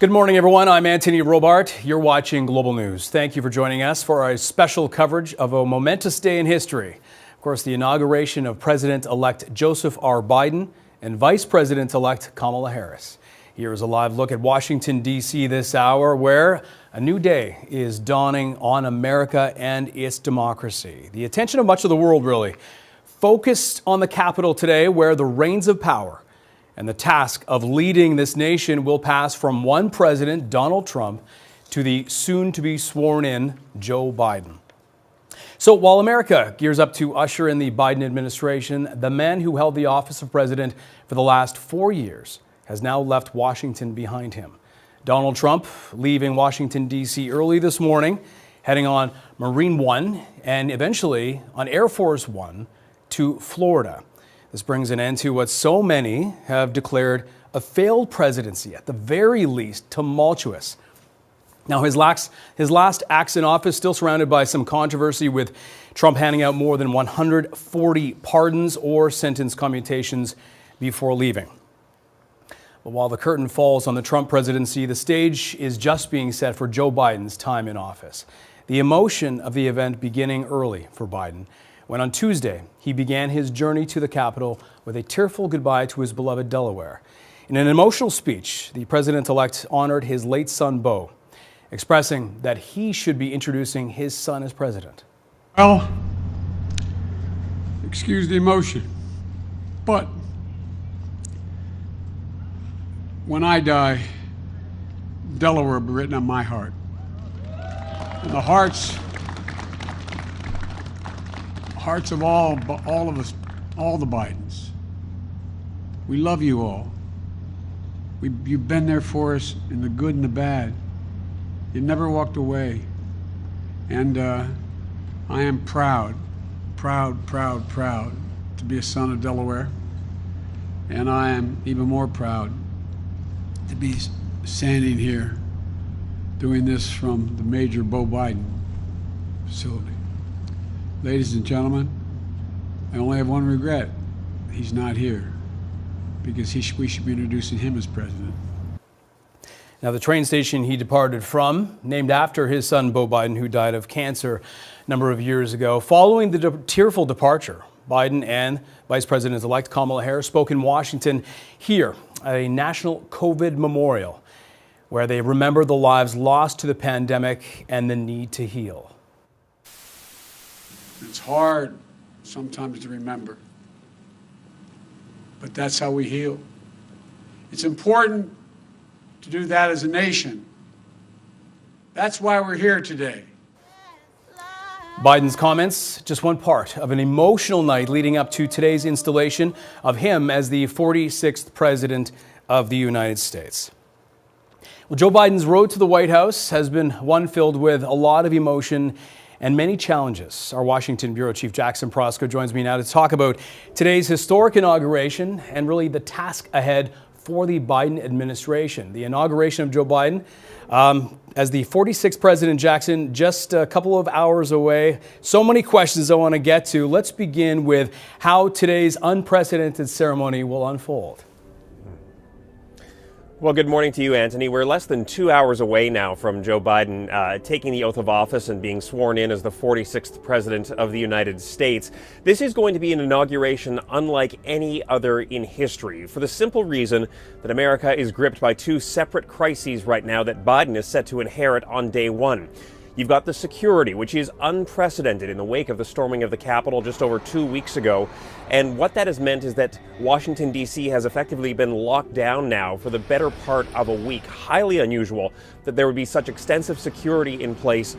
Good morning, everyone. I'm Anthony Robart. You're watching Global News. Thank you for joining us for our special coverage of a momentous day in history. Of course, the inauguration of President-elect Joseph R. Biden and Vice President-elect Kamala Harris. Here is a live look at Washington, D.C. this hour, where a new day is dawning on America and its democracy. The attention of much of the world, really, focused on the Capitol today, where the reins of power and the task of leading this nation will pass from one president, Donald Trump, to the soon-to-be sworn-in Joe Biden. So while America gears up to usher in the Biden administration, the man who held the office of president for the last 4 years has now left Washington behind him. Donald Trump leaving Washington, D.C. early this morning, heading on Marine One and eventually on Air Force One to Florida. This brings an end to what so many have declared a failed presidency, at the very least tumultuous. Now, his last acts in office still surrounded by some controversy, with Trump handing out more than 140 pardons or sentence commutations before leaving. But while the curtain falls on the Trump presidency, the stage is just being set for Joe Biden's time in office. The emotion of the event beginning early for Biden, when on Tuesday he began his journey to the Capitol with a tearful goodbye to his beloved Delaware. In an emotional speech, the president-elect honored his late son, Beau, expressing that he should be introducing his son as president. Well, excuse the emotion, but when I die, Delaware will be written on my heart. And the hearts of all of us, all the Bidens. We love you all. You've been there for us in the good and the bad. You never walked away. And I am proud to be a son of Delaware. And I am even more proud to be standing here doing this from the Major Beau Biden facility. Ladies and gentlemen, I only have one regret. He's not here, because we should be introducing him as president. Now, the train station he departed from, named after his son Beau Biden, who died of cancer a number of years ago. Following the tearful departure, Biden and Vice President-elect Kamala Harris spoke in Washington here at a national COVID memorial, where they remember the lives lost to the pandemic and the need to heal. It's hard sometimes to remember, but that's how we heal. It's important to do that as a nation. That's why we're here today. Biden's comments, just one part of an emotional night leading up to today's installation of him as the 46th president of the United States. Well, Joe Biden's road to the White House has been one filled with a lot of emotion and many challenges. Our Washington Bureau Chief Jackson Prosko joins me now to talk about today's historic inauguration and really the task ahead for the Biden administration. The inauguration of Joe Biden as the 46th president, Jackson, just a couple of hours away. So many questions I want to get to. Let's begin with how today's unprecedented ceremony will unfold. Well, good morning to you, Anthony. We're less than 2 hours away now from Joe Biden taking the oath of office and being sworn in as the 46th president of the United States. This is going to be an inauguration unlike any other in history, for the simple reason that America is gripped by two separate crises right now that Biden is set to inherit on day one. You've got the security, which is unprecedented in the wake of the storming of the Capitol just over 2 weeks ago. And what that has meant is that Washington, D.C. has effectively been locked down now for the better part of a week. Highly unusual that there would be such extensive security in place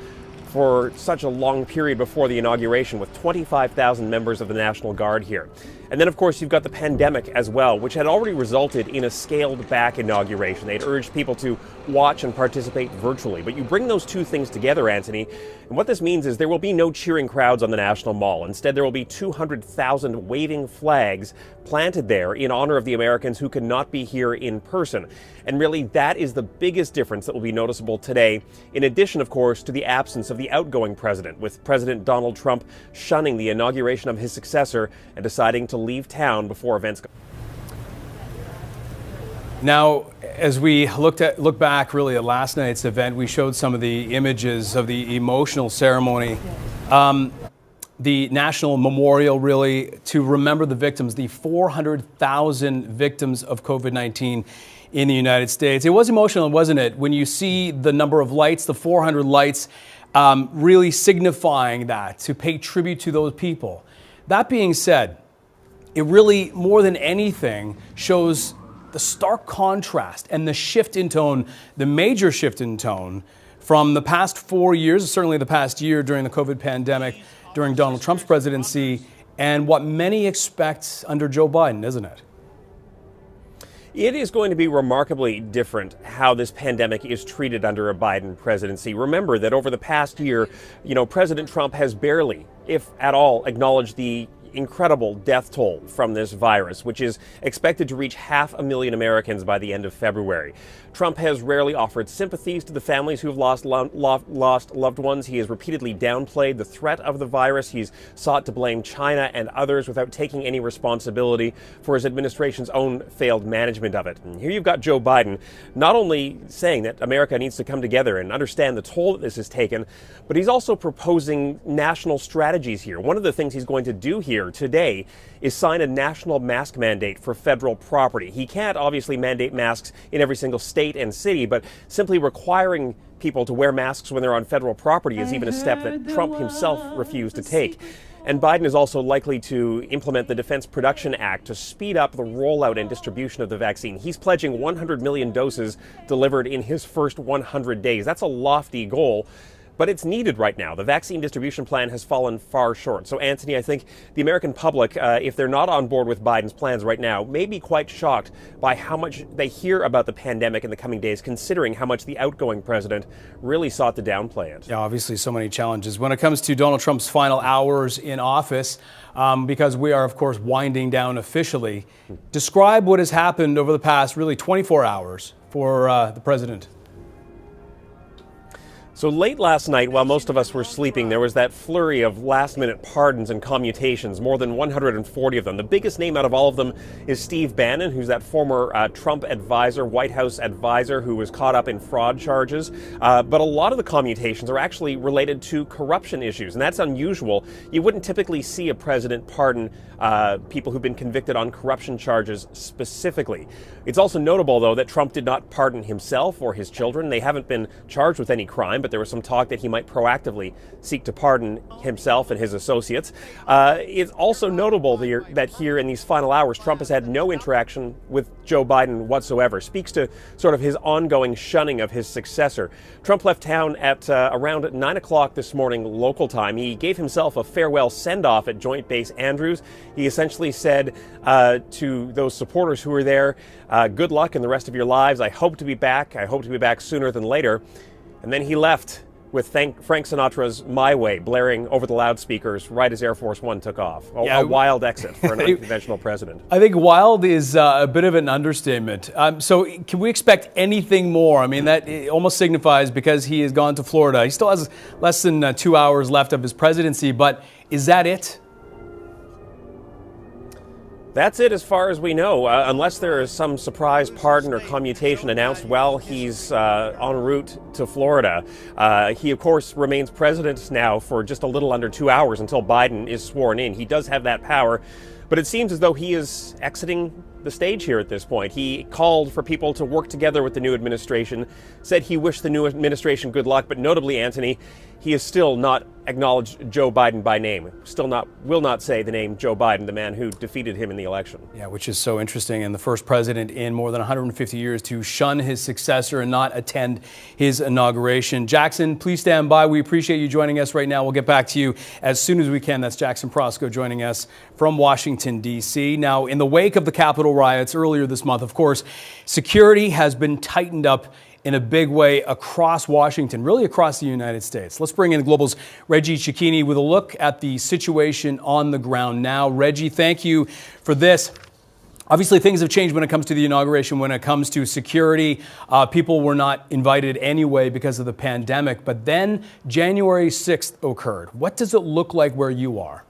for such a long period before the inauguration, with 25,000 members of the National Guard here. And then, of course, you've got the pandemic as well, which had already resulted in a scaled-back inauguration. They'd urged people to watch and participate virtually. But you bring those two things together, Anthony, and what this means is there will be no cheering crowds on the National Mall. Instead, there will be 200,000 waving flags planted there in honor of the Americans who could not be here in person. And really, that is the biggest difference that will be noticeable today, in addition, of course, to the absence of the outgoing president, with President Donald Trump shunning the inauguration of his successor and deciding to leave town before events go. Now, as we look back really at last night's event, we showed some of the images of the emotional ceremony. The national memorial, really, to remember the victims, the 400,000 victims of COVID-19 in the United States. It was emotional, wasn't it? When you see the number of lights, the 400 lights, really signifying that, to pay tribute to those people. That being said, it really, more than anything, shows the stark contrast and the shift in tone, the major shift in tone from the past 4 years, certainly the past year during the COVID pandemic, during Donald Trump's presidency, and what many expect under Joe Biden, isn't it? It is going to be remarkably different how this pandemic is treated under a Biden presidency. Remember that over the past year, President Trump has barely, if at all, acknowledged the incredible death toll from this virus, which is expected to reach 500,000 Americans by the end of February. Trump has rarely offered sympathies to the families who have lost loved ones. He has repeatedly downplayed the threat of the virus. He's sought to blame China and others without taking any responsibility for his administration's own failed management of it. And here you've got Joe Biden not only saying that America needs to come together and understand the toll that this has taken, but he's also proposing national strategies here. One of the things he's going to do here today is sign a national mask mandate for federal property. He can't obviously mandate masks in every single state and city, but simply requiring people to wear masks when they're on federal property is even a step that Trump himself refused to take. And Biden is also likely to implement the Defense Production Act to speed up the rollout and distribution of the vaccine. He's pledging 100 million doses delivered in his first 100 days. That's a lofty goal, but it's needed right now. The vaccine distribution plan has fallen far short. So, Anthony, I think the American public, if they're not on board with Biden's plans right now, may be quite shocked by how much they hear about the pandemic in the coming days, considering how much the outgoing president really sought to downplay it. Yeah, obviously so many challenges. When it comes to Donald Trump's final hours in office, because we are, of course, winding down officially, describe what has happened over the past, really, 24 hours for the president. So late last night, while most of us were sleeping, there was that flurry of last-minute pardons and commutations, more than 140 of them. The biggest name out of all of them is Steve Bannon, who's that former Trump advisor, White House advisor, who was caught up in fraud charges. But a lot of the commutations are actually related to corruption issues, and that's unusual. You wouldn't typically see a president pardon people who've been convicted on corruption charges specifically. It's also notable, though, that Trump did not pardon himself or his children. They haven't been charged with any crime, but there was some talk that he might proactively seek to pardon himself and his associates. It's also notable that here in these final hours, Trump has had no interaction with Joe Biden whatsoever. Speaks to sort of his ongoing shunning of his successor. Trump left town at around 9 o'clock this morning local time. He gave himself a farewell send-off at Joint Base Andrews. He essentially said to those supporters who were there, good luck in the rest of your lives. I hope to be back. I hope to be back sooner than later. And then he left with Frank Sinatra's My Way blaring over the loudspeakers right as Air Force One took off. A wild exit for an unconventional president. I think wild is a bit of an understatement. So can we expect anything more? I mean, that almost signifies because he has gone to Florida. He still has less than 2 hours left of his presidency, but is that it? That's it as far as we know, unless there is some surprise pardon or commutation announced while he's en route to Florida. He, of course, remains president now for just a little under 2 hours until Biden is sworn in. He does have that power, but it seems as though he is exiting the stage here at this point. He called for people to work together with the new administration, said he wished the new administration good luck, but notably, Anthony, he has still not acknowledged Joe Biden by name. Will not say the name Joe Biden, the man who defeated him in the election. Yeah, which is so interesting. And the first president in more than 150 years to shun his successor and not attend his inauguration. Jackson, please stand by. We appreciate you joining us right now. We'll get back to you as soon as we can. That's Jackson Prosco joining us from Washington, D.C. Now, in the wake of the Capitol riots earlier this month, of course, security has been tightened up in a big way across Washington, really across the United States. Let's bring in Global's Reggie Cecchini with a look at the situation on the ground now. Reggie, thank you for this. Obviously, things have changed when it comes to the inauguration, when it comes to security. People were not invited anyway because of the pandemic. But then January 6th occurred. What does it look like where you are?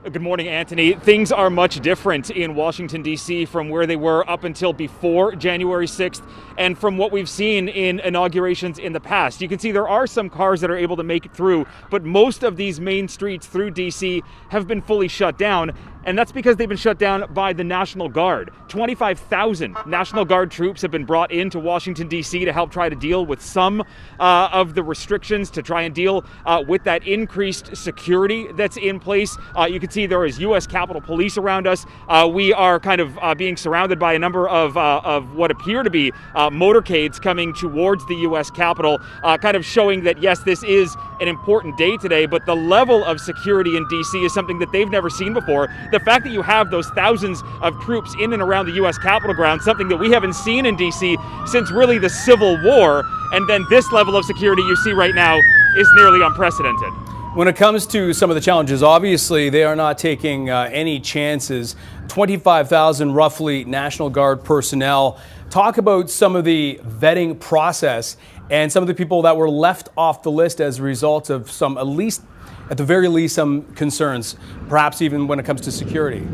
Good morning, Anthony. Things are much different in Washington, D.C. from where they were up until before January 6th and from what we've seen in inaugurations in the past. You can see there are some cars that are able to make it through, but most of these main streets through D.C. have been fully shut down, and that's because they've been shut down by the National Guard. 25,000 National Guard troops have been brought into Washington, D.C. to help try to deal with some of the restrictions, to try and deal with that increased security that's in place. You can see there is U.S. Capitol Police around us. We are kind of being surrounded by a number of what appear to be motorcades coming towards the U.S. Capitol, kind of showing that, yes, this is an important day today, but the level of security in D.C. is something that they've never seen before. The fact that you have those thousands of troops in and around the U.S. Capitol grounds, something that we haven't seen in D.C. since really the Civil War, and then this level of security you see right now is nearly unprecedented. When it comes to some of the challenges, obviously they are not taking any chances. 25,000 roughly National Guard personnel. Talk about some of the vetting process and some of the people that were left off the list as a result of some, at the very least, some concerns, perhaps even when it comes to security.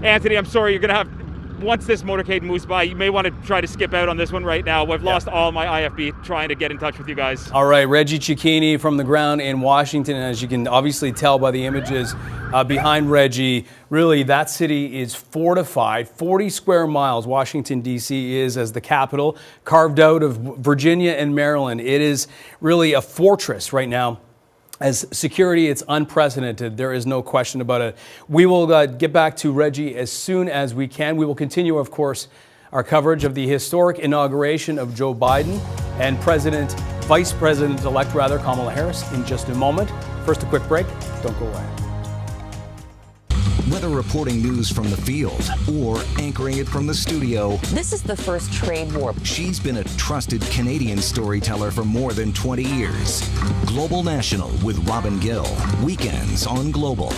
Anthony, I'm sorry, you're going to have, once this motorcade moves by, you may want to try to skip out on this one right now. I've lost all my IFB trying to get in touch with you guys. All right, Reggie Cicchini from the ground in Washington. And as you can obviously tell by the images behind Reggie, really that city is fortified. 40 square miles Washington, D.C. is as the capital, carved out of Virginia and Maryland. It is really a fortress right now. As security, it's unprecedented. There is no question about it. We will get back to Reggie as soon as we can. We will continue, of course, our coverage of the historic inauguration of Joe Biden and Vice President-elect Kamala Harris in just a moment. First, a quick break. Don't go away. Whether reporting news from the field or anchoring it from the studio, this is the first trade war. She's been a trusted Canadian storyteller for more than 20 years. Global National with Robin Gill. Weekends on Global.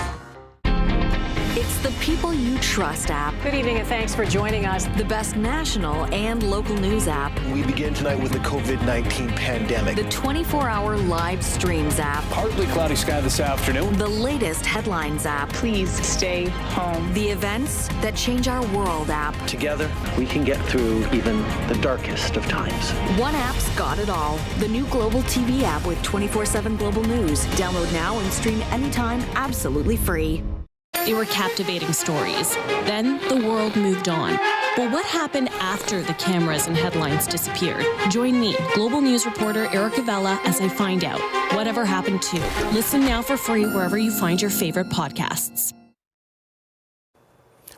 It's the People You Trust app. Good evening and thanks for joining us. The best national and local news app. We begin tonight with the COVID-19 pandemic. The 24-hour live streams app. Partly cloudy sky this afternoon. The latest headlines app. Please stay home. The events that change our world app. Together, we can get through even the darkest of times. One app's got it all. The new Global TV app with 24/7 global news. Download now and stream anytime absolutely free. They were captivating stories. Then the world moved on. But what happened after the cameras and headlines disappeared? Join me, Global News reporter Erica Vella, as I find out whatever happened to. Listen now for free wherever you find your favorite podcasts.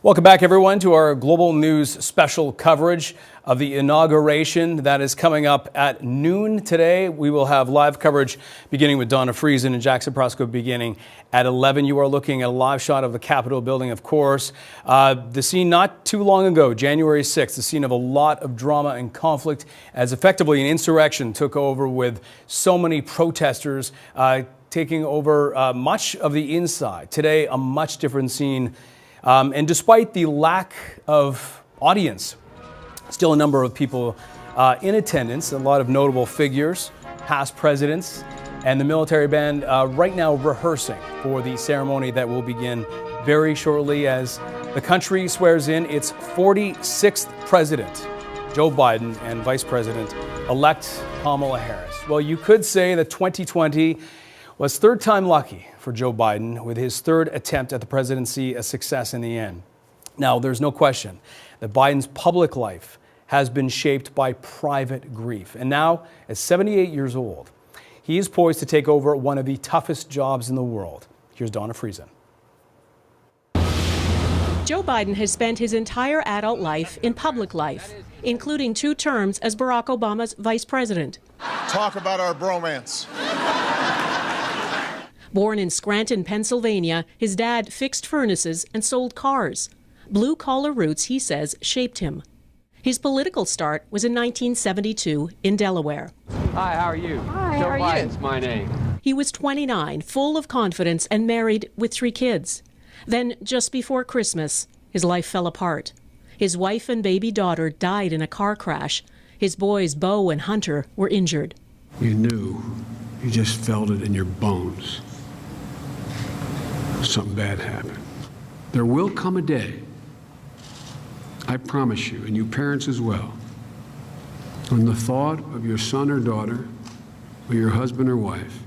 Welcome back, everyone, to our Global News special coverage of the inauguration that is coming up at noon today. We will have live coverage beginning with Donna Friesen and Jackson Prosco beginning at 11. You are looking at a live shot of the Capitol building, of course. The scene not too long ago, January 6th, the scene of a lot of drama and conflict as effectively an insurrection took over with so many protesters taking over much of the inside. Today, a much different scene. And despite the lack of audience, still a number of people in attendance, a lot of notable figures, past presidents, and the military band right now rehearsing for the ceremony that will begin very shortly as the country swears in its 46th president, Joe Biden, and Vice President-elect Kamala Harris. Well, you could say that 2020 was third time lucky for Joe Biden, with his third attempt at the presidency a success in the end. Now, there's no question that Biden's public life has been shaped by private grief. And now, at 78 years old, he is poised to take over one of the toughest jobs in the world. Here's Donna Friesen. Joe Biden has spent his entire adult life in public life, including 2 terms as Barack Obama's vice president. Talk about our bromance. Born in Scranton, Pennsylvania, his dad fixed furnaces and sold cars. Blue-collar roots, he says, shaped him. His political start was in 1972 in Delaware. Hi, how are you? Hi, Joe how are Biden's you? my name. He was 29, full of confidence, and married with 3 kids. Then, just before Christmas, his life fell apart. His wife and baby daughter died in a car crash. His boys, Bo and Hunter, were injured. You knew. You just felt it in your bones. something bad happen. There will come a day, I promise you, and you parents as well, when the thought of your son or daughter, or your husband or wife,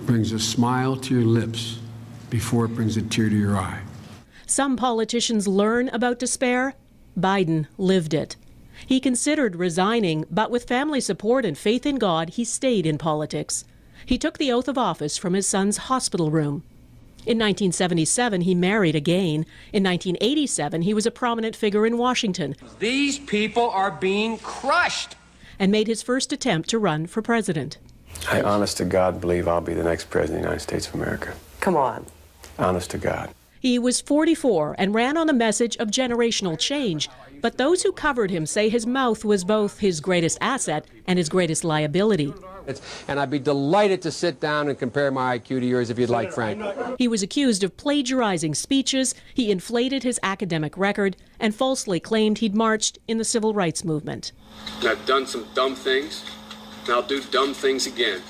brings a smile to your lips before it brings a tear to your eye. Some politicians learn about despair. Biden lived it. He considered resigning, but with family support and faith in God, he stayed in politics. He took the oath of office from his son's hospital room. In 1977, he married again. In 1987, he was a prominent figure in Washington. These people are being crushed. And made his first attempt to run for president. I honest to God believe I'll be the next president of the United States of America. Come on. Honest to God. He was 44 and ran on a message of generational change. But those who covered him say his mouth was both his greatest asset and his greatest liability. And I'd be delighted to sit down and compare my IQ to yours if you'd like, Frank. He was accused of plagiarizing speeches, he inflated his academic record, and falsely claimed he'd marched in the civil rights movement. I've done some dumb things, and I'll do dumb things again.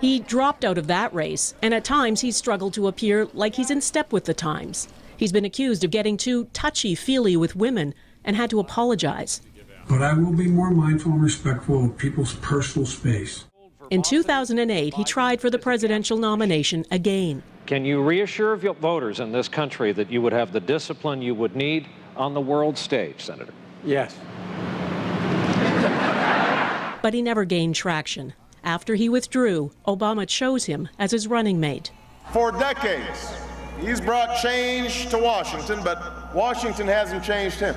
He dropped out of that race, and at times he's struggled to appear like he's in step with the times. He's been accused of getting too touchy-feely with women and had to apologize. But I will be more mindful and respectful of people's personal space. In 2008, he tried for the presidential nomination again. Can you reassure voters in this country that you would have the discipline you would need on the world stage, Senator? Yes. But he never gained traction. After he withdrew, Obama chose him as his running mate. For decades, he's brought change to Washington, but Washington hasn't changed him.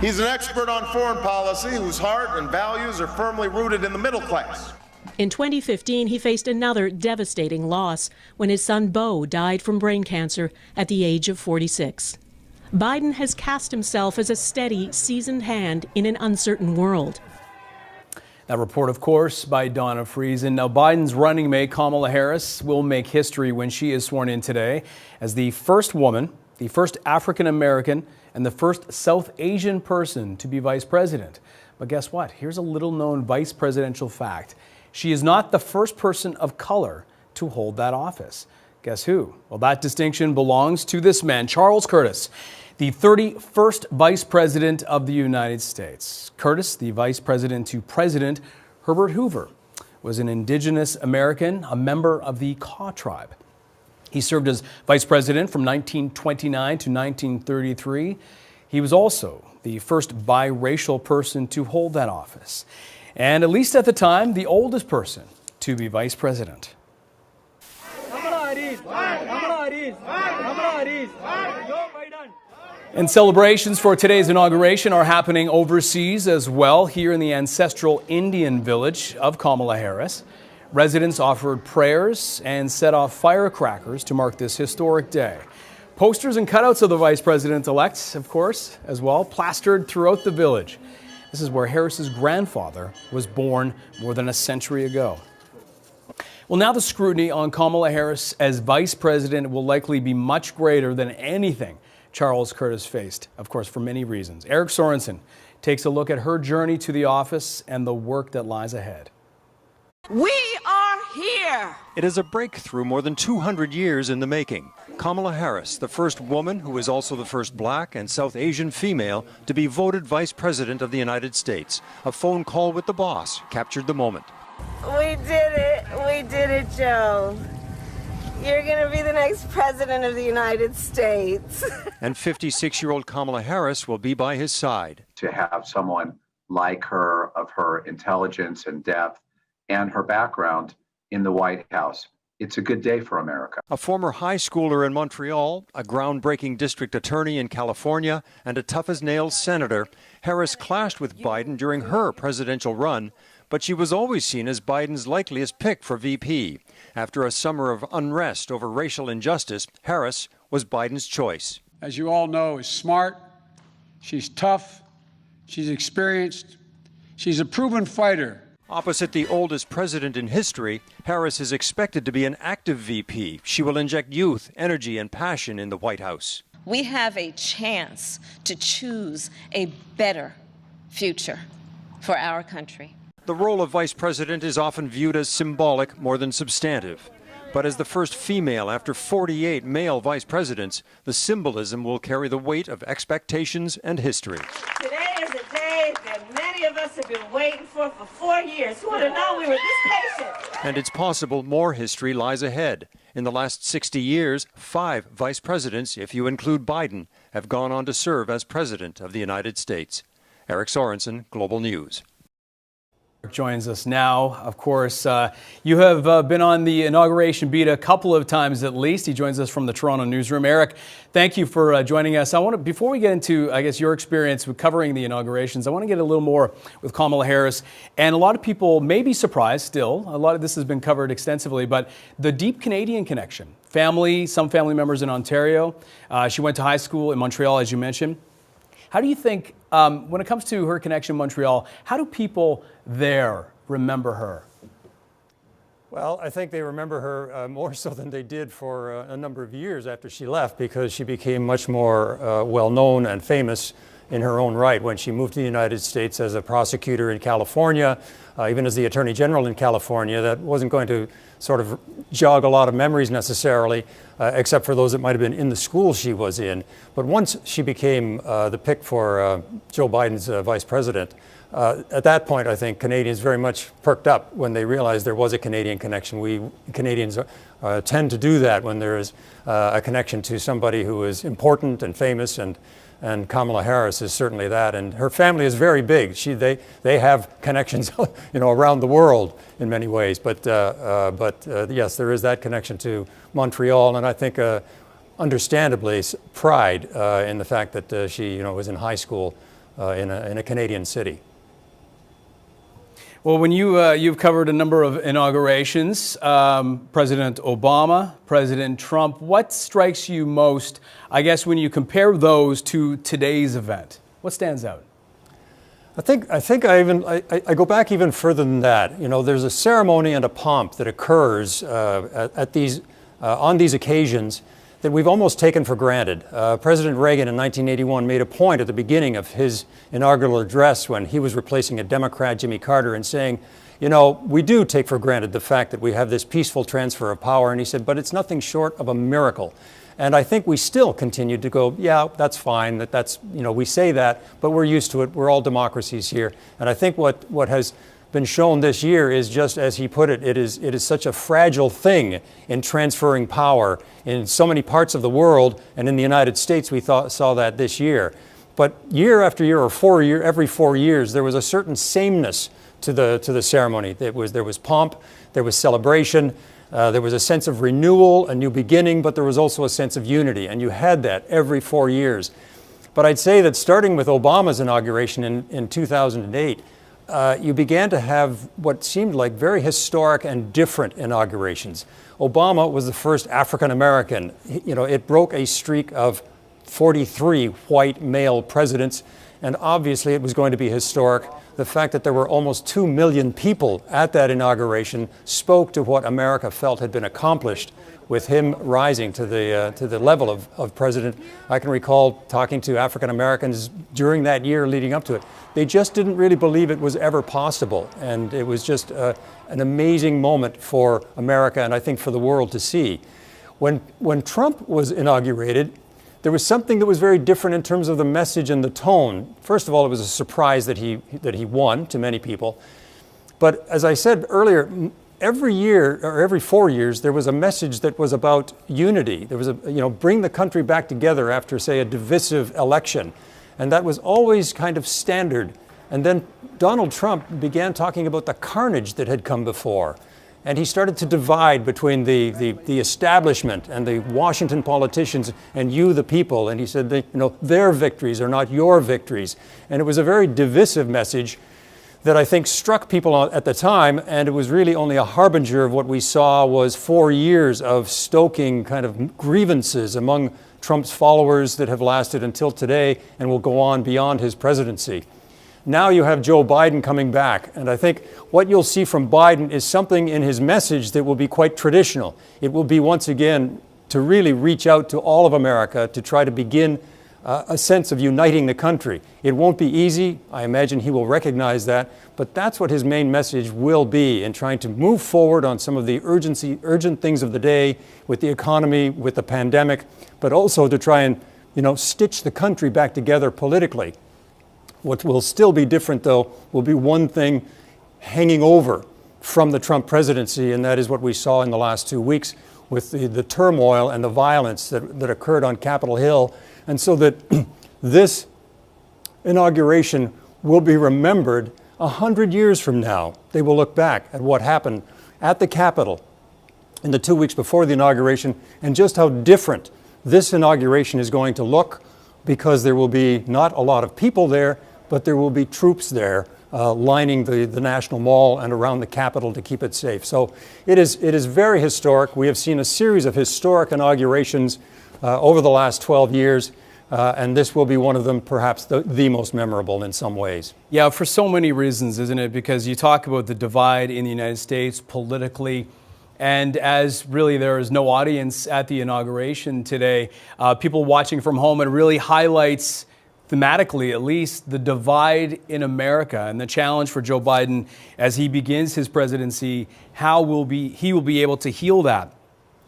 He's an expert on foreign policy whose heart and values are firmly rooted in the middle class. In 2015, he faced another devastating loss when his son Beau died from brain cancer at the age of 46. Biden has cast himself as a steady, seasoned hand in an uncertain world. That report, of course, by Donna Friesen. Now, Biden's running mate, Kamala Harris, will make history when she is sworn in today as the first woman, the first African-American, and the first South Asian person to be vice president. But guess what? Here's a little-known vice presidential fact. She is not the first person of color to hold that office. Guess who? Well, that distinction belongs to this man, Charles Curtis, the 31st Vice President of the United States. Curtis, the Vice President to President Herbert Hoover, was an Indigenous American, a member of the Kaw tribe. He served as Vice President from 1929 to 1933. He was also the first biracial person to hold that office, and at least at the time, the oldest person to be Vice President. And celebrations for today's inauguration are happening overseas as well, here in the ancestral Indian village of Kamala Harris. Residents offered prayers and set off firecrackers to mark this historic day. Posters and cutouts of the vice president-elect, of course, as well, plastered throughout the village. This is where Harris's grandfather was born more than a century ago. Well, now the scrutiny on Kamala Harris as vice president will likely be much greater than anything Charles Curtis faced, of course, for many reasons. Eric Sorensen takes a look at her journey to the office and the work that lies ahead. We are here. It is a breakthrough more than 200 years in the making. Kamala Harris, the first woman who is also the first black and South Asian female to be voted Vice President of the United States. A phone call with the boss captured the moment. We did it. We did it, Joe. You're going to be the next President of the United States. And 56-year-old Kamala Harris will be by his side. To have someone like her, of her intelligence and depth, and her background in the White House. It's a good day for America. A former high schooler in Montreal, a groundbreaking district attorney in California, and a tough-as-nails senator, Harris clashed with Biden during her presidential run, but she was always seen as Biden's likeliest pick for VP. After a summer of unrest over racial injustice, Harris was Biden's choice. As you all know, is smart, she's tough, she's experienced, she's a proven fighter. Opposite the oldest president in history, Harris is expected to be an active VP. She will inject youth, energy, and passion in the White House. We have a chance to choose a better future for our country. The role of vice president is often viewed as symbolic more than substantive. But as the first female after 48 male vice presidents, the symbolism will carry the weight of expectations and history. Today is a day that many of us have been waiting for 4 years. Who would have known we were this patient? And it's possible more history lies ahead. In the last 60 years, 5 vice presidents, if you include Biden, have gone on to serve as president of the United States. Eric Sorensen, Global News. Joins us now. Of course, you have been on the inauguration beat a couple of times at least. He joins us from the Toronto newsroom. Eric, thank you for joining us. Before we get into, I guess, your experience with covering the inaugurations, I want to get a little more with Kamala Harris. And a lot of people may be surprised still. A lot of this has been covered extensively, but the deep Canadian connection. Some family members in Ontario. She went to high school in Montreal, as you mentioned. How do you think, when it comes to her connection in Montreal, how do people there remember her? Well, I think they remember her more so than they did for a number of years after she left, because she became much more well-known and famous in her own right when she moved to the United States as a prosecutor in California, even as the Attorney General in California. That wasn't going to sort of jog a lot of memories necessarily, except for those that might have been in the school she was in. But once she became the pick for Joe Biden's vice president, at that point, I think Canadians very much perked up when they realized there was a Canadian connection. We Canadians tend to do that when there is a connection to somebody who is important and famous, and Kamala Harris is certainly that. And her family is very big. They have connections, around the world in many ways. But yes, there is that connection to Montreal, and I think understandably pride in the fact that she was in high school in a Canadian city. Well, when you've covered a number of inaugurations, President Obama, President Trump, what strikes you most, I guess, when you compare those to today's event? What stands out? I think I go back even further than that. There's a ceremony and a pomp that occurs on these occasions that we've almost taken for granted. President Reagan in 1981 made a point at the beginning of his inaugural address when he was replacing a Democrat, Jimmy Carter, and saying, we do take for granted the fact that we have this peaceful transfer of power. And he said, but it's nothing short of a miracle. And I think we still continue to go, yeah, that's fine, we say that, but we're used to it. We're all democracies here. And I think what has been shown this year is, just as he put it, it is such a fragile thing in transferring power in so many parts of the world, and in the United States we saw that this year. But year after year, or every 4 years, there was a certain sameness to the ceremony. There was pomp, there was celebration, there was a sense of renewal, a new beginning, but there was also a sense of unity, and you had that every 4 years. But I'd say that starting with Obama's inauguration in 2008, you began to have what seemed like very historic and different inaugurations. Obama was the first African American. It broke a streak of 43 white male presidents, and obviously it was going to be historic. The fact that there were almost 2 million people at that inauguration spoke to what America felt had been accomplished with him rising to the level of president. I can recall talking to African Americans during that year leading up to it. They just didn't really believe it was ever possible. And it was just an amazing moment for America, and I think for the world to see. When Trump was inaugurated, there was something that was very different in terms of the message and the tone. First of all, it was a surprise that he won to many people. But as I said earlier, every year or every 4 years, there was a message that was about unity. There was bring the country back together after, say, a divisive election. And that was always kind of standard. And then Donald Trump began talking about the carnage that had come before. And he started to divide between the establishment and the Washington politicians and you, the people. And he said, their victories are not your victories. And it was a very divisive message that I think struck people at the time, and it was really only a harbinger of what we saw was 4 years of stoking kind of grievances among Trump's followers that have lasted until today and will go on beyond his presidency. Now you have Joe Biden coming back, and I think what you'll see from Biden is something in his message that will be quite traditional. It will be, once again, to really reach out to all of America to try to begin a sense of uniting the country. It won't be easy. I imagine he will recognize that, but that's what his main message will be in trying to move forward on some of the urgent things of the day with the economy, with the pandemic, but also to try and, stitch the country back together politically. What will still be different, though, will be one thing hanging over from the Trump presidency, and that is what we saw in the last 2 weeks with the turmoil and the violence that occurred on Capitol Hill. And so that this inauguration will be remembered 100 years from now. They will look back at what happened at the Capitol in the 2 weeks before the inauguration and just how different this inauguration is going to look, because there will be not a lot of people there, but there will be troops there lining the National Mall and around the Capitol to keep it safe. So it is very historic. We have seen a series of historic inaugurations over the last 12 years, and this will be one of them, perhaps the most memorable in some ways. Yeah, for so many reasons, isn't it? Because you talk about the divide in the United States politically, and as really there is no audience at the inauguration today, people watching from home, it really highlights, thematically at least, the divide in America and the challenge for Joe Biden as he begins his presidency. How he will be able to heal that.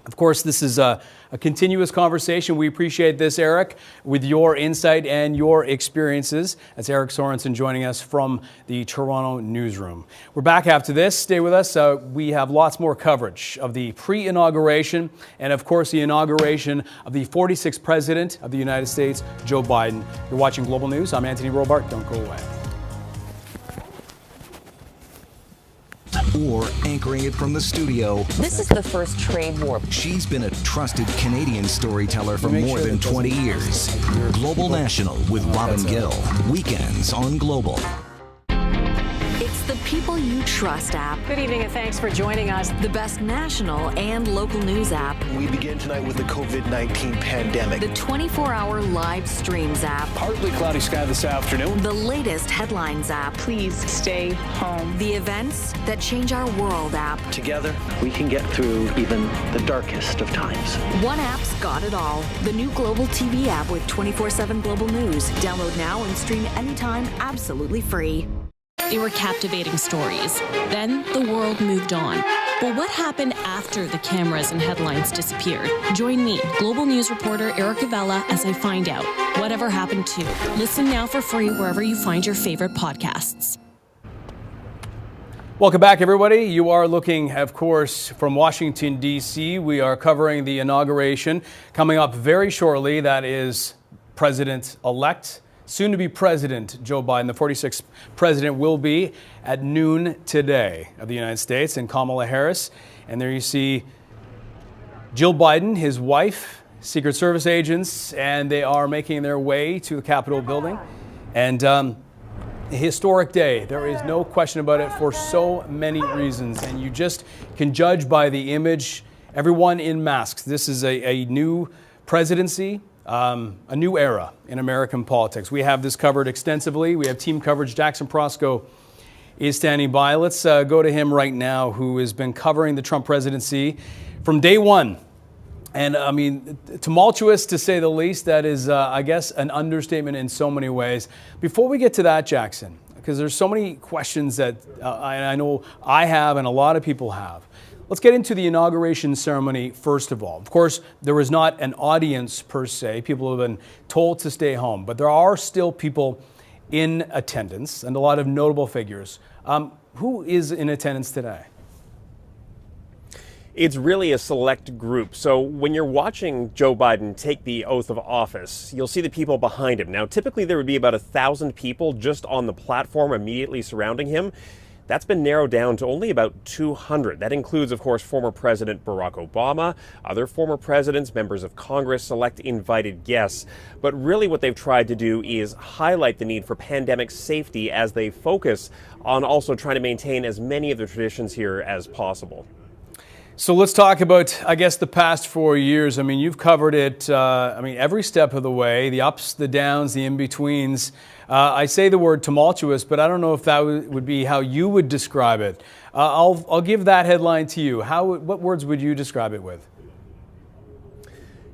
Of course, this is a continuous conversation. We appreciate this, Eric, with your insight and your experiences. That's Eric Sorensen joining us from the Toronto newsroom. We're back after this. Stay with us. We have lots more coverage of the pre-inauguration and, of course, the inauguration of the 46th President of the United States, Joe Biden. You're watching Global News. I'm Anthony Robart. Don't go away. Or anchoring it from the studio. This is the first trade war. She's been a trusted Canadian storyteller for more than 20 years. Global National with Robin Gill. Weekends on Global. It's the People You Trust app. Good evening and thanks for joining us. The best national and local news app. We begin tonight with the COVID-19 pandemic. The 24-hour live streams app. Partly cloudy sky this afternoon. The latest headlines app. Please stay home. The events that change our world app. Together, we can get through even the darkest of times. One app's got it all. The new Global TV app with 24/7 Global News. Download now and stream anytime absolutely free. They were captivating stories. Then the world moved on. But what happened after the cameras and headlines disappeared? Join me, Global News reporter Erica Vella, as I find out whatever happened to. Listen now for free wherever you find your favorite podcasts. Welcome back, everybody. You are looking, of course, from Washington, D.C. We are covering the inauguration coming up very shortly. That is President-elect, soon-to-be President Joe Biden. The 46th president will be at noon today of the United States, and Kamala Harris. And there you see Jill Biden, his wife, Secret Service agents, and they are making their way to the Capitol building. And a historic day. There is no question about it for so many reasons. And you just can judge by the image. Everyone in masks. This is a new presidency. A new era in American politics. We have this covered extensively. We have team coverage. Jackson Prosco is standing by. Let's go to him right now, who has been covering the Trump presidency from day one. And I mean, tumultuous to say the least. That is, I guess, an understatement in so many ways. Before we get to that, Jackson, because there's so many questions that I know I have and a lot of people have. Let's get into the inauguration ceremony first of all. Of course, there was not an audience per se. People have been told to stay home, but there are still people in attendance and a lot of notable figures. Who is in attendance today? It's really a select group. So when you're watching Joe Biden take the oath of office, you'll see the people behind him. Now, typically there would be about 1,000 people just on the platform immediately surrounding him. That's been narrowed down to only about 200. That includes, of course, former President Barack Obama, other former presidents, members of Congress, select invited guests. But really what they've tried to do is highlight the need for pandemic safety as they focus on also trying to maintain as many of the traditions here as possible. So let's talk about, I guess, the past 4 years. I mean, you've covered it, every step of the way, the ups, the downs, the in-betweens. I say the word tumultuous, but I don't know if that would be how you would describe it. I'll give that headline to you. What words would you describe it with?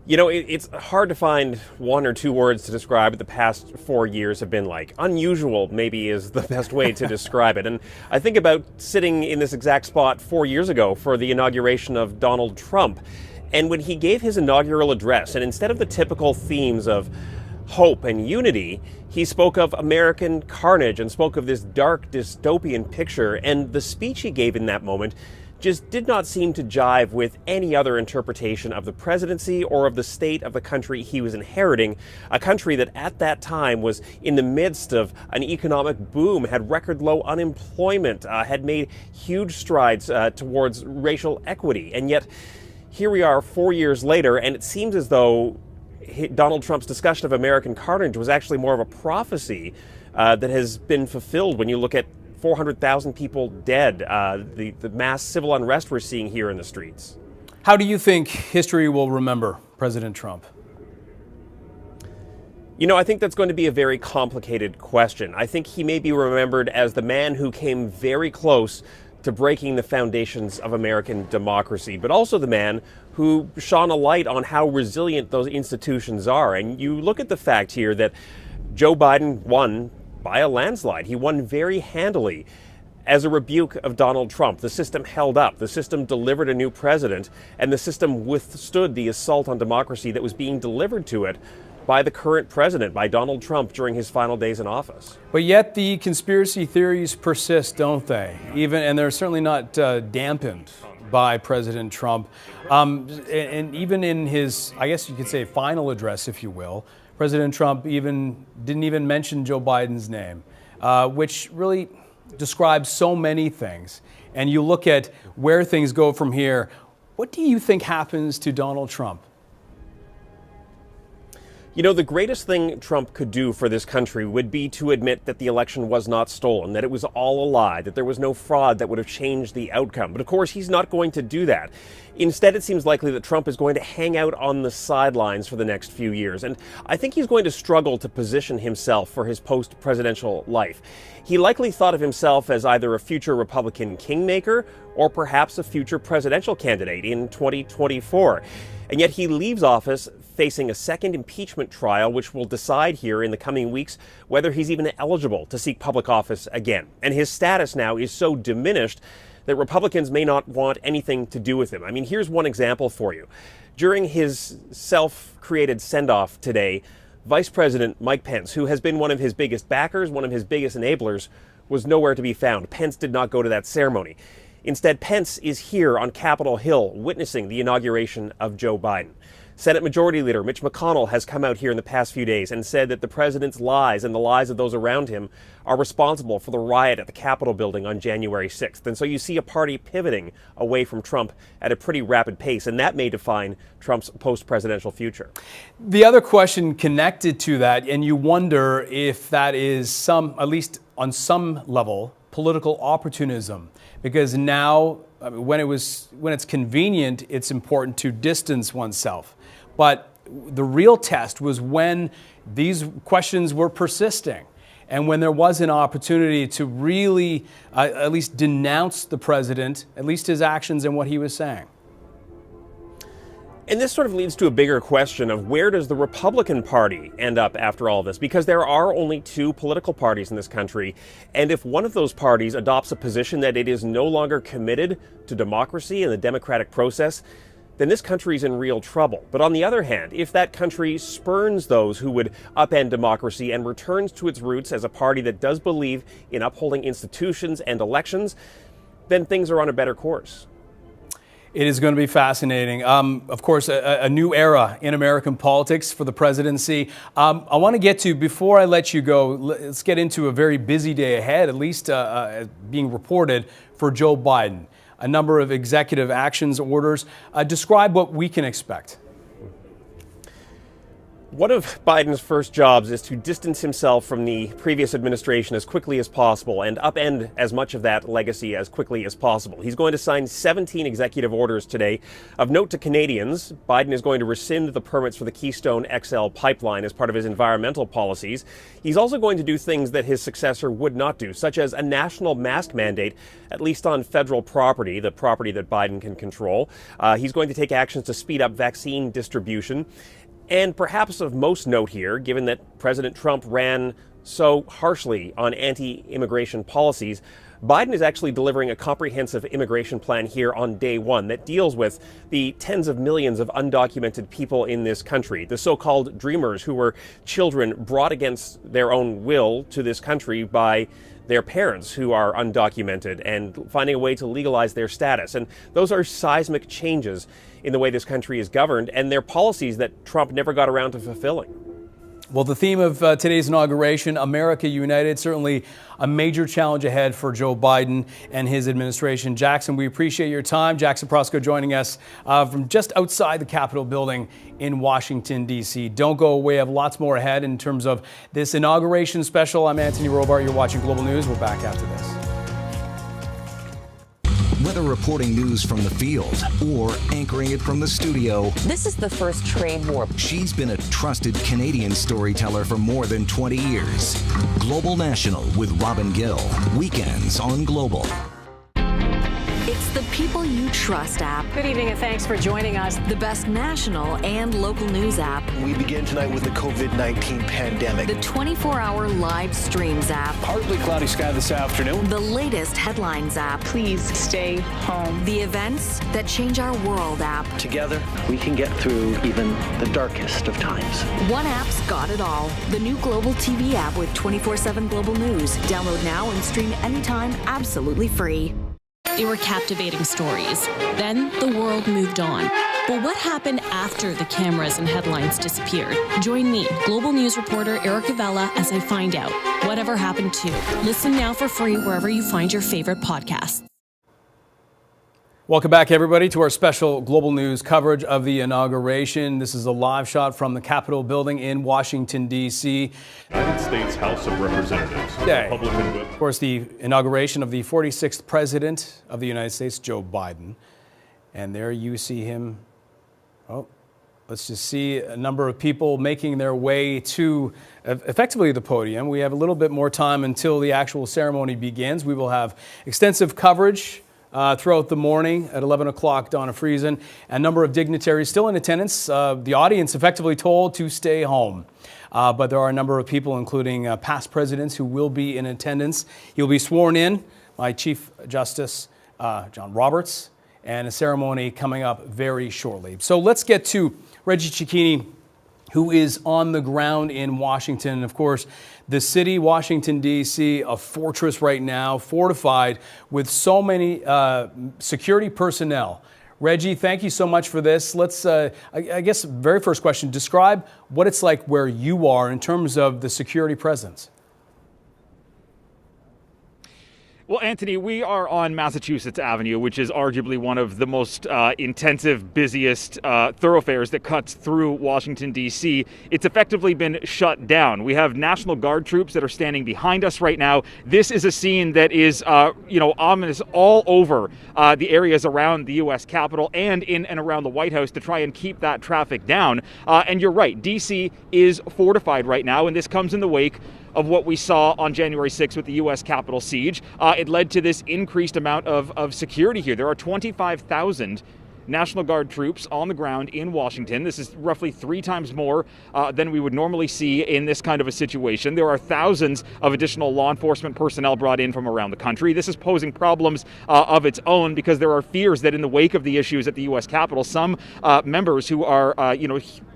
You know, it's hard to find one or two words to describe what the past 4 years have been like. Unusual, maybe, is the best way to describe it. And I think about sitting in this exact spot 4 years ago for the inauguration of Donald Trump. And when he gave his inaugural address, and instead of the typical themes of hope and unity, he spoke of American carnage and spoke of this dark dystopian picture. And the speech he gave in that moment just did not seem to jive with any other interpretation of the presidency or of the state of the country he was inheriting, a country that at that time was in the midst of an economic boom, had record low unemployment, had made huge strides towards racial equity. And yet, here we are 4 years later, and it seems as though Donald Trump's discussion of American carnage was actually more of a prophecy that has been fulfilled when you look at 400,000 people dead, the mass civil unrest we're seeing here in the streets. How do you think history will remember President Trump? You know, I think that's going to be a very complicated question. I think he may be remembered as the man who came very close to breaking the foundations of American democracy, but also the man who shone a light on how resilient those institutions are. And you look at the fact here that Joe Biden won by a landslide. He won very handily as a rebuke of Donald Trump. The system held up. The system delivered a new president, and the system withstood the assault on democracy that was being delivered to it by the current president, by Donald Trump, during his final days in office. But yet the conspiracy theories persist, don't they? And they're certainly not dampened by President Trump. And even in his, I guess you could say, final address, if you will, President Trump didn't even mention Joe Biden's name, which really describes so many things. And you look at where things go from here. What do you think happens to Donald Trump? You know, the greatest thing Trump could do for this country would be to admit that the election was not stolen, that it was all a lie, that there was no fraud that would have changed the outcome. But of course, he's not going to do that. Instead, it seems likely that Trump is going to hang out on the sidelines for the next few years. And I think he's going to struggle to position himself for his post-presidential life. He likely thought of himself as either a future Republican kingmaker or perhaps a future presidential candidate in 2024. And yet he leaves office facing a second impeachment trial, which will decide here in the coming weeks whether he's even eligible to seek public office again. And his status now is so diminished that Republicans may not want anything to do with him. I mean, here's one example for you. During his self-created send-off today, Vice President Mike Pence, who has been one of his biggest backers, one of his biggest enablers, was nowhere to be found. Pence did not go to that ceremony. Instead, Pence is here on Capitol Hill witnessing the inauguration of Joe Biden. Senate Majority Leader Mitch McConnell has come out here in the past few days and said that the president's lies and the lies of those around him are responsible for the riot at the Capitol building on January 6th. And so you see a party pivoting away from Trump at a pretty rapid pace, and that may define Trump's post-presidential future. The other question connected to that, and you wonder if that is at least on some level, political opportunism, because now when it's convenient, it's important to distance oneself. But the real test was when these questions were persisting and when there was an opportunity to really at least denounce the president, at least his actions and what he was saying. And this sort of leads to a bigger question of where does the Republican Party end up after all this? Because there are only two political parties in this country. And if one of those parties adopts a position that it is no longer committed to democracy and the democratic process, then this country is in real trouble. But on the other hand, if that country spurns those who would upend democracy and returns to its roots as a party that does believe in upholding institutions and elections, then things are on a better course. It is going to be fascinating. Of course, a new era in American politics for the presidency. I want to get to, before I let you go, let's get into a very busy day ahead, at least being reported for Joe Biden. A number of executive actions, orders. Describe what we can expect. One of Biden's first jobs is to distance himself from the previous administration as quickly as possible and upend as much of that legacy as quickly as possible. He's going to sign 17 executive orders today. Of note to Canadians, Biden is going to rescind the permits for the Keystone XL pipeline as part of his environmental policies. He's also going to do things that his successor would not do, such as a national mask mandate, at least on federal property, the property that Biden can control. He's going to take actions to speed up vaccine distribution. And perhaps of most note here, given that President Trump ran so harshly on anti-immigration policies, Biden is actually delivering a comprehensive immigration plan here on day one that deals with the tens of millions of undocumented people in this country, the so-called dreamers who were children brought against their own will to this country by their parents who are undocumented, and finding a way to legalize their status. And those are seismic changes in the way this country is governed, and they're policies that Trump never got around to fulfilling. Well, the theme of today's inauguration, America United, certainly a major challenge ahead for Joe Biden and his administration. Jackson, we appreciate your time. Jackson Prosco joining us from just outside the Capitol building in Washington, D.C. Don't go away. I have lots more ahead in terms of this inauguration special. I'm Anthony Robart. You're watching Global News. We're back after this. Whether reporting news from the field or anchoring it from the studio, This is the first trade war. she's been a trusted Canadian storyteller for more than 20 years. Global National with Robin Gill. Weekends on Global. It's the People You Trust app. Good evening and thanks for joining us. The best national and local news app. We begin tonight with the COVID-19 pandemic. The 24-hour live streams app. Partly cloudy sky this afternoon. The latest headlines app. Please stay home. The events that change our world app. Together, we can get through even the darkest of times. One app's got it all. The new Global TV app with 24/7 Global News. Download now and stream anytime absolutely free. They were captivating stories. Then the world moved on. But what happened after the cameras and headlines disappeared? Join me, Global News reporter Erica Vella, as I find out whatever happened to. Listen now for free wherever you find your favorite podcasts. Welcome back, everybody, to our special Global News coverage of the inauguration. This is a live shot from the Capitol building in Washington, D.C. United States House of Representatives. Today, of course, the inauguration of the 46th President of the United States, Joe Biden. And there you see him. Oh, let's just see a number of people making their way to effectively the podium. We have a little bit more time until the actual ceremony begins. We will have extensive coverage throughout the morning at 11 o'clock, Donna Friesen. A number of dignitaries still in attendance. The audience effectively told to stay home. But there are a number of people, including past presidents, who will be in attendance. He'll be sworn in by Chief Justice John Roberts, and a ceremony coming up very shortly. So let's get to Reggie Cicchini, who is on the ground in Washington. And of course, the city, Washington, D.C., a fortress right now, fortified with so many security personnel. Reggie, thank you so much for this. Let's, I guess, very first question, describe what it's like where you are in terms of the security presence. Well, Anthony, we are on Massachusetts Avenue, which is arguably one of the most intensive, busiest thoroughfares that cuts through Washington, D.C. It's effectively been shut down. We have National Guard troops that are standing behind us right now. This is a scene that is, ominous all over the areas around the U.S. Capitol and in and around the White House to try and keep that traffic down. And you're right, D.C. is fortified right now, and this comes in the wake of what we saw on January 6th with the U.S. Capitol siege. It led to this increased amount of security here. There are 25,000 National Guard troops on the ground in Washington. This is roughly 3 times more than we would normally see in this kind of a situation. There are thousands of additional law enforcement personnel brought in from around the country. This is posing problems of its own because there are fears that in the wake of the issues at the U.S. Capitol, some members who are,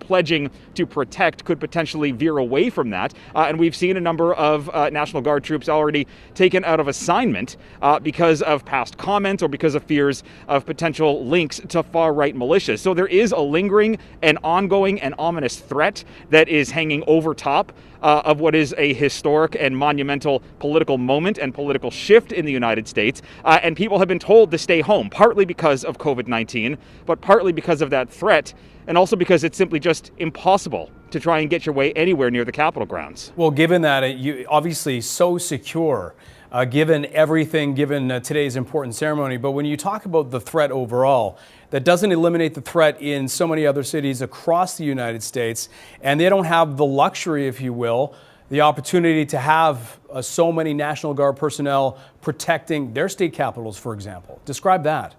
pledging to protect could potentially veer away from that. And we've seen a number of National Guard troops already taken out of assignment because of past comments or because of fears of potential links to far-right militias. So there is a lingering and ongoing and ominous threat that is hanging over top of what is a historic and monumental political moment and political shift in the United States. And people have been told to stay home, partly because of COVID-19, but partly because of that threat and also because it's simply just impossible to try and get your way anywhere near the Capitol grounds. Well, given that you obviously so secure, given everything, given today's important ceremony, but when you talk about the threat overall, that doesn't eliminate the threat in so many other cities across the United States, and they don't have the luxury, if you will, the opportunity to have so many National Guard personnel protecting their state capitals, for example. Describe that.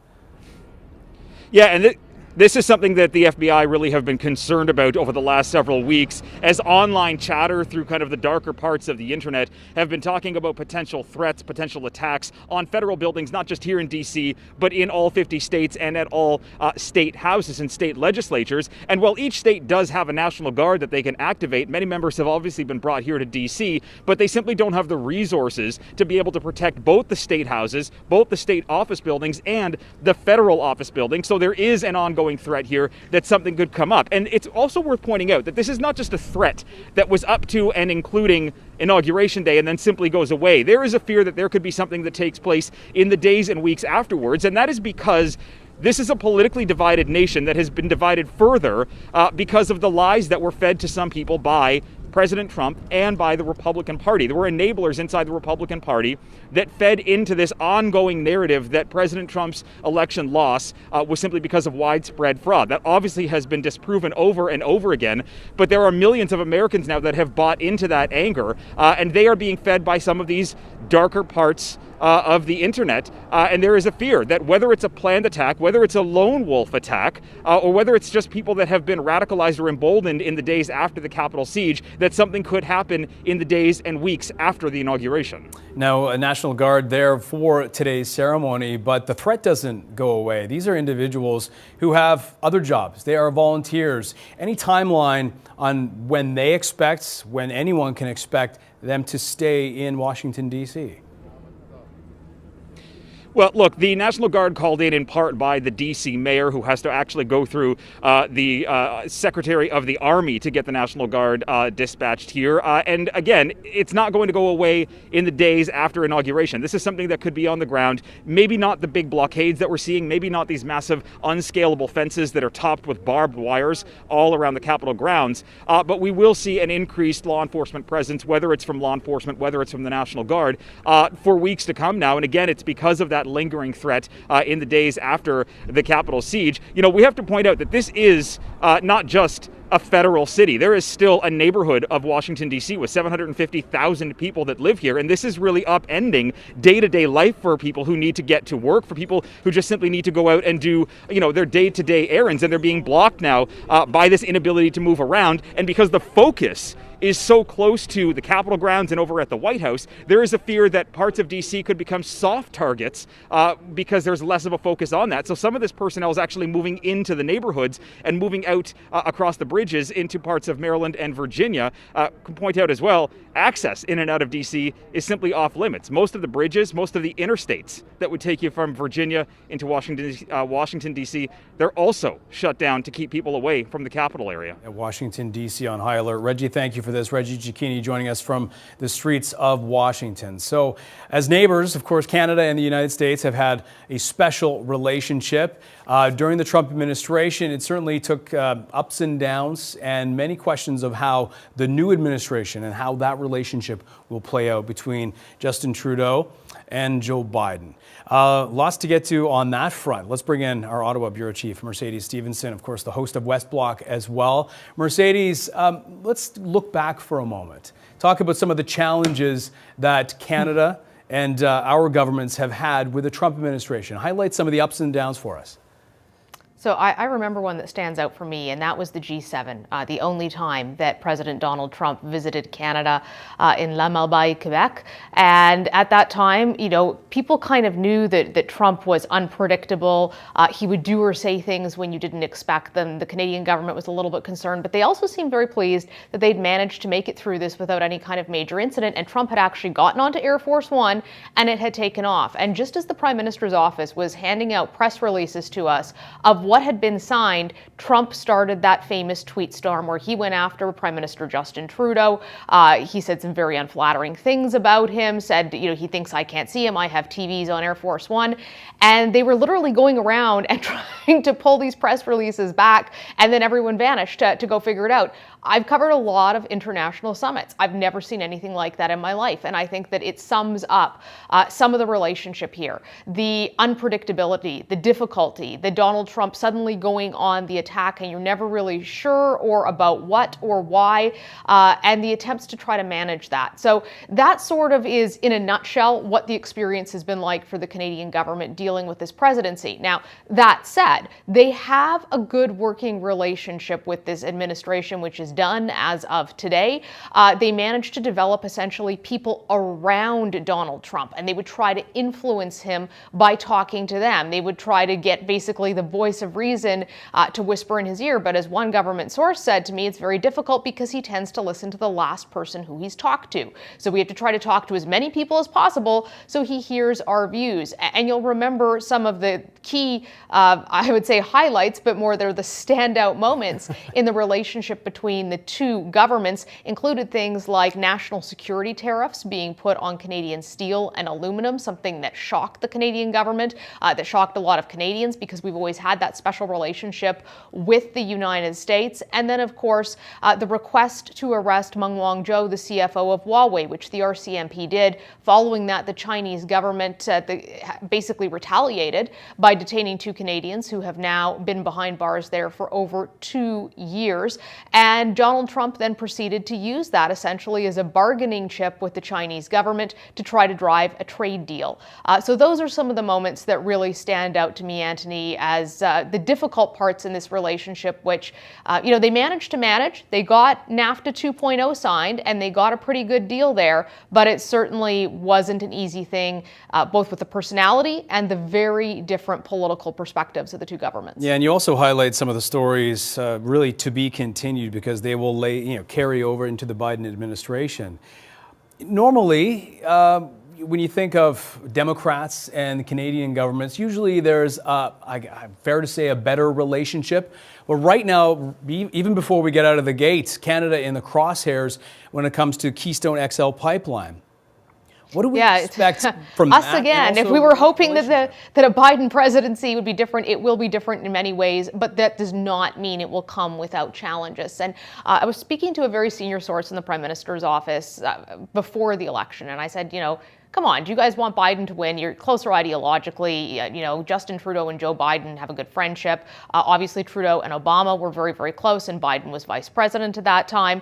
Yeah, and this is something that the FBI really have been concerned about over the last several weeks, as online chatter through kind of the darker parts of the internet have been talking about potential threats, potential attacks on federal buildings, not just here in D.C., but in all 50 states and at all state houses and state legislatures. And while each state does have a National Guard that they can activate, many members have obviously been brought here to D.C., but they simply don't have the resources to be able to protect both the state houses, both the state office buildings, and the federal office building. So there is an ongoing threat here that something could come up. And it's also worth pointing out that this is not just a threat that was up to and including Inauguration Day and then simply goes away. There is a fear that there could be something that takes place in the days and weeks afterwards, and that is because this is a politically divided nation that has been divided further because of the lies that were fed to some people by President Trump and by the Republican Party. There were enablers inside the Republican Party that fed into this ongoing narrative that President Trump's election loss was simply because of widespread fraud. That obviously has been disproven over and over again, but there are millions of Americans now that have bought into that anger, and they are being fed by some of these darker parts of the internet, and there is a fear that whether it's a planned attack, whether it's a lone wolf attack, or whether it's just people that have been radicalized or emboldened in the days after the Capitol siege, that something could happen in the days and weeks after the inauguration. Now, a National Guard there for today's ceremony, but the threat doesn't go away. These are individuals who have other jobs. They are volunteers. Any timeline on when they expect, when anyone can expect them to stay in Washington, D.C.? Well, look, the National Guard called in part by the D.C. mayor, who has to actually go through the Secretary of the Army to get the National Guard dispatched here. And again, it's not going to go away in the days after inauguration. This is something that could be on the ground. Maybe not the big blockades that we're seeing, maybe not these massive unscalable fences that are topped with barbed wires all around the Capitol grounds, but we will see an increased law enforcement presence, whether it's from law enforcement, whether it's from the National Guard, for weeks to come now. And again, it's because of that lingering threat in the days after the Capitol siege. You know, we have to point out that this is not just a federal city. There is still a neighborhood of Washington, D.C. with 750,000 people that live here, and this is really upending day-to-day life for people who need to get to work, for people who just simply need to go out and do, you know, their day-to-day errands, and they're being blocked now by this inability to move around. And because the focus is so close to the Capitol grounds and over at the White House, there is a fear that parts of D.C. could become soft targets because there's less of a focus on that. So some of this personnel is actually moving into the neighborhoods and moving out across the bridges into parts of Maryland and Virginia. Can point out as well, access in and out of D.C. is simply off limits. Most of the bridges, most of the interstates that would take you from Virginia into Washington, D.C., they're also shut down to keep people away from the Capitol area. At Washington, D.C. on high alert. Reggie, thank you for this. Reggie Cicchini joining us from the streets of Washington. So as neighbors, of course, Canada and the United States have had a special relationship. During the Trump administration, it certainly took ups and downs and many questions of how the new administration and how that relationship will play out between Justin Trudeau and Joe Biden. Lots to get to on that front. Let's bring in our Ottawa Bureau Chief, Mercedes Stephenson, of course, the host of West Block as well. Mercedes, let's look back for a moment. Talk about some of the challenges that Canada and our governments have had with the Trump administration. Highlight some of the ups and downs for us. So I remember one that stands out for me, and that was the G7, the only time that President Donald Trump visited Canada in La Malbaie, Quebec. And at that time, you know, people kind of knew that Trump was unpredictable. He would do or say things when you didn't expect them. The Canadian government was a little bit concerned, but they also seemed very pleased that they'd managed to make it through this without any kind of major incident. And Trump had actually gotten onto Air Force One, and it had taken off. And just as the Prime Minister's office was handing out press releases to us of what had been signed, Trump started that famous tweet storm where he went after Prime Minister Justin Trudeau. He said some very unflattering things about him, said, he thinks I can't see him. I have TVs on Air Force One. And they were literally going around and trying to pull these press releases back, and then everyone vanished to go figure it out. I've covered a lot of international summits. I've never seen anything like that in my life, and I think that it sums up some of the relationship here. The unpredictability, the difficulty, the Donald Trump suddenly going on the attack and you're never really sure or about what or why, and the attempts to try to manage that. So that sort of is, in a nutshell, what the experience has been like for the Canadian government dealing with this presidency. Now, that said, they have a good working relationship with this administration, which is done as of today. They managed to develop essentially people around Donald Trump, and they would try to influence him by talking to them. They would try to get basically the voice of reason to whisper in his ear. But as one government source said to me, it's very difficult because he tends to listen to the last person who he's talked to. So we have to try to talk to as many people as possible so he hears our views. And you'll remember some of the key, I would say highlights, but more they're the standout moments in the relationship between the two governments, included things like national security tariffs being put on Canadian steel and aluminum, something that shocked the Canadian government, that shocked a lot of Canadians because we've always had that special relationship with the United States. And then, of course, the request to arrest Meng Wanzhou, the CFO of Huawei, which the RCMP did. Following that, the Chinese government basically retaliated by detaining two Canadians who have now been behind bars there for over 2 years. And Donald Trump then proceeded to use that essentially as a bargaining chip with the Chinese government to try to drive a trade deal. So those are some of the moments that really stand out to me, Anthony, as the difficult parts in this relationship, which, they managed to manage. They got NAFTA 2.0 signed, and they got a pretty good deal there, but it certainly wasn't an easy thing, both with the personality and the very different political perspectives of the two governments. Yeah, and you also highlight some of the stories really to be continued because they will carry over into the Biden administration. Normally, when you think of Democrats and Canadian governments, usually there's, fair to say, a better relationship. But right now, even before we get out of the gates, Canada in the crosshairs when it comes to Keystone XL pipeline. What do we expect from us that? Again? If we were hoping that a Biden presidency would be different, it will be different in many ways, but that does not mean it will come without challenges. And I was speaking to a very senior source in the Prime Minister's office before the election, and I said, come on, do you guys want Biden to win? You're closer ideologically. Justin Trudeau and Joe Biden have a good friendship. Obviously, Trudeau and Obama were very, very close, and Biden was vice president at that time.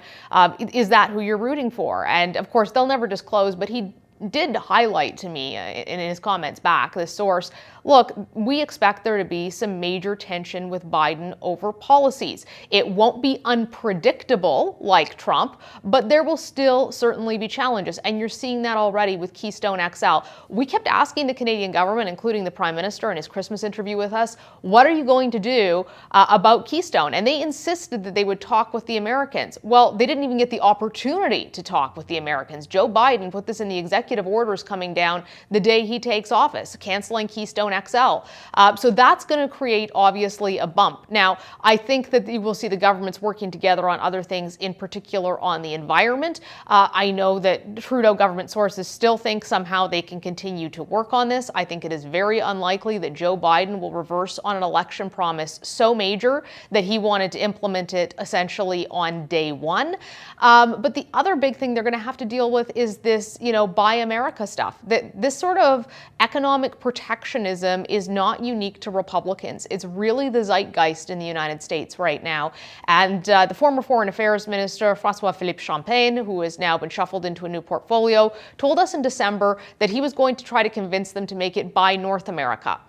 Is that who you're rooting for? And of course, they'll never disclose, but he did highlight to me in his comments back, the source, look, we expect there to be some major tension with Biden over policies. It won't be unpredictable like Trump, but there will still certainly be challenges. And you're seeing that already with Keystone XL. We kept asking the Canadian government, including the Prime Minister in his Christmas interview with us, what are you going to do about Keystone? And they insisted that they would talk with the Americans. Well, they didn't even get the opportunity to talk with the Americans. Joe Biden put this in the executive orders coming down the day he takes office, canceling Keystone XL. So that's going to create, obviously, a bump. Now, I think that you will see the governments working together on other things, in particular on the environment. I know that Trudeau government sources still think somehow they can continue to work on this. I think it is very unlikely that Joe Biden will reverse on an election promise so major that he wanted to implement it essentially on day one. But the other big thing they're going to have to deal with is this, Buy America stuff. This sort of economic protectionism is not unique to Republicans. It's really the zeitgeist in the United States right now. And the former Foreign Affairs Minister, François-Philippe Champagne, who has now been shuffled into a new portfolio, told us in December that he was going to try to convince them to make it Buy North America.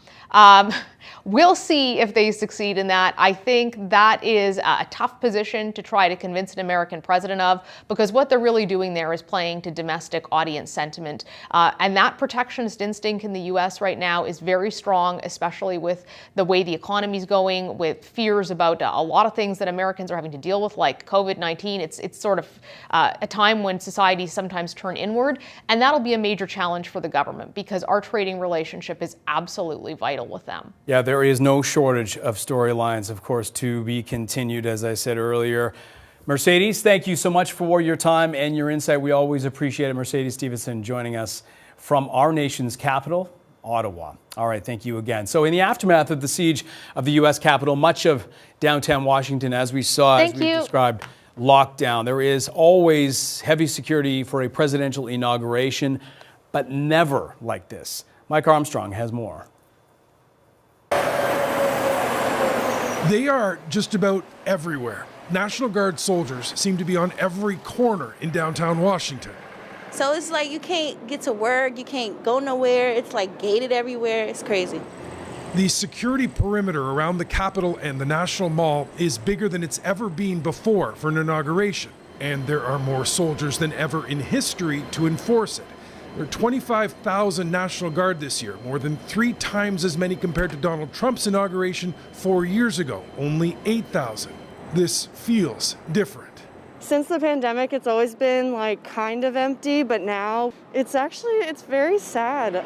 We'll see if they succeed in that. I think that is a tough position to try to convince an American president of, because what they're really doing there is playing to domestic audience sentiment. And that protectionist instinct in the U.S. right now is very very strong, especially with the way the economy's going, with fears about a lot of things that Americans are having to deal with, like COVID-19. It's sort of a time when societies sometimes turn inward, and that'll be a major challenge for the government because our trading relationship is absolutely vital with them. Yeah, there is no shortage of storylines, of course, to be continued, as I said earlier. Mercedes, thank you so much for your time and your insight. We always appreciate it. Mercedes Stephenson joining us from our nation's capital, Ottawa. All right, thank you again. So in the aftermath of the siege of the U.S. Capitol, much of downtown Washington, as we saw, as we described, lockdown. There is always heavy security for a presidential inauguration, but never like this. Mike Armstrong has more. They are just about everywhere. National Guard soldiers seem to be on every corner in downtown Washington. So it's like you can't get to work, you can't go nowhere. It's like gated everywhere. It's crazy. The security perimeter around the Capitol and the National Mall is bigger than it's ever been before for an inauguration. And there are more soldiers than ever in history to enforce it. There are 25,000 National Guard this year, more than 3 times as many compared to Donald Trump's inauguration 4 years ago, only 8,000. This feels different. Since the pandemic, it's always been like kind of empty, but now it's very sad.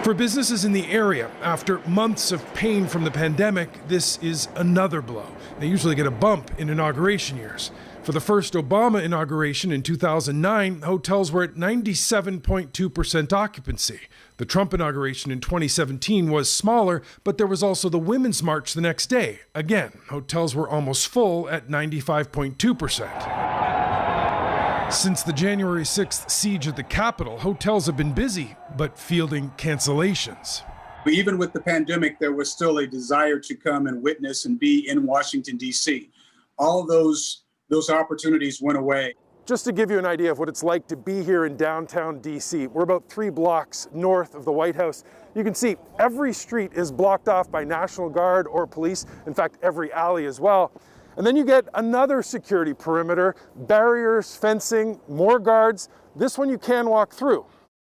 For businesses in the area, after months of pain from the pandemic, this is another blow. They usually get a bump in inauguration years. For the first Obama inauguration in 2009, hotels were at 97.2% occupancy. The Trump inauguration in 2017 was smaller, but there was also the Women's March the next day. Again, hotels were almost full at 95.2%. Since the January 6th siege at the Capitol, hotels have been busy, but fielding cancellations. Even with the pandemic, there was still a desire to come and witness and be in Washington, D.C. All of those opportunities went away. Just to give you an idea of what it's like to be here in downtown D.C., we're about 3 blocks north of the White House. You can see every street is blocked off by National Guard or police, in fact, every alley as well. And then you get another security perimeter, barriers, fencing, more guards. This one you can walk through.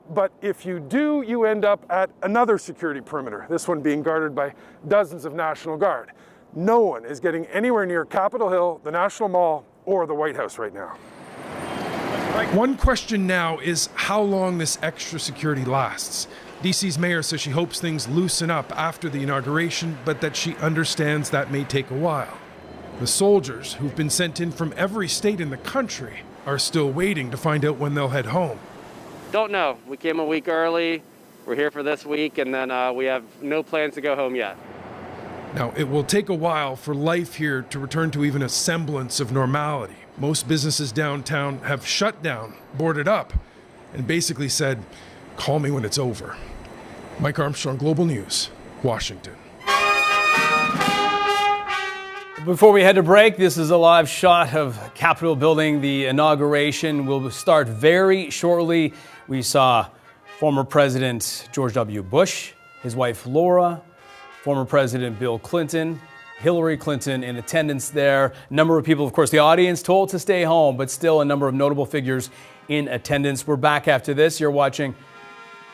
But if you do, you end up at another security perimeter, this one being guarded by dozens of National Guard. No one is getting anywhere near Capitol Hill, the National Mall, or the White House right now. One question now is how long this extra security lasts. DC's mayor says she hopes things loosen up after the inauguration, but that she understands that may take a while. The soldiers, who've been sent in from every state in the country, are still waiting to find out when they'll head home. Don't know. We came a week early. We're here for this week, and then we have no plans to go home yet. Now, it will take a while for life here to return to even a semblance of normality. Most businesses downtown have shut down, boarded up, and basically said, call me when it's over. Mike Armstrong, Global News, Washington. Before we head to break, this is a live shot of Capitol building. The inauguration will start very shortly. We saw former President George W. Bush, his wife Laura, former President Bill Clinton, Hillary Clinton in attendance there. A number of people, of course, the audience told to stay home, but still a number of notable figures in attendance. We're back after this. You're watching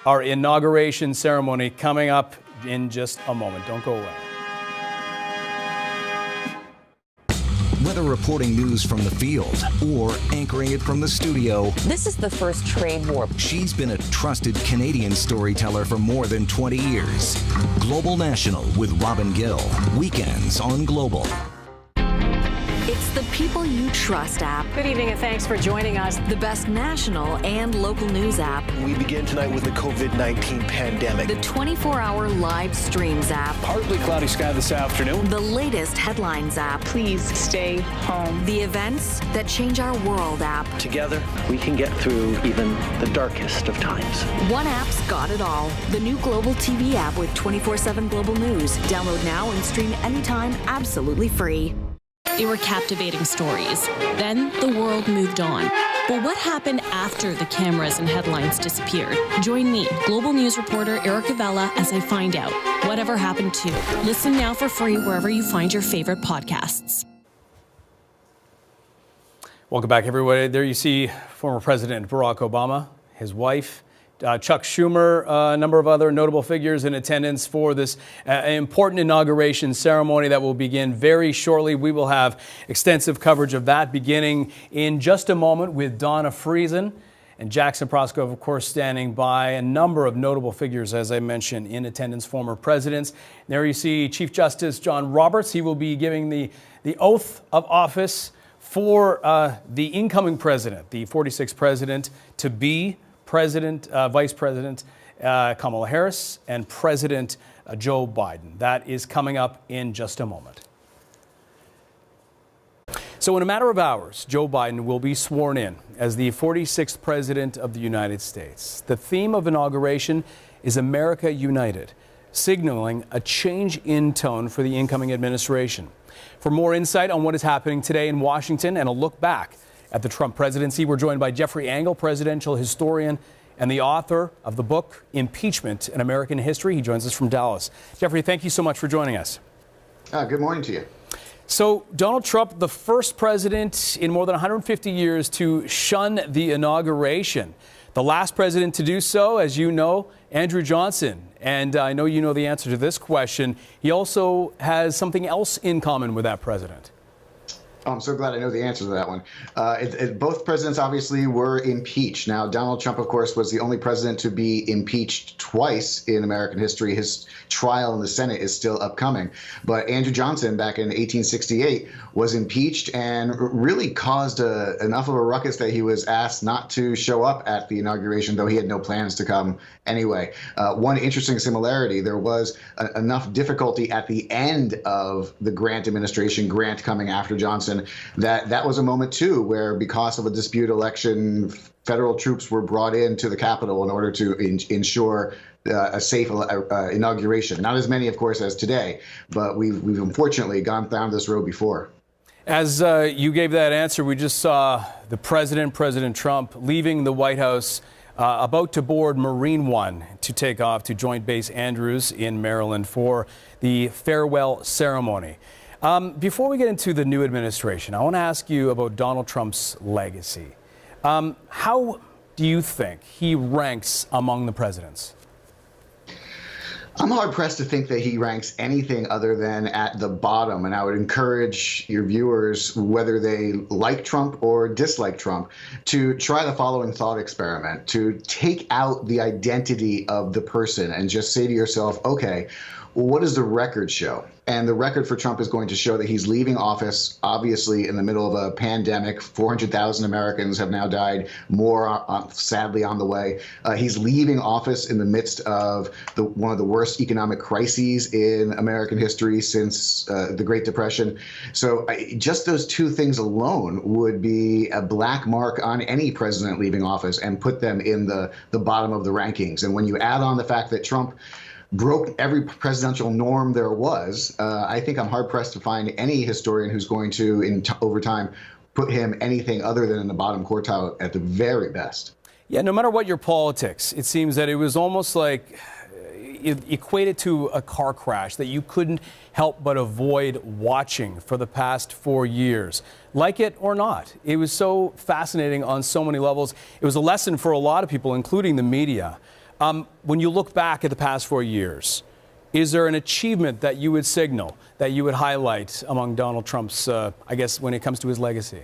our inauguration ceremony coming up in just a moment. Don't go away. Whether reporting news from the field or anchoring it from the studio, This is the first trade war. she's been a trusted Canadian storyteller for more than 20 years. Global National with Robin Gill. Weekends on Global. It's the people you trust app. Good evening and thanks for joining us. The best national and local news app. We begin tonight with the COVID-19 pandemic. The 24-hour live streams app. Partly cloudy sky this afternoon. The latest headlines app. Please stay home. The events that change our world app. Together, we can get through even the darkest of times. One app's got it all. The new Global TV app with 24/7 Global News. Download now and stream anytime absolutely free. They were captivating stories. Then the world moved on. But what happened after the cameras and headlines disappeared? Join me, Global News reporter Erica Vella, as I find out whatever happened to. Listen now for free wherever you find your favorite podcasts. Welcome back, everybody. There you see former President Barack Obama, his wife, Chuck Schumer, a number of other notable figures in attendance for this important inauguration ceremony that will begin very shortly. We will have extensive coverage of that beginning in just a moment with Donna Friesen and Jackson Proskov, of course, standing by. A number of notable figures, as I mentioned, in attendance, former presidents. There you see Chief Justice John Roberts. He will be giving the oath of office for the incoming president, the 46th president to be President, Vice President Kamala Harris, and President Joe Biden. That is coming up in just a moment. So in a matter of hours, Joe Biden will be sworn in as the 46th President of the United States. The theme of inauguration is America United, signaling a change in tone for the incoming administration. For more insight on what is happening today in Washington and a look back at the Trump presidency, we're joined by Jeffrey Engel, presidential historian and the author of the book Impeachment in American History. He joins us from Dallas. Jeffrey, thank you so much for joining us. Good morning to you. So Donald Trump, the first president in more than 150 years to shun the inauguration. The last president to do so, as you know, Andrew Johnson. And I know you know the answer to this question. He also has something else in common with that president. Oh, I'm so glad I know the answer to that one. Both presidents obviously were impeached. Now, Donald Trump, of course, was the only president to be impeached twice in American history. His trial in the Senate is still upcoming. But Andrew Johnson, back in 1868, was impeached and really caused enough of a ruckus that he was asked not to show up at the inauguration, though he had no plans to come anyway. One interesting similarity, there was enough difficulty at the end of the Grant administration, Grant coming after Johnson, that was a moment, too, where because of a disputed election, federal troops were brought into the Capitol in order to ensure a safe inauguration. Not as many, of course, as today, but we've unfortunately gone down this road before. As you gave that answer, we just saw the President Trump, leaving the White House, about to board Marine One to take off to Joint Base Andrews in Maryland for the farewell ceremony. Before we get into the new administration, I want to ask you about Donald Trump's legacy. How do you think he ranks among the presidents? I'm hard-pressed to think that he ranks anything other than at the bottom, and I would encourage your viewers, whether they like Trump or dislike Trump, to try the following thought experiment, to take out the identity of the person and just say to yourself, okay, well, what does the record show? And the record for Trump is going to show that he's leaving office, obviously, in the middle of a pandemic. 400,000 Americans have now died, more sadly on the way. He's leaving office in the midst of one of the worst economic crises in American history since the Great Depression. So just those two things alone would be a black mark on any president leaving office and put them in the bottom of the rankings. And when you add on the fact that Trump broke every presidential norm there was, I think I'm hard-pressed to find any historian who's going to, over time, put him anything other than in the bottom quartile at the very best. Yeah, no matter what your politics, it seems that it was almost like it equated to a car crash that you couldn't help but avoid watching for the past 4 years. Like it or not, it was so fascinating on so many levels. It was a lesson for a lot of people, including the media. When you look back at the past 4 years, is there an achievement that you would signal, that you would highlight among Donald Trump's, I guess, when it comes to his legacy?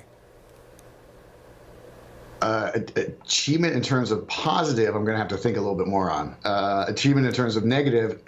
Achievement in terms of positive, I'm going to have to think a little bit more on. Achievement in terms of negative,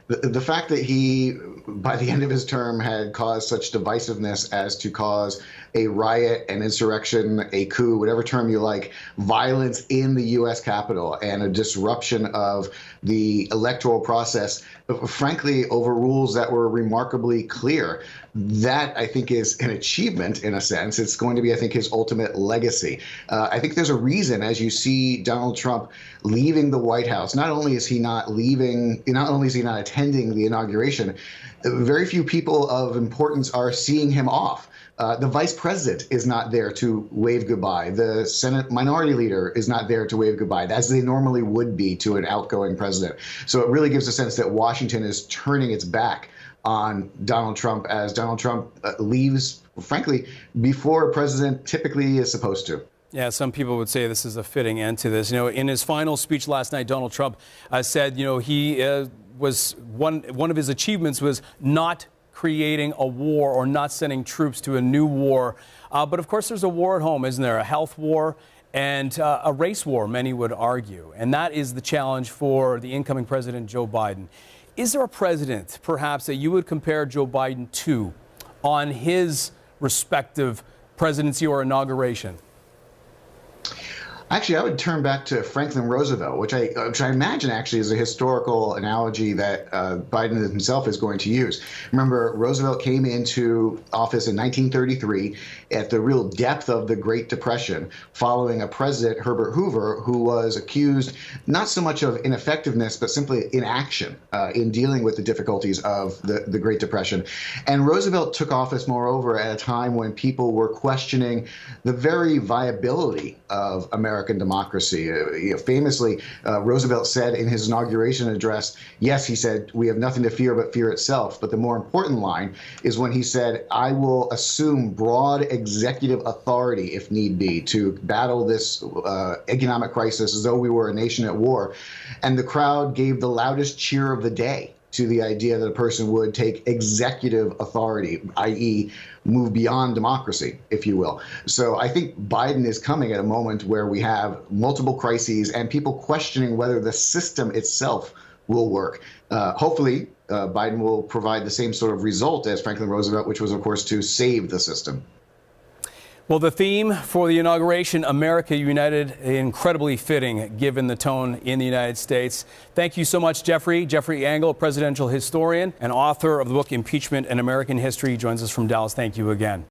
the fact that he, by the end of his term, had caused such divisiveness as to cause a riot, an insurrection, a coup, whatever term you like, violence in the U.S. Capitol and a disruption of the electoral process, frankly, over rules that were remarkably clear. That, I think, is an achievement in a sense. It's going to be, I think, his ultimate legacy. I think there's a reason, as you see Donald Trump leaving the White House, not only is he not attending the inauguration, very few people of importance are seeing him off. The vice president is not there to wave goodbye. The Senate minority leader is not there to wave goodbye, as they normally would be to an outgoing president. So it really gives a sense that Washington is turning its back on Donald Trump as Donald Trump leaves, frankly, before a president typically is supposed to. Yeah, some people would say this is a fitting end to this. You know, in his final speech last night, Donald Trump said, you know, he was one of his achievements was not creating a war or not sending troops to a new war. But of course, there's a war at home, isn't there? A health war and a race war, many would argue. And that is the challenge for the incoming president, Joe Biden. Is there a president, perhaps, that you would compare Joe Biden to on his respective presidency or inauguration? Actually, I would turn back to Franklin Roosevelt, which I imagine actually is a historical analogy that Biden himself is going to use. Remember, Roosevelt came into office in 1933 at the real depth of the Great Depression, following a president, Herbert Hoover, who was accused not so much of ineffectiveness, but simply inaction in dealing with the difficulties of the Great Depression. And Roosevelt took office, moreover, at a time when people were questioning the very viability of American democracy. Famously, Roosevelt said in his inauguration address, yes, he said, we have nothing to fear but fear itself. But the more important line is when he said, I will assume broad executive authority, if need be, to battle this economic crisis as though we were a nation at war. And the crowd gave the loudest cheer of the day to the idea that a person would take executive authority, i.e. move beyond democracy, if you will. So I think Biden is coming at a moment where we have multiple crises and people questioning whether the system itself will work. Hopefully, Biden will provide the same sort of result as Franklin Roosevelt, which was, of course, to save the system. Well, the theme for the inauguration, America United, incredibly fitting given the tone in the United States. Thank you so much, Jeffrey. Jeffrey Angle, presidential historian and author of the book Impeachment and American History, joins us from Dallas. Thank you again.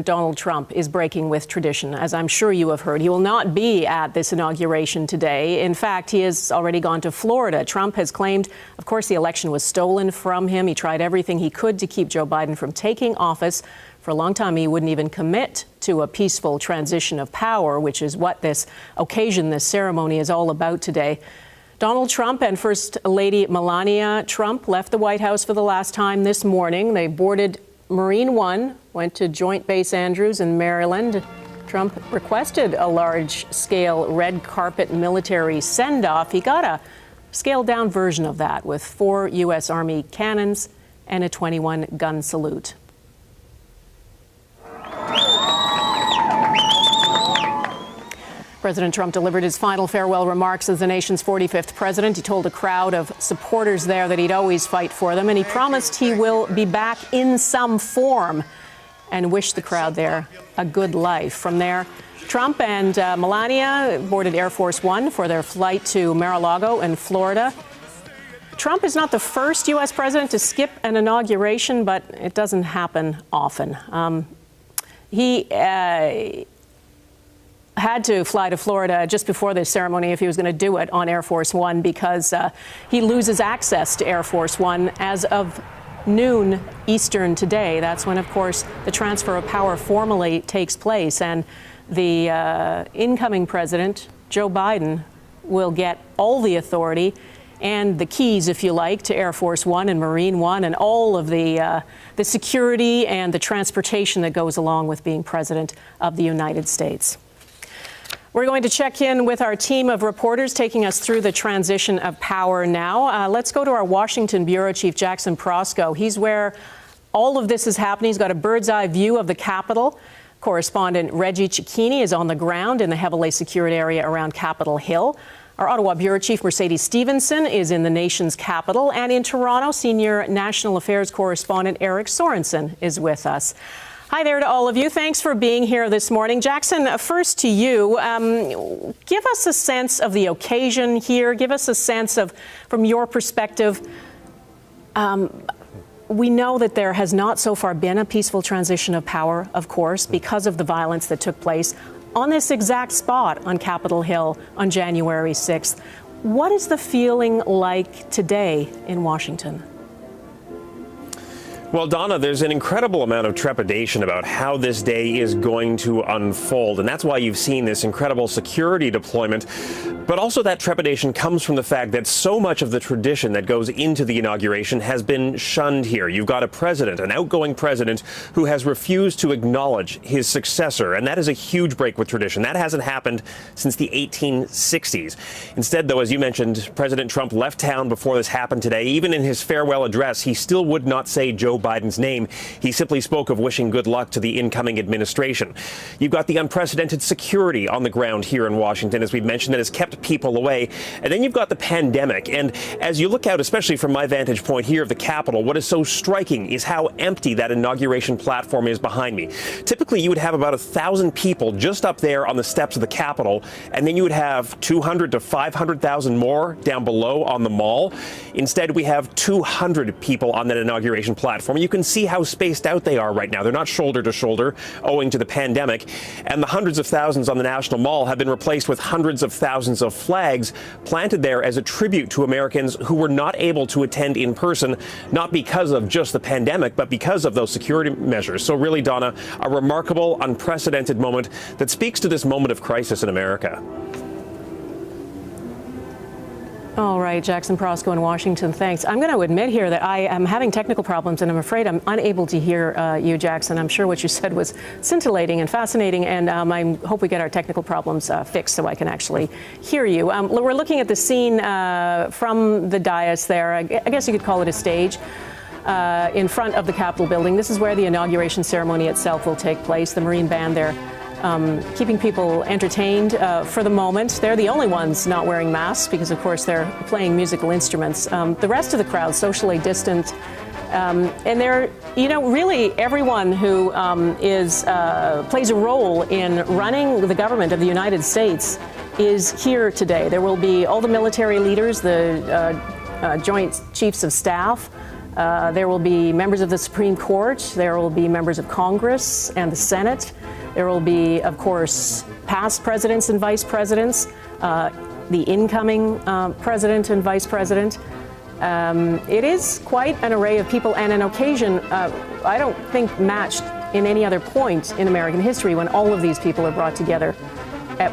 Donald Trump is breaking with tradition, as I'm sure you have heard. He will not be at this inauguration today. In fact, he has already gone to Florida. Trump has claimed, of course, the election was stolen from him. He tried everything he could to keep Joe Biden from taking office. For a long time, he wouldn't even commit to a peaceful transition of power, which is what this occasion, this ceremony is all about today. Donald Trump and First Lady Melania Trump left the White House for the last time this morning. They boarded Marine One, went to Joint Base Andrews in Maryland. Trump requested a large-scale red carpet military send-off. He got a scaled-down version of that with 4 U.S. Army cannons and a 21-gun salute. President Trump delivered his final farewell remarks as the nation's 45th president. He told a crowd of supporters there that he'd always fight for them, and he promised he will be back in some form and wished the crowd there a good life. From there, Trump and Melania boarded Air Force One for their flight to Mar-a-Lago in Florida. Trump is not the first U.S. president to skip an inauguration, but it doesn't happen often. He had to fly to Florida just before this ceremony if he was going to do it on Air Force One, because he loses access to Air Force One as of noon Eastern today. That's when, of course, the transfer of power formally takes place, and the incoming president, Joe Biden, will get all the authority and the keys, if you like, to Air Force One and Marine One and all of the security and the transportation that goes along with being president of the United States. We're going to check in with our team of reporters taking us through the transition of power now. Let's go to our Washington bureau chief, Jackson Prosco. He's where all of this is happening. He's got a bird's eye view of the Capitol. Correspondent Reggie Cicchini is on the ground in the heavily secured area around Capitol Hill. Our Ottawa bureau chief, Mercedes Stevenson, is in the nation's capital. And in Toronto, senior national affairs correspondent Eric Sorensen is with us. Hi there to all of you. Thanks for being here this morning. Jackson, first to you. Give us a sense of the occasion here. Give us a sense of, from your perspective, we know that there has not so far been a peaceful transition of power, of course, because of the violence that took place on this exact spot on Capitol Hill on January 6th. What is the feeling like today in Washington? Well, Donna, there's an incredible amount of trepidation about how this day is going to unfold, and that's why you've seen this incredible security deployment. But also that trepidation comes from the fact that so much of the tradition that goes into the inauguration has been shunned here. You've got a president, an outgoing president, who has refused to acknowledge his successor, and that is a huge break with tradition. That hasn't happened since the 1860s. Instead, though, as you mentioned, President Trump left town before this happened today. Even in his farewell address, he still would not say Joe Biden's name. He simply spoke of wishing good luck to the incoming administration. You've got the unprecedented security on the ground here in Washington, as we've mentioned, that has kept people away. And then you've got the pandemic. And as you look out, especially from my vantage point here of the Capitol, what is so striking is how empty that inauguration platform is behind me. Typically, you would have about 1,000 people just up there on the steps of the Capitol, and then you would have 200 to 500,000 more down below on the Mall. Instead, we have 200 people on that inauguration platform. You can see how spaced out they are right now. They're not shoulder to shoulder owing to the pandemic. And the hundreds of thousands on the National Mall have been replaced with hundreds of thousands of flags planted there as a tribute to Americans who were not able to attend in person, not because of just the pandemic, but because of those security measures. So really, Donna, a remarkable, unprecedented moment that speaks to this moment of crisis in America. All right, Jackson Prosco in Washington, thanks. I'm going to admit here that I am having technical problems, and I'm afraid I'm unable to hear you, Jackson. I'm sure what you said was scintillating and fascinating, and I hope we get our technical problems fixed so I can actually hear you. We're looking at the scene from the dais there. I guess you could call it a stage. In front of the Capitol building. This is where the inauguration ceremony itself will take place. The Marine Band there keeping people entertained for the moment. They're the only ones not wearing masks because, of course, they're playing musical instruments. The rest of the crowd socially distant. And they're, you know, really everyone who plays a role in running the government of the United States is here today. There will be all the military leaders, the Joint Chiefs of Staff, There will be members of the Supreme Court. There will be members of Congress and the Senate. There will be, of course, past presidents and vice presidents, the incoming president and vice president. It is quite an array of people and an occasion I don't think matched in any other point in American history when all of these people are brought together at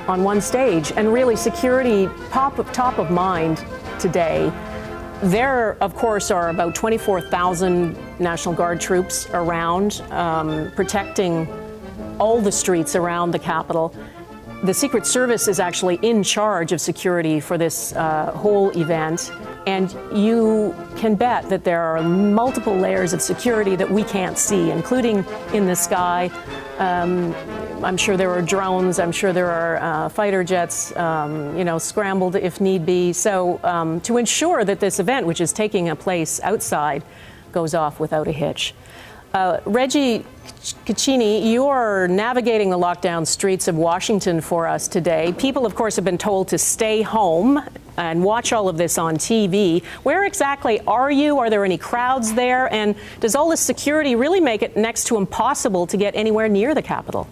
on one stage. And really, security top of mind today. There, of course, are about 24,000 National Guard troops around, protecting all the streets around the Capitol. The Secret Service is actually in charge of security for this whole event. And you can bet that there are multiple layers of security that we can't see, including in the sky. I'm sure there are drones. I'm sure there are fighter jets, scrambled if need be. So to ensure that this event, which is taking place outside, goes off without a hitch. Reggie Caccini, you are navigating the lockdown streets of Washington for us today. People, of course, have been told to stay home and watch all of this on TV. Where exactly are you? Are there any crowds there? And does all this security really make it next to impossible to get anywhere near the Capitol?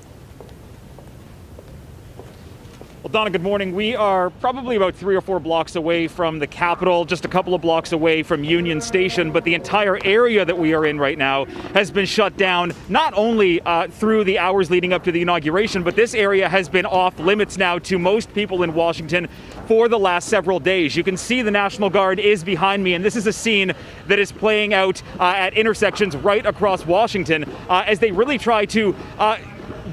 Well, Donna, good morning. We are probably about 3 or 4 blocks away from the Capitol, just a couple of blocks away from Union Station, but the entire area that we are in right now has been shut down, not only through the hours leading up to the inauguration, but this area has been off limits now to most people in Washington for the last several days. You can see the National Guard is behind me, and this is a scene that is playing out at intersections right across Washington as they really try to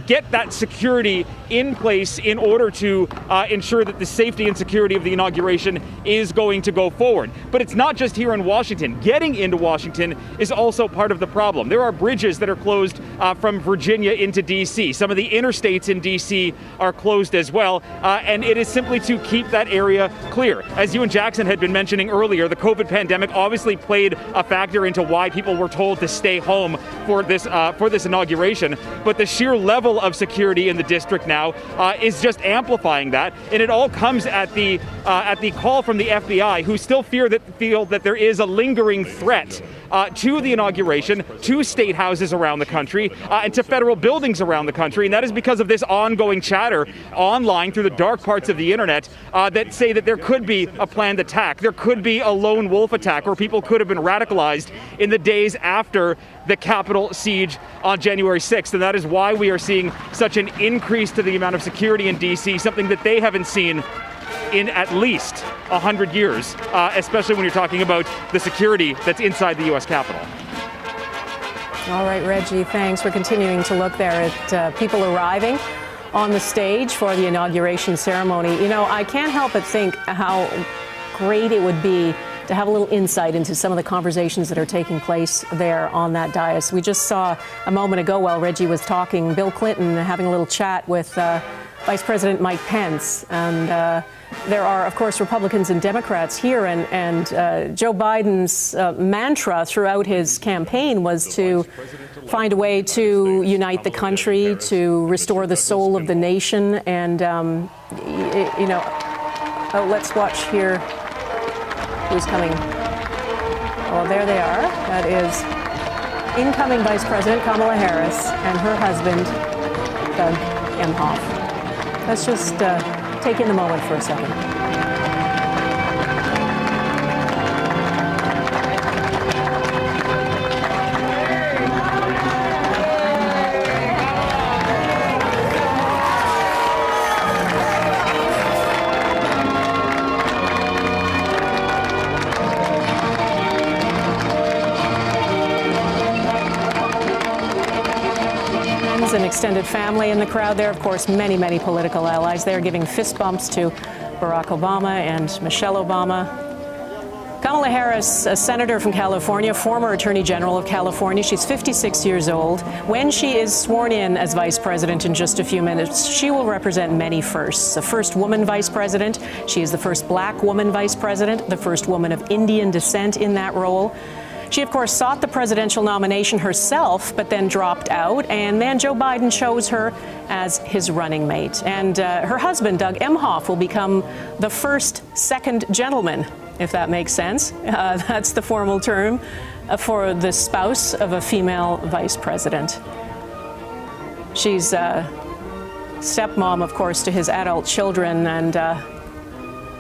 get that security in place in order to ensure that the safety and security of the inauguration is going to go forward. But it's not just here in Washington. Getting into Washington is also part of the problem. There are bridges that are closed from Virginia into D.C. Some of the interstates in D.C. are closed as well, and it is simply to keep that area clear. As you and Jackson had been mentioning earlier, the COVID pandemic obviously played a factor into why people were told to stay home for this inauguration, but the sheer level of security in the district now is just amplifying that, and it all comes at the call from the FBI, who still feel that there is a lingering threat to the inauguration, to state houses around the country, and to federal buildings around the country, and that is because of this ongoing chatter online through the dark parts of the internet that say that there could be a planned attack, there could be a lone wolf attack, or people could have been radicalized in the days after the Capitol siege on January 6th, and that is why we are seeing such an increase to the amount of security in D.C., something that they haven't seen in at least 100 years, especially when you're talking about the security that's inside the U.S. Capitol. All right, Reggie, thanks. We're continuing to look there at people arriving on the stage for the inauguration ceremony. You know, I can't help but think how great it would be to have a little insight into some of the conversations that are taking place there on that dais. We just saw a moment ago while Reggie was talking, Bill Clinton having a little chat with Vice President Mike Pence. And there are, of course, Republicans and Democrats here. And Joe Biden's mantra throughout his campaign was to find a way to unite the country, to restore the soul of the nation. And, let's watch here. Who's coming? Well, there they are. That is incoming Vice President Kamala Harris and her husband, Doug Emhoff. Let's just take in the moment for a second. And extended family in the crowd there. Of course, many, many political allies there giving fist bumps to Barack Obama and Michelle Obama. Kamala Harris, a senator from California, former Attorney General of California. She's 56 years old. When she is sworn in as vice president in just a few minutes, she will represent many firsts. The first woman vice president. She is the first black woman vice president, the first woman of Indian descent in that role. She, of course, sought the presidential nomination herself, but then dropped out, and then Joe Biden chose her as his running mate. And her husband, Doug Emhoff, will become the first second gentleman if that makes sense. That's the formal term for the spouse of a female vice president. She's stepmom, of course, to his adult children, and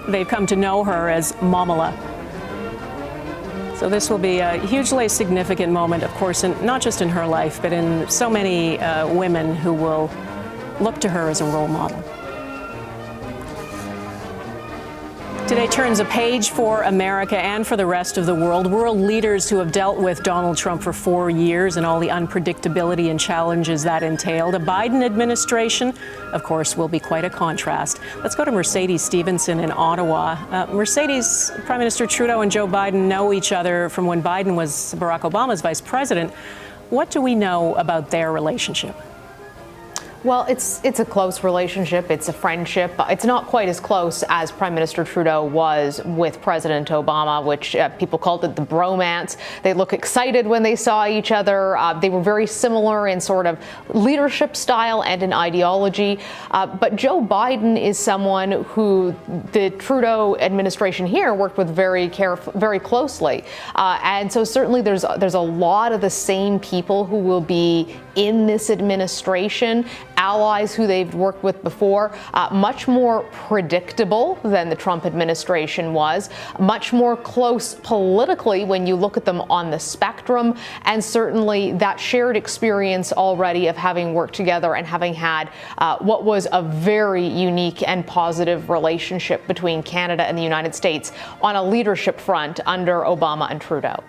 they've come to know her as Mamala. So this will be a hugely significant moment, of course, not just in her life, but in so many women who will look to her as a role model. Today turns a page for America and for the rest of the world. World leaders who have dealt with Donald Trump for 4 years and all the unpredictability and challenges that entailed. A Biden administration, of course, will be quite a contrast. Let's go to Mercedes Stevenson in Ottawa. Mercedes, Prime Minister Trudeau and Joe Biden know each other from when Biden was Barack Obama's vice president. What do we know about their relationship? Well, it's a close relationship. It's a friendship. It's not quite as close as Prime Minister Trudeau was with President Obama, which people called it the bromance. They look excited when they saw each other. They were very similar in sort of leadership style and in ideology. But Joe Biden is someone who the Trudeau administration here worked with very closely. And so certainly there's a lot of the same people who will be in this administration, allies who they've worked with before, much more predictable than the Trump administration was, much more close politically when you look at them on the spectrum, and certainly that shared experience already of having worked together and having had what was a very unique and positive relationship between Canada and the United States on a leadership front under Obama and Trudeau.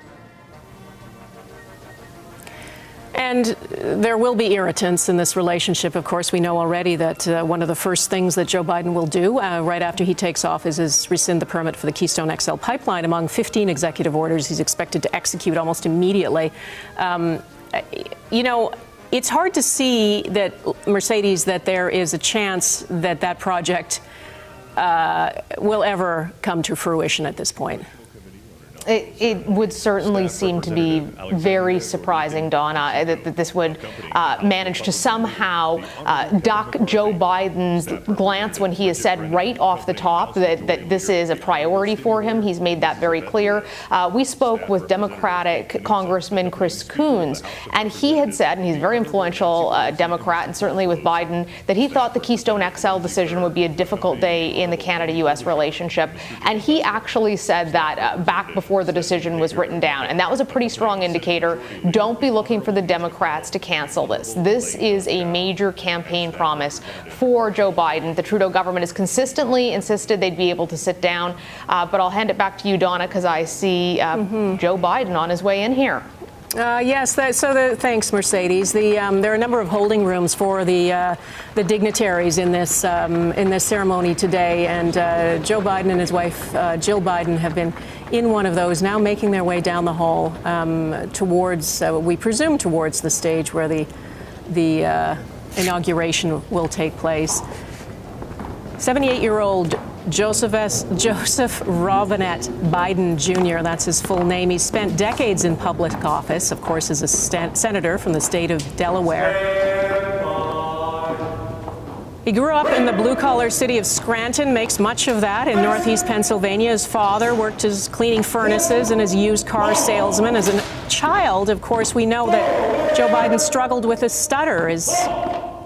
And there will be irritants in this relationship. Of course, we know already that one of the first things that Joe Biden will do right after he takes office is rescind the permit for the Keystone XL pipeline. Among 15 executive orders he's expected to execute almost immediately. You know, it's hard to see that, Mercedes, that there is a chance that that project will ever come to fruition at this point. It would certainly seem to be very surprising, Donna, that this would manage to somehow duck Joe Biden's glance when he has said right off the top that this is a priority for him. He's made that very clear. We spoke with Democratic Congressman Chris Coons, and he had said, and he's a very influential Democrat, and certainly with Biden, that he thought the Keystone XL decision would be a difficult day in the Canada-U.S. relationship. And he actually said that back before the decision was written down. And that was a pretty strong indicator. Don't be looking for the Democrats to cancel this. This is a major campaign promise for Joe Biden. The Trudeau government has consistently insisted they'd be able to sit down. But I'll hand it back to you, Donna, because I see Joe Biden on his way in here. Yes, thanks, Mercedes. There are a number of holding rooms for the dignitaries in this ceremony today, and Joe Biden and his wife Jill Biden have been in one of those, now making their way down the hall towards, we presume, towards the stage where the inauguration will take place. 78-year-old Joseph Robinette Biden Jr., that's his full name. He spent decades in public office, of course, as a senator from the state of Delaware. He grew up in the blue-collar city of Scranton, makes much of that in northeast Pennsylvania. His father worked as cleaning furnaces and as a used car salesman. As a child, of course, we know that Joe Biden struggled with a stutter. His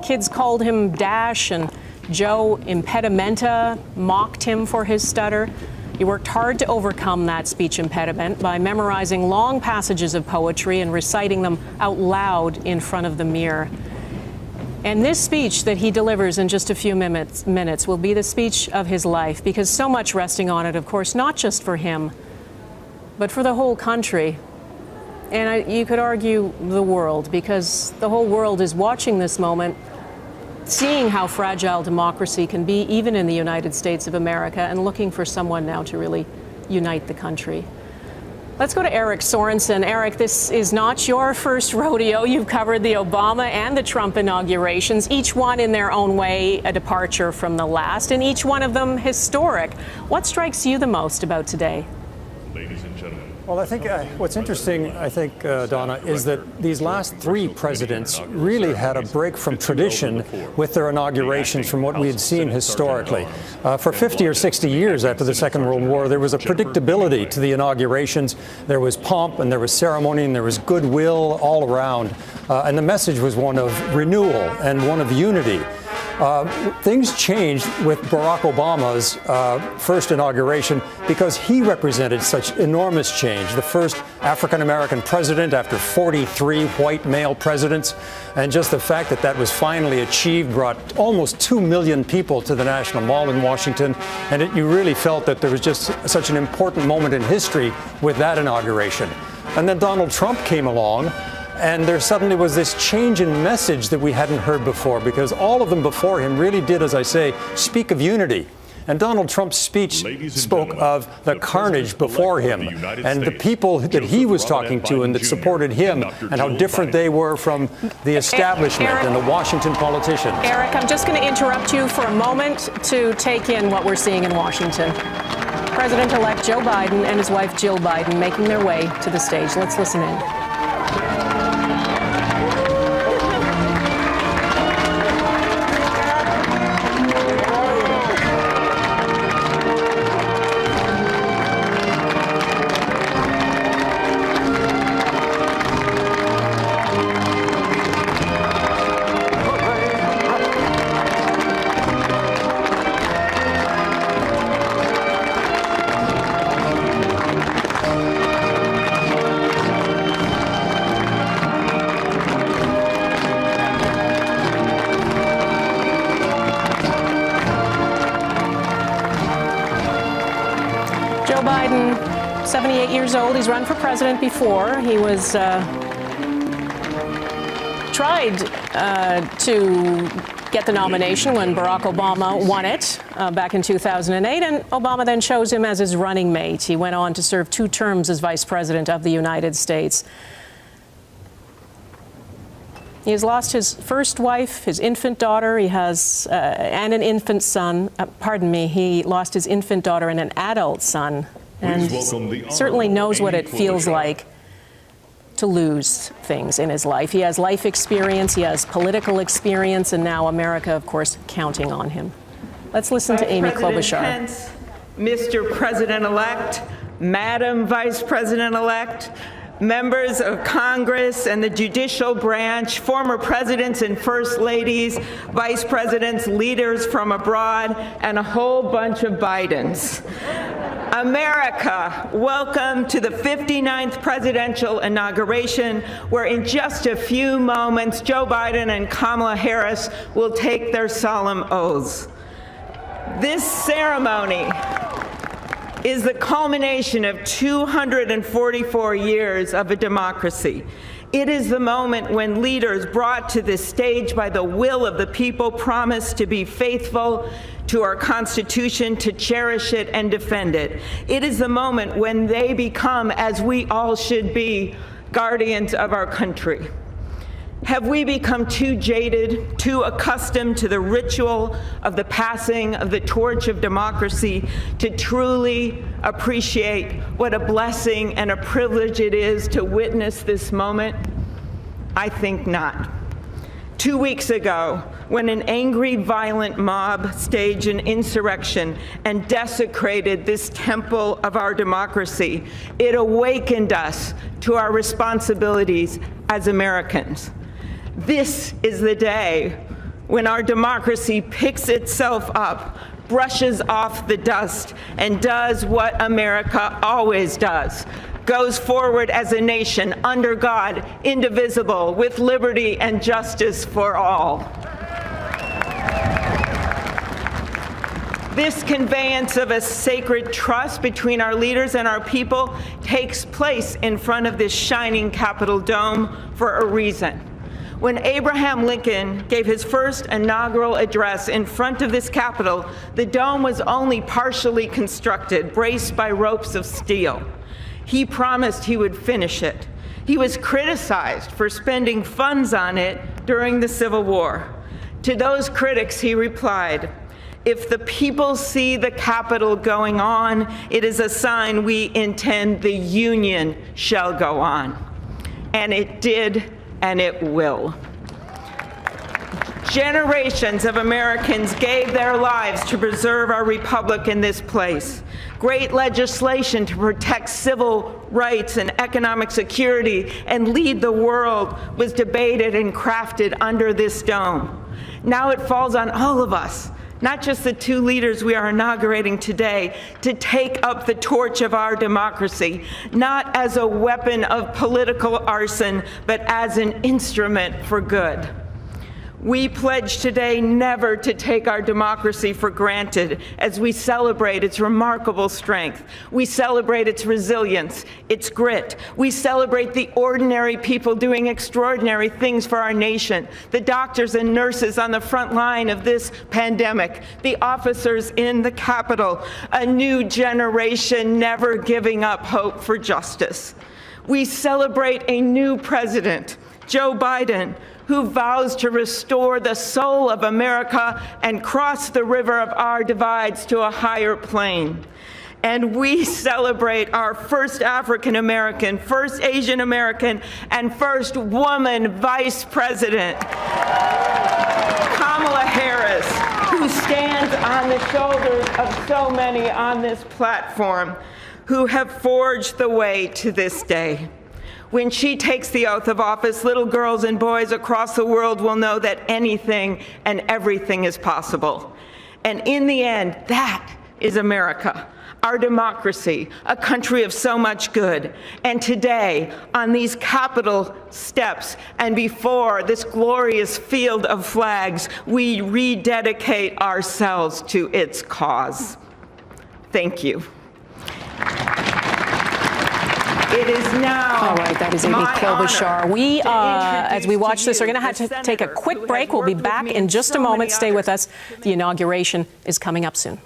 kids called him Dash and Joe Impedimenta, mocked him for his stutter. He worked hard to overcome that speech impediment by memorizing long passages of poetry and reciting them out loud in front of the mirror. And this speech that he delivers in just a few minutes will be the speech of his life, because so much resting on it, of course, not just for him, but for the whole country. And you could argue the world, because the whole world is watching this moment, seeing how fragile democracy can be, even in the United States of America, and looking for someone now to really unite the country. Let's go to Eric Sorensen. Eric, this is not your first rodeo. You've covered the Obama and the Trump inaugurations, each one in their own way a departure from the last, and each one of them historic. What strikes you the most about today? Ladies and gentlemen, Well, I think what's interesting, Donna, is that these last three presidents really had a break from tradition with their inaugurations from what we had seen historically. For 50 or 60 years after the Second World War, there was a predictability to the inaugurations. There was pomp and there was ceremony and there was goodwill all around. And the message was one of renewal and one of unity. Things changed with Barack Obama's first inauguration because he represented such enormous change. The first African-American president after 43 white male presidents. And just the fact that that was finally achieved brought almost 2 million people to the National Mall in Washington. And you really felt that there was just such an important moment in history with that inauguration. And then Donald Trump came along. And there suddenly was this change in message that we hadn't heard before, because all of them before him really did, as I say, speak of unity. And Donald Trump's speech spoke of the carnage before him and the people that he was talking to and that supported him and how different they were from the establishment and the Washington politicians. Eric, I'm just going to interrupt you for a moment to take in what we're seeing in Washington. President-elect Joe Biden and his wife Jill Biden making their way to the stage. Let's listen in. Joe Biden, 78 years old. He's run for president before. He was tried to get the nomination when Barack Obama won it back in 2008, and Obama then chose him as his running mate. He went on to serve 2 terms as vice president of the United States. He has lost his first wife, his infant daughter. He has and an infant son. He lost his infant daughter and an adult son, and certainly knows what it feels like to lose things in his life. He has life experience, he has political experience, and now America, of course, counting on him. Let's listen to Amy Klobuchar. Pence, Mr. President-elect, Madam Vice President-elect, members of Congress and the judicial branch, former presidents and first ladies, vice presidents, leaders from abroad, and a whole bunch of Bidens. America, welcome to the 59th presidential inauguration, where in just a few moments, Joe Biden and Kamala Harris will take their solemn oaths. This ceremony is the culmination of 244 years of a democracy. It is the moment when leaders brought to this stage by the will of the people promise to be faithful to our Constitution, to cherish it and defend it. It is the moment when they become, as we all should be, guardians of our country. Have we become too jaded, too accustomed to the ritual of the passing of the torch of democracy to truly appreciate what a blessing and a privilege it is to witness this moment? I think not. 2 weeks ago, when an angry, violent mob staged an insurrection and desecrated this temple of our democracy, it awakened us to our responsibilities as Americans. This is the day when our democracy picks itself up, brushes off the dust, and does what America always does: goes forward as a nation under God, indivisible, with liberty and justice for all. This conveyance of a sacred trust between our leaders and our people takes place in front of this shining Capitol dome for a reason. When Abraham Lincoln gave his first inaugural address in front of this Capitol, the dome was only partially constructed, braced by ropes of steel. He promised he would finish it. He was criticized for spending funds on it during the Civil War. To those critics, he replied, If the people see the Capitol going on, it is a sign we intend the Union shall go on. And it did, and it will. Generations of Americans gave their lives to preserve our republic in this place. Great legislation to protect civil rights and economic security and lead the world was debated and crafted under this dome. Now it falls on all of us, not just the two leaders we are inaugurating today, to take up the torch of our democracy, not as a weapon of political arson, but as an instrument for good. We pledge today never to take our democracy for granted as we celebrate its remarkable strength. We celebrate its resilience, its grit. We celebrate the ordinary people doing extraordinary things for our nation, the doctors and nurses on the front line of this pandemic, the officers in the Capitol, a new generation never giving up hope for justice. We celebrate a new president, Joe Biden, who vows to restore the soul of America and cross the river of our divides to a higher plane. And we celebrate our first African American, first Asian American, and first woman vice president, Kamala Harris, who stands on the shoulders of so many on this platform who have forged the way to this day. When she takes the oath of office, little girls and boys across the world will know that anything and everything is possible. And in the end, that is America, our democracy, a country of so much good. And today, on these Capitol steps and before this glorious field of flags, we rededicate ourselves to its cause. Thank you. It is now. All right, that is Amy Klobuchar. We, as we watch this, are going to have to take a quick break. We'll be back in just a moment. Stay with us. The inauguration is coming up soon.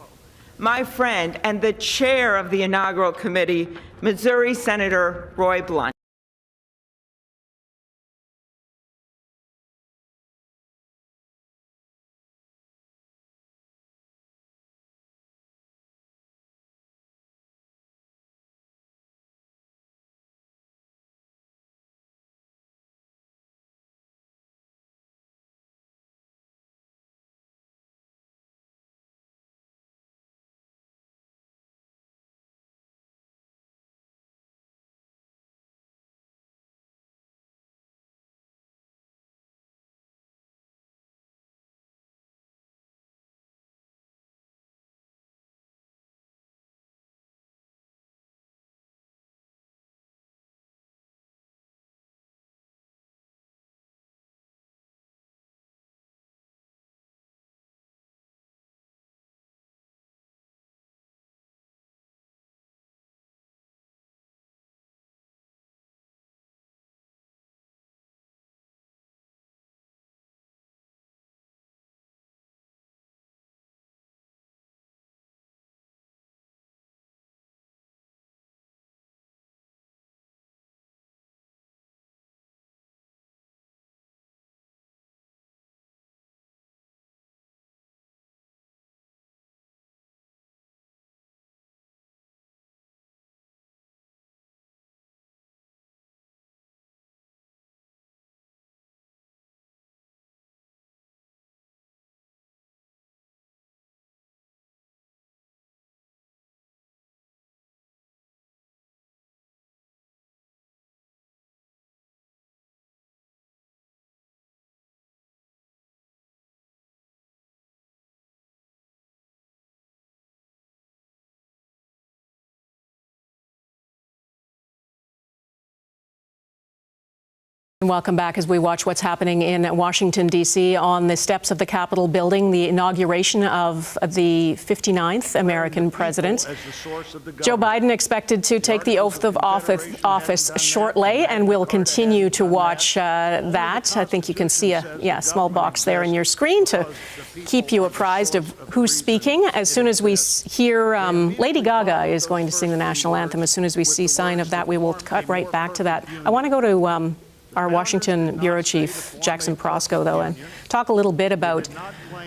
My friend and the chair of the Inaugural Committee, Missouri Senator Roy Blunt. Welcome back as we watch what's happening in Washington, D.C. on the steps of the Capitol building, the inauguration of the 59th American president. Joe Biden expected to take the oath of office shortly, and we'll continue to watch that. I think you can see a small box there in your screen to keep you apprised of who's speaking. As soon as we hear Lady Gaga is going to sing the national anthem, as soon as we see sign of that, we will cut right back to that. I want to go to our Washington bureau chief, Jackson Prosco, though, and talk a little bit about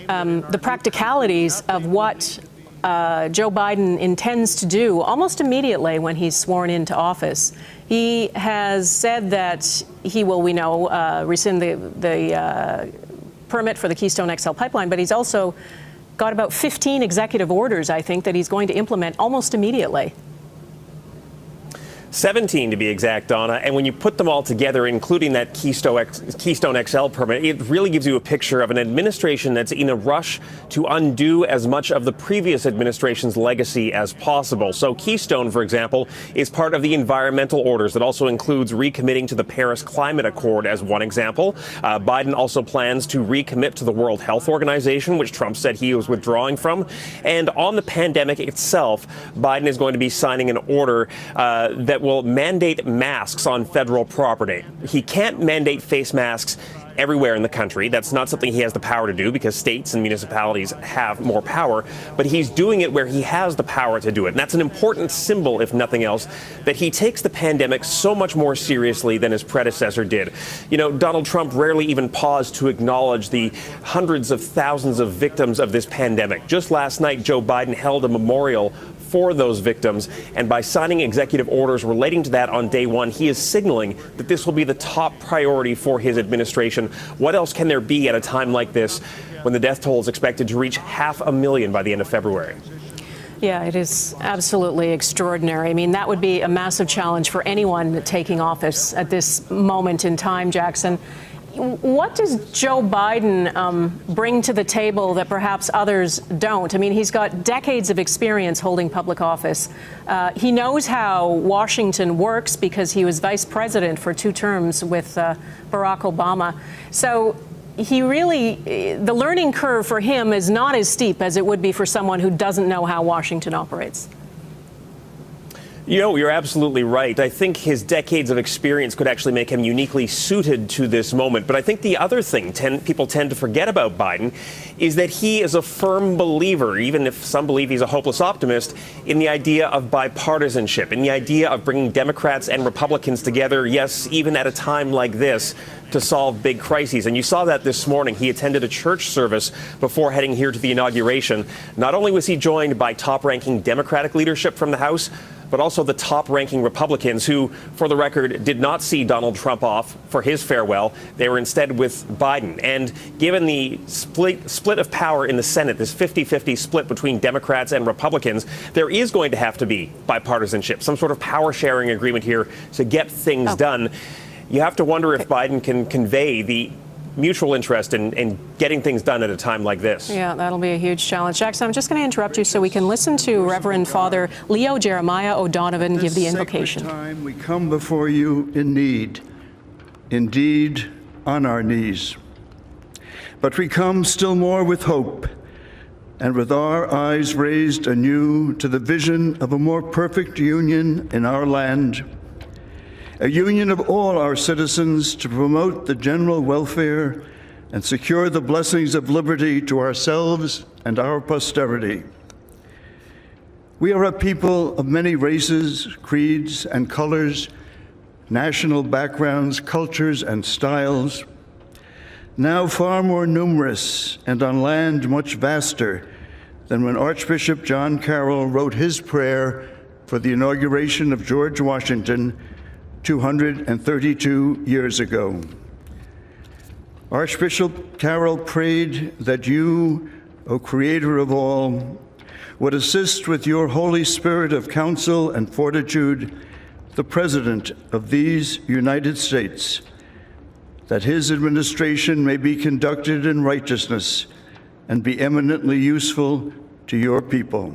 the practicalities of what Joe Biden intends to do almost immediately when he's sworn into office. He has said that he will, we know, rescind the permit for the Keystone XL pipeline, but he's also got about 15 executive orders, I think, that he's going to implement almost immediately. 17 to be exact, Donna. And when you put them all together, including that Keystone XL permit, it really gives you a picture of an administration that's in a rush to undo as much of the previous administration's legacy as possible. So Keystone, for example, is part of the environmental orders. That also includes recommitting to the Paris Climate Accord as one example. Biden also plans to recommit to the World Health Organization, which Trump said he was withdrawing from. And on the pandemic itself, Biden is going to be signing an order that will mandate masks on federal property. He can't mandate face masks everywhere in the country. That's not something he has the power to do because states and municipalities have more power, but he's doing it where he has the power to do it. And that's an important symbol, if nothing else, that he takes the pandemic so much more seriously than his predecessor did. You know, Donald Trump rarely even paused to acknowledge the hundreds of thousands of victims of this pandemic. Just last night, Joe Biden held a memorial for those victims, and by signing executive orders relating to that on day one, he is signaling that this will be the top priority for his administration. What else can there be at a time like this when the death toll is expected to reach 500,000 by the end of February? Yeah, it is absolutely extraordinary. I mean, that would be a massive challenge for anyone taking office at this moment in time, Jackson. What does Joe Biden bring to the table that perhaps others don't? I mean, he's got decades of experience holding public office. He knows how Washington works because he was vice president for 2 terms with Barack Obama. So he really, the learning curve for him is not as steep as it would be for someone who doesn't know how Washington operates. You know, you're absolutely right. I think his decades of experience could actually make him uniquely suited to this moment. But I think the other thing people tend to forget about Biden is that he is a firm believer, even if some believe he's a hopeless optimist, in the idea of bipartisanship, in the idea of bringing Democrats and Republicans together, yes, even at a time like this, to solve big crises. And you saw that this morning. He attended a church service before heading here to the inauguration. Not only was he joined by top-ranking Democratic leadership from the House, but also the top-ranking Republicans who, for the record, did not see Donald Trump off for his farewell. They were instead with Biden. And given the split of power in the Senate, this 50-50 split between Democrats and Republicans, there is going to have to be bipartisanship, some sort of power-sharing agreement here to get things done. You have to wonder if Biden can convey the mutual interest in getting things done at a time like this. Yeah, that'll be a huge challenge. Jackson, I'm just going to interrupt you so we can listen to Reverend Father Leo Jeremiah O'Donovan give the invocation. This sacred time we come before you in need, indeed on our knees. But we come still more with hope and with our eyes raised anew to the vision of a more perfect union in our land, a union of all our citizens to promote the general welfare and secure the blessings of liberty to ourselves and our posterity. We are a people of many races, creeds, and colors, national backgrounds, cultures, and styles, now far more numerous and on land much vaster than when Archbishop John Carroll wrote his prayer for the inauguration of George Washington 232 years ago. Archbishop Carroll prayed that you, O Creator of all, would assist with your Holy Spirit of counsel and fortitude the President of these United States, that his administration may be conducted in righteousness and be eminently useful to your people.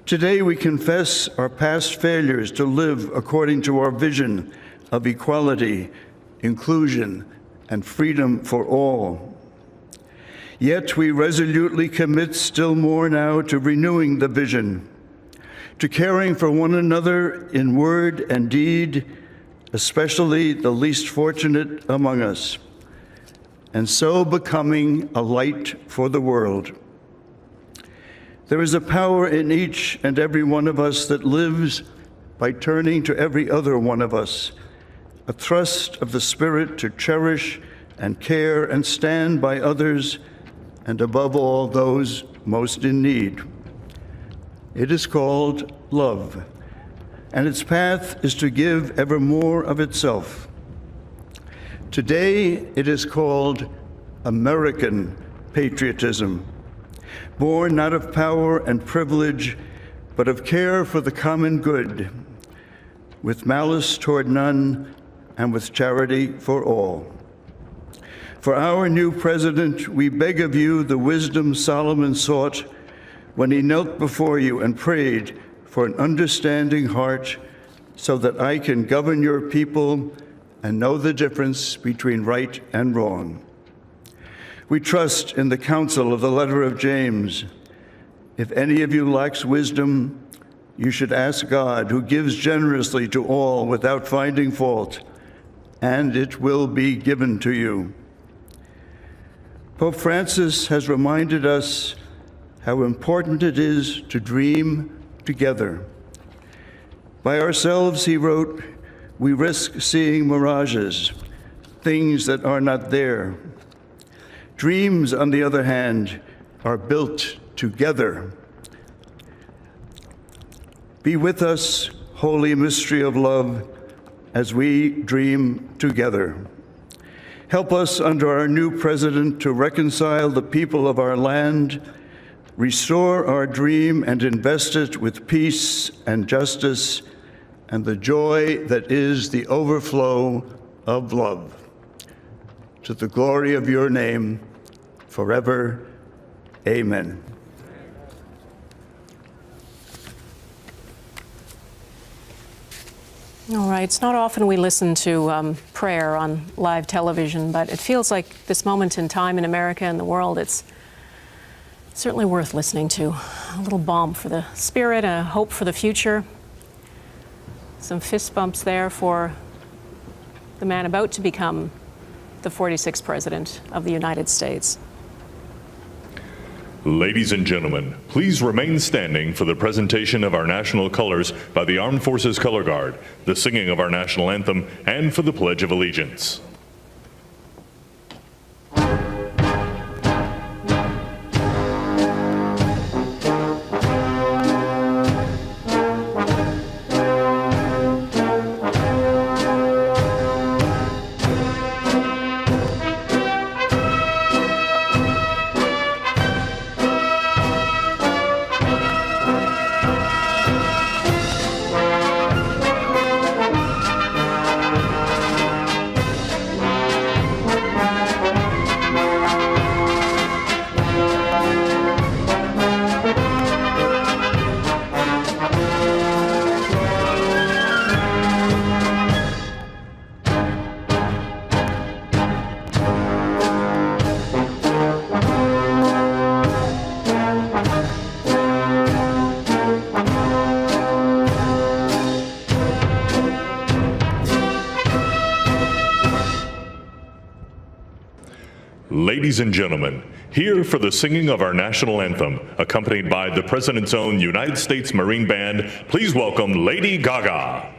Today we confess our past failures to live according to our vision of equality, inclusion, and freedom for all. Yet we resolutely commit still more now to renewing the vision, to caring for one another in word and deed, especially the least fortunate among us, and so becoming a light for the world. There is a power in each and every one of us that lives by turning to every other one of us, a thrust of the Spirit to cherish and care and stand by others, and above all, those most in need. It is called love, and its path is to give ever more of itself. Today, it is called American patriotism, born not of power and privilege, but of care for the common good, with malice toward none and with charity for all. For our new president, we beg of you the wisdom Solomon sought when he knelt before you and prayed for an understanding heart, so that I can govern your people and know the difference between right and wrong. We trust in the counsel of the letter of James. If any of you lacks wisdom, you should ask God, who gives generously to all without finding fault, and it will be given to you. Pope Francis has reminded us how important it is to dream together. By ourselves, he wrote, we risk seeing mirages, things that are not there. Dreams, on the other hand, are built together. Be with us, holy mystery of love, as we dream together. Help us under our new president to reconcile the people of our land, restore our dream and invest it with peace and justice and the joy that is the overflow of love. To the glory of your name, forever, amen. All right, it's not often we listen to prayer on live television, but it feels like this moment in time in America and the world, it's certainly worth listening to. A little balm for the spirit, a hope for the future. Some fist bumps there for the man about to become the 46th President of the United States. Ladies and gentlemen, please remain standing for the presentation of our national colors by the Armed Forces Color Guard, the singing of our national anthem, and for the Pledge of Allegiance. Ladies and gentlemen, here for the singing of our national anthem, accompanied by the President's own United States Marine Band, please welcome Lady Gaga.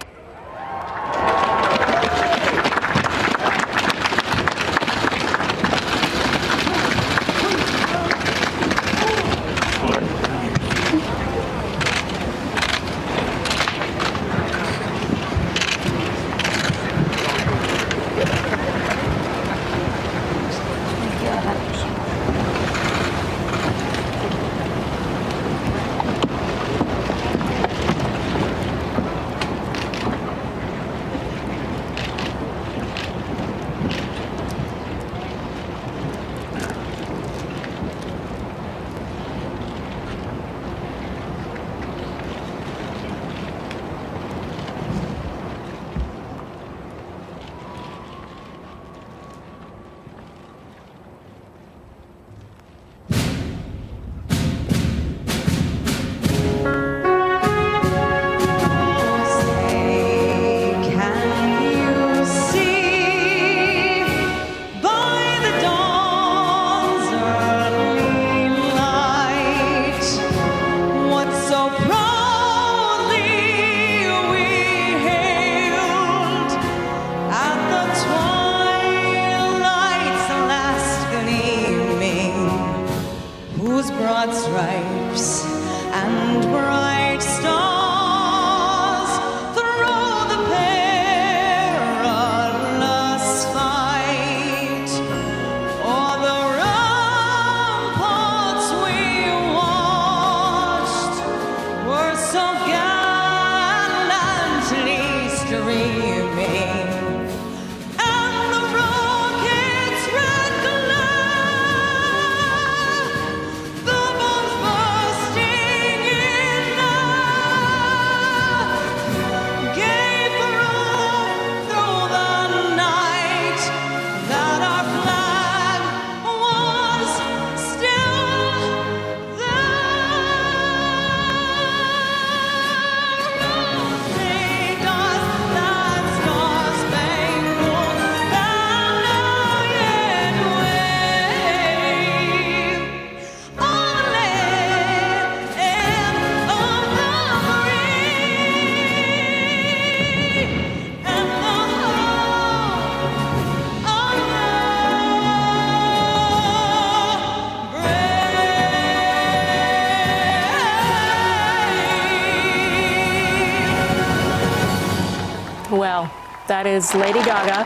That is Lady Gaga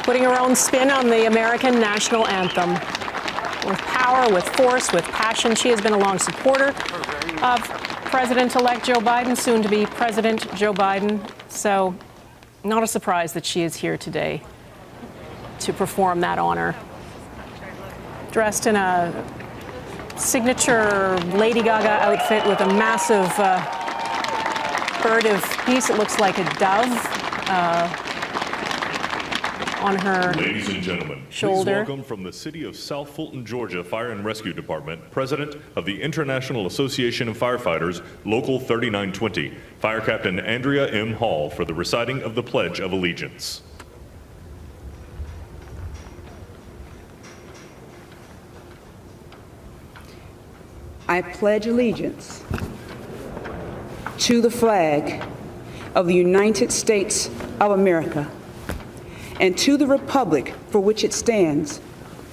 putting her own spin on the American national anthem. With power, with force, with passion, she has been a long supporter of President-elect Joe Biden, soon to be President Joe Biden. So not a surprise that she is here today to perform that honor. Dressed in a signature Lady Gaga outfit with a massive furtive piece. It looks like a dove on her Ladies and gentlemen, shoulder. Please welcome from the city of South Fulton, Georgia Fire and Rescue Department, President of the International Association of Firefighters, Local 3920, Fire Captain Andrea M. Hall, for the reciting of the Pledge of Allegiance. I pledge allegiance to the flag of the United States of America and to the republic for which it stands,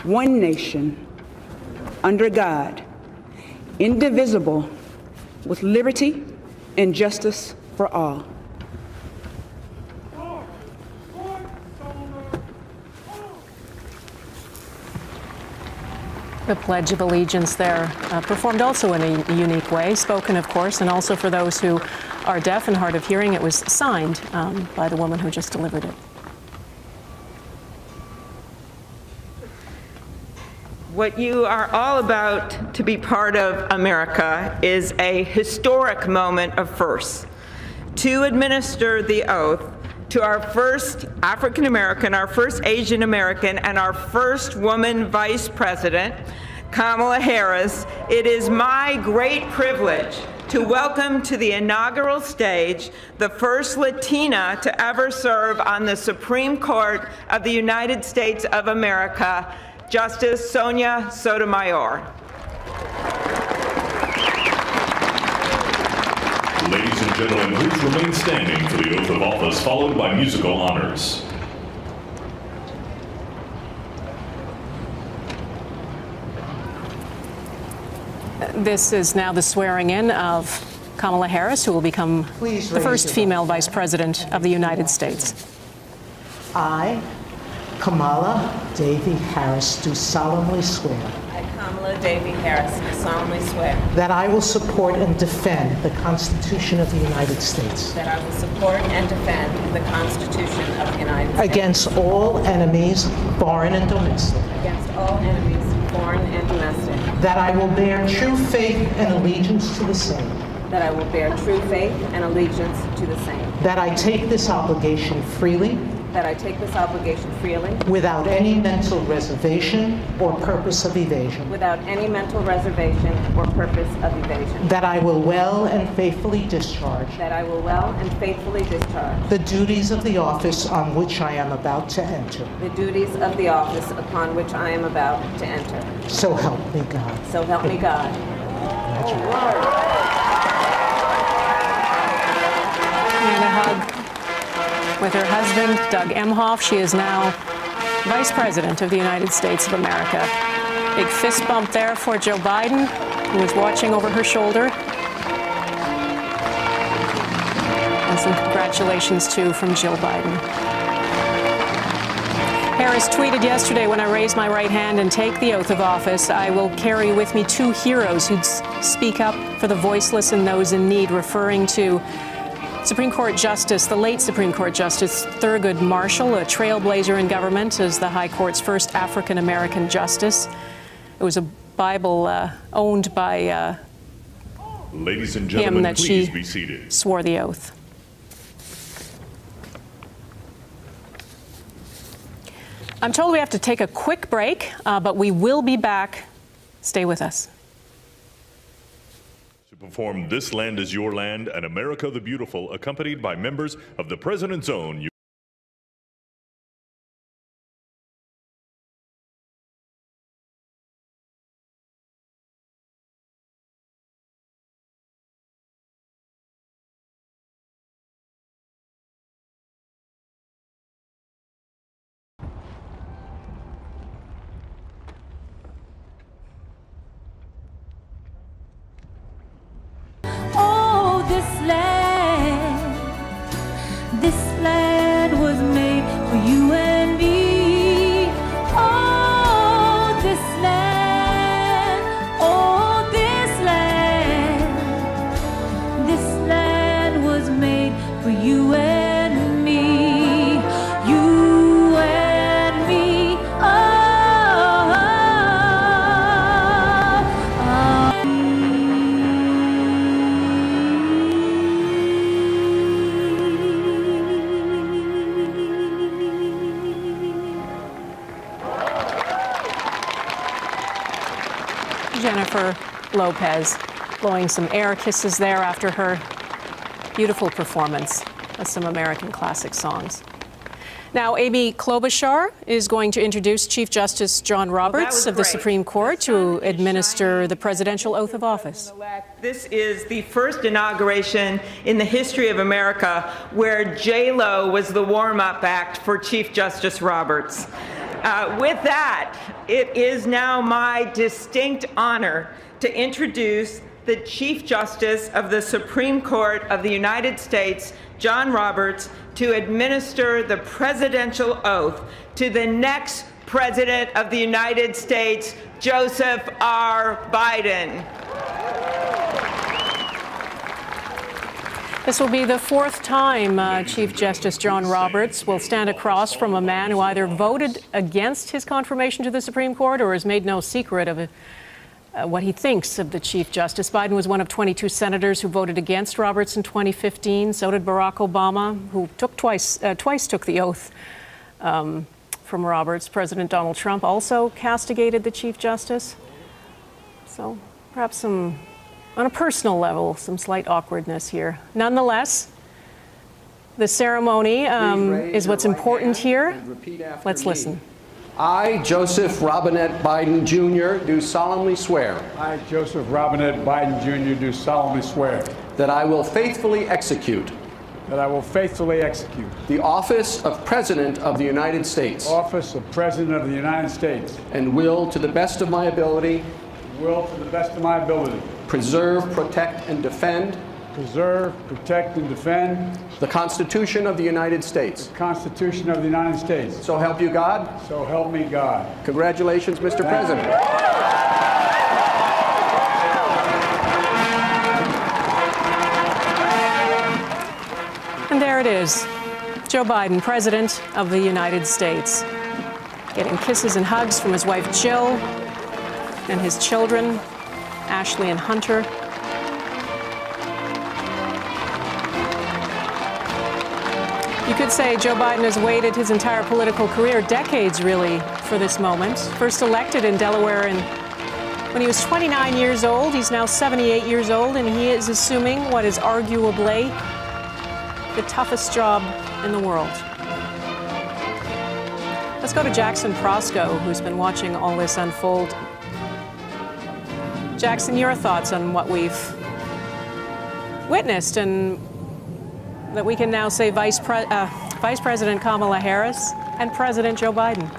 one nation, under God, indivisible, with liberty and justice for all. The Pledge of Allegiance there, performed also in a unique way, spoken, of course, and also for those who are deaf and hard of hearing, it was signed by the woman who just delivered it. What you are all about to be part of, America, is a historic moment of firsts. To administer the oath to our first African American, our first Asian American, and our first woman vice president, Kamala Harris, it is my great privilege to welcome to the inaugural stage the first Latina to ever serve on the Supreme Court of the United States of America, Justice Sonia Sotomayor. Ladies and gentlemen, please remain standing for the oath of office, followed by musical honors. This is now the swearing in of Kamala Harris, who will become the first female vice president of the United States. I, Kamala Davy Harris, do solemnly swear. I, Kamala Davy Harris, do solemnly swear. That I will support and defend the Constitution of the United States. That I will support and defend the Constitution of the United States. Against all enemies, foreign and domestic. Against all enemies, foreign and domestic. That I will bear true faith and allegiance to the same. That I will bear true faith and allegiance to the same. That I take this obligation freely. That I take this obligation freely. Without any mental reservation or purpose of evasion. Without any mental reservation or purpose of evasion. That I will well and faithfully discharge. That I will well and faithfully discharge. The duties of the office on which I am about to enter. The duties of the office upon which I am about to enter. So help me God. So help me God. And a hug with her husband, Doug Emhoff. She is now Vice President of the United States of America. Big fist bump there for Joe Biden, who is watching over her shoulder. And some congratulations, too, from Jill Biden. Harris tweeted yesterday, "When I raise my right hand and take the oath of office, I will carry with me two heroes who'd speak up for the voiceless and those in need," referring to Supreme Court Justice, the late Supreme Court Justice Thurgood Marshall, a trailblazer in government as the High Court's first African-American justice. It was a Bible owned by Ladies and him gentlemen, that please she be seated. swore the oath. I'm told we have to take a quick break, but we will be back. Stay with us. To perform This Land Is Your Land and America the Beautiful, accompanied by members of the President's Own. This land Jennifer Lopez, blowing some air kisses there after her beautiful performance of some American classic songs. Now, Amy Klobuchar is going to introduce Chief Justice John Roberts of the Supreme Court to administer the presidential oath of office. This is the first inauguration in the history of America where J-Lo was the warm-up act for Chief Justice Roberts. With that, it is now my distinct honor to introduce the Chief Justice of the Supreme Court of the United States, John Roberts, to administer the presidential oath to the next President of the United States, Joseph R. Biden. This will be the fourth time Chief Justice John Roberts will stand across from a man who either voted against his confirmation to the Supreme Court or has made no secret of what he thinks of the Chief Justice. Biden was one of 22 senators who voted against Roberts in 2015. So did Barack Obama, who twice took the oath from Roberts. President Donald Trump also castigated the Chief Justice. So perhaps on a personal level, some slight awkwardness here. Nonetheless, the ceremony is what's important here. Let's listen. I, Joseph Robinette Biden, Jr., do solemnly swear. I, Joseph Robinette Biden, Jr., do solemnly swear. That I will faithfully execute. That I will faithfully execute. The office of President of the United States. Office of President of the United States. And will, to the best of my ability. Will, to the best of my ability. Preserve, protect, and defend. Preserve, protect, and defend. The Constitution of the United States. The Constitution of the United States. So help you God. So help me God. Congratulations, Mr. President. And there it is. Joe Biden, President of the United States, getting kisses and hugs from his wife Jill and his children, Ashley and Hunter. You could say Joe Biden has waited his entire political career, decades really, for this moment. First elected in Delaware when he was 29 years old. He's now 78 years old, and he is assuming what is arguably the toughest job in the world. Let's go to Jackson Prosco, who's been watching all this unfold. Jackson, your thoughts on what we've witnessed and that we can now say Vice President Kamala Harris and President Joe Biden?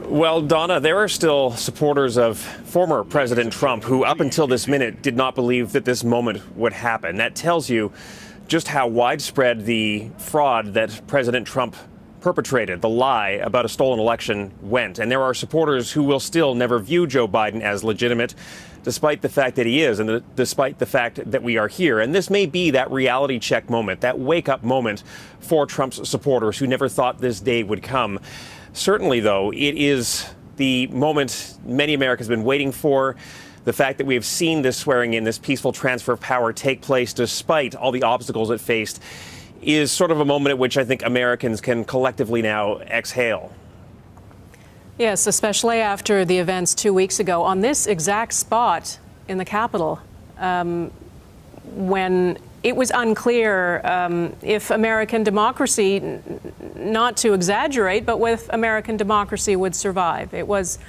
Well, Donna, there are still supporters of former President Trump who up until this minute did not believe that this moment would happen. That tells you just how widespread the fraud that President Trump perpetrated, the lie about a stolen election, went. And there are supporters who will still never view Joe Biden as legitimate, despite the fact that he is, and despite the fact that we are here. And this may be that reality check moment, that wake-up moment for Trump's supporters who never thought this day would come. Certainly, though, it is the moment many Americans have been waiting for. The fact that we have seen this swearing in, this peaceful transfer of power take place despite all the obstacles it faced, is sort of a moment at which I think Americans can collectively now exhale. Yes, especially after the events 2 weeks ago on this exact spot in the Capitol, when it was unclear if American democracy, not to exaggerate, but with American democracy would survive. It was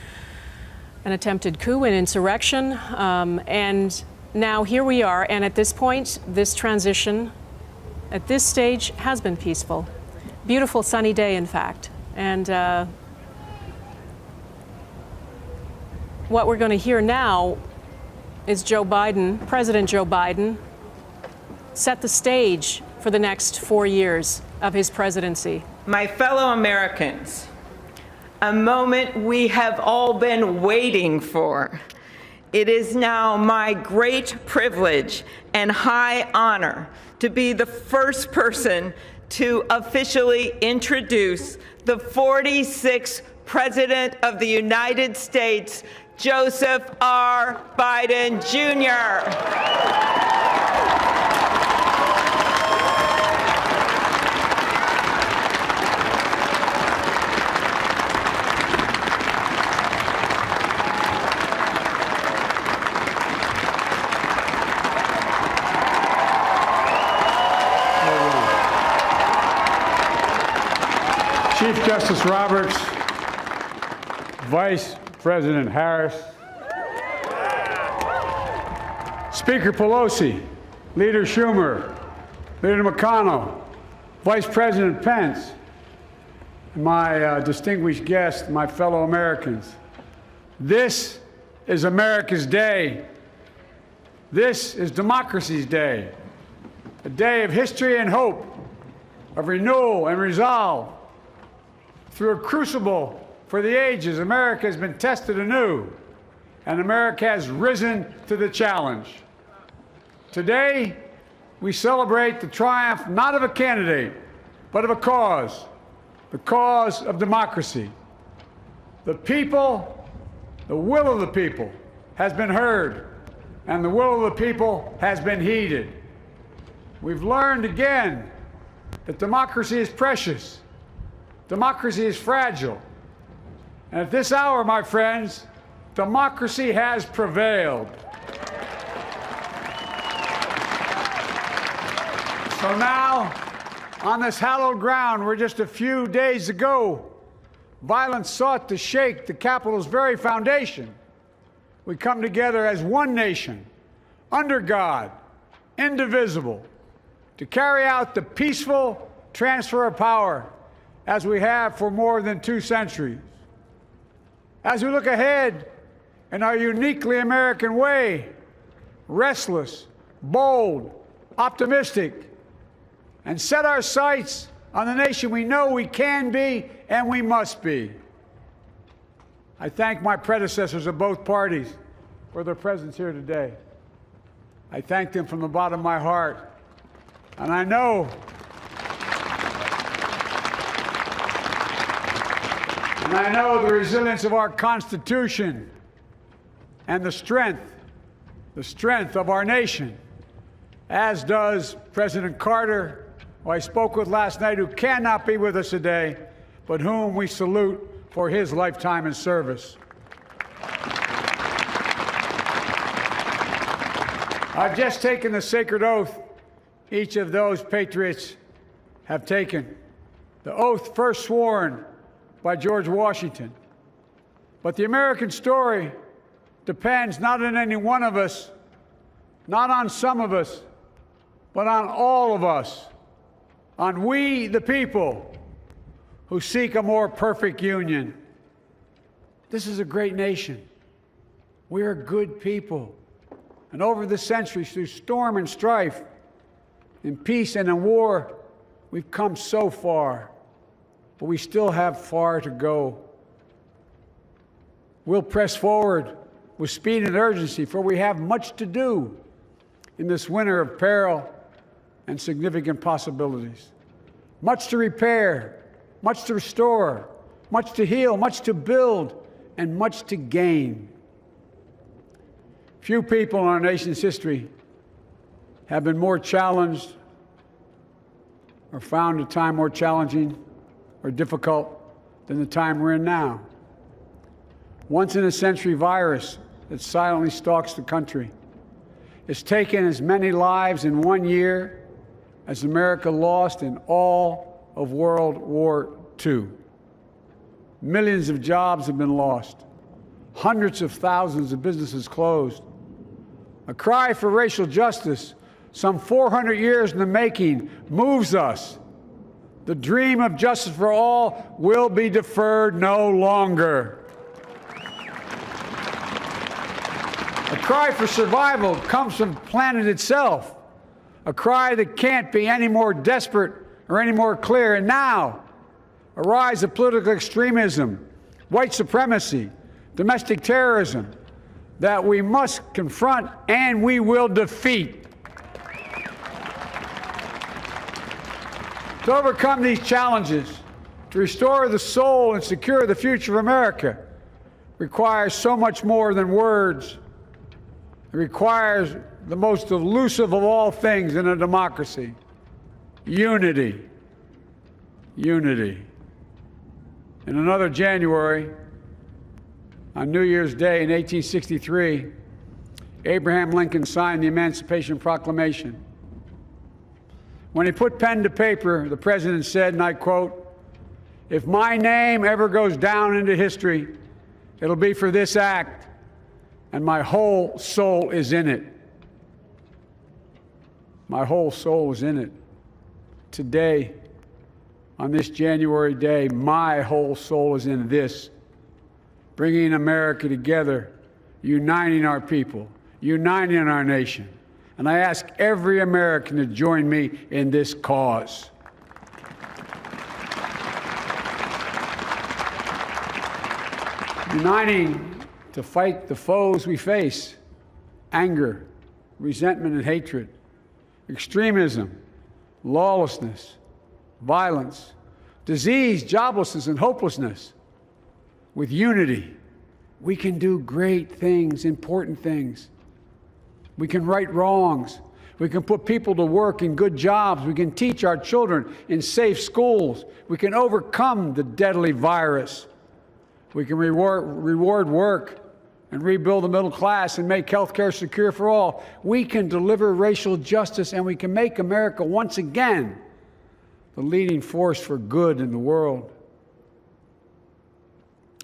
an attempted coup, an insurrection, and now here we are. And at this point, this transition at this stage has been peaceful. Beautiful sunny day, in fact. And what we're going to hear now is Joe Biden, President Joe Biden, set the stage for the next 4 years of his presidency. My fellow Americans, a moment we have all been waiting for. It is now my great privilege and high honor to be the first person to officially introduce the 46th President of the United States, Joseph R. Biden, Jr. Chief Justice Roberts, Vice President Harris, Speaker Pelosi, Leader Schumer, Leader McConnell, Vice President Pence, and my distinguished guests, my fellow Americans. This is America's day. This is democracy's day, a day of history and hope, of renewal and resolve. Through a crucible for the ages, America has been tested anew, and America has risen to the challenge. Today, we celebrate the triumph not of a candidate, but of a cause, the cause of democracy. The people, the will of the people has been heard, and the will of the people has been heeded. We've learned again that democracy is precious. Democracy is fragile. And at this hour, my friends, democracy has prevailed. So now, on this hallowed ground where just a few days ago, violence sought to shake the Capitol's very foundation, we come together as one nation, under God, indivisible, to carry out the peaceful transfer of power as we have for more than 2 centuries. As we look ahead in our uniquely American way, restless, bold, optimistic, and set our sights on the nation we know we can be and we must be. I thank my predecessors of both parties for their presence here today. I thank them from the bottom of my heart. And I know the resilience of our Constitution and the strength of our nation, as does President Carter, who I spoke with last night, who cannot be with us today, but whom we salute for his lifetime in service. I've just taken the sacred oath each of those patriots have taken, the oath first sworn by George Washington. But the American story depends not on any one of us, not on some of us, but on all of us, on we, the people, who seek a more perfect union. This is a great nation. We are good people. And over the centuries, through storm and strife, in peace and in war, we've come so far. But we still have far to go. We'll press forward with speed and urgency, for we have much to do in this winter of peril and significant possibilities. Much to repair, much to restore, much to heal, much to build, and much to gain. Few people in our nation's history have been more challenged or found a time more challenging or difficult than the time we're in now. Once-in-a-century virus that silently stalks the country has taken as many lives in 1 year as America lost in all of World War II. Millions of jobs have been lost. Hundreds of thousands of businesses closed. A cry for racial justice, some 400 years in the making, moves us. The dream of justice for all will be deferred no longer. A cry for survival comes from the planet itself, a cry that can't be any more desperate or any more clear. And now, a rise of political extremism, white supremacy, domestic terrorism, that we must confront and we will defeat. To overcome these challenges, to restore the soul and secure the future of America, requires so much more than words. It requires the most elusive of all things in a democracy: unity. Unity. In another January, on New Year's Day in 1863, Abraham Lincoln signed the Emancipation Proclamation. When he put pen to paper, the president said, and I quote, If my name ever goes down into history, it'll be for this act, and my whole soul is in it. My whole soul is in it. Today, on this January day, my whole soul is in this, bringing America together, uniting our people, uniting our nation. And I ask every American to join me in this cause. Uniting to fight the foes we face: anger, resentment and hatred, extremism, lawlessness, violence, disease, joblessness, and hopelessness. With unity, we can do great things, important things. We can right wrongs. We can put people to work in good jobs. We can teach our children in safe schools. We can overcome the deadly virus. We can reward work and rebuild the middle class and make health care secure for all. We can deliver racial justice, and we can make America once again the leading force for good in the world.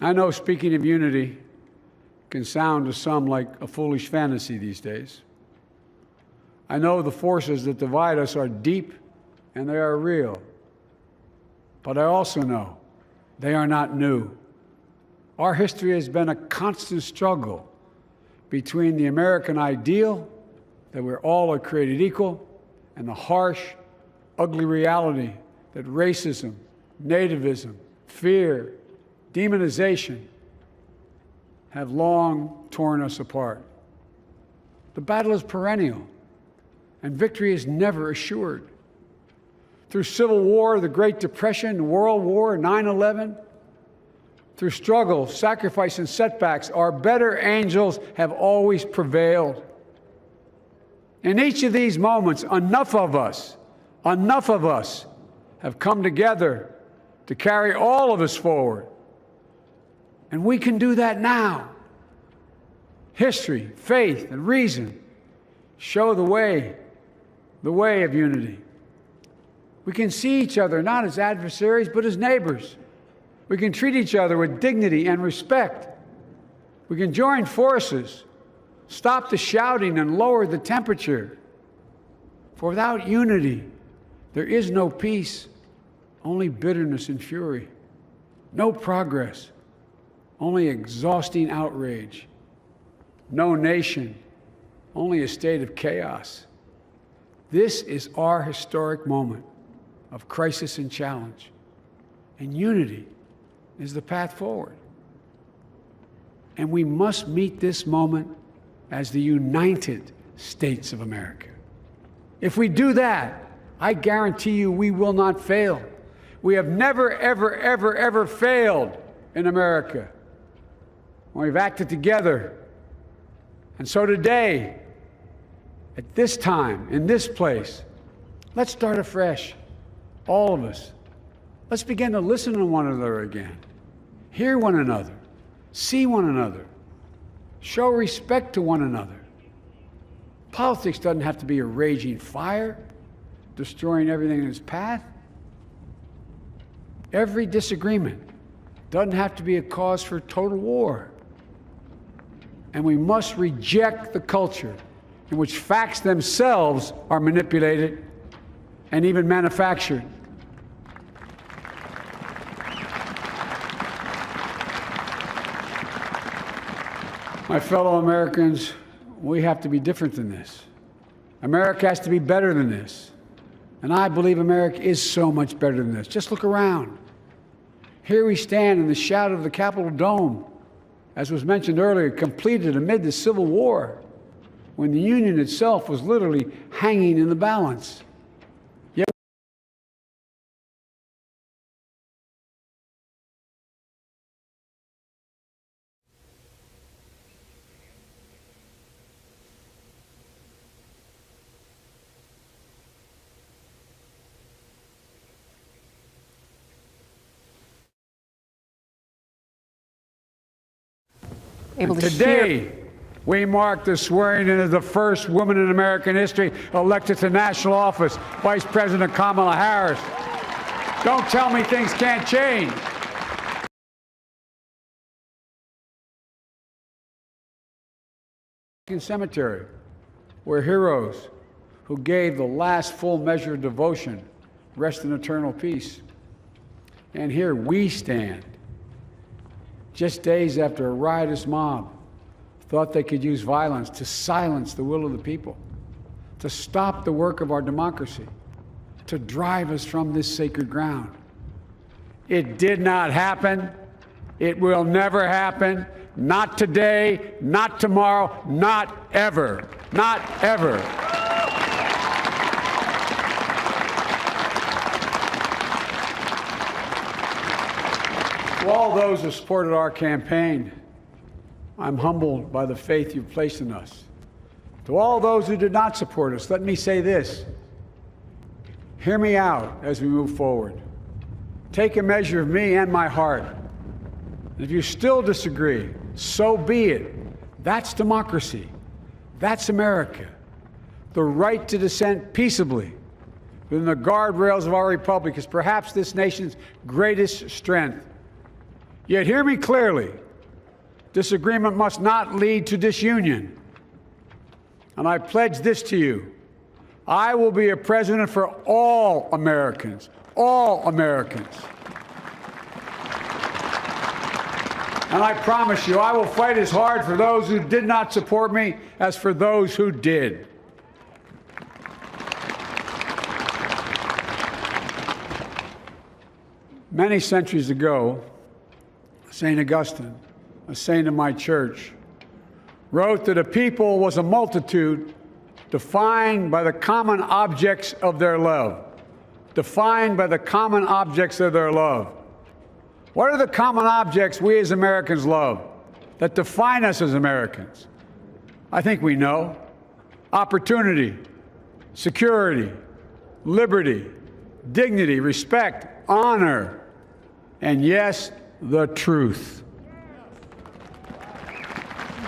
I know speaking of unity can sound to some like a foolish fantasy these days. I know the forces that divide us are deep and they are real. But I also know they are not new. Our history has been a constant struggle between the American ideal that we're all are created equal and the harsh, ugly reality that racism, nativism, fear, demonization have long torn us apart. The battle is perennial, and victory is never assured. Through Civil War, the Great Depression, World War, 9/11, through struggle, sacrifice, and setbacks, our better angels have always prevailed. In each of these moments, enough of us have come together to carry all of us forward. And we can do that now. History, faith, and reason show the way of unity. We can see each other not as adversaries, but as neighbors. We can treat each other with dignity and respect. We can join forces, stop the shouting, and lower the temperature. For without unity, there is no peace, only bitterness and fury. No progress, only exhausting outrage. No nation, only a state of chaos. This is our historic moment of crisis and challenge, and unity is the path forward. And we must meet this moment as the United States of America. If we do that, I guarantee you we will not fail. We have never, ever, ever, ever failed in America when we've acted together. And so today, at this time, in this place, let's start afresh, all of us. Let's begin to listen to one another again, hear one another, see one another, show respect to one another. Politics doesn't have to be a raging fire, destroying everything in its path. Every disagreement doesn't have to be a cause for total war. And we must reject the culture in which facts themselves are manipulated and even manufactured. My fellow Americans, we have to be different than this. America has to be better than this. And I believe America is so much better than this. Just look around. Here we stand in the shadow of the Capitol Dome, as was mentioned earlier, completed amid the Civil War, when the Union itself was literally hanging in the balance. Yet today, we mark the swearing in of the first woman in American history elected to national office, Vice President Kamala Harris. Don't tell me things can't change. Cemetery, where heroes who gave the last full measure of devotion rest in eternal peace. And here we stand, just days after a riotous mob thought they could use violence to silence the will of the people, to stop the work of our democracy, to drive us from this sacred ground. It did not happen. It will never happen. Not today, not tomorrow, not ever. Not ever. To all those who supported our campaign, I'm humbled by the faith you've placed in us. To all those who did not support us, let me say this. Hear me out as we move forward. Take a measure of me and my heart. And if you still disagree, so be it. That's democracy. That's America. The right to dissent peaceably within the guardrails of our republic is perhaps this nation's greatest strength. Yet hear me clearly. Disagreement must not lead to disunion. And I pledge this to you. I will be a president for all Americans. All Americans. And I promise you, I will fight as hard for those who did not support me as for those who did. Many centuries ago, St. Augustine, a saint of my church, wrote that a people was a multitude defined by the common objects of their love. Defined by the common objects of their love. What are the common objects we as Americans love that define us as Americans? I think we know. Opportunity, security, liberty, dignity, respect, honor, and yes, the truth.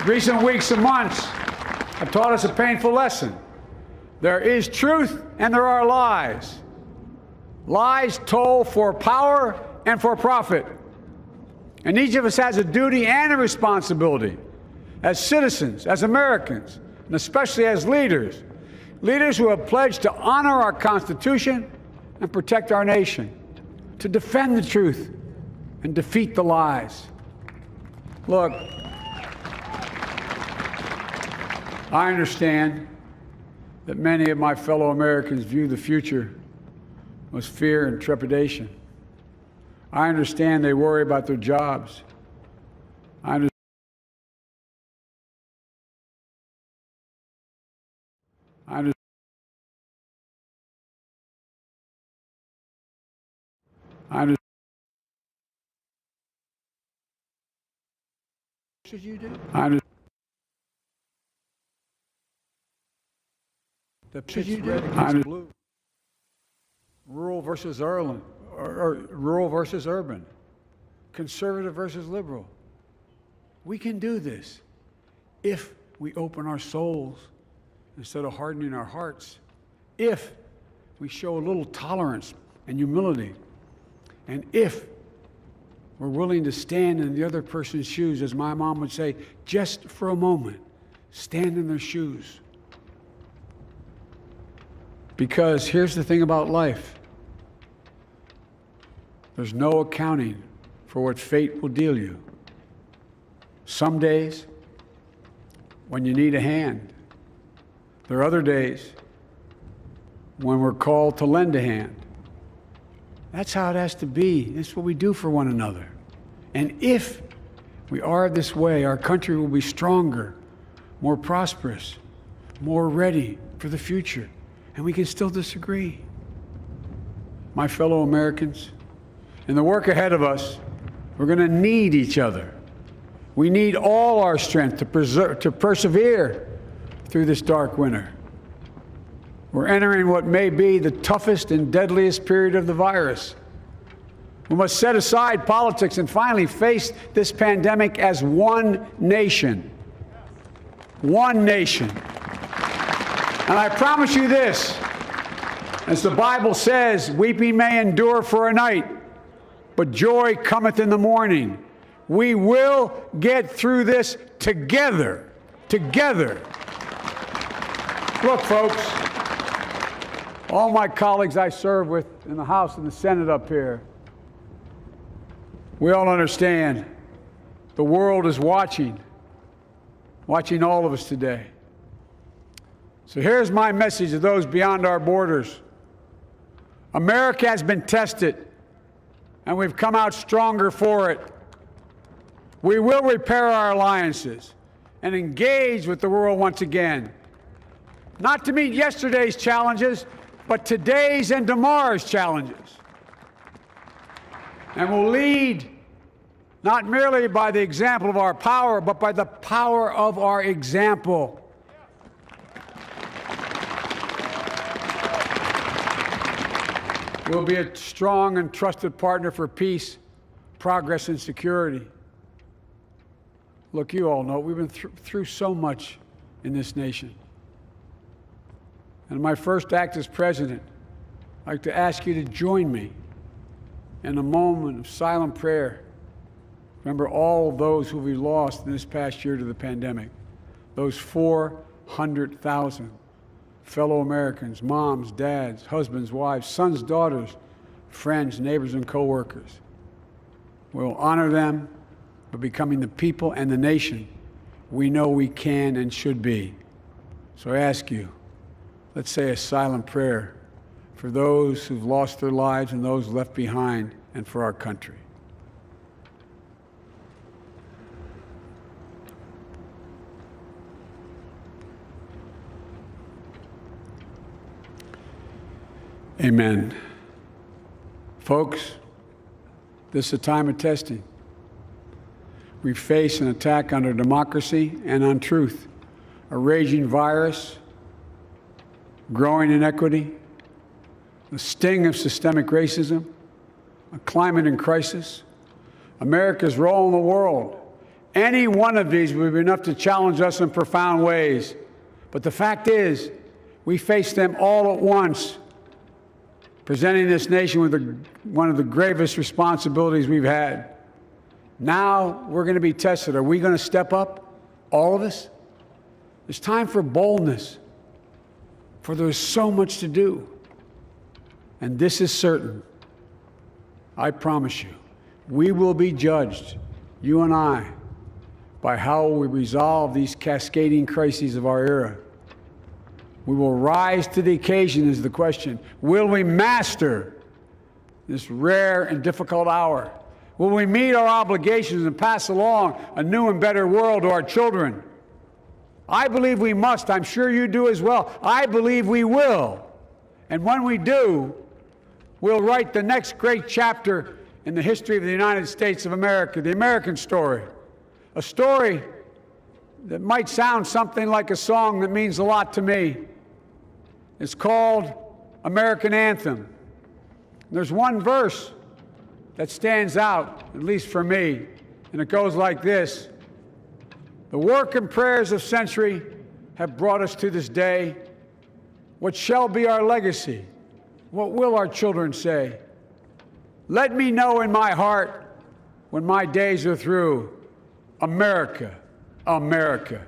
Recent weeks and months have taught us a painful lesson. There is truth and there are lies. Lies told for power and for profit. And each of us has a duty and a responsibility as citizens, as Americans, and especially as leaders. Leaders who have pledged to honor our Constitution and protect our nation, to defend the truth and defeat the lies. Look, I understand that many of my fellow Americans view the future with fear and trepidation. I understand they worry about their jobs. I understand. Should you do? The pitch red against blue. Rural versus urban, or rural versus urban. Conservative versus liberal. We can do this if we open our souls instead of hardening our hearts. If we show a little tolerance and humility. And if we're willing to stand in the other person's shoes, as my mom would say, just for a moment, stand in their shoes. Because here's the thing about life. There's no accounting for what fate will deal you. Some days, when you need a hand. There are other days when we're called to lend a hand. That's how it has to be. That's what we do for one another. And if we are this way, our country will be stronger, more prosperous, more ready for the future. And we can still disagree. My fellow Americans, in the work ahead of us, we're going to need each other. We need all our strength to persevere through this dark winter. We're entering what may be the toughest and deadliest period of the virus. We must set aside politics and finally face this pandemic as one nation. One nation. And I promise you this, As the Bible says, weeping may endure for a night, but joy cometh in the morning. We will get through this together. Together. Look, folks, all my colleagues I serve with in the House and the Senate up here, we all understand the world is watching all of us today. So here's my message to those beyond our borders. America has been tested, and we've come out stronger for it. We will repair our alliances and engage with the world once again, not to meet yesterday's challenges, but today's and tomorrow's challenges. And we'll lead not merely by the example of our power, but by the power of our example. We'll be a strong and trusted partner for peace, progress, and security. Look, you all know we've been through so much in this nation. And my first act as president, I'd like to ask you to join me in a moment of silent prayer. Remember all those who we lost in this past year to the pandemic. Those 400,000 fellow Americans, moms, dads, husbands, wives, sons, daughters, friends, neighbors, and co-workers. We'll honor them by becoming the people and the nation we know we can and should be. So I ask you, let's say a silent prayer for those who've lost their lives and those left behind, and for our country. Amen. Folks, this is a time of testing. We face an attack on our democracy and on truth, a raging virus, growing inequity, the sting of systemic racism, a climate in crisis, America's role in the world. Any one of these would be enough to challenge us in profound ways. But the fact is, we face them all at once, presenting this nation with one of the gravest responsibilities we've had. Now we're going to be tested. Are we going to step up, all of us? It's time for boldness, for there's so much to do. And this is certain. I promise you, we will be judged, you and I, by how we resolve these cascading crises of our era. We will rise to the occasion is the question. Will we master this rare and difficult hour? Will we meet our obligations and pass along a new and better world to our children? I believe we must. I'm sure you do as well. I believe we will. And when we do, we'll write the next great chapter in the history of the United States of America, the American story. A story that might sound something like a song that means a lot to me. It's called American Anthem. There's one verse that stands out, at least for me, and it goes like this. The work and prayers of century have brought us to this day. What shall be our legacy? What will our children say? Let me know in my heart when my days are through. America, America,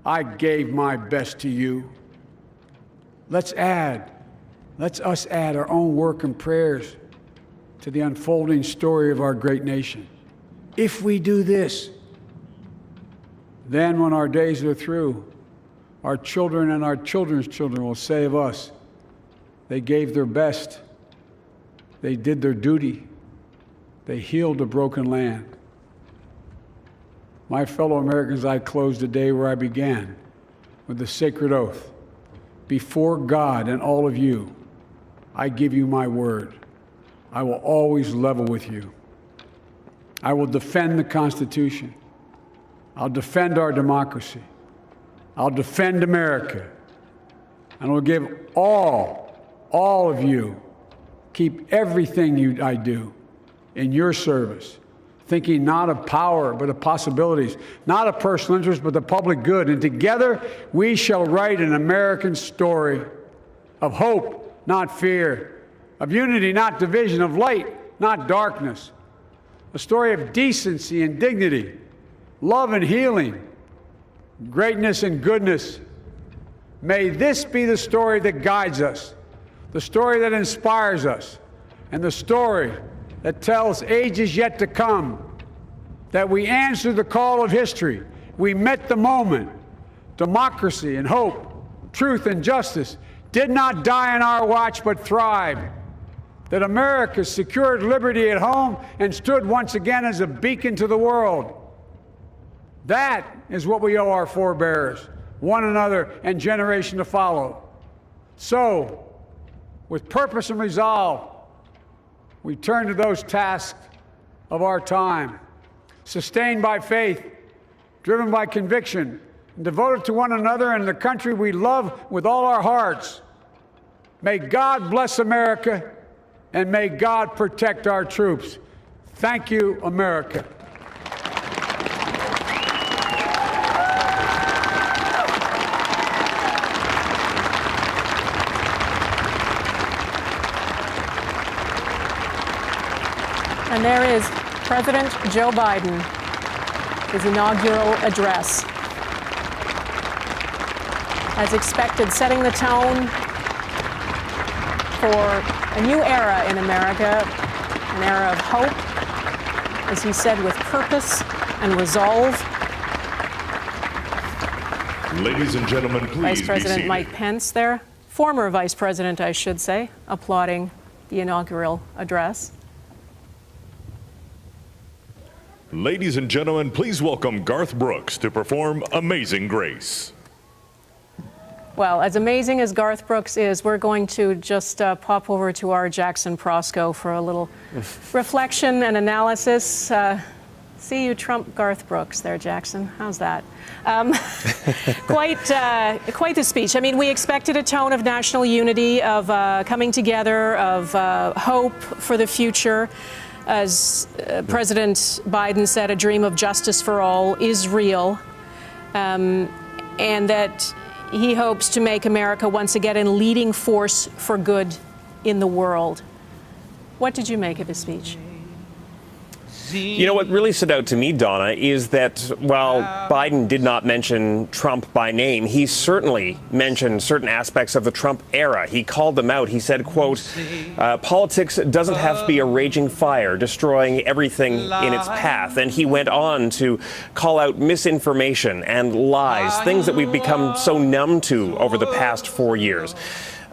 I gave my best to you. Let's us add our own work and prayers to the unfolding story of our great nation. If we do this, then when our days are through, our children and our children's children will say of us, they gave their best, they did their duty, they healed a broken land. My fellow Americans, I close the day where I began, with the sacred oath. Before God and all of you, I give you my word. I will always level with you. I will defend the Constitution. I'll defend our democracy. I'll defend America. And I'll give all of you, keep everything I do in your service, thinking not of power, but of possibilities, not of personal interest, but the public good. And together, we shall write an American story of hope, not fear, of unity, not division, of light, not darkness, a story of decency and dignity, love and healing, greatness and goodness. May this be the story that guides us, the story that inspires us, and the story that tells ages yet to come that we answered the call of history. We met the moment. Democracy and hope, truth and justice did not die on our watch but thrived. That America secured liberty at home and stood once again as a beacon to the world. That is what we owe our forebears, one another, and generation to follow. So, with purpose and resolve, we turn to those tasks of our time, sustained by faith, driven by conviction, and devoted to one another and the country we love with all our hearts. May God bless America, and may God protect our troops. Thank you, America. And there is President Joe Biden, his inaugural address. As expected, setting the tone for a new era in America, an era of hope, as he said, with purpose and resolve. Ladies and gentlemen, please Vice President be seated. Mike Pence there, former Vice President, I should say, applauding the inaugural address. Ladies and gentlemen, please welcome Garth Brooks to perform Amazing Grace. Well, as amazing as Garth Brooks is, we're going to just pop over to our Jackson Prosco for a little reflection and analysis. See you trump Garth Brooks there, Jackson. How's that? Quite the speech. I mean, we expected a tone of national unity, of coming together, of hope for the future. As President Biden said, a dream of justice for all is real, and that he hopes to make America once again a leading force for good in the world. What did you make of his speech? You know, what really stood out to me, Donna, is that while Biden did not mention Trump by name, he certainly mentioned certain aspects of the Trump era. He called them out. He said, quote, politics doesn't have to be a raging fire, destroying everything in its path. And he went on to call out misinformation and lies, things that we've become so numb to over the past 4 years.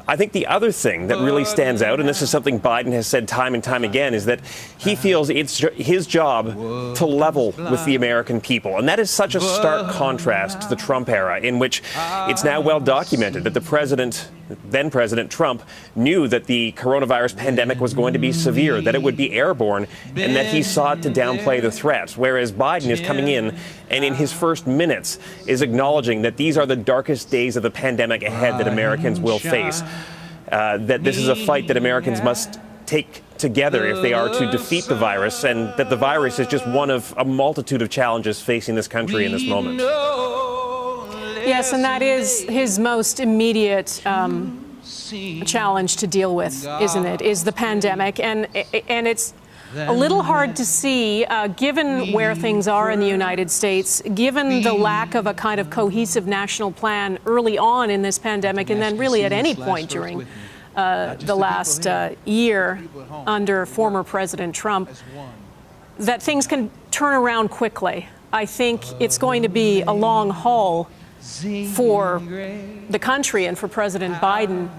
I think the other thing that really stands out, and this is something Biden has said time and time again, is that he feels it's his job to level with the American people. And that is such a stark contrast to the Trump era, in which it's now well documented that the president, then President Trump, knew that the coronavirus pandemic was going to be severe, that it would be airborne, and that he sought to downplay the threat. Whereas Biden is coming in and in his first minutes is acknowledging that these are the darkest days of the pandemic ahead that Americans will face. That this is a fight that Americans must take together if they are to defeat the virus, and that the virus is just one of a multitude of challenges facing this country in this moment. Yes, and that is his most immediate challenge to deal with, isn't it, is the pandemic. And it's a little hard to see, given where things are in the United States, given the lack of a kind of cohesive national plan early on in this pandemic, and then really at any point during the last year under former President Trump, that things can turn around quickly. I think it's going to be a long haul for the country and for President Biden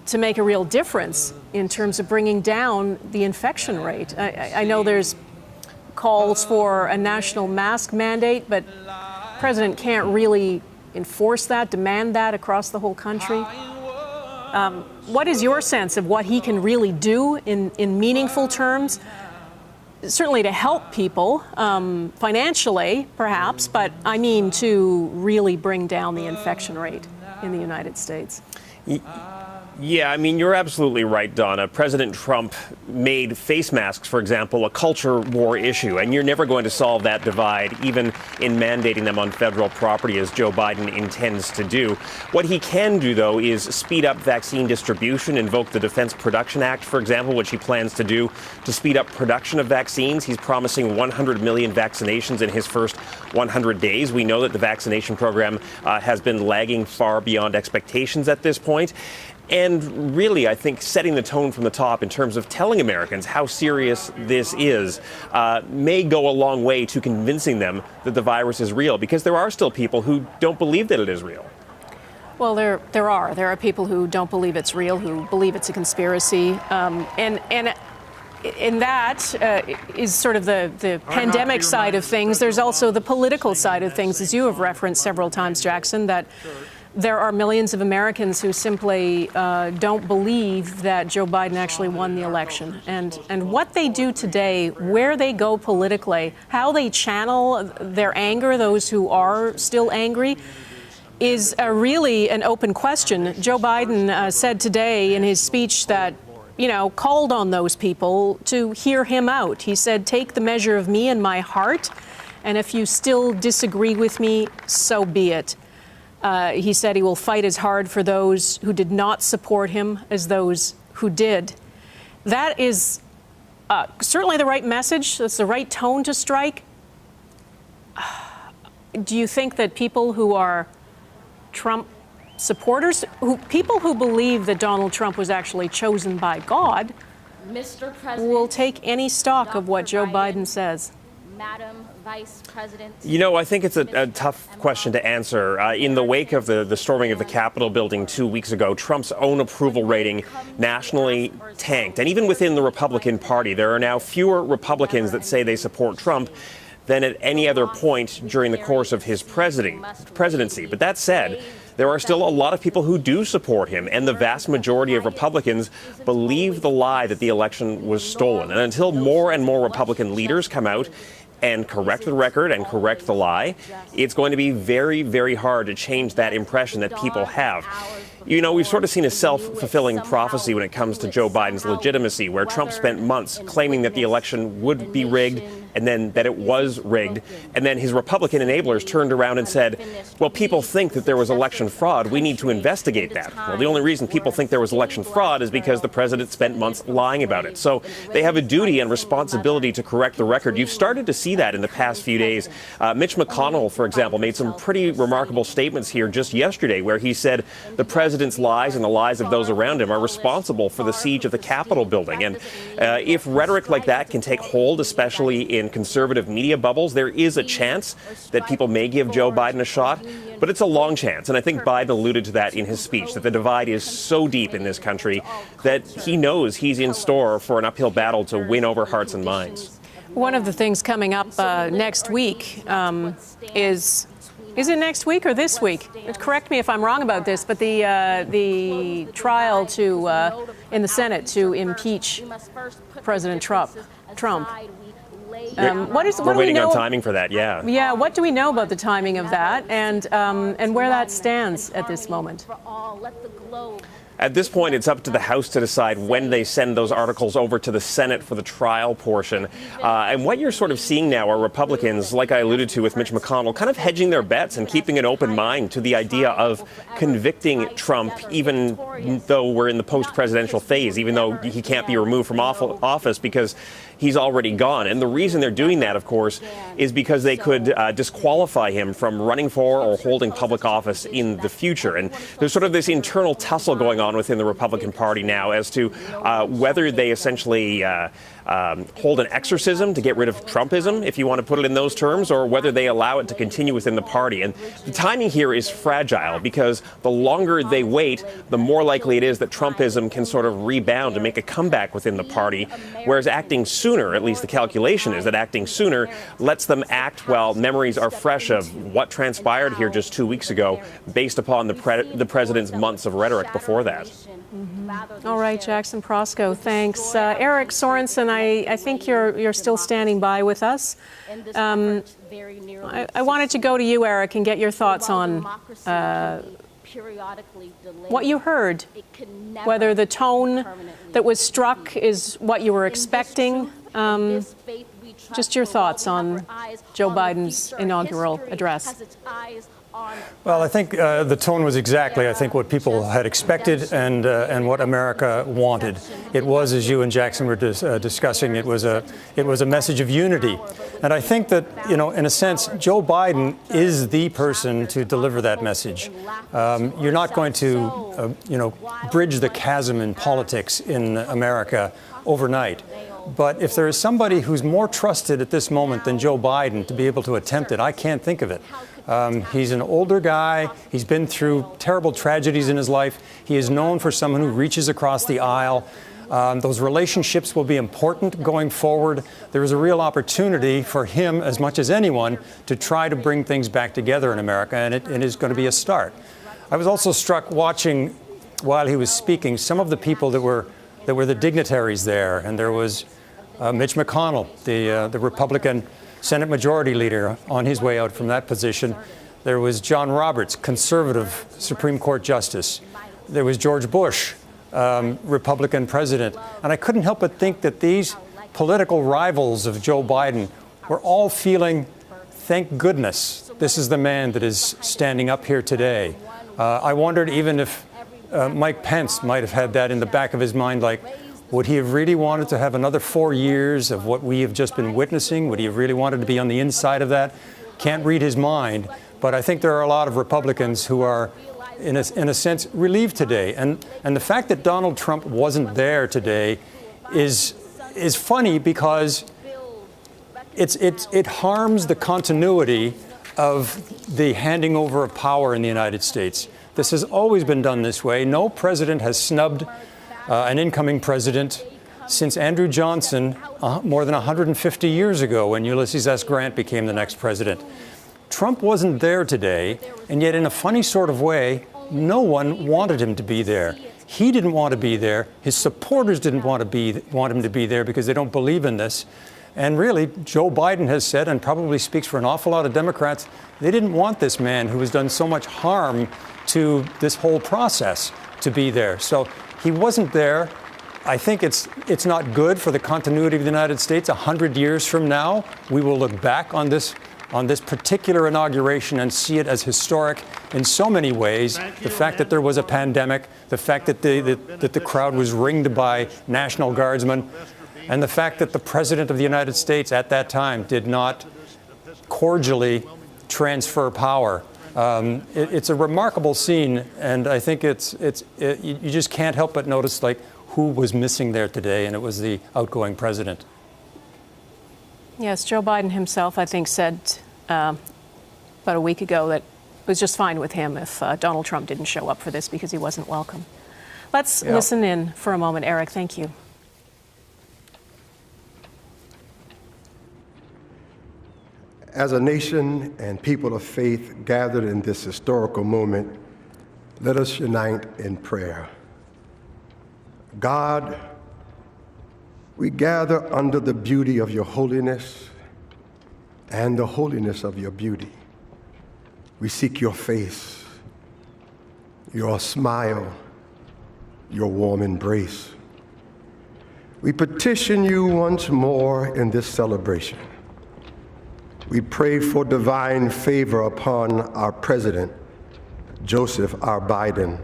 to make a real difference in terms of bringing down the infection rate. I know there's calls for a national mask mandate, but the president can't really enforce that, demand that across the whole country. What is your sense of what he can really do in meaningful terms? Certainly to help people, financially, perhaps, but I mean to really bring down the infection rate in the United States. Yeah, I mean, you're absolutely right, Donna. President Trump made face masks, for example, a culture war issue, and you're never going to solve that divide, even in mandating them on federal property, as Joe Biden intends to do. What he can do, though, is speed up vaccine distribution, invoke the Defense Production Act, for example, which he plans to do to speed up production of vaccines. He's promising 100 million vaccinations in his first 100 days. We know that the vaccination program has been lagging far beyond expectations at this point. And really, I think setting the tone from the top in terms of telling Americans how serious this is may go a long way to convincing them that the virus is real, because there are still people who don't believe that it is real. Well, there are people who don't believe it's real, who believe it's a conspiracy, and that is sort of the pandemic side of things. There's also the political side of things, as you have referenced several times, Jackson, that there are millions of Americans who simply don't believe that Joe Biden actually won the election. And what they do today, where they go politically, how they channel their anger, those who are still angry, is really an open question. Joe Biden said today in his speech that, called on those people to hear him out. He said, take the measure of me and my heart, and if you still disagree with me, so be it. He said he will fight as hard for those who did not support him as those who did. That is certainly the right message. That's the right tone to strike. Do you think that people who are Trump supporters, people who believe that Donald Trump was actually chosen by God, will take any stock of what Joe Biden says? Madam Vice President. I think it's a tough question to answer. In the wake of the storming of the Capitol building 2 weeks ago, Trump's own approval rating nationally tanked. And even within the Republican Party, there are now fewer Republicans that say they support Trump than at any other point during the course of his presidency. But that said, there are still a lot of people who do support him, and the vast majority of Republicans believe the lie that the election was stolen. And until more and more Republican leaders come out and correct the record and correct the lie, it's going to be very, very hard to change that impression that people have. We've sort of seen a self-fulfilling prophecy when it comes to Joe Biden's legitimacy, where Trump spent months claiming that the election would be rigged and then that it was rigged. And then his Republican enablers turned around and said, well, people think that there was election fraud. We need to investigate that. Well, the only reason people think there was election fraud is because the president spent months lying about it. So they have a duty and responsibility to correct the record. You've started to see that in the past few days. Mitch McConnell, for example, made some pretty remarkable statements here just yesterday, where he said the president's lies and the lies of those around him are responsible for the siege of the Capitol building. And if rhetoric like that can take hold, especially in conservative media bubbles, there is a chance that people may give Joe Biden a shot, but it's a long chance. And I think Biden alluded to that in his speech, that the divide is so deep in this country that he knows he's in store for an uphill battle to win over hearts and minds. One of the things coming up next week is it next week or this week? Correct me if I'm wrong about this, but the trial in the Senate to impeach President Trump. We're waiting on timing for that, yeah. Yeah, what do we know about the timing of that and where that stands at this moment? At this point, it's up to the House to decide when they send those articles over to the Senate for the trial portion. And what you're sort of seeing now are Republicans, like I alluded to with Mitch McConnell, kind of hedging their bets and keeping an open mind to the idea of convicting Trump, even though we're in the post-presidential phase, even though he can't be removed from office because he's already gone. And the reason they're doing that, of course, is because they could disqualify him from running for or holding public office in the future. And there's sort of this internal tussle going on within the Republican Party now as to whether they essentially hold an exorcism to get rid of Trumpism, if you want to put it in those terms, or whether they allow it to continue within the party. And the timing here is fragile because the longer they wait, the more likely it is that Trumpism can sort of rebound and make a comeback within the party, whereas acting sooner, at least the calculation is that acting sooner lets them act while memories are fresh of what transpired here just 2 weeks ago based upon the president's months of rhetoric before that. Mm-hmm. All right, Jackson Prosko, thanks. Eric Sorensen, I think you're still standing by with us. I wanted to go to you, Eric, and get your thoughts on periodically delayed. What you heard, whether the tone that was struck is what you were expecting. Just your thoughts on Joe Biden's inaugural address. Well, I think the tone was exactly, I think, what people had expected and what America wanted. It was, as you and Jackson were discussing, it was a message of unity. And I think that, you know, in a sense, Joe Biden is the person to deliver that message. You're not going to, you know, bridge the chasm in politics in America overnight. But if there is somebody who's more trusted at this moment than Joe Biden to be able to attempt it, I can't think of it. He's an older guy. He's been through terrible tragedies in his life. He is known for someone who reaches across the aisle. Those relationships will be important going forward. There is a real opportunity for him, as much as anyone, to try to bring things back together in America, and it is going to be a start. I was also struck watching, while he was speaking, some of the people that were the dignitaries there, and there was Mitch McConnell, the Republican Senate Majority Leader, on his way out from that position. There was John Roberts, conservative Supreme Court Justice. There was George Bush, Republican President. And I couldn't help but think that these political rivals of Joe Biden were all feeling, thank goodness, this is the man that is standing up here today. I wondered even if Mike Pence might have had that in the back of his mind, like, would he have really wanted to have another 4 years of what we have just been witnessing? Would he have really wanted to be on the inside of that? Can't read his mind. But I think there are a lot of Republicans who are, in a sense, relieved today. And the fact that Donald Trump wasn't there today is funny because it harms the continuity of the handing over of power in the United States. This has always been done this way. No president has snubbed an incoming president since Andrew Johnson more than 150 years ago, when Ulysses S. Grant became the next president. Trump wasn't there today, and yet in a funny sort of way, no one wanted him to be there. He didn't want to be there. His supporters didn't want him to be there because they don't believe in this. And really, Joe Biden has said, and probably speaks for an awful lot of Democrats, they didn't want this man who has done so much harm to this whole process to be there. So he wasn't there. I think it's not good for the continuity of the United States. 100 years from now, we will look back on this particular inauguration and see it as historic in so many ways. The fact that there was a pandemic, the fact that the crowd was ringed by National Guardsmen, and the fact that the President of the United States at that time did not cordially transfer power. It's a remarkable scene, and I think you just can't help but notice, like, who was missing there today, and it was the outgoing president. Yes, Joe Biden himself, I think, said about a week ago that it was just fine with him if Donald Trump didn't show up for this because he wasn't welcome. Let's listen in for a moment. Eric, thank you. As a nation and people of faith gathered in this historical moment, let us unite in prayer. God, we gather under the beauty of your holiness and the holiness of your beauty. We seek your face, your smile, your warm embrace. We petition you once more in this celebration. We pray for divine favor upon our President, Joseph R. Biden,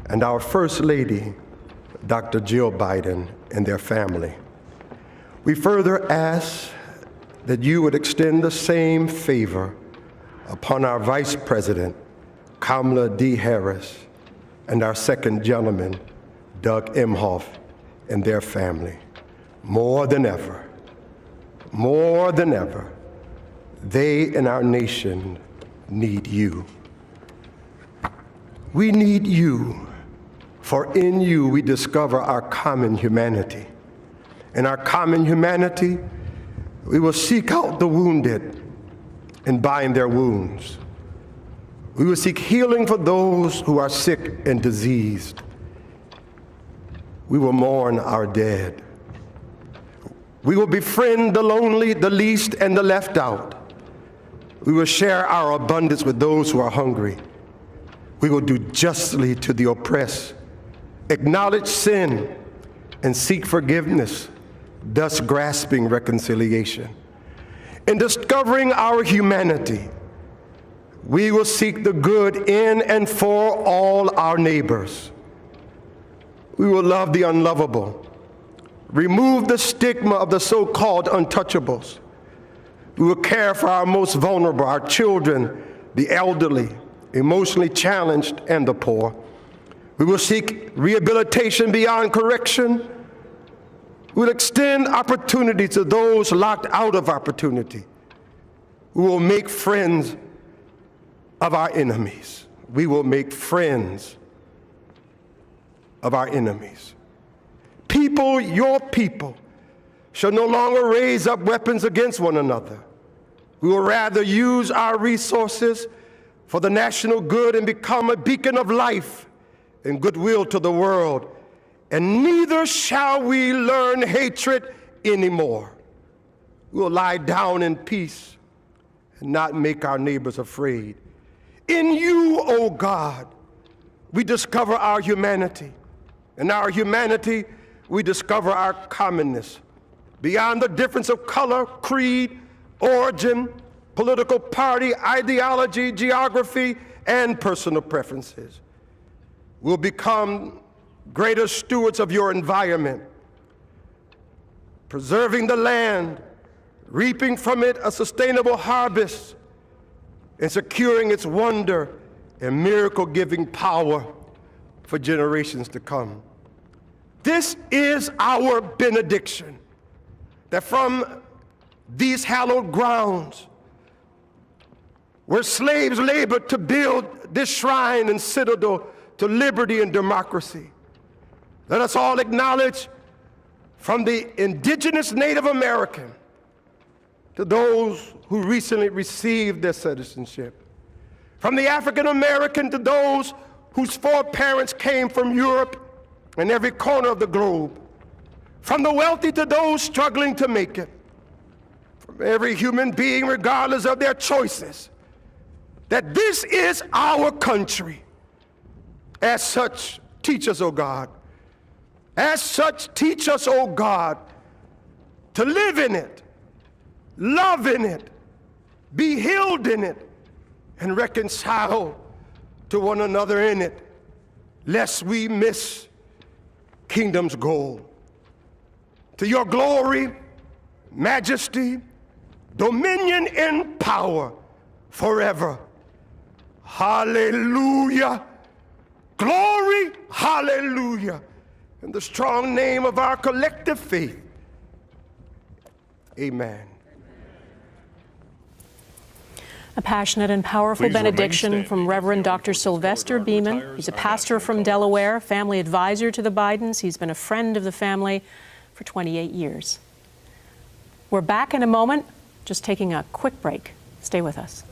and our First Lady, Dr. Jill Biden, and their family. We further ask that you would extend the same favor upon our Vice President, Kamala D. Harris, and our second gentleman, Doug Emhoff, and their family. More than ever, they and our nation need you. We need you, for in you we discover our common humanity. In our common humanity, we will seek out the wounded and bind their wounds. We will seek healing for those who are sick and diseased. We will mourn our dead. We will befriend the lonely, the least, and the left out. We will share our abundance with those who are hungry. We will do justly to the oppressed, acknowledge sin, and seek forgiveness, thus grasping reconciliation. In discovering our humanity, we will seek the good in and for all our neighbors. We will love the unlovable, remove the stigma of the so-called untouchables. We will care for our most vulnerable, our children, the elderly, emotionally challenged, and the poor. We will seek rehabilitation beyond correction. We will extend opportunity to those locked out of opportunity. We will make friends of our enemies. We will make friends of our enemies. People, your people, shall no longer raise up weapons against one another. We will rather use our resources for the national good and become a beacon of life and goodwill to the world. And neither shall we learn hatred anymore. We will lie down in peace and not make our neighbors afraid. In you, O God, we discover our humanity. In our humanity, we discover our commonness. Beyond the difference of color, creed, origin, political party, ideology, geography, and personal preferences. We'll become greater stewards of your environment, preserving the land, reaping from it a sustainable harvest, and securing its wonder and miracle-giving power for generations to come. This is our benediction, that from these hallowed grounds, where slaves labored to build this shrine and citadel to liberty and democracy, let us all acknowledge, from the indigenous Native American to those who recently received their citizenship, from the African American to those whose foreparents came from Europe and every corner of the globe, from the wealthy to those struggling to make it, from every human being, regardless of their choices, that this is our country. As such, teach us, O God. As such, teach us, O God, to live in it, love in it, be healed in it, and reconcile to one another in it, lest we miss kingdom's goal. To your glory, majesty, dominion, and power forever. Hallelujah. Glory, hallelujah. In the strong name of our collective faith. Amen. A passionate and powerful benediction from Reverend Dr. Sylvester Beeman. He's a pastor from Delaware, family advisor to the Bidens. He's been a friend of the family for 28 years. We're back in a moment, just taking a quick break. Stay with us.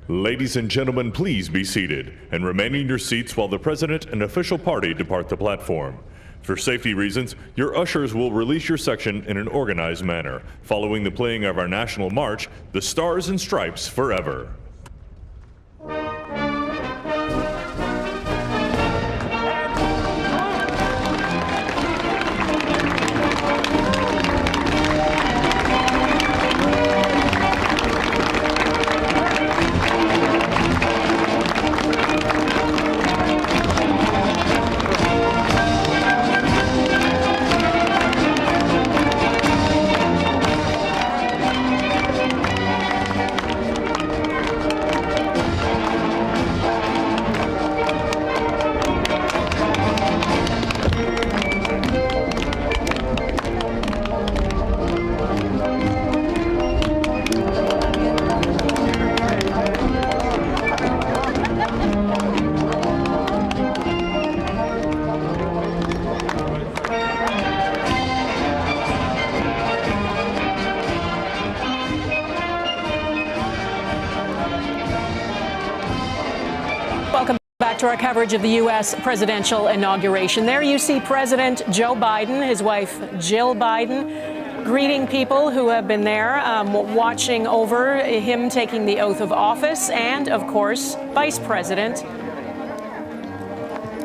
Ladies and gentlemen, please be seated and remain in your seats while the President and official party depart the platform. For safety reasons, your ushers will release your section in an organized manner, following the playing of our national march, The Stars and Stripes Forever. to our coverage of the U.S. presidential inauguration. There you see President Joe Biden, his wife Jill Biden, greeting people who have been there, watching over him taking the oath of office, and, of course, Vice President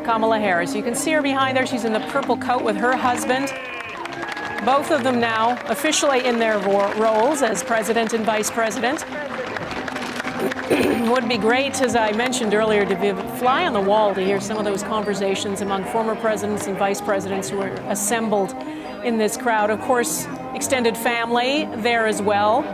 Kamala Harris. You can see her behind there. She's in the purple coat with her husband. Both of them now officially in their roles as president and vice president. It would be great, as I mentioned earlier, to be a fly on the wall to hear some of those conversations among former presidents and vice presidents who are assembled in this crowd. Of course, extended family there as well.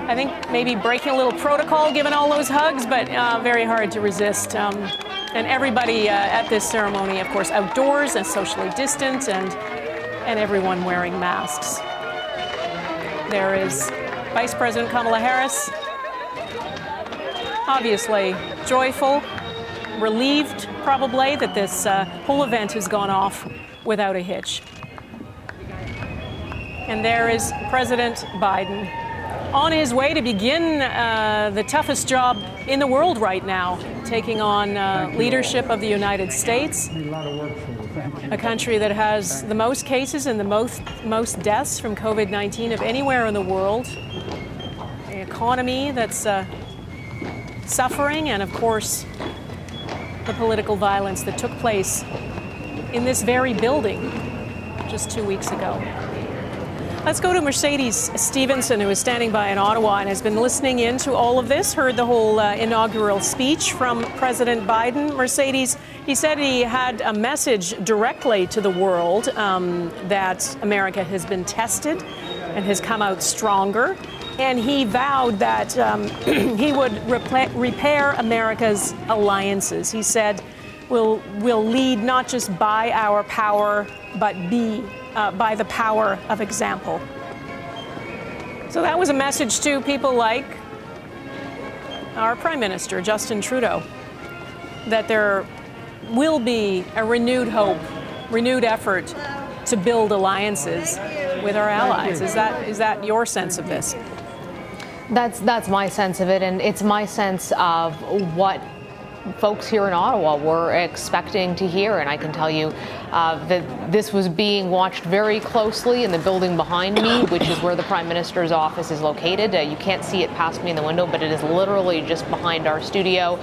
I think maybe breaking a little protocol given all those hugs, but very hard to resist. And everybody at this ceremony, of course, outdoors and socially distant, and everyone wearing masks. There is Vice President Kamala Harris, obviously joyful, relieved probably that this whole event has gone off without a hitch. And there is President Biden on his way to begin the toughest job in the world right now, taking on leadership of the United States, a country that has the most cases and the most deaths from COVID-19 of anywhere in the world, an economy that's suffering, and of course the political violence that took place in this very building just 2 weeks ago. Let's go to Mercedes Stephenson, who is standing by in Ottawa and has been listening in to all of this, heard the whole inaugural speech from President Biden. Mercedes, he said he had a message directly to the world that America has been tested and has come out stronger. And he vowed that he would repair America's alliances. He said, we'll lead not just by our power, but by the power of example. So that was a message to people like our Prime Minister, Justin Trudeau, that there will be a renewed hope, renewed effort to build alliances with our allies. Is that your sense of this? That's my sense of it, and it's my sense of what folks here in Ottawa were expecting to hear. And I can tell you that this was being watched very closely in the building behind me, which is where the Prime Minister's office is located. You can't see it past me in the window, but it is literally just behind our studio.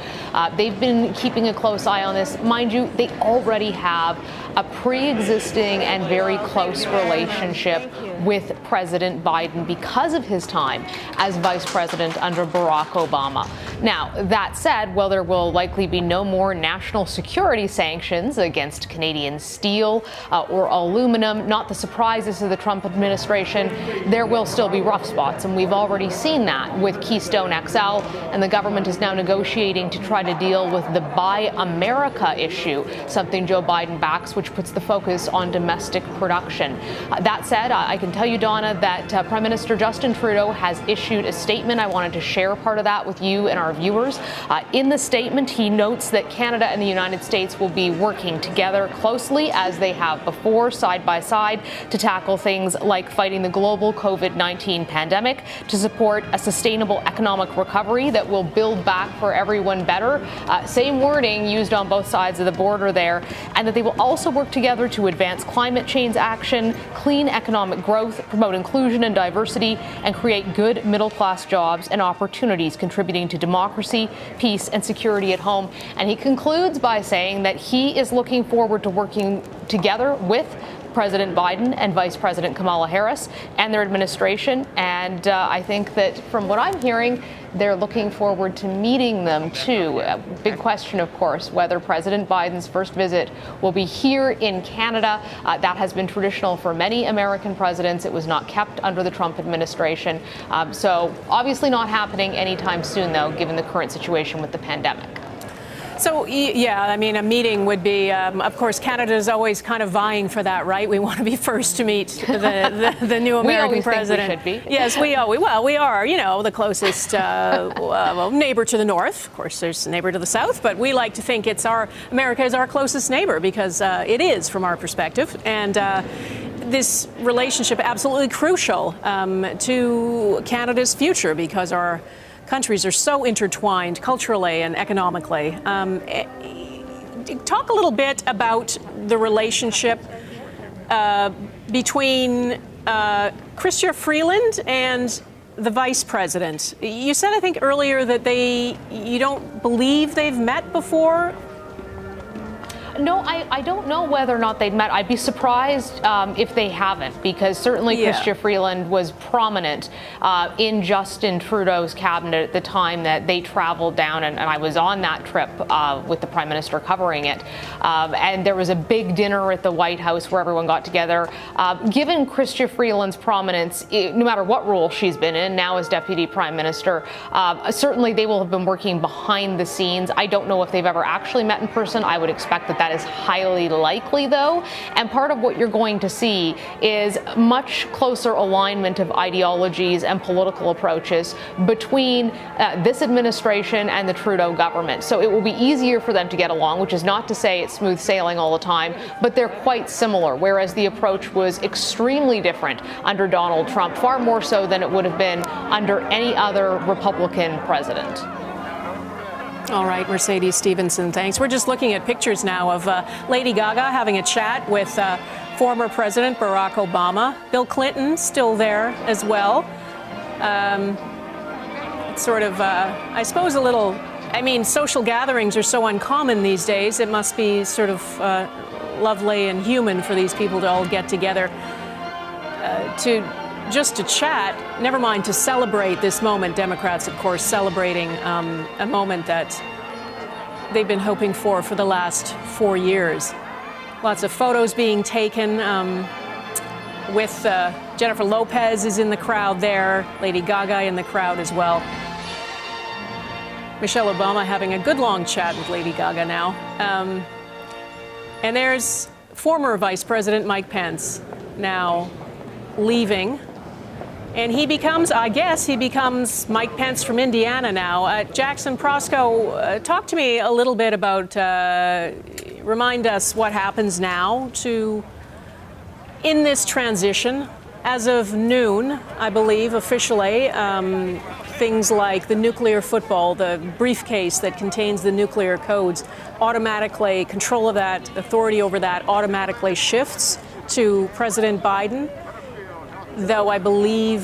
They've been keeping a close eye on this. Mind you, they already have a pre-existing and very close relationship with President Biden because of his time as vice president under Barack Obama. Now, that said, while there will likely be no more national security sanctions against Canadian steel or aluminum, not the surprises of the Trump administration, there will still be rough spots. And we've already seen that with Keystone XL, and the government is now negotiating to try to deal with the Buy America issue, something Joe Biden backs, which puts the focus on domestic production. That said, I can tell you, Donna, that Prime Minister Justin Trudeau has issued a statement. I wanted to share part of that with you and our viewers. In the statement, he notes that Canada and the United States will be working together closely, as they have before, side by side, to tackle things like fighting the global COVID-19 pandemic, to support a sustainable economic recovery that will build back for everyone better. Same wording used on both sides of the border there, and that they will also work together to advance climate change action, clean economic growth, promote inclusion and diversity, and create good middle-class jobs and opportunities contributing to democracy, peace, and security at home. And he concludes by saying that he is looking forward to working together with President Biden and Vice President Kamala Harris and their administration. And I think that from what I'm hearing, they're looking forward to meeting them, too. A big question, of course, whether President Biden's first visit will be here in Canada. That has been traditional for many American presidents. It was not kept under the Trump administration. So obviously not happening anytime soon, though, given the current situation with the pandemic. So, yeah, I mean, a meeting would be, of course, Canada's always kind of vying for that, right? We want to be first to meet the new American president. We should be. Yes, we are, you know, the closest neighbor to the north. Of course, there's a neighbor to the south, but we like to think America is our closest neighbor because it is from our perspective. And this relationship absolutely crucial to Canada's future because our countries are so intertwined culturally and economically. talk a little bit about the relationship between Chrystia Freeland and the vice president. You said, I think, earlier that you don't believe they've met before. No, I don't know whether or not they'd met. I'd be surprised if they haven't, because certainly Chrystia Freeland was prominent in Justin Trudeau's cabinet at the time that they traveled down, and I was on that trip with the Prime Minister covering it. And there was a big dinner at the White House where everyone got together. Given Chrystia Freeland's prominence, no matter what role she's been in, now as Deputy Prime Minister, certainly they will have been working behind the scenes. I don't know if they've ever actually met in person. I would expect that is highly likely, though, and part of what you're going to see is much closer alignment of ideologies and political approaches between this administration and the Trudeau government. So it will be easier for them to get along, which is not to say it's smooth sailing all the time, but they're quite similar, whereas the approach was extremely different under Donald Trump, far more so than it would have been under any other Republican president. All right, Mercedes Stephenson, thanks. We're just looking at pictures now of Lady Gaga having a chat with former President Barack Obama. Bill Clinton still there as well. It's sort of, I suppose, a little, I mean, social gatherings are so uncommon these days. It must be sort of lovely and human for these people to all get together to chat, never mind to celebrate this moment. Democrats, of course, celebrating a moment that they've been hoping for the last 4 years. Lots of photos being taken with Jennifer Lopez is in the crowd there, Lady Gaga in the crowd as well. Michelle Obama having a good long chat with Lady Gaga now. And there's former Vice President Mike Pence now leaving. And he becomes, I guess, Mike Pence from Indiana now. Jackson Prosco, talk to me a little bit about, remind us what happens now in this transition. As of noon, I believe, officially, things like the nuclear football, the briefcase that contains the nuclear codes, automatically, control of that, authority over that automatically shifts to President Biden. Though I believe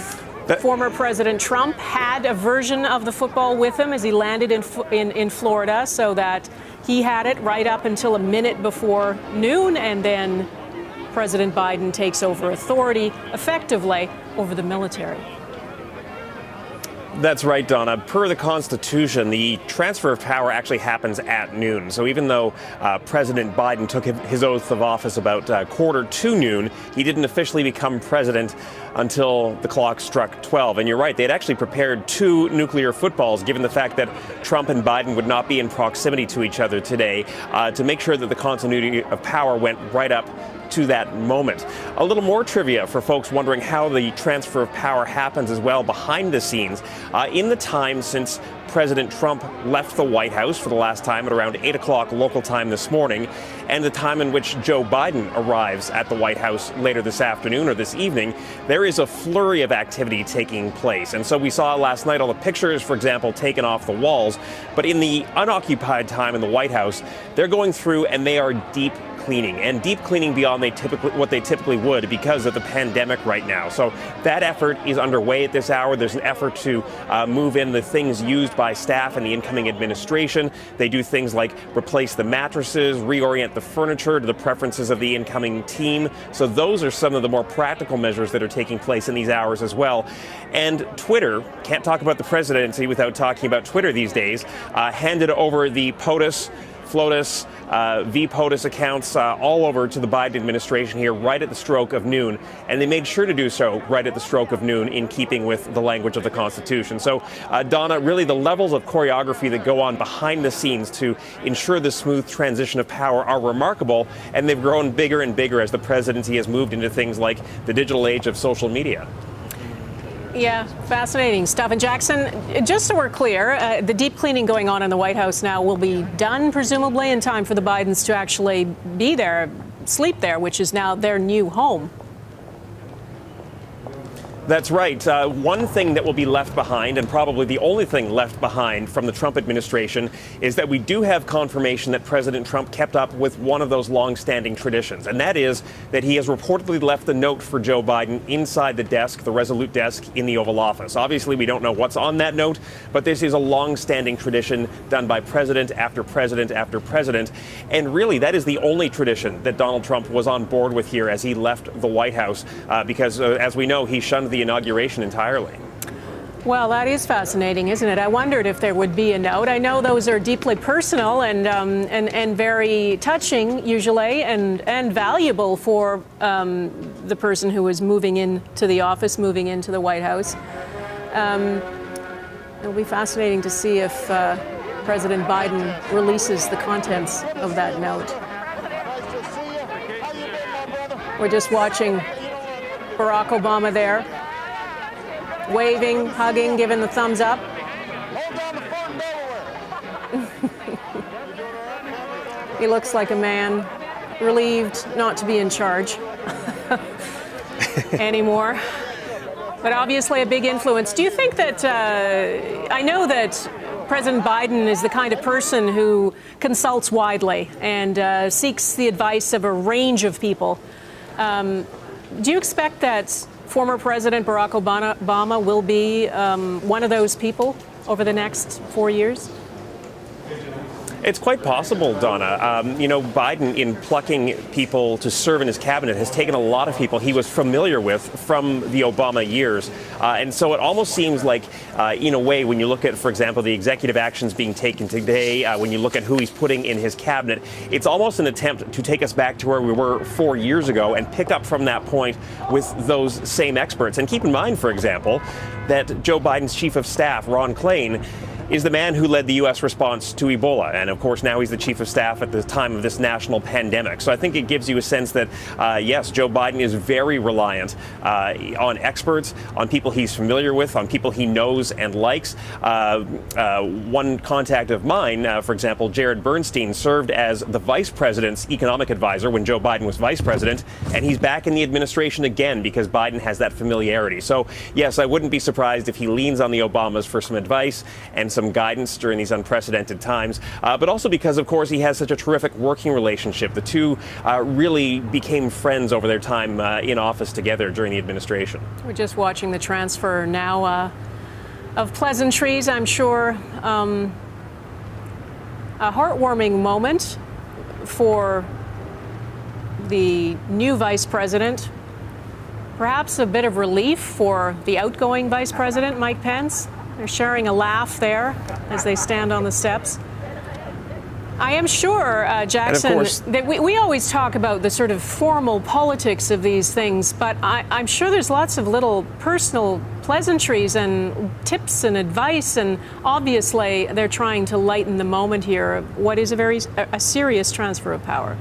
former President Trump had a version of the football with him as he landed in Florida, so that he had it right up until a minute before noon, and then President Biden takes over authority effectively over the military. That's right, Donna. Per the Constitution, the transfer of power actually happens at noon. So even though President Biden took his oath of office about 1:45 he didn't officially become president until the clock struck 12. And you're right, they had actually prepared 2 nuclear footballs, given the fact that Trump and Biden would not be in proximity to each other today, to make sure that the continuity of power went right up to that moment. A little more trivia for folks wondering how the transfer of power happens as well behind the scenes. In the time since President Trump left the White House for the last time at around 8 o'clock local time this morning, and the time in which Joe Biden arrives at the White House later this afternoon or this evening, there is a flurry of activity taking place. And so we saw last night all the pictures, for example, taken off the walls. But in the unoccupied time in the White House, they're going through and they are deep cleaning, and deep cleaning beyond what they typically would because of the pandemic right now. So that effort is underway at this hour. There's an effort to move in the things used by staff and the incoming administration. They do things like replace the mattresses, reorient the furniture to the preferences of the incoming team. So those are some of the more practical measures that are taking place in these hours as well. And Twitter, can't talk about the presidency without talking about Twitter these days, handed over the POTUS, FLOTUS, VPOTUS accounts all over to the Biden administration here right at the stroke of noon. And they made sure to do so right at the stroke of noon in keeping with the language of the Constitution. So, Donna, really the levels of choreography that go on behind the scenes to ensure the smooth transition of power are remarkable. And they've grown bigger and bigger as the presidency has moved into things like the digital age of social media. Yeah, fascinating stuff. And Jackson, just so we're clear, the deep cleaning going on in the White House now will be done, presumably, in time for the Bidens to actually be there, sleep there, which is now their new home. That's right. One thing that will be left behind, and probably the only thing left behind from the Trump administration, is that we do have confirmation that President Trump kept up with one of those long-standing traditions, and that is that he has reportedly left a note for Joe Biden inside the desk, the Resolute desk in the Oval Office. Obviously, we don't know what's on that note, but this is a long-standing tradition done by president after president after president, and really that is the only tradition that Donald Trump was on board with here as he left the White House, because as we know, he shunned the inauguration entirely. Well, that is fascinating, isn't it? I wondered if there would be a note. I know those are deeply personal and very touching, usually, and valuable for the person who is moving into the office, moving into the White House. It'll be fascinating to see if President Biden releases the contents of that note. We're just watching Barack Obama there, waving, hugging, giving the thumbs up. He looks like a man relieved not to be in charge anymore, but obviously a big influence. Do you think that, I know that President Biden is the kind of person who consults widely and seeks the advice of a range of people. Do you expect that former President Barack Obama will be one of those people over the next 4 years? It's quite possible, Donna. You know, Biden, in plucking people to serve in his cabinet, has taken a lot of people he was familiar with from the Obama years. And so it almost seems like, in a way, when you look at, for example, the executive actions being taken today, when you look at who he's putting in his cabinet, it's almost an attempt to take us back to where we were 4 years ago and pick up from that point with those same experts. And keep in mind, for example, that Joe Biden's chief of staff, Ron Klain, is the man who led the U.S. response to Ebola. And of course, now he's the chief of staff at the time of this national pandemic. So I think it gives you a sense that, yes, Joe Biden is very reliant on experts, on people he's familiar with, on people he knows and likes. One contact of mine, for example, Jared Bernstein, served as the vice president's economic advisor when Joe Biden was vice president. And he's back in the administration again because Biden has that familiarity. So, yes, I wouldn't be surprised if he leans on the Obamas for some advice and some guidance during these unprecedented times, but also because, of course, he has such a terrific working relationship. The two really became friends over their time in office together during the administration. We're just watching the transfer now of pleasantries, I'm sure. A heartwarming moment for the new vice president. Perhaps a bit of relief for the outgoing vice president, Mike Pence. They're sharing a laugh there as they stand on the steps. I am sure, Jackson, that we always talk about the sort of formal politics of these things, but I'm sure there's lots of little personal pleasantries and tips and advice, and obviously they're trying to lighten the moment here of what is a serious transfer of power.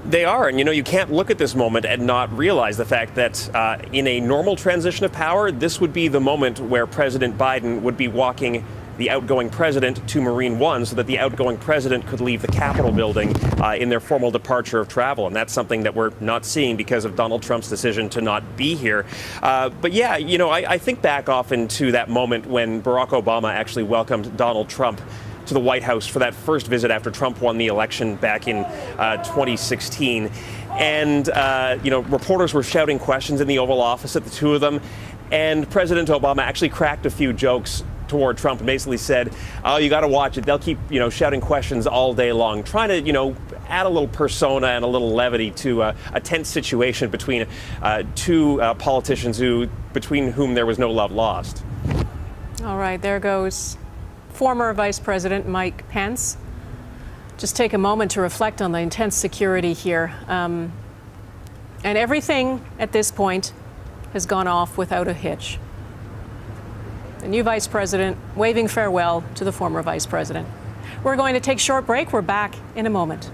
They are, and you know, you can't look at this moment and not realize the fact that in a normal transition of power, this would be the moment where President Biden would be walking the outgoing president to Marine One so that the outgoing president could leave the Capitol building in their formal departure of travel. And that's something that we're not seeing because of Donald Trump's decision to not be here. But yeah, you know, I think back often to that moment when Barack Obama actually welcomed Donald Trump to the White House for that first visit after Trump won the election back in 2016. And, you know, reporters were shouting questions in the Oval Office at the two of them. And President Obama actually cracked a few jokes toward Trump and basically said, oh, you got to watch it. They'll keep, you know, shouting questions all day long, trying to, you know, add a little persona and a little levity to a tense situation between two politicians between whom there was no love lost. All right, there goes former Vice President Mike Pence. Just take a moment to reflect on the intense security here. And everything at this point has gone off without a hitch. The new Vice President waving farewell to the former Vice President. We're going to take a short break. We're back in a moment.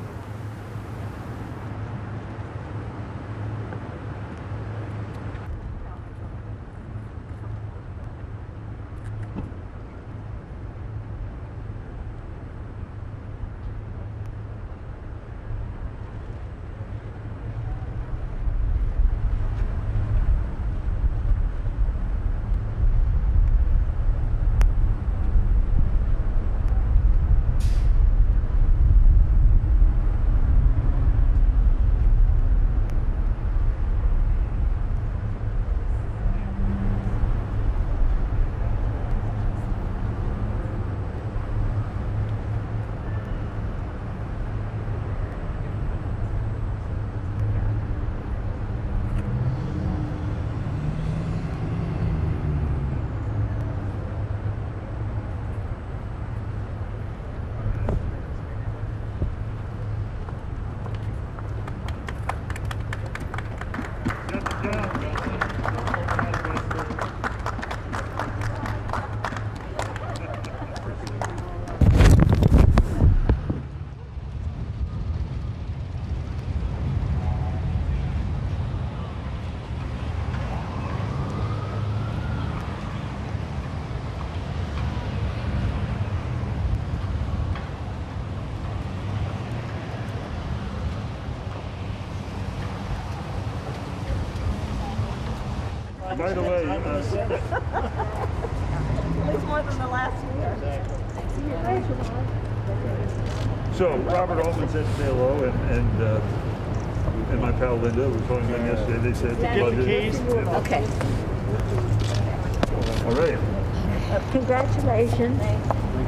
By the way, at least more than the last year. So Robert Altman said say hello, and my pal Linda, we phoned them yesterday. They said Get the keys. Okay. All right. Congratulations.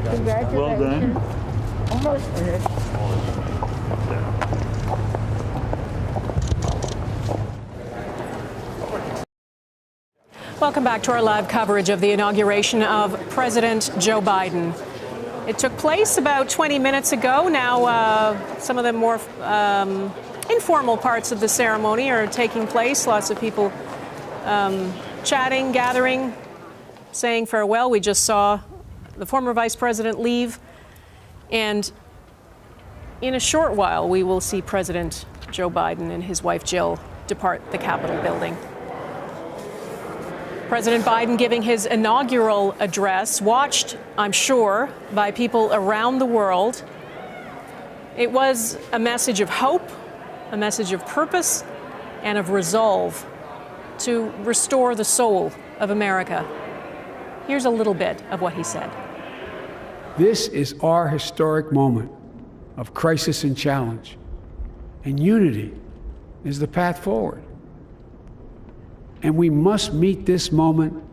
Congratulations. Well done. Almost finished. Welcome back to our live coverage of the inauguration of President Joe Biden. It took place about 20 minutes ago. Now, some of the more informal parts of the ceremony are taking place. Lots of people chatting, gathering, saying farewell. We just saw the former vice president leave. And in a short while, we will see President Joe Biden and his wife Jill depart the Capitol building. President Biden giving his inaugural address, watched, I'm sure, by people around the world. It was a message of hope, a message of purpose, and of resolve to restore the soul of America. Here's a little bit of what he said. This is our historic moment of crisis and challenge, and unity is the path forward. And we must meet this moment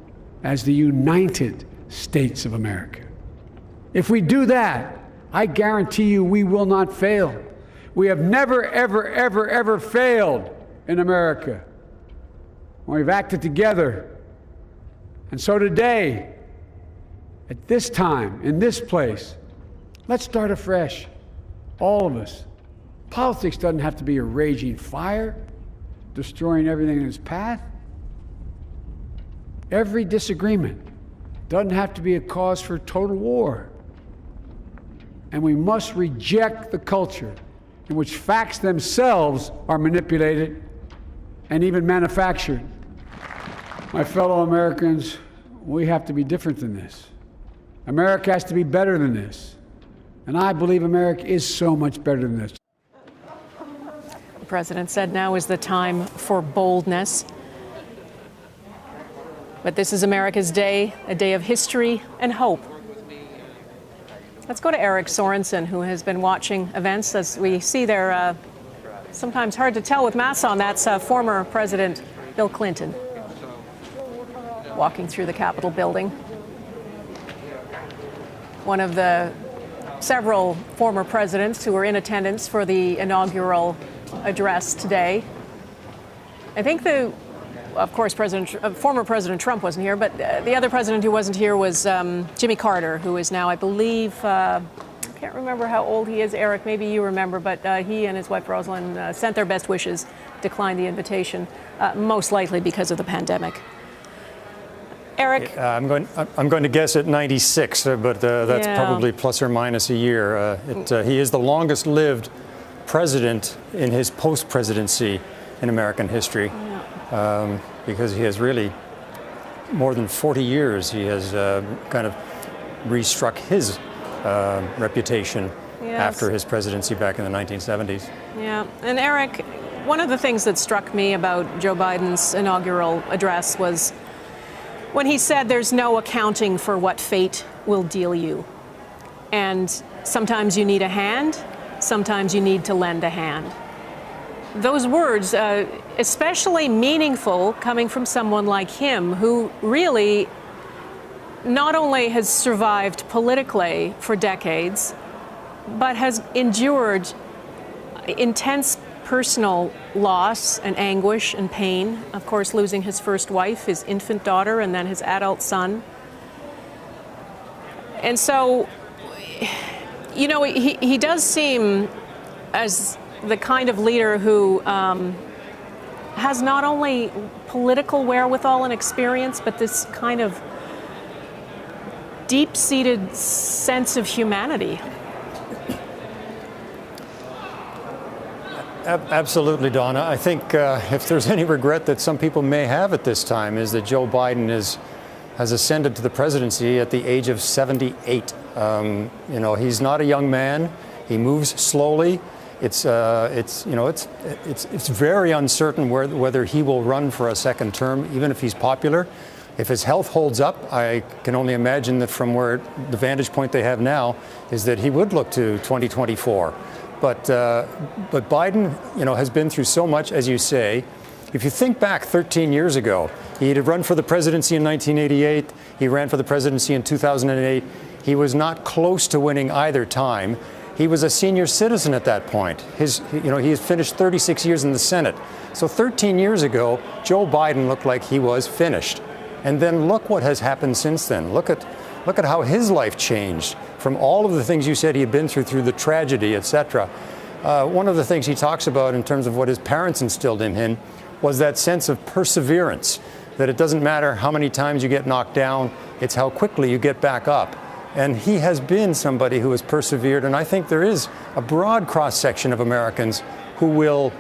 as the United States of America. If we do that, I guarantee you we will not fail. We have never, ever, ever, ever failed in America when we've acted together. And so today, at this time, in this place, let's start afresh, all of us. Politics doesn't have to be a raging fire, destroying everything in its path. Every disagreement doesn't have to be a cause for total war. And we must reject the culture in which facts themselves are manipulated and even manufactured. My fellow Americans, we have to be different than this. America has to be better than this. And I believe America is so much better than this. The president said now is the time for boldness. But this is America's day, a day of history and hope. Let's go to Eric Sorensen, who has been watching events. As we see there, sometimes hard to tell with masks on. That's former President Bill Clinton walking through the Capitol building. One of the several former presidents who were in attendance for the inaugural address today. I think of course, former President Trump wasn't here, but the other president who wasn't here was Jimmy Carter, who is now, I believe, I can't remember how old he is, Eric, maybe you remember, but he and his wife Rosalind sent their best wishes, declined the invitation, most likely because of the pandemic. Eric? I'm going to guess at 96, but that's probably plus or minus a year. He is the longest lived president in his post-presidency in American history. Because he has really, more than 40 years, he has kind of restruck his reputation after his presidency back in the 1970s. Yeah, and Eric, one of the things that struck me about Joe Biden's inaugural address was when he said there's no accounting for what fate will deal you. And sometimes you need a hand, sometimes you need to lend a hand. Those words, especially meaningful coming from someone like him, who really not only has survived politically for decades, but has endured intense personal loss and anguish and pain. Of course, losing his first wife, his infant daughter, and then his adult son. And so, you know, he does seem as the kind of leader who has not only political wherewithal and experience, but this kind of deep-seated sense of humanity. Absolutely, Donna. I think if there's any regret that some people may have at this time is that Joe Biden has ascended to the presidency at the age of 78. You know, he's not a young man. He moves slowly. It's very uncertain whether he will run for a second term, even if he's popular. If his health holds up, I can only imagine that from where the vantage point they have now is that he would look to 2024. But Biden, has been through so much, as you say. If you think back 13 years ago, he had run for the presidency in 1988. He ran for the presidency in 2008. He was not close to winning either time. He was a senior citizen at that point. He has finished 36 years in the Senate. So 13 years ago, Joe Biden looked like he was finished. And then look what has happened since then. Look at how his life changed from all of the things you said he had been through the tragedy, etc. One of the things he talks about in terms of what his parents instilled in him was that sense of perseverance, that it doesn't matter how many times you get knocked down, it's how quickly you get back up. And he has been somebody who has persevered, and I think there is a broad cross-section of Americans who will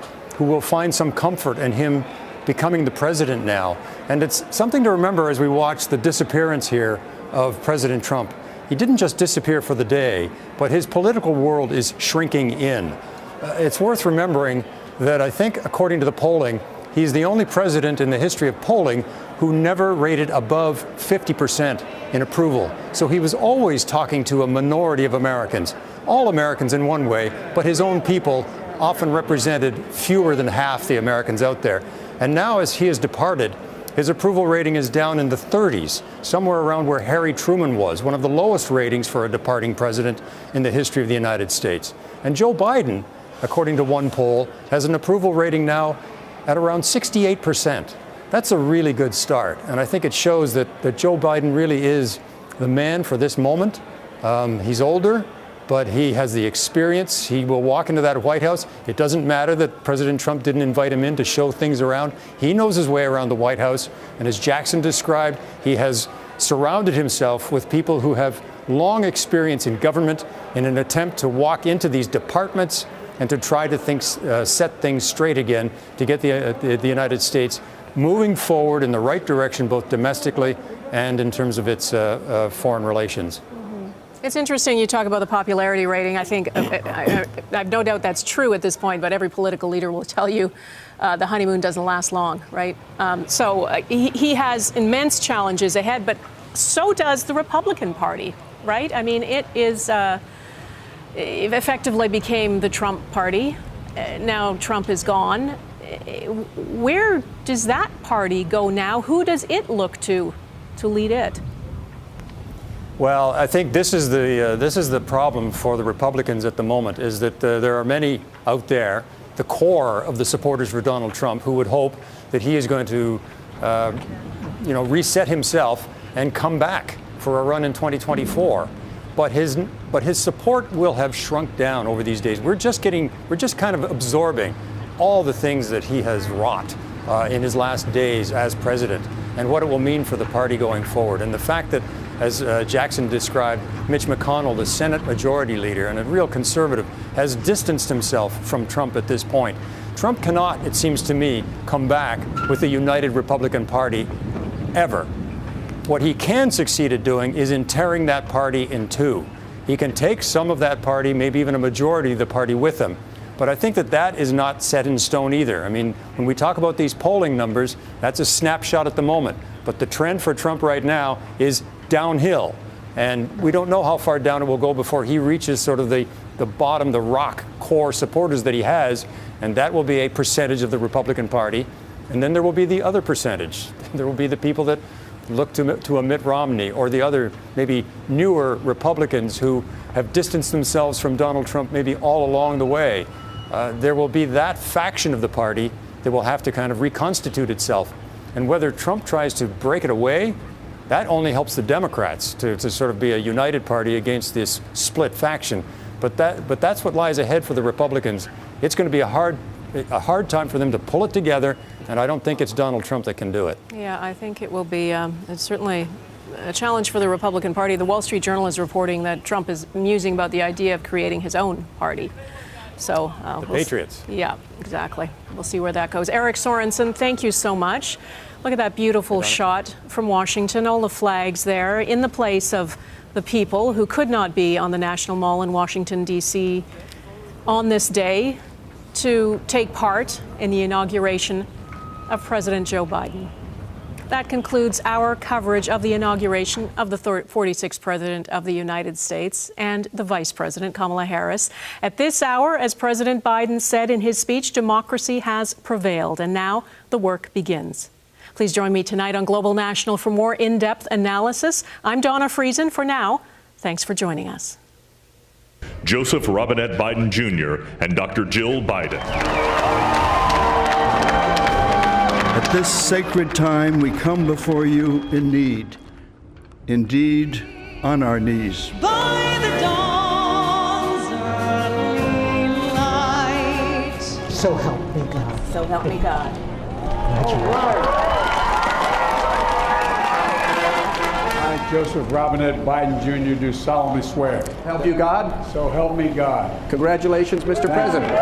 find some comfort in him becoming the president now. And it's something to remember as we watch the disappearance here of President Trump. He didn't just disappear for the day, but his political world is shrinking in. It's worth remembering that I think, according to the polling, he's the only president in the history of polling who never rated above 50% in approval. So he was always talking to a minority of Americans, all Americans in one way, but his own people often represented fewer than half the Americans out there. And now, as he has departed, his approval rating is down in the 30s, somewhere around where Harry Truman was, one of the lowest ratings for a departing president in the history of the United States. And Joe Biden, according to one poll, has an approval rating now at around 68%. That's a really good start. And I think it shows that Joe Biden really is the man for this moment. He's older, but he has the experience. He will walk into that White House. It doesn't matter that President Trump didn't invite him in to show things around. He knows his way around the White House. And as Jackson described, he has surrounded himself with people who have long experience in government in an attempt to walk into these departments and to try to set things straight again to get the United States moving forward in the right direction, both domestically and in terms of its foreign relations. It's interesting you talk about the popularity rating. I think I have no doubt that's true at this point, but every political leader will tell you the honeymoon doesn't last long, right? So he has immense challenges ahead, but so does the Republican Party, right? I mean, it effectively became the Trump party. Now Trump is gone. Where does that party go now? Who does it look to lead it? Well, I think this is the problem for the Republicans at the moment, is that there are many out there, the core of the supporters for Donald Trump, who would hope that he is going to, reset himself and come back for a run in 2024. But his support will have shrunk down over these days. We're just kind of absorbing all the things that he has wrought in his last days as president and what it will mean for the party going forward. And the fact that, as Jackson described, Mitch McConnell, the Senate Majority Leader and a real conservative, has distanced himself from Trump at this point. Trump cannot, it seems to me, come back with a united Republican Party ever. What he can succeed at doing is in tearing that party in two. He can take some of that party, maybe even a majority of the party with him. But I think that is not set in stone either. I mean, when we talk about these polling numbers, that's a snapshot at the moment. But the trend for Trump right now is downhill. And we don't know how far down it will go before he reaches sort of the bottom, the rock core supporters that he has. And that will be a percentage of the Republican Party. And then there will be the other percentage. There will be the people that look to a Mitt Romney or the other maybe newer Republicans who have distanced themselves from Donald Trump maybe all along the way. There will be that faction of the party that will have to kind of reconstitute itself. And whether Trump tries to break it away, that only helps the Democrats to sort of be a united party against this split faction. But that's what lies ahead for the Republicans. It's going to be a hard time for them to pull it together, and I don't think it's Donald Trump that can do it. Yeah, I think it will be it's certainly a challenge for the Republican Party. The Wall Street Journal is reporting that Trump is musing about the idea of creating his own party. So the Patriots. Yeah, exactly. We'll see where that goes. Eric Sorensen, thank you so much. Look at that beautiful shot from Washington, all the flags there in the place of the people who could not be on the National Mall in Washington, D.C. on this day to take part in the inauguration of President Joe Biden. That concludes our coverage of the inauguration of the 46th President of the United States and the Vice President, Kamala Harris. At this hour, as President Biden said in his speech, democracy has prevailed, and now the work begins. Please join me tonight on Global National for more in-depth analysis. I'm Donna Friesen. For now, thanks for joining us. Joseph Robinette Biden Jr. and Dr. Jill Biden. At this sacred time, we come before you in need, indeed on our knees. By the dawn's early light. So help me God. So help me God. I, Joseph Robinette Biden Jr., do solemnly swear. Help you God. So help me God. Congratulations, Mr. President.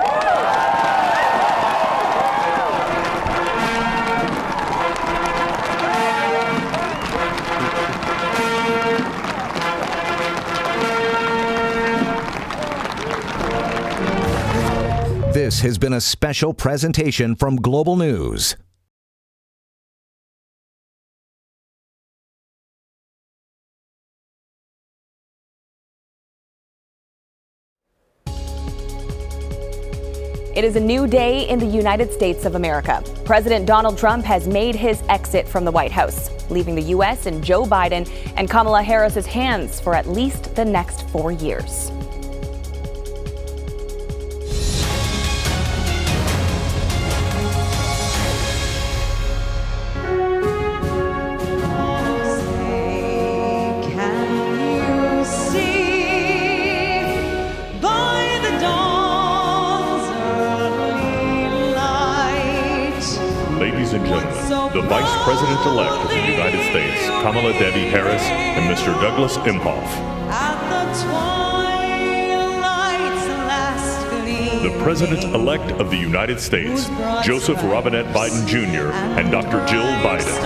This has been a special presentation from Global News. It is a new day in the United States of America. President Donald Trump has made his exit from the White House, leaving the U.S. in Joe Biden and Kamala Harris's hands for at least the next 4 years. Ladies and gentlemen, the Vice President-elect of the United States, Kamala Debbie Harris, and Mr. Douglas Emhoff. The President-elect of the United States, Joseph Robinette Biden Jr. and Dr. Jill Biden.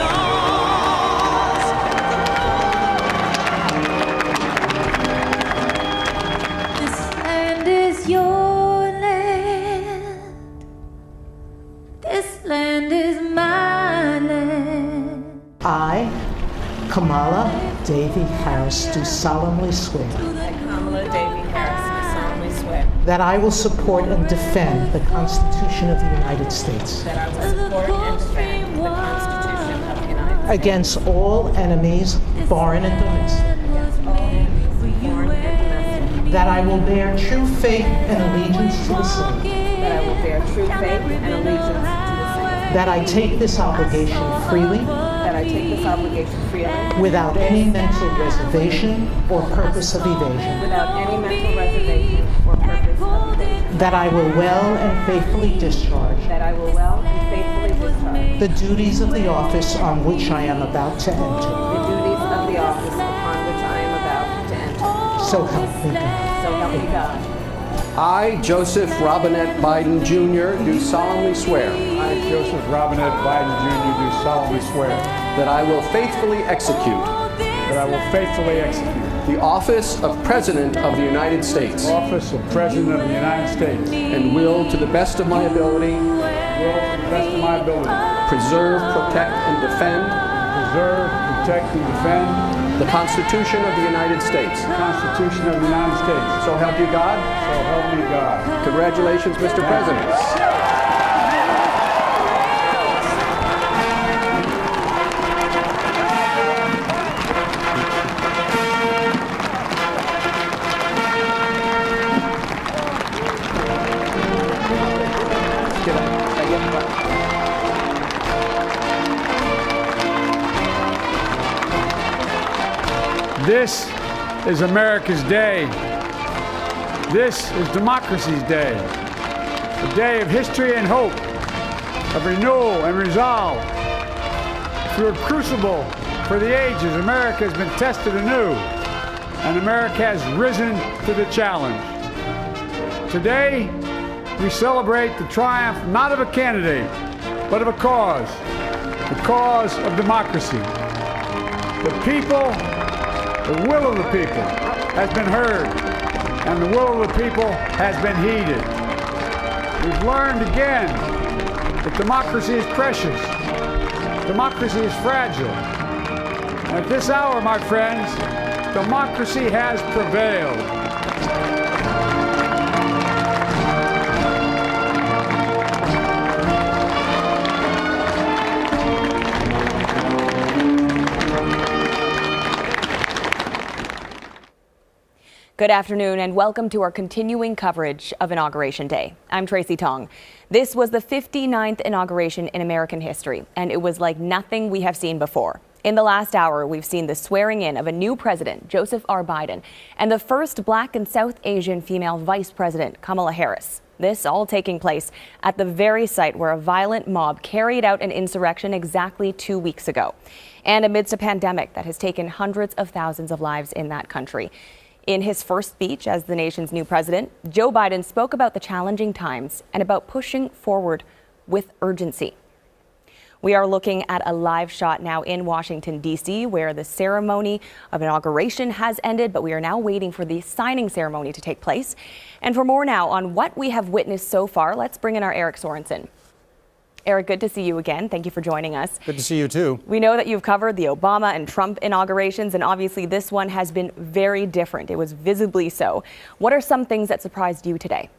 I, Kamala Devi Harris, do solemnly swear. Kamala Devi Harris, do solemnly swear. That I will support and defend the Constitution of the United States. That I will support and defend the Constitution of the United States. Against all enemies, foreign and domestic. Against all enemies, foreign and domestic. That I will bear true faith and allegiance to the same. That I will bear true faith and allegiance to the same. That I take this obligation freely. That I take this obligation freely. Without any mental reservation or purpose of evasion. Without any mental reservation or purpose of evasion. That I will well and faithfully discharge. That I will well and faithfully discharge. The duties of the office on which I am about to enter. The duties of the office upon which I am about to enter. So help me God. So help me God. I, Joseph Robinette Biden Jr., do solemnly swear. I, Joseph Robinette Biden Jr., do solemnly swear. That I will faithfully execute. That I will faithfully execute. The office of President of the United States. Office of President of the United States. And will, to the best of my ability. Will, to the best of my ability. Preserve, protect, and defend. Preserve, protect, and defend. The Constitution of the United States. The Constitution of the United States. So help you God. So help me God. Congratulations, Mr. President. This is America's day. This is democracy's day. A day of history and hope, of renewal and resolve. Through a crucible for the ages, America has been tested anew, and America has risen to the challenge. Today, we celebrate the triumph not of a candidate, but of a cause, the cause of democracy. The people, the will of the people has been heard, and the will of the people has been heeded. We've learned again that democracy is precious. Democracy is fragile. And at this hour, my friends, democracy has prevailed. Good afternoon and welcome to our continuing coverage of Inauguration Day. I'm Tracy Tong. This was the 59th inauguration in American history, and it was like nothing we have seen before. In the last hour, we've seen the swearing in of a new president, Joseph R. Biden, and the first Black and South Asian female vice president, Kamala Harris. This all taking place at the very site where a violent mob carried out an insurrection exactly 2 weeks ago, and amidst a pandemic that has taken hundreds of thousands of lives in that country. In his first speech as the nation's new president, Joe Biden spoke about the challenging times and about pushing forward with urgency. We are looking at a live shot now in Washington, D.C., where the ceremony of inauguration has ended, but we are now waiting for the signing ceremony to take place. And for more now on what we have witnessed so far, let's bring in our Eric Sorensen. Eric, good to see you again. Thank you for joining us. Good to see you, too. We know that you've covered the Obama and Trump inaugurations, and obviously this one has been very different. It was visibly so. What are some things that surprised you today?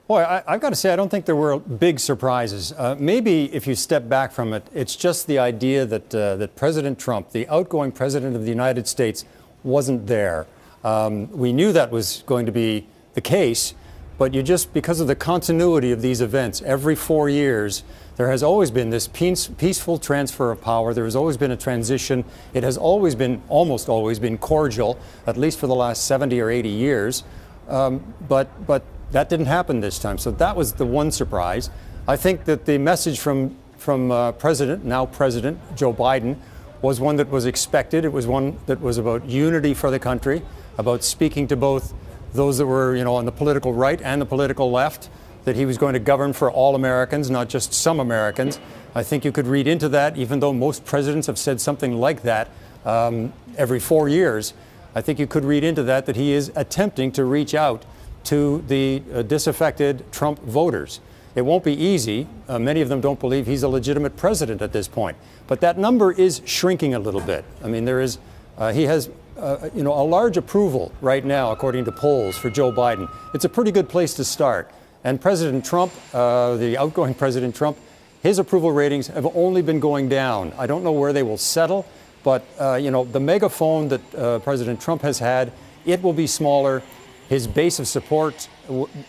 Boy, I've got to say, I don't think there were big surprises. Maybe if you step back from it, it's just the idea that that President Trump, the outgoing president of the United States, wasn't there. We knew that was going to be the case, but because of the continuity of these events, every 4 years, there has always been this peaceful transfer of power. There has always been a transition. It has always been, almost always been cordial, at least for the last 70 or 80 years. But that didn't happen this time. So that was the one surprise. I think that the message from now President Joe Biden was one that was expected. It was one that was about unity for the country, about speaking to both those that were, on the political right and the political left, that he was going to govern for all Americans, not just some Americans. I think you could read into that, even though most presidents have said something like that every 4 years. I think you could read into that he is attempting to reach out to the disaffected Trump voters. It won't be easy. Many of them don't believe he's a legitimate president at this point. But that number is shrinking a little bit. I mean, he has a large approval right now, according to polls, for Joe Biden. It's a pretty good place to start. And President Trump, the outgoing President Trump, his approval ratings have only been going down. I don't know where they will settle, but the megaphone that President Trump has had, it will be smaller. His base of support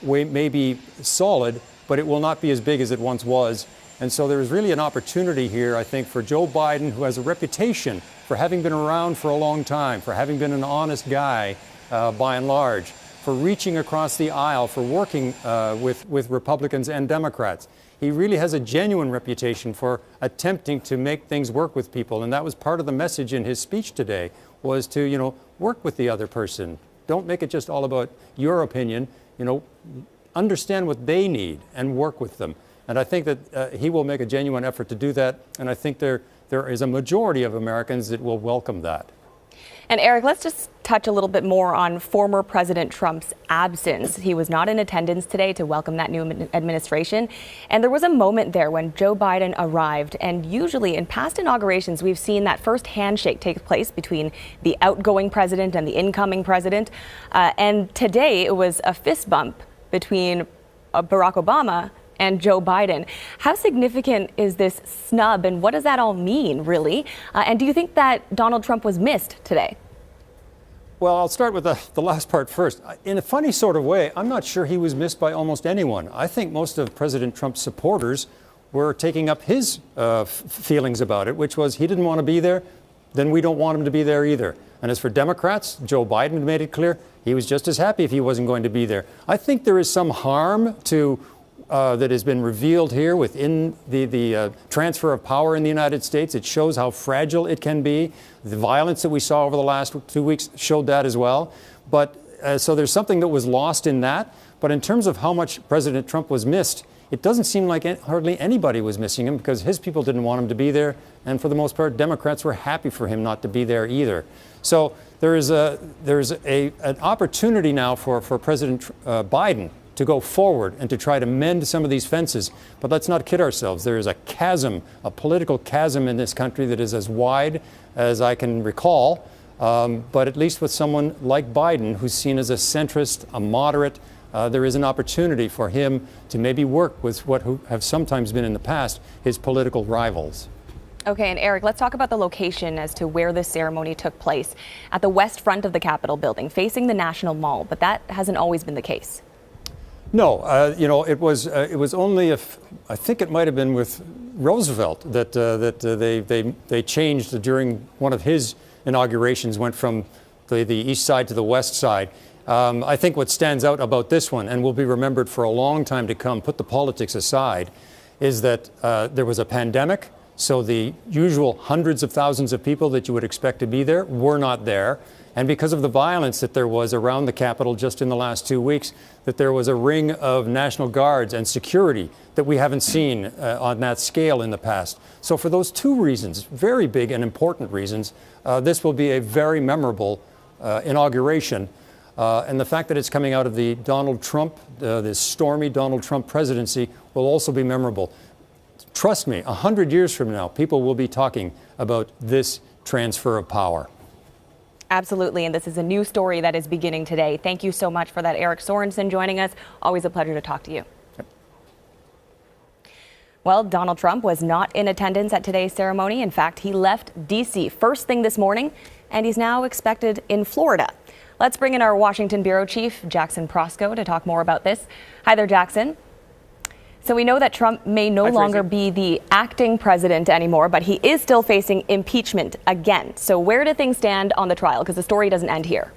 may be solid, but it will not be as big as it once was. And so there is really an opportunity here, I think, for Joe Biden, who has a reputation for having been around for a long time, for having been an honest guy by and large, for reaching across the aisle, for working with Republicans and Democrats. He really has a genuine reputation for attempting to make things work with people. And that was part of the message in his speech today, was to, work with the other person. Don't make it just all about your opinion. Understand what they need and work with them. And I think that he will make a genuine effort to do that. And I think there is a majority of Americans that will welcome that. And Eric, let's just touch a little bit more on former President Trump's absence. He was not in attendance today to welcome that new administration. And there was a moment there when Joe Biden arrived. And usually in past inaugurations, we've seen that first handshake take place between the outgoing president and the incoming president. And today it was a fist bump between Barack Obama and Joe Biden. How significant is this snub, and what does that all mean, really? And do you think that Donald Trump was missed today? Well, I'll start with the last part first. In a funny sort of way, I'm not sure he was missed by almost anyone. I think most of President Trump's supporters were taking up his feelings about it, which was he didn't want to be there, then we don't want him to be there either. And as for Democrats, Joe Biden made it clear he was just as happy if he wasn't going to be there. I think there is some harm that has been revealed here within the transfer of power in the United States. It shows how fragile it can be. The violence that we saw over the last 2 weeks showed that as well. But so there's something that was lost in that. But in terms of how much President Trump was missed, it doesn't seem like hardly anybody was missing him because his people didn't want him to be there. And for the most part, Democrats were happy for him not to be there either. So there's an opportunity now for President Biden to go forward and to try to mend some of these fences. But let's not kid ourselves. There is a chasm, a political chasm in this country that is as wide as I can recall. But at least with someone like Biden, who's seen as a centrist, a moderate, there is an opportunity for him to maybe work with who have sometimes been in the past his political rivals. Okay, and Eric, let's talk about the location as to where this ceremony took place. At the west front of the Capitol building, facing the National Mall, but that hasn't always been the case. No, it was only I think it might have been with Roosevelt that they changed during one of his inaugurations, went from the east side to the west side. I think what stands out about this one, and will be remembered for a long time to come, put the politics aside, is that there was a pandemic, so the usual hundreds of thousands of people that you would expect to be there were not there. And because of the violence that there was around the Capitol just in the last 2 weeks, that there was a ring of National Guards and security that we haven't seen on that scale in the past. So for those two reasons, very big and important reasons, this will be a very memorable inauguration. And the fact that it's coming out of the Donald Trump, this stormy Donald Trump presidency, will also be memorable. Trust me, 100 years from now, people will be talking about this transfer of power. Absolutely, and this is a new story that is beginning today. Thank you so much for that, Eric Sorensen, joining us. Always a pleasure to talk to you. Yep. Well, Donald Trump was not in attendance at today's ceremony. In fact, he left D.C. first thing this morning, and he's now expected in Florida. Let's bring in our Washington bureau chief, Jackson Prosco, to talk more about this. Hi there, Jackson. So we know that Trump may no longer be the acting president anymore, but he is still facing impeachment again. So where do things stand on the trial? Because the story doesn't end here.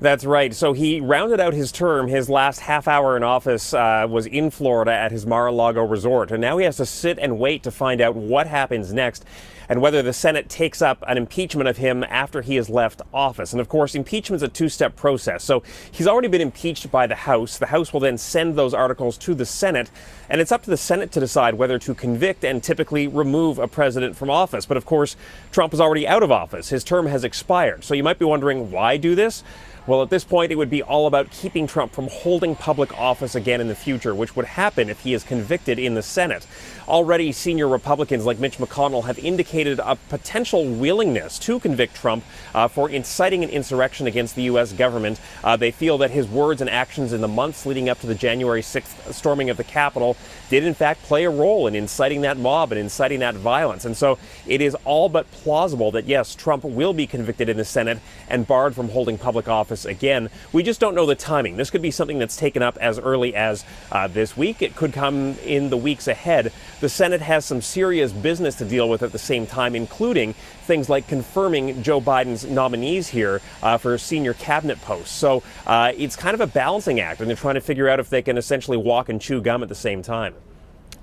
That's right. So he rounded out his term. His last half hour in office was in Florida at his Mar-a-Lago resort. And now he has to sit and wait to find out what happens next and whether the Senate takes up an impeachment of him after he has left office. And of course, impeachment is a two-step process. So he's already been impeached by the House. The House will then send those articles to the Senate, and it's up to the Senate to decide whether to convict and typically remove a president from office. But of course, Trump is already out of office. His term has expired. So you might be wondering, why do this? Well, at this point, it would be all about keeping Trump from holding public office again in the future, which would happen if he is convicted in the Senate. Already, senior Republicans like Mitch McConnell have indicated a potential willingness to convict Trump for inciting an insurrection against the U.S. government. They feel that his words and actions in the months leading up to the January 6th storming of the Capitol did in fact play a role in inciting that mob and inciting that violence. And so it is all but plausible that, yes, Trump will be convicted in the Senate and barred from holding public office again. We just don't know the timing. This could be something that's taken up as early as this week. It could come in the weeks ahead. The Senate has some serious business to deal with at the same time, including things like confirming Joe Biden's nominees here for senior cabinet posts. So it's kind of a balancing act, and they're trying to figure out if they can essentially walk and chew gum at the same time.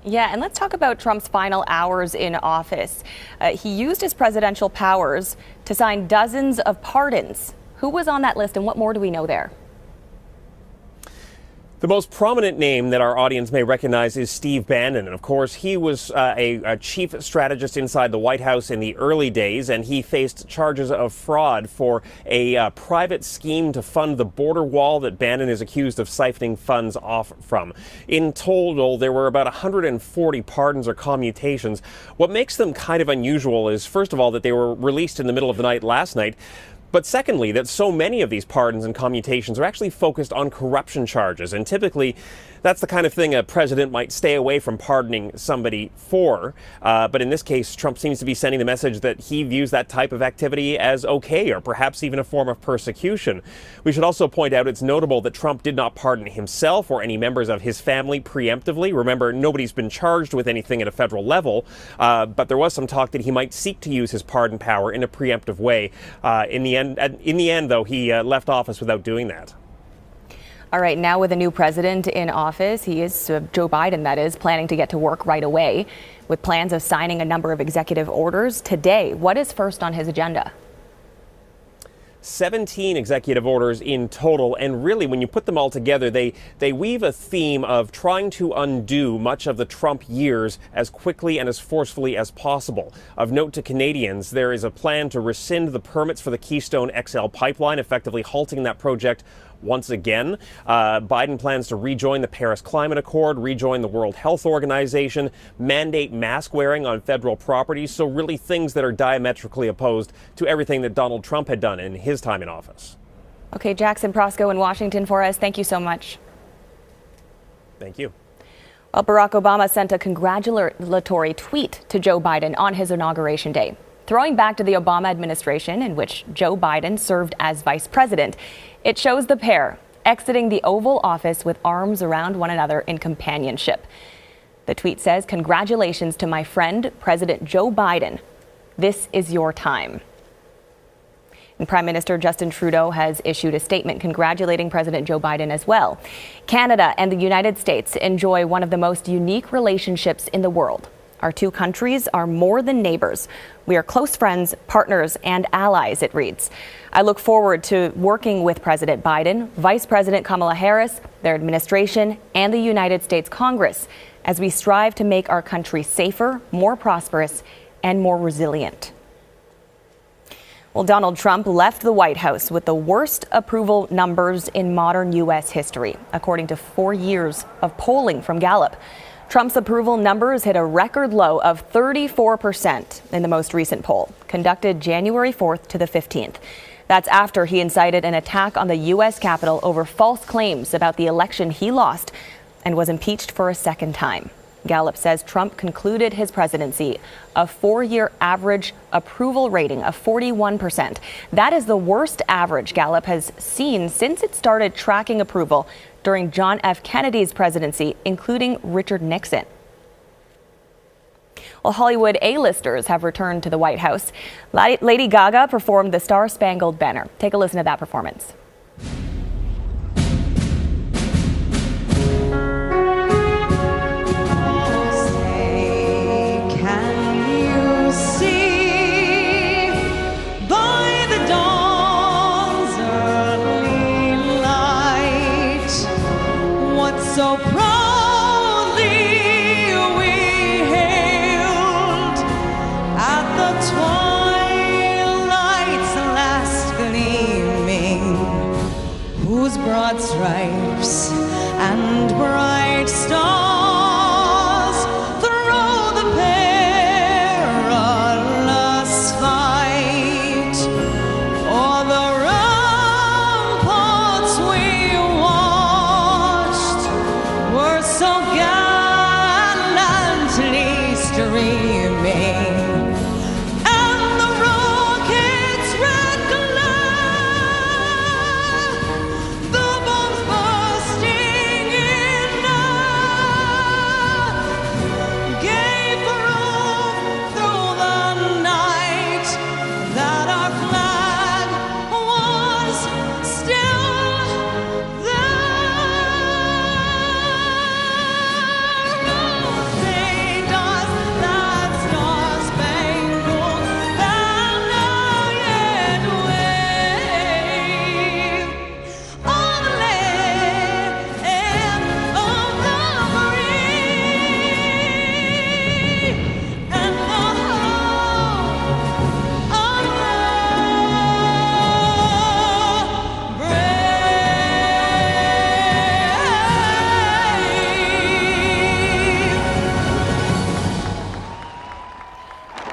Yeah, and let's talk about Trump's final hours in office. He used his presidential powers to sign dozens of pardons. Who was on that list, and what more do we know there? The most prominent name that our audience may recognize is Steve Bannon. And of course, he was a chief strategist inside the White House in the early days, and he faced charges of fraud for a private scheme to fund the border wall that Bannon is accused of siphoning funds off from. In total, there were about 140 pardons or commutations. What makes them kind of unusual is, first of all, that they were released in the middle of the night last night. But secondly, that so many of these pardons and commutations are actually focused on corruption charges. And typically, that's the kind of thing a president might stay away from pardoning somebody for. But in this case, Trump seems to be sending the message that he views that type of activity as okay, or perhaps even a form of persecution. We should also point out it's notable that Trump did not pardon himself or any members of his family preemptively. Remember, nobody's been charged with anything at a federal level, but there was some talk that he might seek to use his pardon power in a preemptive way. In the end, though, he left office without doing that. All right, now with a new president in office, he is, Joe Biden, that is, planning to get to work right away with plans of signing a number of executive orders today. What is first on his agenda? 17 executive orders in total, and really when you put them all together, they weave a theme of trying to undo much of the Trump years as quickly and as forcefully as possible. Of note to Canadians, there is a plan to rescind the permits for the Keystone XL pipeline, effectively halting that project once again. Biden plans to rejoin the Paris Climate Accord, rejoin the World Health Organization, mandate mask wearing on federal property. So really things that are diametrically opposed to everything that Donald Trump had done in his time in office. Okay, Jackson Prosco in Washington for us. Thank you so much. Thank you. Well, Barack Obama sent a congratulatory tweet to Joe Biden on his inauguration day, throwing back to the Obama administration in which Joe Biden served as vice president. It shows the pair exiting the Oval Office with arms around one another in companionship. The tweet says, "Congratulations to my friend, President Joe Biden. This is your time." And Prime Minister Justin Trudeau has issued a statement congratulating President Joe Biden as well. Canada and the United States enjoy one of the most unique relationships in the world. Our two countries are more than neighbors. We are close friends, partners, and allies, it reads. I look forward to working with President Biden, Vice President Kamala Harris, their administration, and the United States Congress as we strive to make our country safer, more prosperous, and more resilient. Well, Donald Trump left the White House with the worst approval numbers in modern U.S. history, according to 4 years of polling from Gallup. Trump's approval numbers hit a record low of 34% in the most recent poll, conducted January 4th to the 15th. That's after he incited an attack on the U.S. Capitol over false claims about the election he lost and was impeached for a second time. Gallup says Trump concluded his presidency a 4-year average approval rating of 41%. That is the worst average Gallup has seen since it started tracking approval during John F. Kennedy's presidency, including Richard Nixon. Well, Hollywood A-listers have returned to the White House. Lady Gaga performed the Star-Spangled Banner. Take a listen to that performance. So proudly we hailed at the twilight's last gleaming, whose broad stripes and bright stars through the perilous fight o'er the ramparts we were so gallantly streaming, and the rocket's red glare, the bombs bursting in air, gave proof through the night that our flag was still there.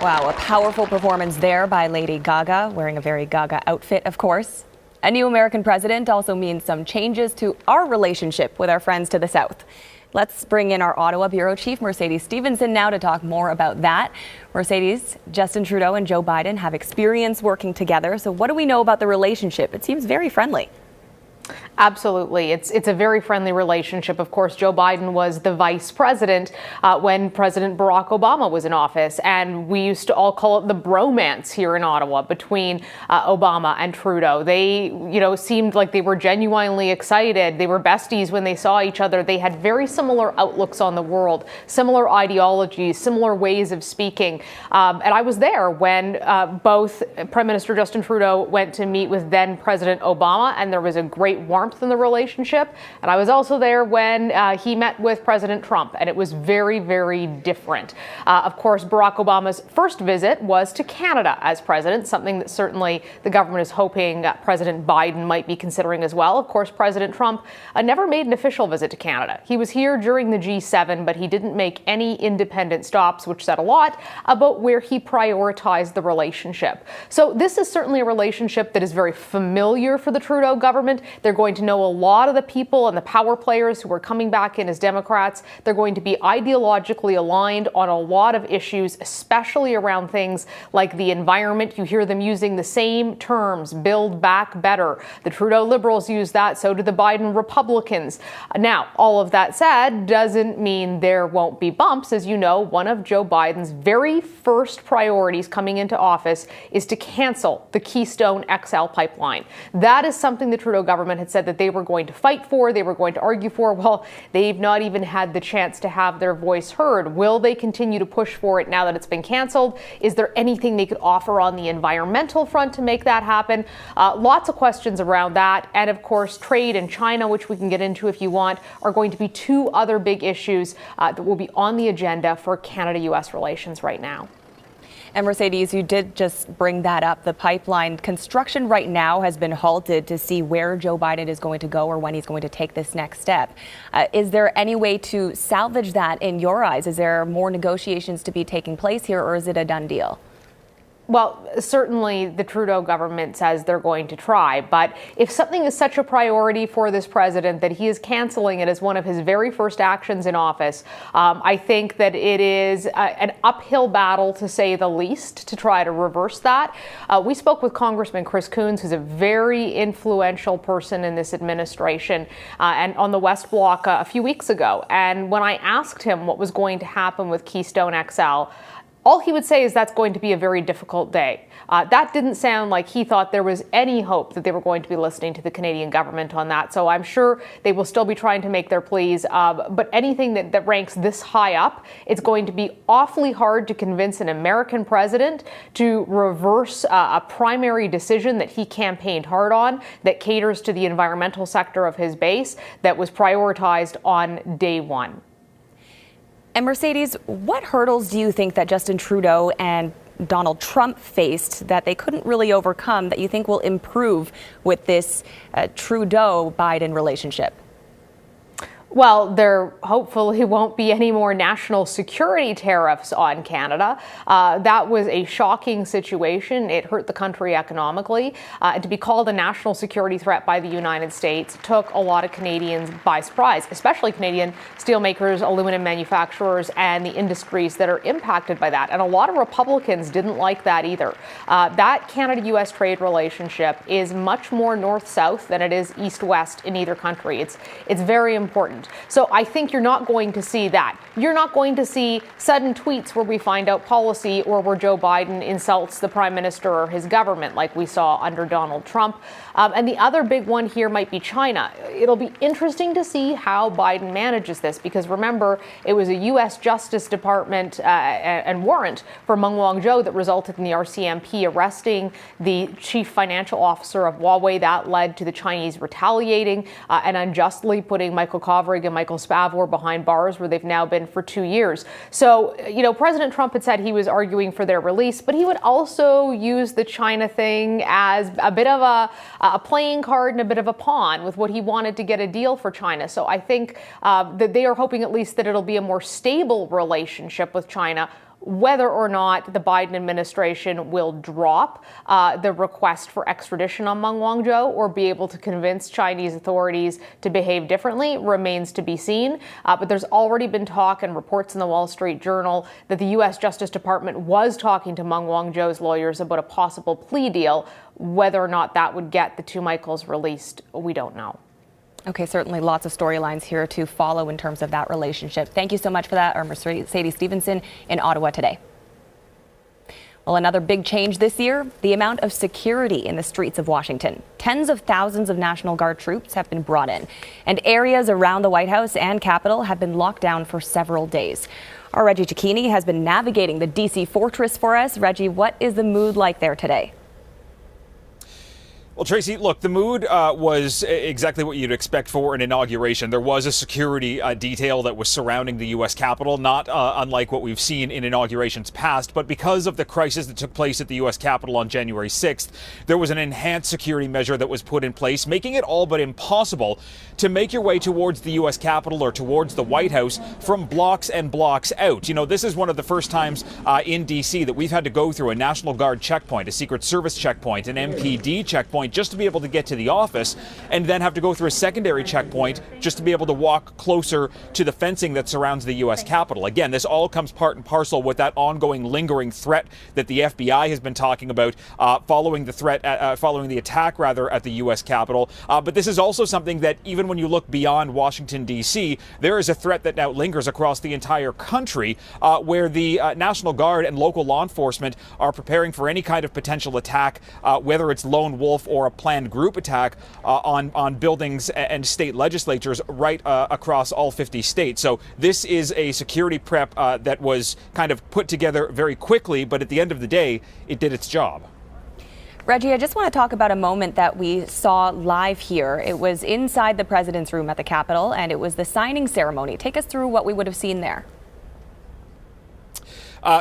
Wow, a powerful performance there by Lady Gaga, wearing a very Gaga outfit, of course. A new American president also means some changes to our relationship with our friends to the south. Let's bring in our Ottawa Bureau Chief, Mercedes Stevenson, now to talk more about that. Mercedes, Justin Trudeau and Joe Biden have experience working together. So what do we know about the relationship? It seems very friendly. Absolutely. It's a very friendly relationship. Of course, Joe Biden was the vice president when President Barack Obama was in office. And we used to all call it the bromance here in Ottawa between Obama and Trudeau. They, seemed like they were genuinely excited. They were besties when they saw each other. They had very similar outlooks on the world, similar ideologies, similar ways of speaking. And I was there when both Prime Minister Justin Trudeau went to meet with then President Obama, and there was a great warmth in the relationship. And I was also there when he met with President Trump, and it was very, very different. Of course, Barack Obama's first visit was to Canada as president, something that certainly the government is hoping President Biden might be considering as well. Of course, President Trump never made an official visit to Canada. He was here during the G7, but he didn't make any independent stops, which said a lot about where he prioritized the relationship. So this is certainly a relationship that is very familiar for the Trudeau government. They're going to know a lot of the people and the power players who are coming back in as Democrats. They're going to be ideologically aligned on a lot of issues, especially around things like the environment. You hear them using the same terms, build back better. The Trudeau Liberals use that, so do the Biden Republicans. Now, all of that said doesn't mean there won't be bumps. As you know, one of Joe Biden's very first priorities coming into office is to cancel the Keystone XL pipeline. That is something the Trudeau government had said that they were going to fight for, they were going to argue for. Well, they've not even had the chance to have their voice heard. Will they continue to push for it now that it's been canceled? Is there anything they could offer on the environmental front to make that happen? Lots of questions around that. And of course, trade and China, which we can get into if you want, are going to be two other big issues that will be on the agenda for Canada-U.S. relations right now. And Mercedes, you did just bring that up. The pipeline construction right now has been halted to see where Joe Biden is going to go or when he's going to take this next step. Is there any way to salvage that in your eyes? Is there more negotiations to be taking place here, or is it a done deal? Well, certainly the Trudeau government says they're going to try, but if something is such a priority for this president that he is canceling it as one of his very first actions in office, I think that it is an uphill battle, to say the least, to try to reverse that. We spoke with Congressman Chris Coons, who's a very influential person in this administration, and on the West Block a few weeks ago. And when I asked him what was going to happen with Keystone XL, all he would say is that's going to be a very difficult day. That didn't sound like he thought there was any hope that they were going to be listening to the Canadian government on that. So I'm sure they will still be trying to make their pleas. But anything that ranks this high up, it's going to be awfully hard to convince an American president to reverse a primary decision that he campaigned hard on, that caters to the environmental sector of his base, that was prioritized on day one. And Mercedes, what hurdles do you think that Justin Trudeau and Donald Trump faced that they couldn't really overcome that you think will improve with this Trudeau-Biden relationship? Well, there hopefully won't be any more national security tariffs on Canada. That was a shocking situation. It hurt the country economically. To be called a national security threat by the United States took a lot of Canadians by surprise, especially Canadian steelmakers, aluminum manufacturers, and the industries that are impacted by that. And a lot of Republicans didn't like that either. That Canada-U.S. trade relationship is much more north-south than it is east-west in either country. It's very important. So I think you're not going to see that. You're not going to see sudden tweets where we find out policy or where Joe Biden insults the prime minister or his government like we saw under Donald Trump. And the other big one here might be China. It'll be interesting to see how Biden manages this, because remember, it was a U.S. Justice Department and warrant for Meng Wanzhou that resulted in the RCMP arresting the chief financial officer of Huawei. That led to the Chinese retaliating and unjustly putting Michael Kovrig and Michael Spavor behind bars, where they've now been for 2 years. So, President Trump had said he was arguing for their release, but he would also use the China thing as a bit of a playing card and a bit of a pawn with what he wanted to get a deal for China. So I think that they are hoping at least that it'll be a more stable relationship with China, whether or not the Biden administration will drop the request for extradition on Meng Wanzhou or be able to convince Chinese authorities to behave differently remains to be seen. But there's already been talk and reports in the Wall Street Journal that the U.S. Justice Department was talking to Meng Wanzhou's lawyers about a possible plea deal. Whether or not that would get the two Michaels released, we don't know. Okay, certainly lots of storylines here to follow in terms of that relationship. Thank you so much for that, our Mercedes Stevenson in Ottawa today. Well, another big change this year, the amount of security in the streets of Washington. Tens of thousands of National Guard troops have been brought in, and areas around the White House and Capitol have been locked down for several days. Our Reggie Cicchini has been navigating the D.C. fortress for us. Reggie, what is the mood like there today? Well, Tracy, look, the mood was exactly what you'd expect for an inauguration. There was a security detail that was surrounding the U.S. Capitol, not unlike what we've seen in inaugurations past. But because of the crisis that took place at the U.S. Capitol on January 6th, there was an enhanced security measure that was put in place, making it all but impossible to make your way towards the U.S. Capitol or towards the White House from blocks and blocks out. You know, this is one of the first times in D.C. that we've had to go through a National Guard checkpoint, a Secret Service checkpoint, an MPD checkpoint, just to be able to get to the office, and then have to go through a secondary checkpoint just to be able to walk closer to the fencing that surrounds the U.S. Capitol. Again, this all comes part and parcel with that ongoing lingering threat that the FBI has been talking about following the attack at the U.S. Capitol. But this is also something that even when you look beyond Washington, D.C., there is a threat that now lingers across the entire country where the National Guard and local law enforcement are preparing for any kind of potential attack, whether it's lone wolf or a planned group attack on buildings and state legislatures right across all 50 states. So this is a security prep that was kind of put together very quickly, but at the end of the day, it did its job. Reggie, I just want to talk about a moment that we saw live here. It was inside the president's room at the Capitol, and it was the signing ceremony. Take us through what we would have seen there.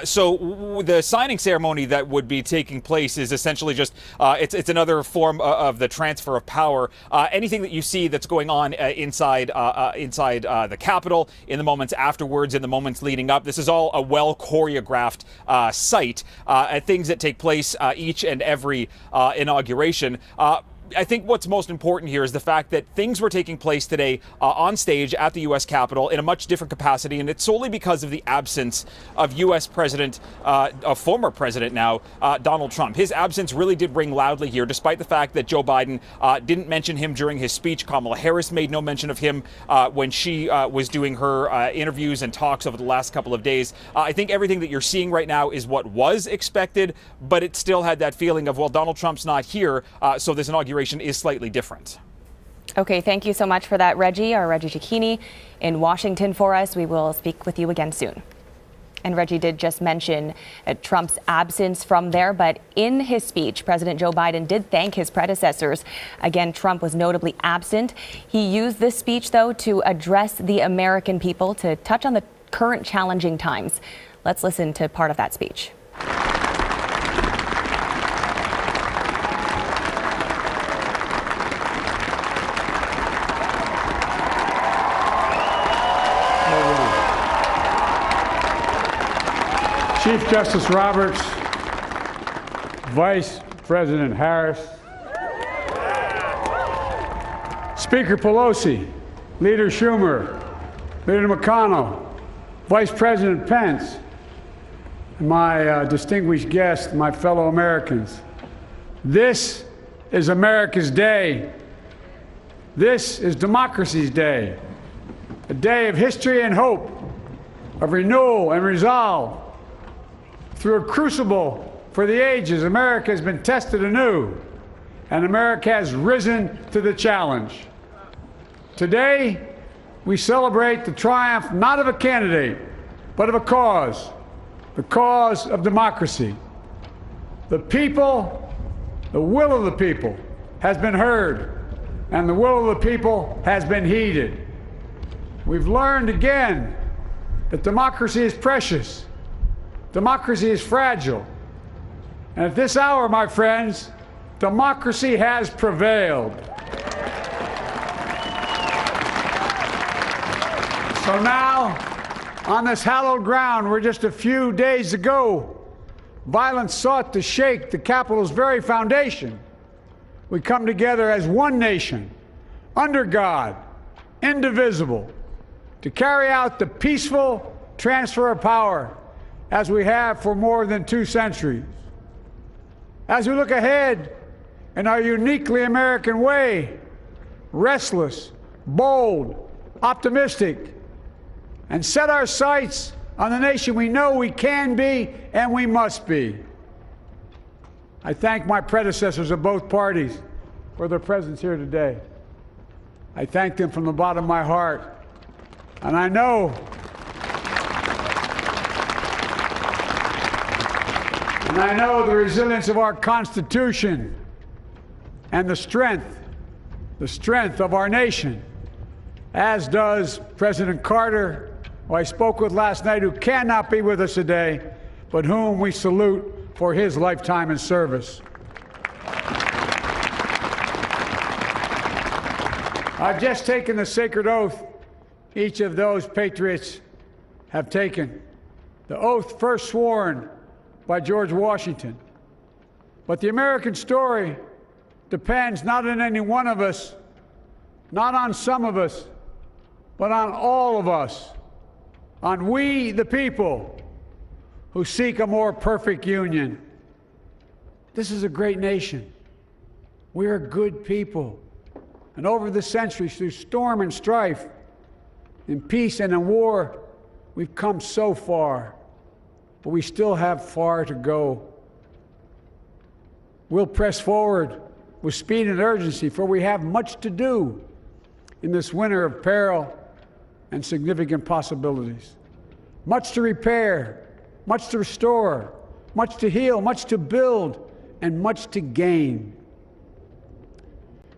So the signing ceremony that would be taking place is essentially just it's another form of the transfer of power. Anything that you see that's going on inside the Capitol, in the moments afterwards, in the moments leading up, this is all a well choreographed site. Things that take place each and every inauguration. I think what's most important here is the fact that things were taking place today on stage at the U.S. Capitol in a much different capacity, and it's solely because of the absence of U.S. President, former President now, Donald Trump. His absence really did ring loudly here, despite the fact that Joe Biden didn't mention him during his speech. Kamala Harris made no mention of him when she was doing her interviews and talks over the last couple of days. I think everything that you're seeing right now is what was expected, but it still had that feeling of, well, Donald Trump's not here, so this inauguration is slightly different. Okay, thank you so much for that, Reggie. Our Reggie Cicchini in Washington for us. We will speak with you again soon. And Reggie did just mention Trump's absence from there, but in his speech, President Joe Biden did thank his predecessors. Again, Trump was notably absent. He used this speech, though, to address the American people, to touch on the current challenging times. Let's listen to part of that speech. Chief Justice Roberts, Vice President Harris, Speaker Pelosi, Leader Schumer, Leader McConnell, Vice President Pence, and my distinguished guests, my fellow Americans. This is America's day. This is democracy's day, a day of history and hope, of renewal and resolve. Through a crucible for the ages, America has been tested anew, and America has risen to the challenge. Today, we celebrate the triumph not of a candidate, but of a cause, the cause of democracy. The people, the will of the people has been heard, and the will of the people has been heeded. We've learned again that democracy is precious. Democracy is fragile. And at this hour, my friends, democracy has prevailed. So now, on this hallowed ground where just a few days ago, violence sought to shake the Capitol's very foundation, we come together as one nation, under God, indivisible, to carry out the peaceful transfer of power as we have for more than 2 centuries. As we look ahead in our uniquely American way, restless, bold, optimistic, and set our sights on the nation we know we can be and we must be. I thank my predecessors of both parties for their presence here today. I thank them from the bottom of my heart. And I know the resilience of our Constitution and the strength of our nation, as does President Carter, who I spoke with last night, who cannot be with us today, but whom we salute for his lifetime in service. I've just taken the sacred oath each of those patriots have taken, the oath first sworn by George Washington. But the American story depends not on any one of us, not on some of us, but on all of us, on we the people who seek a more perfect union. This is a great nation. We are good people. And over the centuries, through storm and strife, in peace and in war, we've come so far, but we still have far to go. We'll press forward with speed and urgency, for we have much to do in this winter of peril and significant possibilities. Much to repair, much to restore, much to heal, much to build, and much to gain.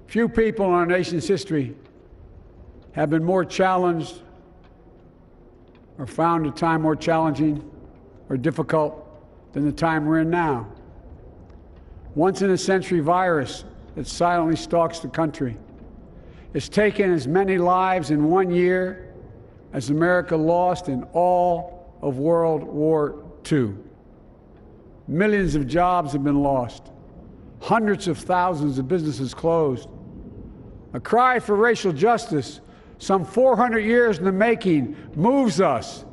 Few people in our nation's history have been more challenged or found a time more challenging or difficult than the time we're in now. Once-in-a-century virus that silently stalks the country has taken as many lives in 1 year as America lost in all of World War II. Millions of jobs have been lost. Hundreds of thousands of businesses closed. A cry for racial justice, some 400 years in the making, moves us.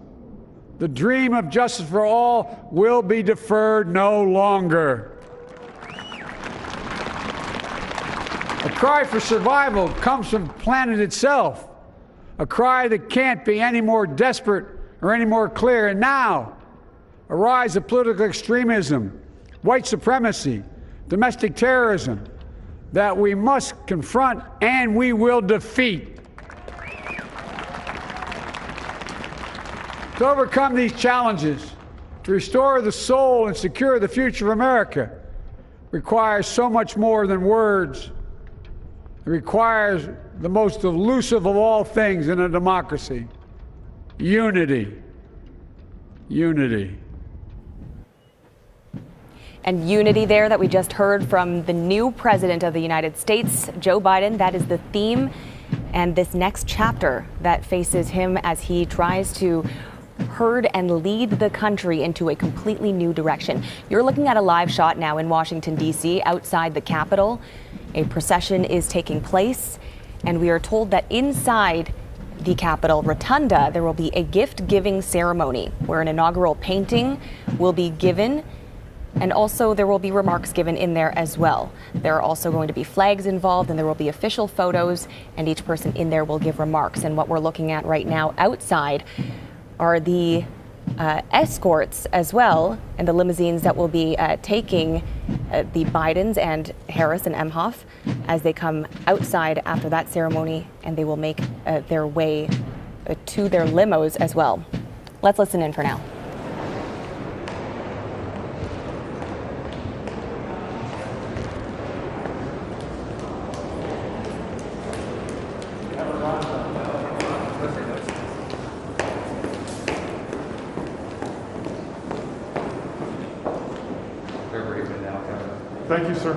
The dream of justice for all will be deferred no longer. A cry for survival comes from the planet itself. A cry that can't be any more desperate or any more clear. And now, a rise of political extremism, white supremacy, domestic terrorism, that we must confront and we will defeat. To overcome these challenges, to restore the soul and secure the future of America, requires so much more than words. It requires the most elusive of all things in a democracy: unity. Unity. And unity there that we just heard from the new president of the United States, Joe Biden. That is the theme and this next chapter that faces him as he tries to herd and lead the country into a completely new direction. You're looking at a live shot now in Washington, D.C., outside the Capitol. A procession is taking place, and we are told that inside the Capitol Rotunda, there will be a gift-giving ceremony where an inaugural painting will be given. And also there will be remarks given in there as well. There are also going to be flags involved, and there will be official photos, and each person in there will give remarks. And what we're looking at right now outside are the escorts as well, and the limousines that will be taking the Bidens and Harris and Emhoff as they come outside after that ceremony, and they will make their way to their limos as well. Let's listen in for now. Thank you, sir.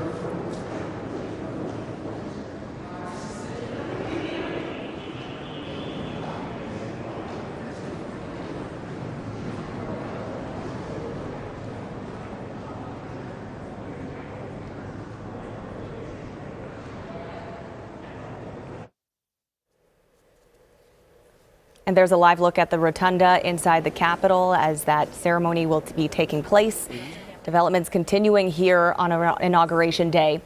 And there's a live look at the rotunda inside the Capitol as that ceremony will be taking place. Developments continuing here on Inauguration Day.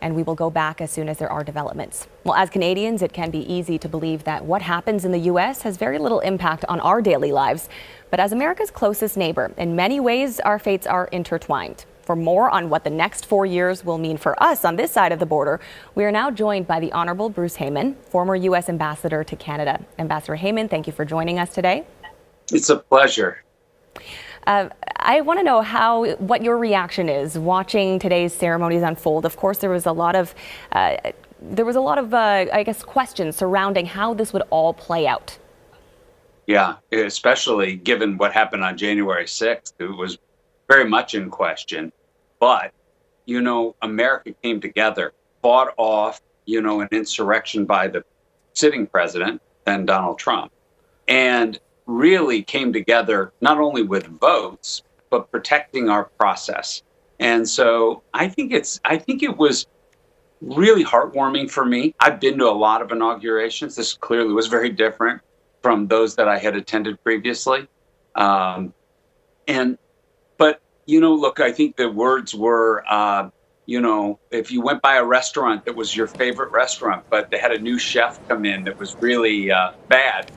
and we will go back as soon as there are developments. Well, as Canadians, it can be easy to believe that what happens in the U.S. has very little impact on our daily lives. But as America's closest neighbor, in many ways, our fates are intertwined. For more on what the next 4 years will mean for us on this side of the border, we are now joined by the Honorable Bruce Heyman, former U.S. Ambassador to Canada. Ambassador Heyman, thank you for joining us today. It's a pleasure. I want to know what your reaction is watching today's ceremonies unfold. Of course, there was a lot of, I guess, questions surrounding how this would all play out. Yeah, especially given what happened on January 6th. It was very much in question. But, you know, America came together, fought off, you know, an insurrection by the sitting president, then Donald Trump, and really came together not only with votes, but protecting our process. And so I think it was really heartwarming for me. I've been to a lot of inaugurations. This clearly was very different from those that I had attended previously. But, you know, look, I think the words were, you know, if you went by a restaurant that was your favorite restaurant, but they had a new chef come in that was really bad,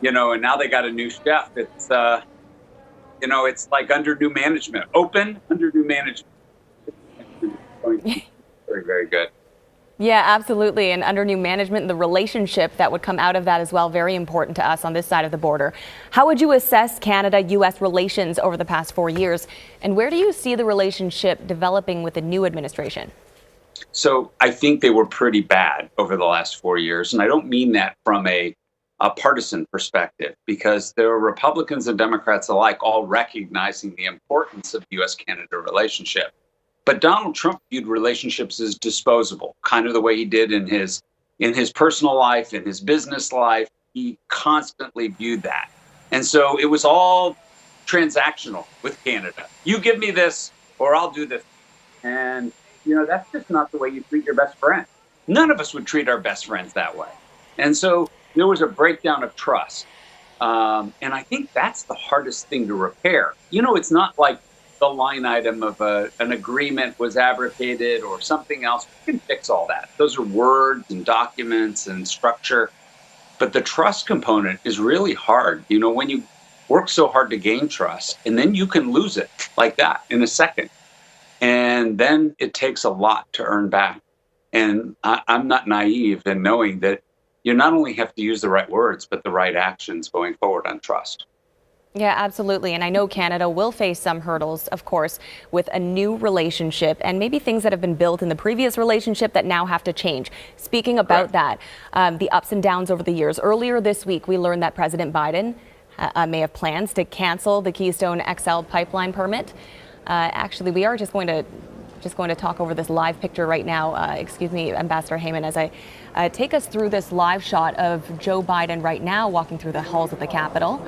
you know, and now they got a new chef. It's, you know, it's like under new management, open under new management. Very, very good. Yeah, absolutely. And under new management, the relationship that would come out of that as well, very important to us on this side of the border. How would you assess Canada-U.S. relations over the past 4 years? And where do you see the relationship developing with the new administration? So I think they were pretty bad over the last 4 years. And I don't mean that from a partisan perspective, because there are Republicans and Democrats alike all recognizing the importance of the U.S.-Canada relationship. But Donald Trump viewed relationships as disposable, kind of the way he did in his personal life, in his business life. He constantly viewed that. And so it was all transactional with Canada. You give me this or I'll do this. And, you know, that's just not the way you treat your best friend. None of us would treat our best friends that way. And so there was a breakdown of trust. And I think that's the hardest thing to repair. You know, it's not like the line item of an agreement was abrogated or something else. We can fix all that. Those are words and documents and structure. But the trust component is really hard. You know, when you work so hard to gain trust, and then you can lose it like that in a second. And then it takes a lot to earn back. And I'm not naive in knowing that you not only have to use the right words, but the right actions going forward on trust. Yeah, absolutely. And I know Canada will face some hurdles, of course, with a new relationship and maybe things that have been built in the previous relationship that now have to change. Speaking about that, the ups and downs over the years. Earlier this week, we learned that President Biden may have plans to cancel the Keystone XL pipeline permit. Actually, we are just going to talk over this live picture right now. Excuse me, Ambassador Heyman, as I take us through this live shot of Joe Biden right now walking through the halls of the Capitol.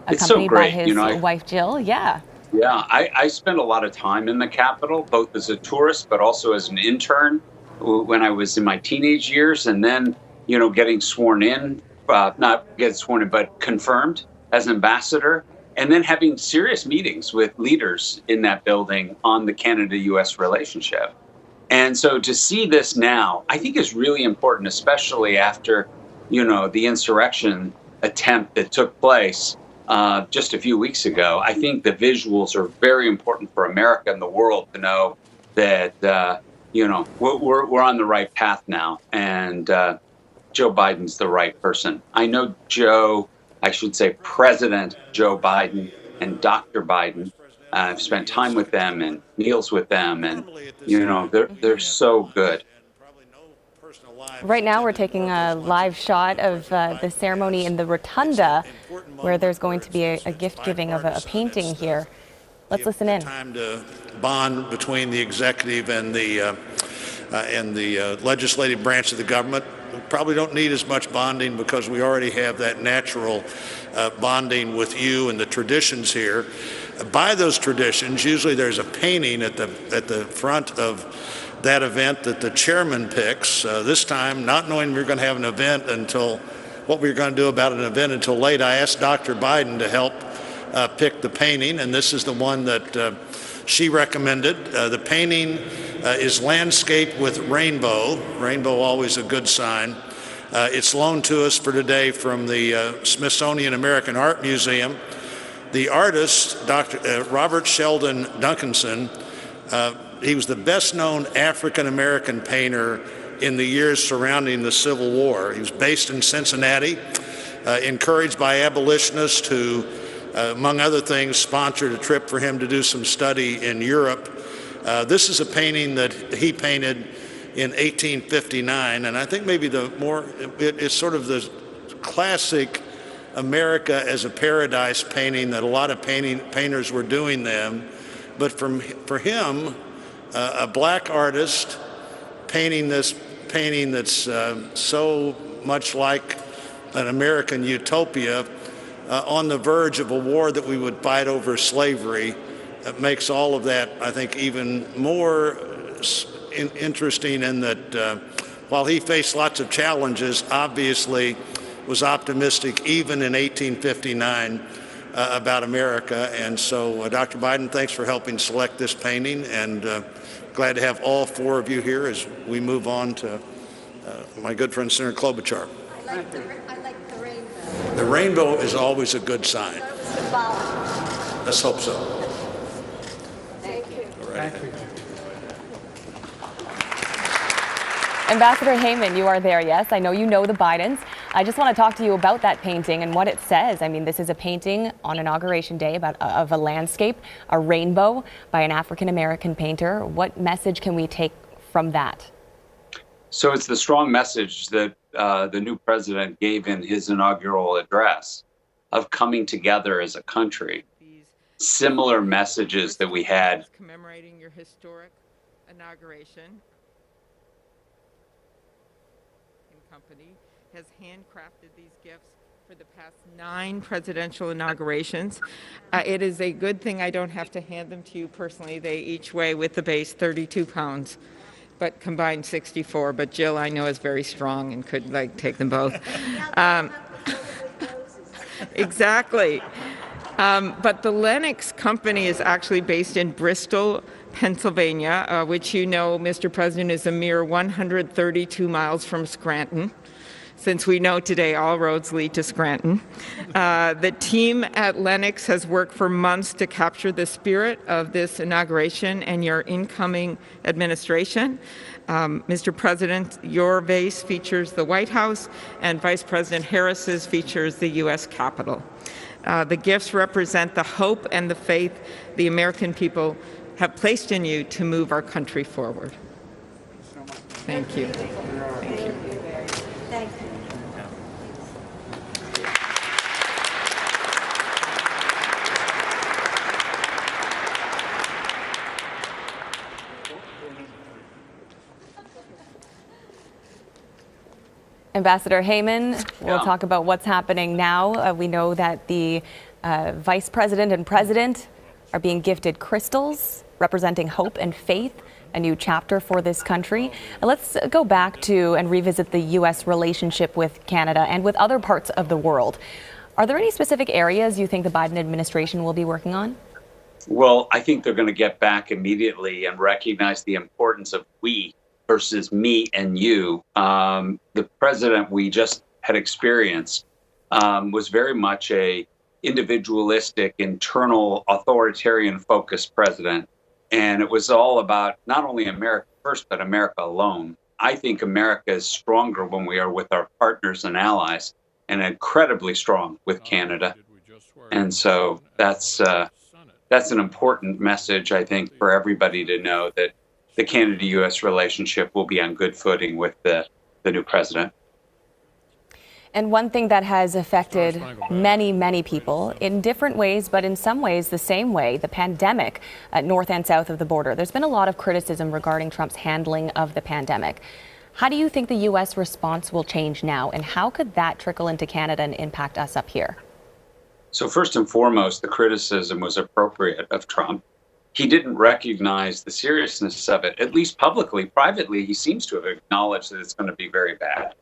Accompanied by his wife, Jill. Yeah. Yeah, I spent a lot of time in the Capitol, both as a tourist, but also as an intern when I was in my teenage years. And then, you know, getting sworn in, not get sworn in, but confirmed as ambassador. And then having serious meetings with leaders in that building on the Canada-U.S. relationship. And so to see this now, I think is really important, especially after, you know, the insurrection attempt that took place just a few weeks ago. I think the visuals are very important for America and the world to know that, you know, we're on the right path now. And Joe Biden's the right person. I know President Joe Biden and Dr. Biden. I've spent time with them and meals with them. And, you know, they're so good. Right now, we're taking a live shot of the ceremony in the Rotunda, where there's going to be a gift giving of a painting here. Let's listen in. Time to bond between the executive and the legislative branch of the government. We probably don't need as much bonding because we already have that natural bonding with you and the traditions here. By those traditions, usually there's a painting at the front of that event that the chairman picks. This time, not knowing we were going to have an event until what we were going to do about an event until late, I asked Dr. Biden to help pick the painting, and this is the one that she recommended. The painting is landscape with rainbow. Rainbow, always a good sign. It's loaned to us for today from the Smithsonian American Art Museum. The artist, Dr. Robert Sheldon Duncanson, he was the best-known African-American painter in the years surrounding the Civil War. He was based in Cincinnati, encouraged by abolitionists who, among other things, sponsored a trip for him to do some study in Europe. This is a painting that he painted in 1859, and I think maybe it's sort of the classic America as a paradise painting that a lot of painters were doing then. But for him, a black artist painting this painting that's so much like an American utopia on the verge of a war that we would fight over slavery, makes all of that, I think, even more interesting in that while he faced lots of challenges, obviously was optimistic even in 1859 about America. And so, Dr. Biden, thanks for helping select this painting, and glad to have all four of you here as we move on to my good friend Senator Klobuchar. I like the rainbow. The rainbow is always a good sign. Let's hope so. Thank you. All right. Thank you. Ambassador Heyman, you are there, yes. I know you know the Bidens. I just want to talk to you about that painting and what it says. I mean, this is a painting on Inauguration Day of a landscape, a rainbow by an African-American painter. What message can we take from that? So it's the strong message that the new president gave in his inaugural address of coming together as a country. Similar messages that we had. Commemorating your historic inauguration. Company has handcrafted these gifts for the past 9 presidential inaugurations. It is a good thing I don't have to hand them to you personally. They each weigh with the base 32 pounds, but combined 64. But Jill, I know, is very strong and could take them both. Exactly. But the Lennox company is actually based in Bristol, Pennsylvania, which, you know, Mr. President, is a mere 132 miles from Scranton, since we know today all roads lead to Scranton. The team at Lennox has worked for months to capture the spirit of this inauguration and your incoming administration. Mr. President, your vase features the White House, and Vice President Harris's features the U.S. Capitol. The gifts represent the hope and the faith the American people have placed in you to move our country forward. Thank you. Thank you. Thank you. Ambassador Heyman, we'll talk about what's happening now. We know that the Vice President and President are being gifted crystals representing hope and faith, a new chapter for this country. Let's go back to and revisit the U.S. relationship with Canada and with other parts of the world. Are there any specific areas you think the Biden administration will be working on? Well, I think they're going to get back immediately and recognize the importance of we versus me and you. The president we just had experienced was very much a individualistic, internal, authoritarian-focused president. And it was all about not only America first, but America alone. I think America is stronger when we are with our partners and allies, and incredibly strong with Canada. And so that's an important message, I think, for everybody to know that the Canada-U.S. relationship will be on good footing with the new president. And one thing that has affected many, many people in different ways, but in some ways the same way, the pandemic north and south of the border. There's been a lot of criticism regarding Trump's handling of the pandemic. How do you think the U.S. response will change now, and how could that trickle into Canada and impact us up here? So first and foremost, the criticism was appropriate of Trump. He didn't recognize the seriousness of it, at least publicly. Privately, he seems to have acknowledged that it's going to be very bad.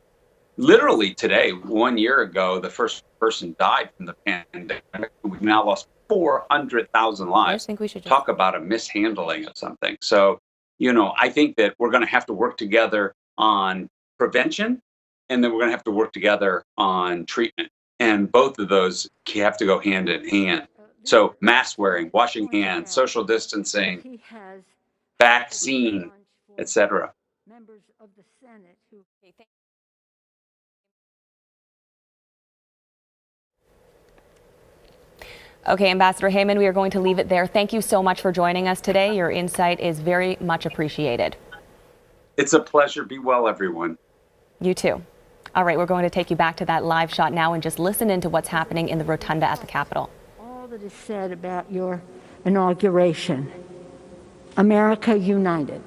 literally today, 1 year ago, the first person died from the pandemic. We've now lost 400,000 lives. I just think we should talk about a mishandling of something. So, I think that we're going to have to work together on prevention, and then we're going to have to work together on treatment. And both of those have to go hand in hand. So mask wearing, washing hands, social distancing, vaccine, etc. Members of the Senate who Okay, Ambassador Heyman, we are going to leave it there. Thank you so much for joining us today. Your insight is very much appreciated. It's a pleasure. Be well, everyone. You too. All right, we're going to take you back to that live shot now and just listen into what's happening in the rotunda at the Capitol. all that is said about your inauguration, America United.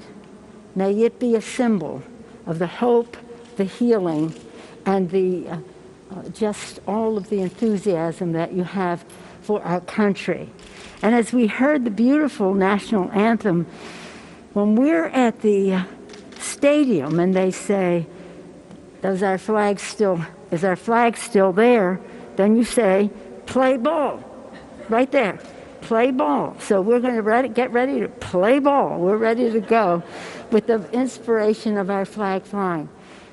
May it be a symbol of the hope, the healing, and the just all of the enthusiasm that you have for our country. And as we heard the beautiful national anthem, when we're at the stadium and they say, is our flag still there? Then you say, play ball, right there, play ball. So we're going to get ready to play ball. We're ready to go with the inspiration of our flag flying.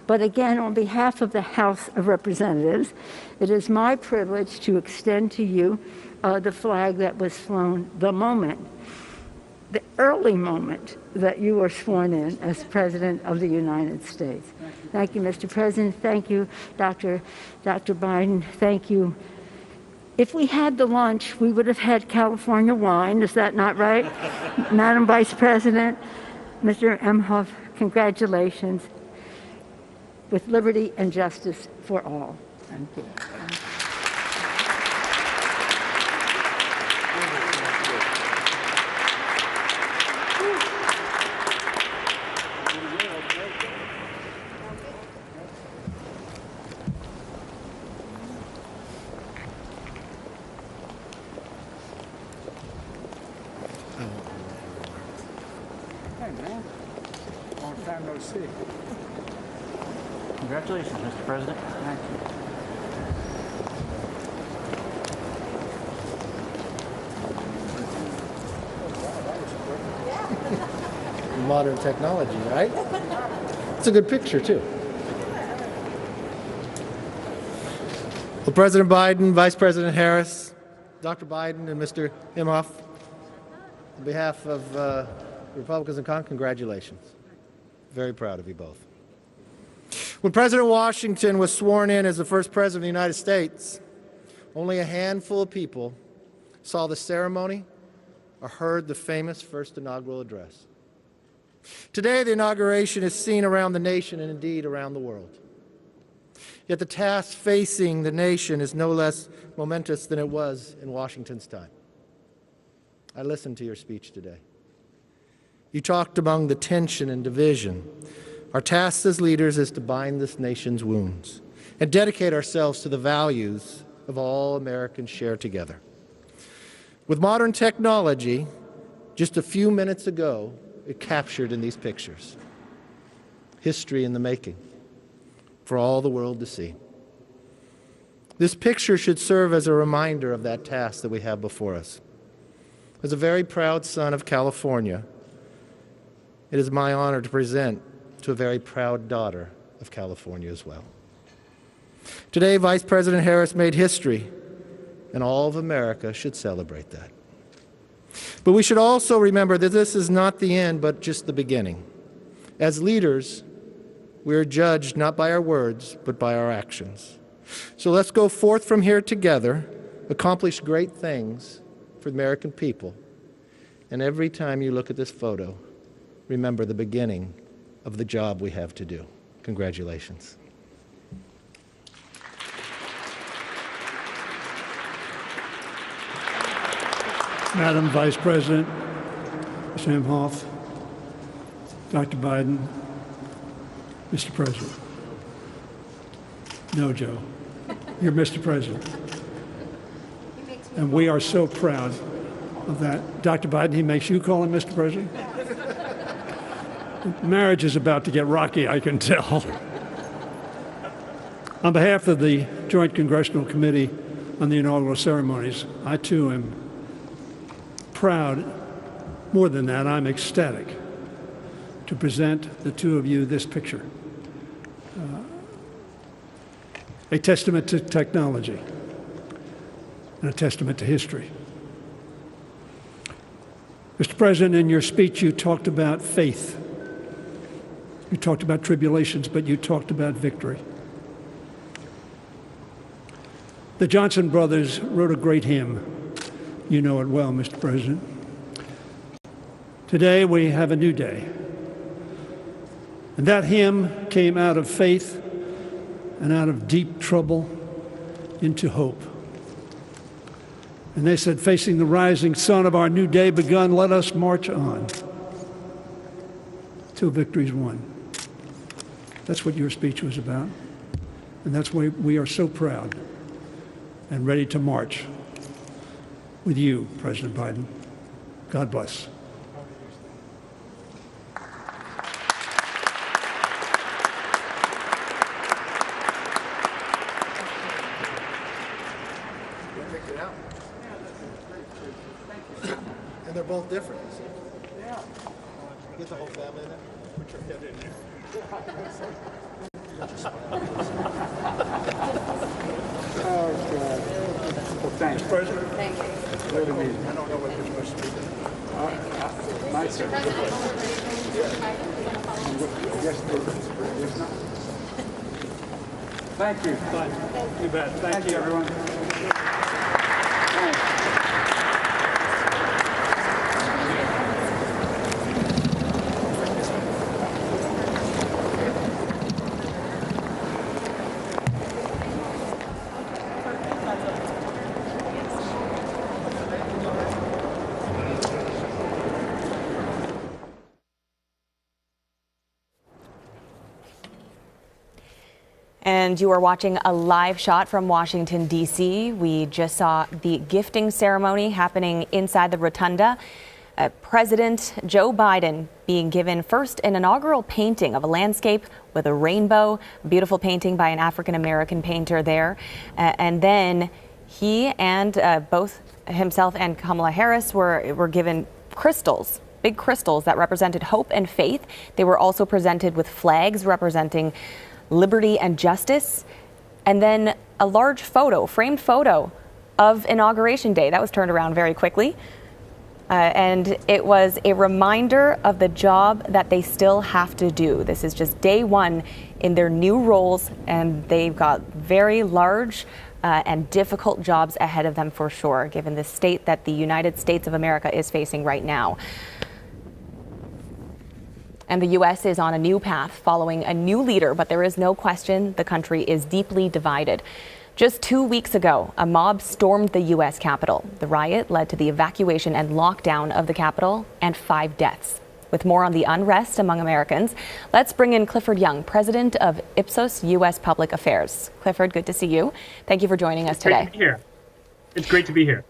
But again, on behalf of the House of Representatives, it is my privilege to extend to you the flag that was flown the early moment that you were sworn in as President of the United States. Thank you, Mr. President. Thank you, Dr. Biden. Thank you. If we had the lunch, we would have had California wine. Is that not right? Madam Vice President, Mr. Emhoff, congratulations. With liberty and justice for all. Thank you. Hey, man. Long time no see. Congratulations, Mr. President. Thank you. Modern technology, right? It's a good picture, too. Well, President Biden, Vice President Harris, Dr. Biden, and Mr. Imhoff, on behalf of Republicans in Congress, congratulations. Very proud of you both. When President Washington was sworn in as the first president of the United States, only a handful of people saw the ceremony or heard the famous first inaugural address. Today, the inauguration is seen around the nation and indeed around the world. Yet the task facing the nation is no less momentous than it was in Washington's time. I listened to your speech today. You talked among the tension and division. Our task as leaders is to bind this nation's wounds and dedicate ourselves to the values of all Americans share together. With modern technology, just a few minutes ago, it captured in these pictures. History in the making for all the world to see. This picture should serve as a reminder of that task that we have before us. As a very proud son of California, it is my honor to present to a very proud daughter of California as well. Today, Vice President Harris made history, and all of America should celebrate that. But we should also remember that this is not the end, but just the beginning. As leaders, we are judged not by our words, but by our actions. So let's go forth from here together, accomplish great things for the American people, and every time you look at this photo, remember the beginning of the job we have to do. Congratulations. Madam Vice President, Mr. Imhoff, Dr. Biden, Mr. President. No, Joe, you're Mr. President. And we are so proud of that. Dr. Biden, he makes you call him Mr. President? Marriage is about to get rocky, I can tell. On behalf of the Joint Congressional Committee on the Inaugural Ceremonies, I too am proud. More than that, I'm ecstatic to present the two of you this picture. A testament to technology and a testament to history. Mr. President, in your speech, you talked about faith. You talked about tribulations, but you talked about victory. The Johnson brothers wrote a great hymn. You know it well, Mr. President. Today, we have a new day. And that hymn came out of faith and out of deep trouble into hope. And they said, facing the rising sun of our new day begun, let us march on till victory's won. That's what your speech was about. And that's why we are so proud and ready to march with you, President Biden. God bless. And they're both different. Yeah. Get the whole family in there. Put your head in there. Oh, God. Well, thanks, President. Thank you. Really amazing. I don't know what you're supposed to do. Nice. Yes, no. Thank you. Fine. You bet. Thank you, everyone. Thanks. And you are watching a live shot from Washington, D.C. We just saw the gifting ceremony happening inside the rotunda. President Joe Biden being given first an inaugural painting of a landscape with a rainbow, a beautiful painting by an African-American painter there. And then he and both himself and Kamala Harris were given crystals, big crystals that represented hope and faith. They were also presented with flags representing liberty and justice, and then a large photo, framed photo of Inauguration Day. That was turned around very quickly. And it was a reminder of the job that they still have to do. This is just day one in their new roles, and they've got very large and difficult jobs ahead of them for sure, given the state that the United States of America is facing right now. And the U.S. is on a new path following a new leader, but there is no question the country is deeply divided. Just 2 weeks ago, a mob stormed the U.S. Capitol. The riot led to the evacuation and lockdown of the Capitol and 5 deaths. With more on the unrest among Americans, let's bring in Clifford Young, president of Ipsos U.S. Public Affairs. Clifford, good to see you. Thank you for joining us today. Great to be here. It's great to be here.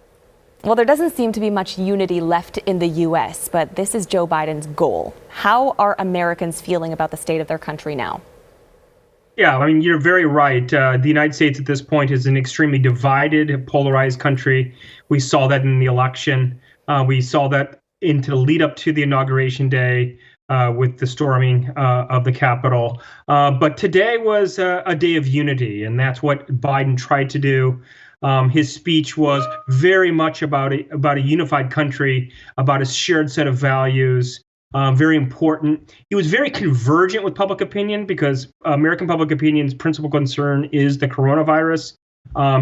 Well, there doesn't seem to be much unity left in the U.S., but this is Joe Biden's goal. How are Americans feeling about the state of their country now? Yeah, I mean, you're very right. The United States at this point is an extremely divided, polarized country. We saw that in the election. We saw that into the lead up to the Inauguration Day with the storming of the Capitol. But today was a day of unity, and that's what Biden tried to do. His speech was very much about a unified country, about a shared set of values, very important. He was very convergent with public opinion because American public opinion's principal concern is the coronavirus.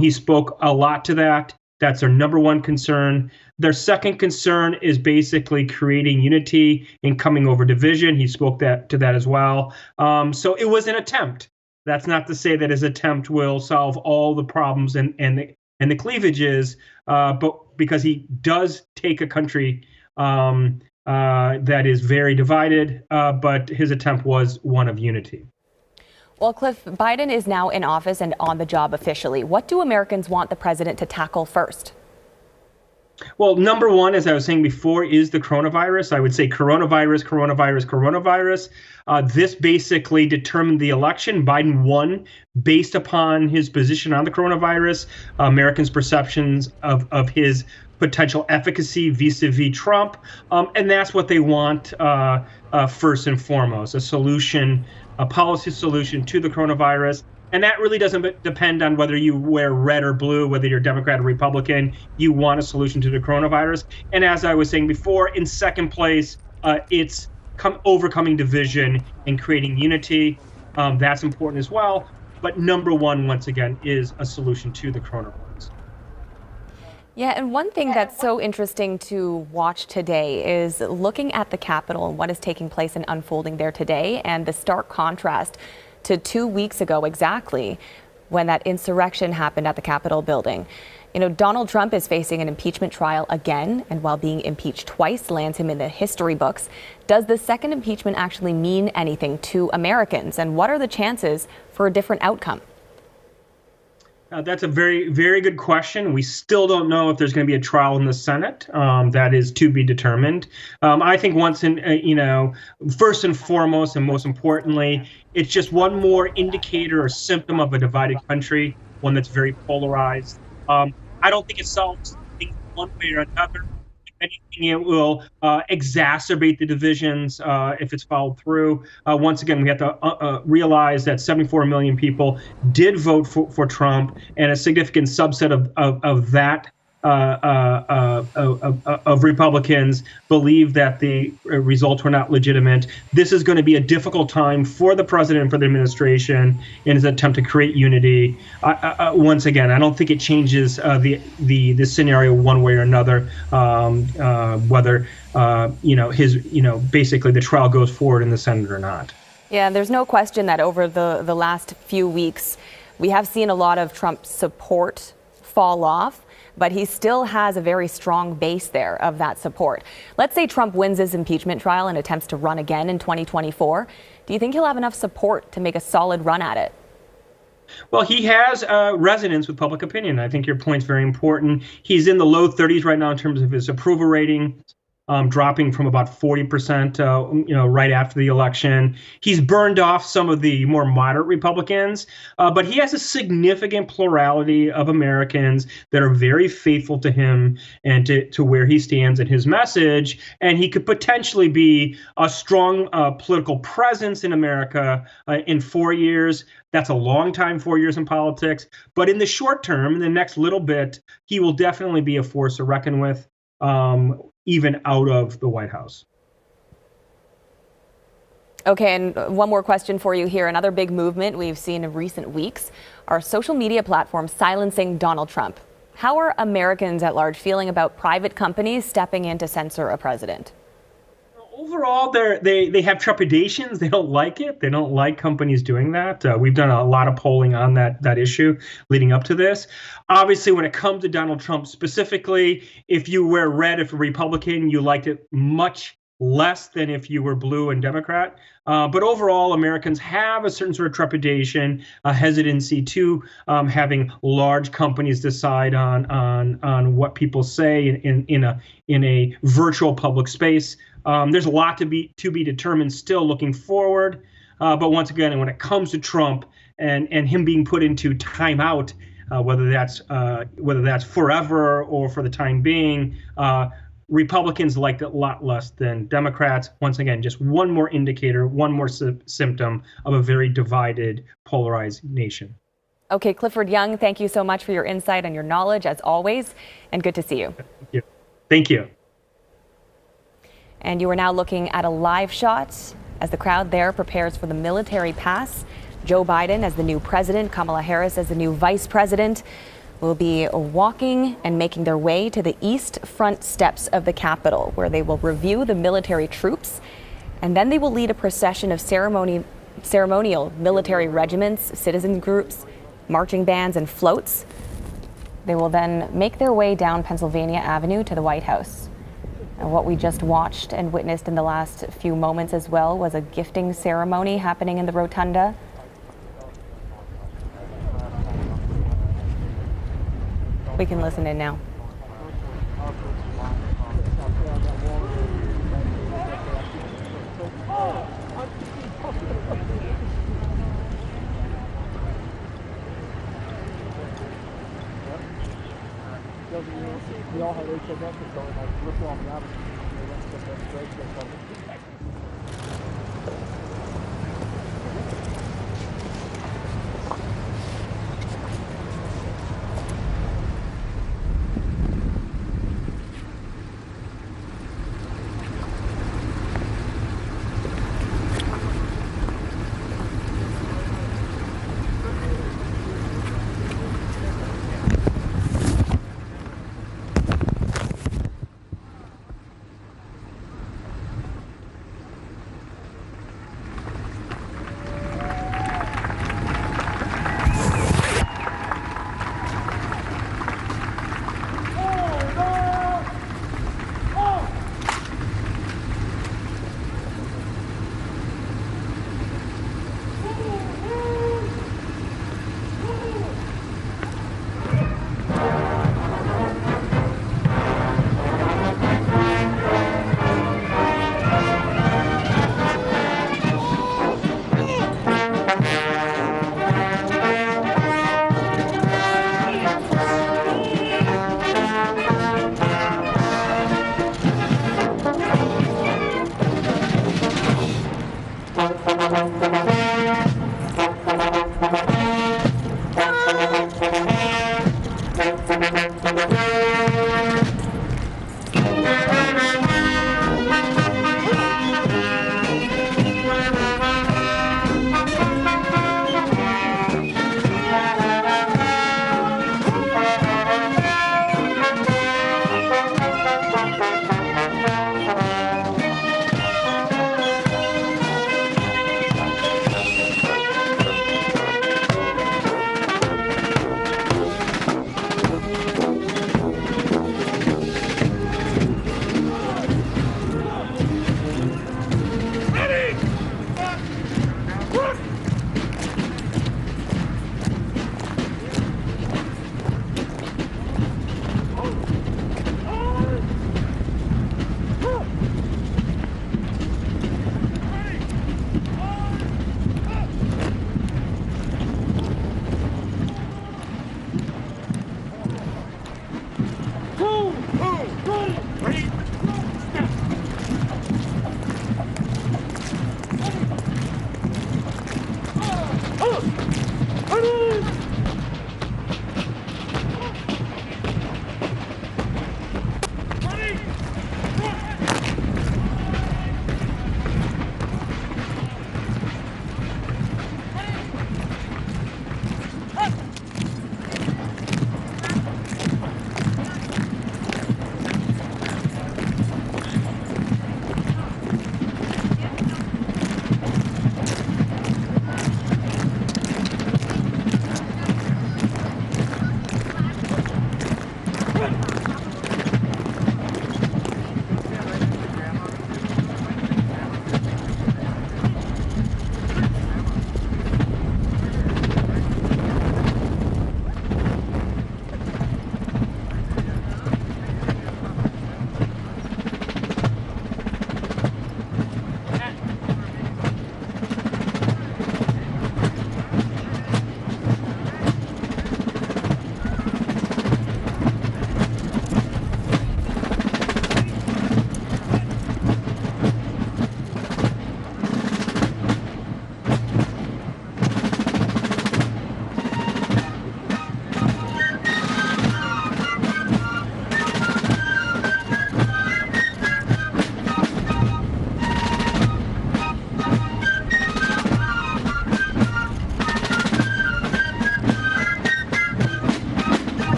He spoke a lot to that. That's their number one concern. Their second concern is basically creating unity and coming over division. He spoke to that as well. So it was an attempt. That's not to say that his attempt will solve all the problems and the cleavages, but because he does take a country that is very divided, but his attempt was one of unity. Well, Cliff, Biden is now in office and on the job officially. What do Americans want the president to tackle first? Well, number one, as I was saying before, is the coronavirus. I would say coronavirus, coronavirus, coronavirus. This basically determined the election. Biden won based upon his position on the coronavirus, Americans' perceptions of his potential efficacy vis-a-vis Trump. And that's what they want first and foremost, a solution, a policy solution to the coronavirus. And that really doesn't depend on whether you wear red or blue, whether you're Democrat or Republican. You want a solution to the coronavirus. And as I was saying before, in second place, it's overcoming division and creating unity. That's important as well. But number one, once again, is a solution to the coronavirus. Yeah, and one thing that's so interesting to watch today is looking at the Capitol and what is taking place and unfolding there today, and the stark contrast to 2 weeks ago exactly when that insurrection happened at the Capitol building. You know, Donald Trump is facing an impeachment trial again, and while being impeached twice lands him in the history books, does the second impeachment actually mean anything to Americans? And what are the chances for a different outcome? That's a very, very good question. We still don't know if there's going to be a trial in the Senate. That is to be determined. I think first and foremost and most importantly, it's just one more indicator or symptom of a divided country, one that's very polarized. I don't think it solves things one way or another. If anything, it will exacerbate the divisions if it's followed through. Once again, we have to realize that 74 million people did vote for Trump, and a significant subset of that of Republicans believe that the results were not legitimate. This is going to be a difficult time for the president and for the administration in his attempt to create unity. Once again, I don't think it changes the scenario one way or another, whether basically the trial goes forward in the Senate or not. Yeah, there's no question that over the last few weeks, we have seen a lot of Trump's support fall off, but he still has a very strong base there of that support. Let's say Trump wins his impeachment trial and attempts to run again in 2024. Do you think he'll have enough support to make a solid run at it? Well, he has resonance with public opinion. I think your point's very important. He's in the low 30s right now in terms of his approval rating, dropping from about 40%, right after the election. He's burned off some of the more moderate Republicans, but he has a significant plurality of Americans that are very faithful to him and to where he stands and his message. And he could potentially be a strong political presence in America in 4 years. That's a long time, 4 years in politics. But in the short term, in the next little bit, he will definitely be a force to reckon with. Even out of the White House. Okay, and one more question for you here. Another big movement we've seen in recent weeks are social media platforms silencing Donald Trump. How are Americans at large feeling about private companies stepping in to censor a president? Overall, they have trepidations. They don't like it. They don't like companies doing that. We've done a lot of polling on that issue leading up to this. Obviously, when it comes to Donald Trump specifically, if you wear red, if you're Republican, you liked it much less than if you were blue and Democrat. But overall, Americans have a certain sort of trepidation, a hesitancy to having large companies decide on what people say in a virtual public space. There's a lot to be determined still looking forward. But once again, when it comes to Trump and him being put into timeout, whether that's forever or for the time being, Republicans liked it a lot less than Democrats. Once again, just one more indicator, one more symptom of a very divided, polarized nation. Okay, Clifford Young, thank you so much for your insight and your knowledge as always, and good to see you. Thank you. And you are now looking at a live shot as the crowd there prepares for the military pass. Joe Biden as the new president, Kamala Harris as the new vice president, will be walking and making their way to the east front steps of the Capitol, where they will review the military troops, and then they will lead a procession of ceremonial military regiments, citizen groups, marching bands, and floats. They will then make their way down Pennsylvania Avenue to the White House. And what we just watched and witnessed in the last few moments as well was a gifting ceremony happening in the rotunda. We can listen in now. we all had HMS going like Ripple on the Avenue. They went to the break or something.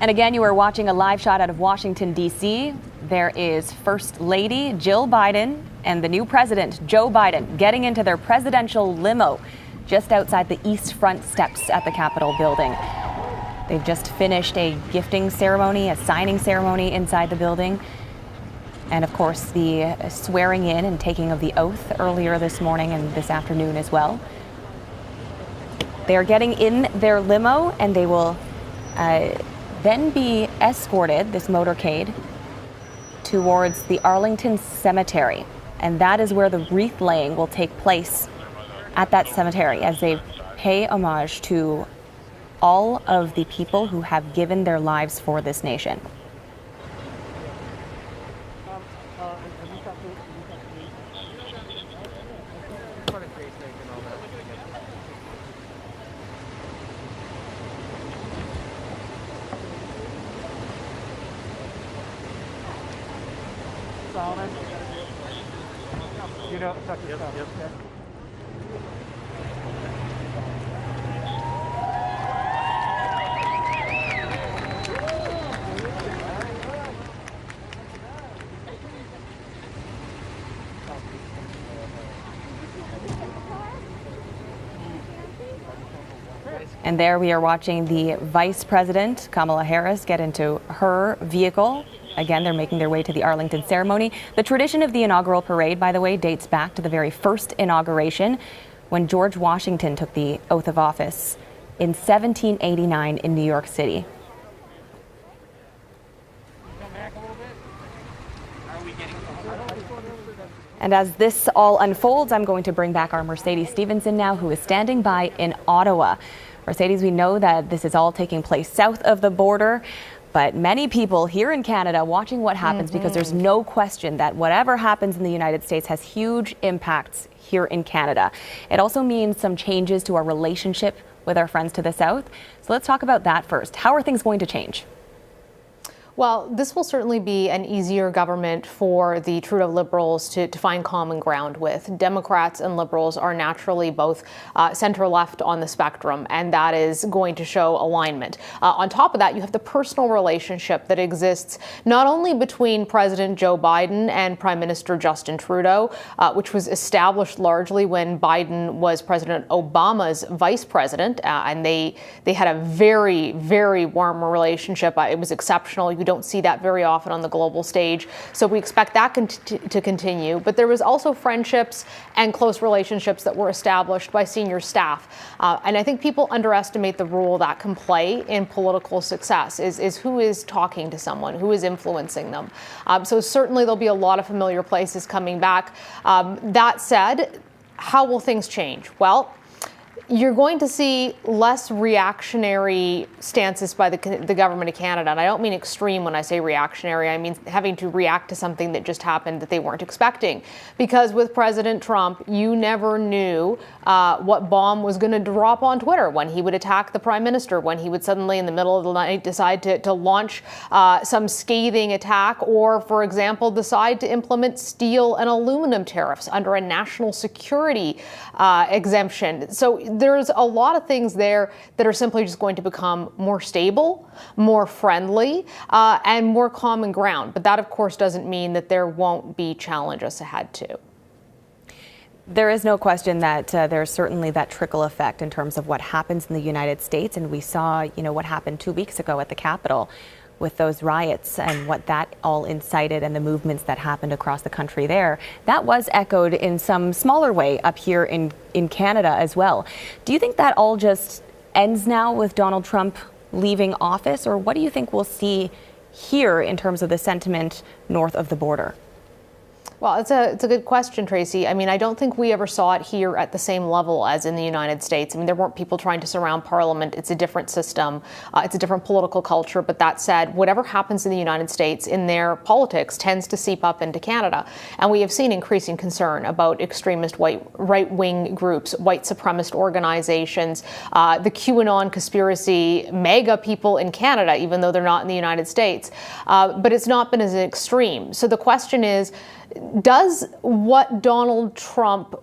And again, you are watching a live shot out of Washington, D.C. There is First Lady Jill Biden and the new president, Joe Biden, getting into their presidential limo just outside the East Front steps at the Capitol building. They've just finished a gifting ceremony, a signing ceremony inside the building. And of course, the swearing in and taking of the oath earlier this morning and this afternoon as well. They are getting in their limo and they will then be escorted, this motorcade, towards the Arlington Cemetery. And that is where the wreath laying will take place at that cemetery as they pay homage to all of the people who have given their lives for this nation. You know, tuck yourself. Yep. Okay. And there we are watching the Vice President, Kamala Harris, get into her vehicle. Again, they're making their way to the Arlington ceremony. The tradition of the inaugural parade, by the way, dates back to the very first inauguration when George Washington took the oath of office in 1789 in New York City. And as this all unfolds, I'm going to bring back our Mercedes Stevenson now, who is standing by in Ottawa. Mercedes, we know that this is all taking place south of the border, but many people here in Canada watching what happens because there's no question that whatever happens in the United States has huge impacts here in Canada. It also means some changes to our relationship with our friends to the south. So let's talk about that first. How are things going to change? Well, this will certainly be an easier government for the Trudeau Liberals to find common ground with. Democrats and Liberals are naturally both center-left on the spectrum, and that is going to show alignment. On top of that, you have the personal relationship that exists not only between President Joe Biden and Prime Minister Justin Trudeau, which was established largely when Biden was President Obama's vice president, and they had a very, very warm relationship. It was exceptional. You don't see that very often on the global stage. So we expect that to continue. But there was also friendships and close relationships that were established by senior staff. And I think people underestimate the role that can play in political success, is who is talking to someone, who is influencing them. So certainly there'll be a lot of familiar places coming back. That said, how will things change? Well, you're going to see less reactionary stances by the government of Canada. And I don't mean extreme when I say reactionary. I mean having to react to something that just happened that they weren't expecting. Because with President Trump, you never knew what bomb was going to drop on Twitter, when he would attack the prime minister, when he would suddenly in the middle of the night decide to launch some scathing attack, or, for example, decide to implement steel and aluminum tariffs under a national security exemption. So there's a lot of things there that are simply just going to become more stable, more friendly, and more common ground. But that, of course, doesn't mean that there won't be challenges ahead, too. There is no question that there's certainly that trickle effect in terms of what happens in the United States. And we saw, what happened 2 weeks ago at the Capitol with those riots and what that all incited and the movements that happened across the country there. That was echoed in some smaller way up here in Canada as well. Do you think that all just ends now with Donald Trump leaving office, or what do you think we'll see here in terms of the sentiment north of the border? Well, it's a good question, Tracy. I mean, I don't think we ever saw it here at the same level as in the United States. I mean, there weren't people trying to surround Parliament. It's a different system. It's a different political culture. But that said, whatever happens in the United States in their politics tends to seep up into Canada. And we have seen increasing concern about extremist right-wing groups, white supremacist organizations, the QAnon conspiracy, MAGA people in Canada, even though they're not in the United States. But it's not been as extreme. So the question is, does what Donald Trump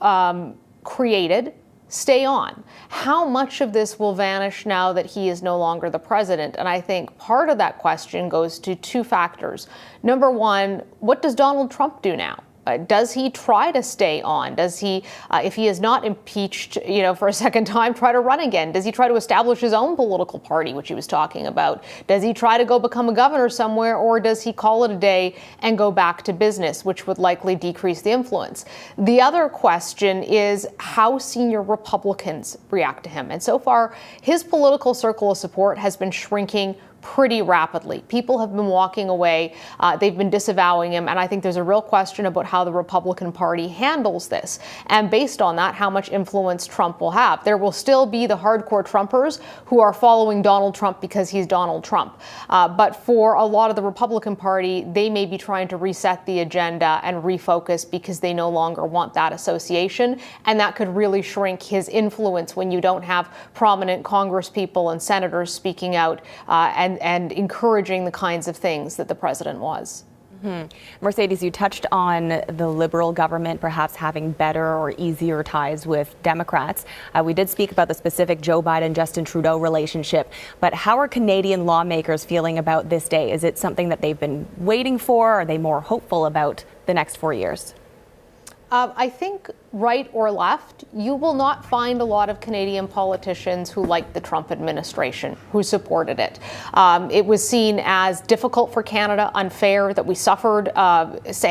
created stay on. How much of this will vanish now that he is no longer the president? And I think part of that question goes to two factors. Number one, what does Donald Trump do now? Does he try to stay on? Does he, if he is not impeached, for a second time, try to run again? Does he try to establish his own political party, which he was talking about? Does he try to go become a governor somewhere, or does he call it a day and go back to business, which would likely decrease the influence? The other question is how senior Republicans react to him. And so far, his political circle of support has been shrinking pretty rapidly. People have been walking away. They've been disavowing him. And I think there's a real question about how the Republican Party handles this. And based on that, how much influence Trump will have. There will still be the hardcore Trumpers who are following Donald Trump because he's Donald Trump. But for a lot of the Republican Party, they may be trying to reset the agenda and refocus because they no longer want that association. And that could really shrink his influence when you don't have prominent congresspeople and senators speaking out and encouraging the kinds of things that the president was. Mercedes, you touched on the Liberal government perhaps having better or easier ties with Democrats. We did speak about the specific Joe Biden-Justin Trudeau relationship, but how are Canadian lawmakers feeling about this day? Is it something that they've been waiting for? Are they more hopeful about the next 4 years? I think right or left, you will not find a lot of Canadian politicians who liked the Trump administration, who supported it. It was seen as difficult for Canada, unfair, that we suffered tariffs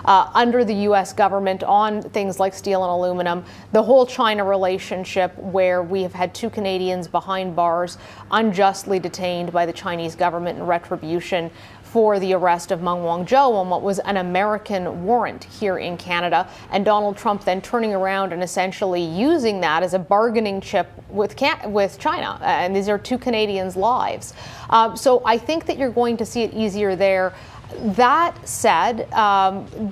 under the U.S. government on things like steel and aluminum. The whole China relationship, where we have had two Canadians behind bars, unjustly detained by the Chinese government in retribution for the arrest of Meng Wanzhou on what was an American warrant here in Canada, and Donald Trump then turning around and essentially using that as a bargaining chip with China. And these are two Canadians' lives. So I think that you're going to see it easier there. That said,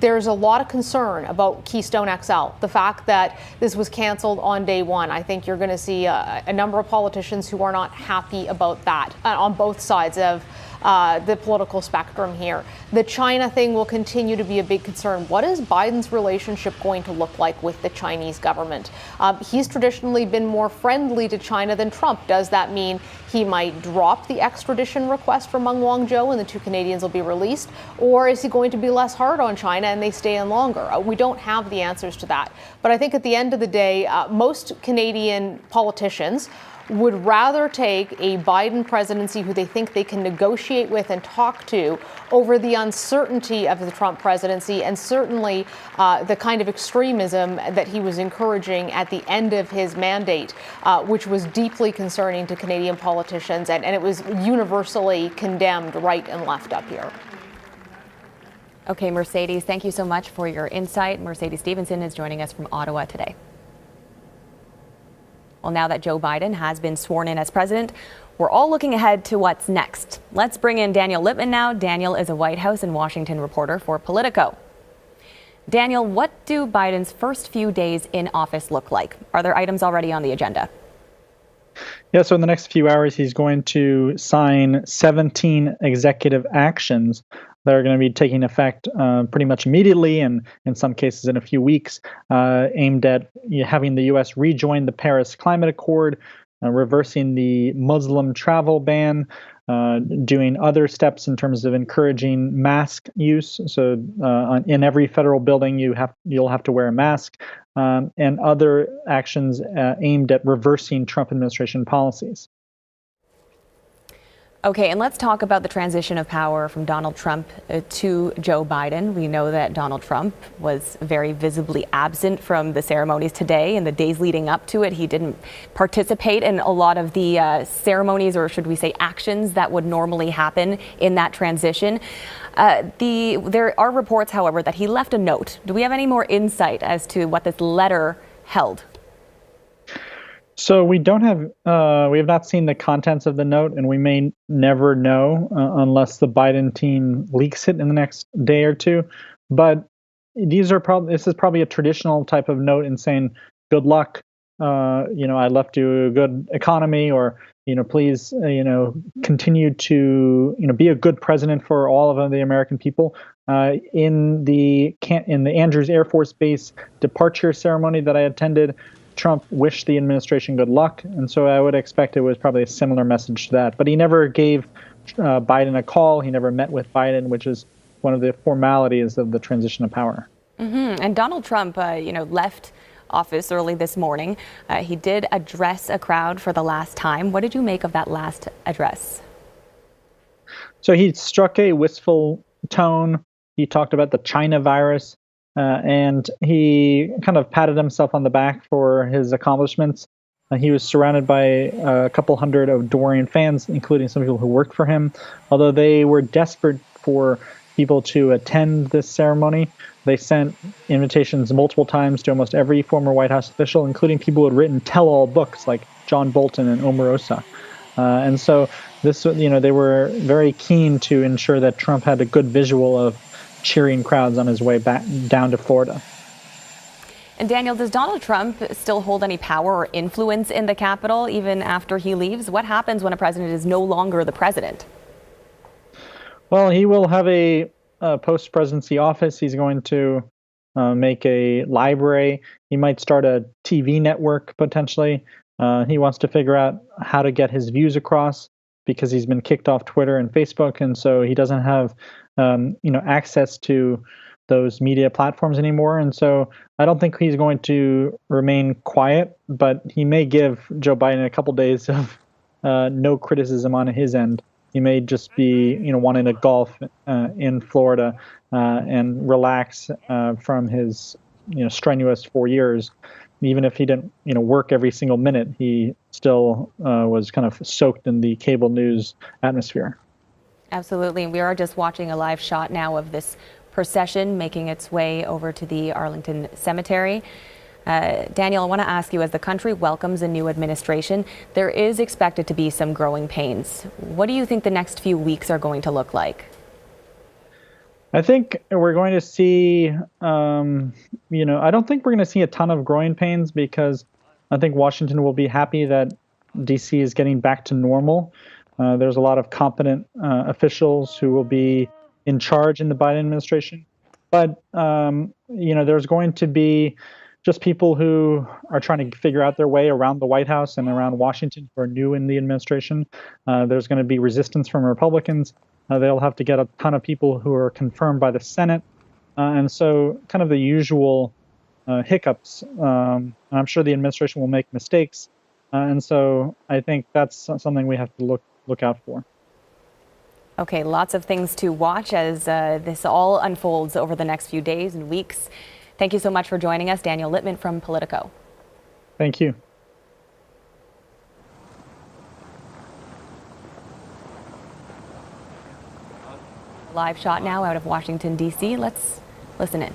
there's a lot of concern about Keystone XL. The fact that this was canceled on day one, I think you're going to see a number of politicians who are not happy about that on both sides of the political spectrum here. The China thing will continue to be a big concern. What is Biden's relationship going to look like with the Chinese government? He's traditionally been more friendly to China than Trump. Does that mean he might drop the extradition request for Meng Wanzhou and the two Canadians will be released? Or is he going to be less hard on China and they stay in longer? We don't have the answers to that. But I think at the end of the day, most Canadian politicians would rather take a Biden presidency who they think they can negotiate with and talk to over the uncertainty of the Trump presidency, and certainly the kind of extremism that he was encouraging at the end of his mandate, which was deeply concerning to Canadian politicians, and it was universally condemned right and left up here. Okay, Mercedes, thank you so much for your insight. Mercedes Stevenson is joining us from Ottawa today. Well, now that Joe Biden has been sworn in as president, we're all looking ahead to what's next. Let's bring in Daniel Lippman now. Daniel is a White House and Washington reporter for Politico. Daniel, what do Biden's first few days in office look like? Are there items already on the agenda? Yeah, so in the next few hours, he's going to sign 17 executive actions that are going to be taking effect pretty much immediately, and in some cases in a few weeks, aimed at having the U.S. rejoin the Paris Climate Accord, reversing the Muslim travel ban, doing other steps in terms of encouraging mask use. So in every federal building, you'll have to wear a mask, and other actions aimed at reversing Trump administration policies. Okay, and let's talk about the transition of power from Donald Trump to Joe Biden. We know that Donald Trump was very visibly absent from the ceremonies today and the days leading up to it. He didn't participate in a lot of the ceremonies, or should we say actions, that would normally happen in that transition. There are reports, however, that he left a note. Do we have any more insight as to what this letter held? So we have not seen the contents of the note, and we may never know unless the Biden team leaks it in the next day or two. But this is probably a traditional type of note in saying, good luck, I left you a good economy, or, please, continue to, be a good president for all of the American people. In the Andrews Air Force Base departure ceremony that I attended, Trump wished the administration good luck, and so I would expect it was probably a similar message to that. But he never gave Biden a call. He never met with Biden, which is one of the formalities of the transition of power. Mm-hmm. And Donald Trump, left office early this morning. He did address a crowd for the last time. What did you make of that last address? So he struck a wistful tone. He talked about the China virus, and he kind of patted himself on the back for his accomplishments. He was surrounded by a couple hundred of Dorian fans, including some people who worked for him. Although they were desperate for people to attend this ceremony, they sent invitations multiple times to almost every former White House official, including people who had written tell-all books like John Bolton and Omarosa. And so this, they were very keen to ensure that Trump had a good visual of cheering crowds on his way back down to Florida. And Daniel, does Donald Trump still hold any power or influence in the Capitol even after he leaves? What happens when a president is no longer the president? Well, he will have a post-presidency office. He's going to make a library. He might start a TV network potentially. He wants to figure out how to get his views across because he's been kicked off Twitter and Facebook, and so he doesn't have access to those media platforms anymore. And so I don't think he's going to remain quiet, but he may give Joe Biden a couple days of no criticism on his end. He may just be, wanting to golf in Florida and relax from his, strenuous 4 years. Even if he didn't, work every single minute, he still was kind of soaked in the cable news atmosphere. Absolutely. We are just watching a live shot now of this procession making its way over to the Arlington Cemetery. Daniel, I want to ask you, as the country welcomes a new administration, there is expected to be some growing pains. What do you think the next few weeks are going to look like? I think we're going to see, I don't think we're going to see a ton of growing pains because I think Washington will be happy that D.C. is getting back to normal. There's a lot of competent officials who will be in charge in the Biden administration. But, there's going to be just people who are trying to figure out their way around the White House and around Washington who are new in the administration. There's going to be resistance from Republicans. They'll have to get a ton of people who are confirmed by the Senate. And so kind of the usual hiccups. I'm sure the administration will make mistakes. And so I think that's something we have to look out for. Okay, lots of things to watch as this all unfolds over the next few days and weeks. Thank you so much for joining us, Daniel Littman from Politico. Thank you. Live shot now out of Washington, D.C. Let's listen in.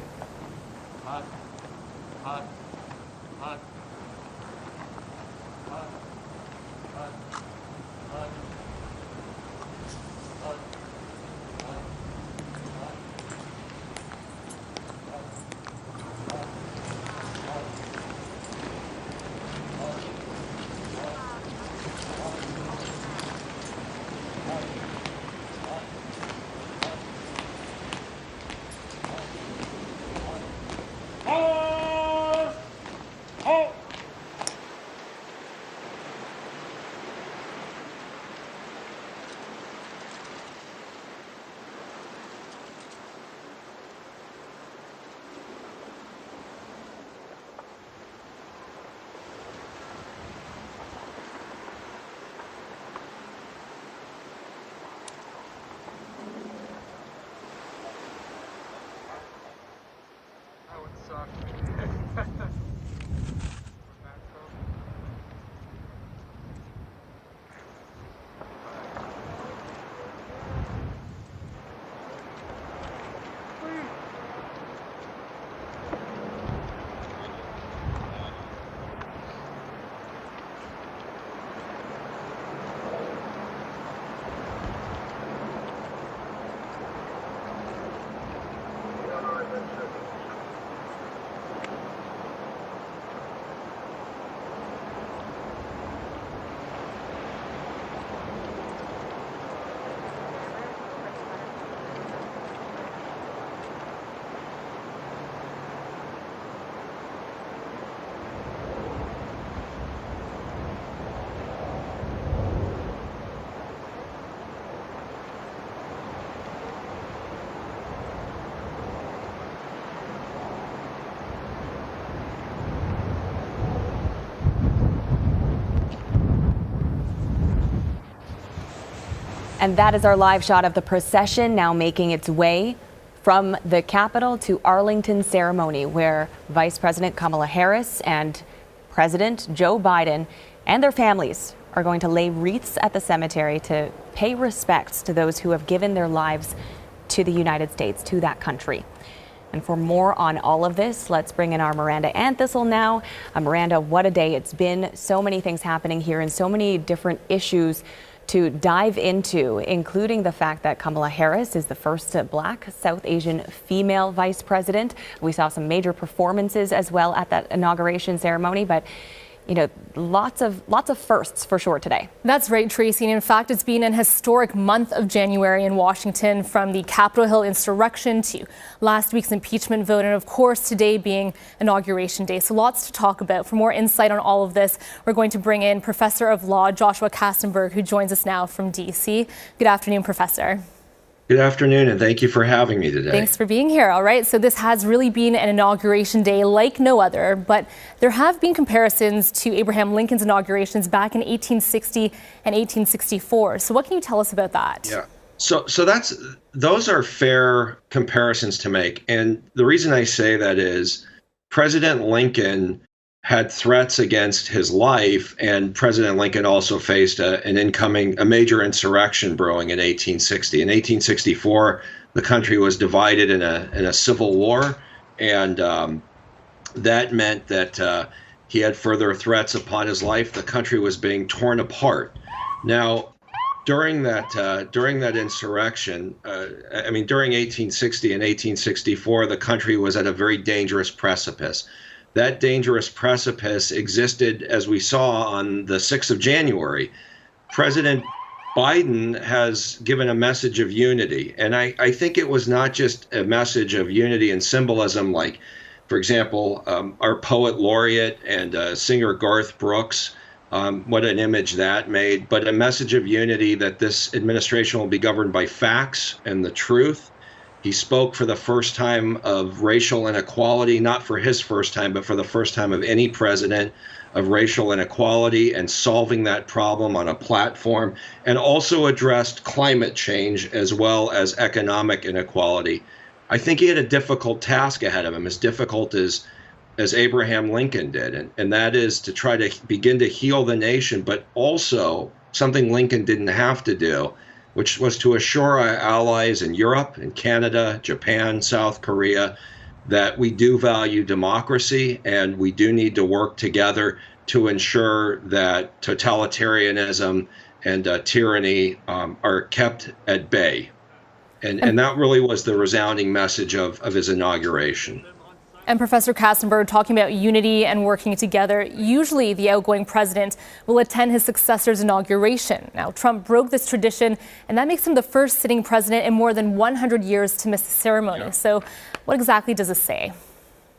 And that is our live shot of the procession now making its way from the Capitol to Arlington ceremony, where Vice President Kamala Harris and President Joe Biden and their families are going to lay wreaths at the cemetery to pay respects to those who have given their lives to the United States, to that country. And for more on all of this, let's bring in our Miranda Anthistle now. Miranda, what a day it's been. So many things happening here and so many different issues to dive into, including the fact that Kamala Harris is the first Black South Asian female vice president. We saw some major performances as well at that inauguration ceremony, but you know, lots of firsts for sure today. That's right, Tracy. And in fact, it's been an historic month of January in Washington, from the Capitol Hill insurrection to last week's impeachment vote, and of course today being Inauguration Day. So lots to talk about. For more insight on all of this, we're going to bring in Professor of Law Joshua Kastenberg, who joins us now from D.C. Good afternoon, Professor. Good afternoon, and thank you for having me today. Thanks for being here. All right, so this has really been an inauguration day like no other, but there have been comparisons to Abraham Lincoln's inaugurations back in 1860 and 1864. So what can you tell us about that? Yeah, so those are fair comparisons to make. And the reason I say that is President Lincoln had threats against his life, and President Lincoln also faced a major insurrection brewing in 1860. In 1864, the country was divided in a civil war, and that meant that he had further threats upon his life. The country was being torn apart. Now, during that insurrection, during 1860 and 1864, the country was at a very dangerous precipice. That dangerous precipice existed, as we saw on the 6th of January. President Biden has given a message of unity. And I think it was not just a message of unity and symbolism, like, for example, our poet laureate and singer Garth Brooks, what an image that made, but a message of unity that this administration will be governed by facts and the truth. He spoke for the first time of racial inequality, not for his first time, but for the first time of any president, of racial inequality and solving that problem on a platform, and also addressed climate change as well as economic inequality. I think he had a difficult task ahead of him, as difficult as Abraham Lincoln did, and that is to try to begin to heal the nation, but also something Lincoln didn't have to do, which was to assure our allies in Europe, in Canada, Japan, South Korea, that we do value democracy and we do need to work together to ensure that totalitarianism and tyranny are kept at bay. And that really was the resounding message of his inauguration. And Professor Kastenberg, talking about unity and working together, usually the outgoing president will attend his successor's inauguration. Now, Trump broke this tradition, and that makes him the first sitting president in more than 100 years to miss the ceremony. Yeah. So what exactly does this say?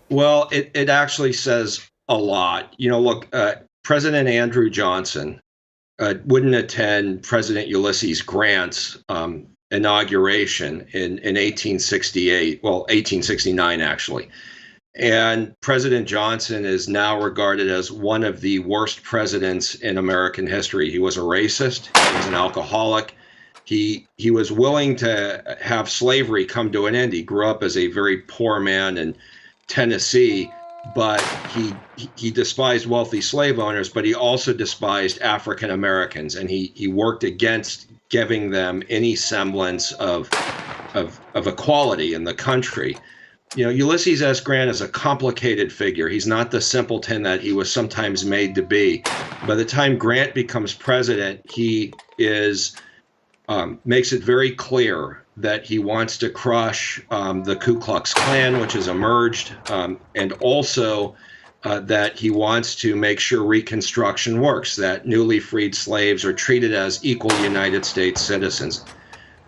Well, it actually says a lot. You know, look, President Andrew Johnson wouldn't attend President Ulysses Grant's inauguration in 1868, well, 1869, actually. And President Johnson is now regarded as one of the worst presidents in American history. He was a racist. He was an alcoholic. He was willing to have slavery come to an end. He grew up as a very poor man in Tennessee, but he despised wealthy slave owners, but he also despised African Americans, and he worked against giving them any semblance of equality in the country. You know, Ulysses S. Grant is a complicated figure. He's not the simpleton that he was sometimes made to be. By the time Grant becomes president, he makes it very clear that he wants to crush the Ku Klux Klan, which has emerged, and also that he wants to make sure Reconstruction works, that newly freed slaves are treated as equal United States citizens.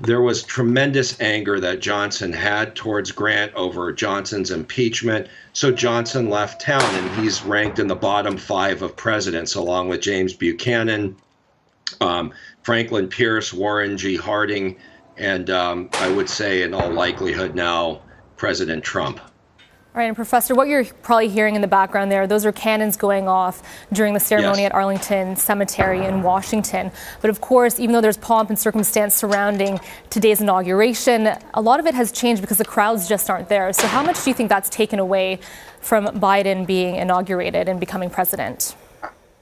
There was tremendous anger that Johnson had towards Grant over Johnson's impeachment. So Johnson left town, and he's ranked in the bottom 5 of presidents, along with James Buchanan, Franklin Pierce, Warren G. Harding, and I would say in all likelihood now, President Trump. All All right, and Professor, what you're probably hearing in the background there, those are cannons going off during the ceremony at Arlington Cemetery in Washington. But of course, even though there's pomp and circumstance surrounding today's inauguration, a lot of it has changed because the crowds just aren't there. So how much do you think that's taken away from Biden being inaugurated and becoming president?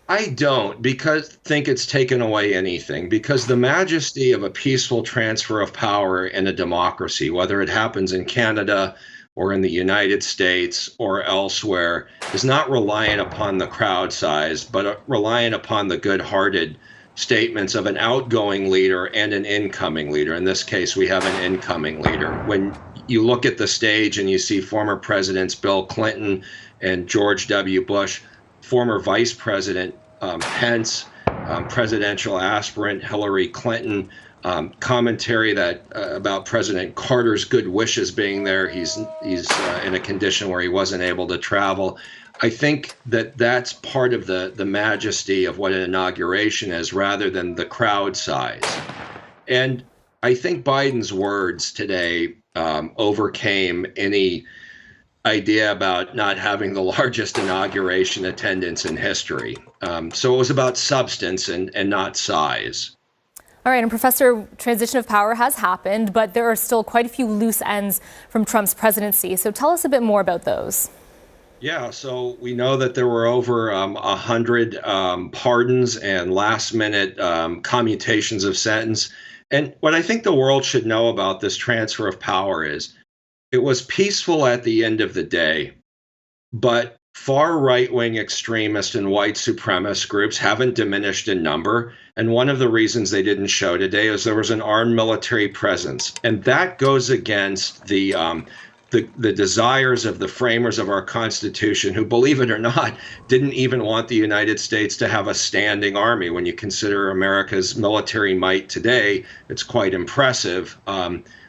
I don't think it's taken away anything, because the majesty of a peaceful transfer of power in a democracy, whether it happens in Canada or in the United States or elsewhere, is not reliant upon the crowd size, but reliant upon the good-hearted statements of an outgoing leader and an incoming leader. In this case, we have an incoming leader. When you look at the stage and you see former Presidents Bill Clinton and George W. Bush, former Vice President Pence, presidential aspirant Hillary Clinton, commentary that about President Carter's good wishes being there. He's in a condition where he wasn't able to travel. I think that that's part of the majesty of what an inauguration is, rather than the crowd size. And I think Biden's words today overcame any idea about not having the largest inauguration attendance in history. So it was about substance and not size. All right, and Professor, transition of power has happened, but there are still quite a few loose ends from Trump's presidency. So tell us a bit more about those. Yeah, so we know that there were over 100 pardons and last-minute commutations of sentence. And what I think the world should know about this transfer of power is it was peaceful at the end of the day, but far right-wing extremist and white supremacist groups haven't diminished in number. And one of the reasons they didn't show today is there was an armed military presence. And that goes against the desires of the framers of our Constitution, who, believe it or not, didn't even want the United States to have a standing army. When you consider America's military might today, it's quite impressive.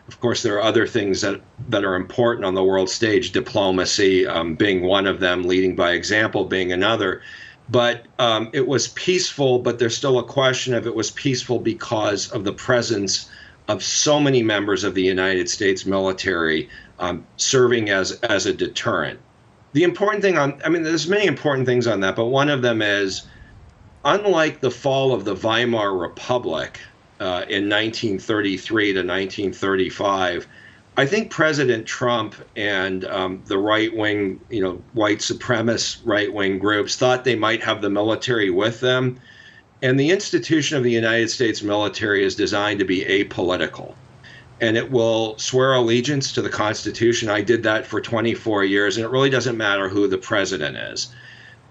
Of course, there are other things that are important on the world stage, diplomacy being one of them, leading by example being another. But it was peaceful, but there's still a question of it was peaceful because of the presence of so many members of the United States military serving as a deterrent. The important thing there's many important things on that, but one of them is, unlike the fall of the Weimar Republic, in 1933 to 1935, I think President Trump and the right-wing, white supremacist right-wing groups thought they might have the military with them. And the institution of the United States military is designed to be apolitical. And it will swear allegiance to the Constitution. I did that for 24 years, and it really doesn't matter who the president is.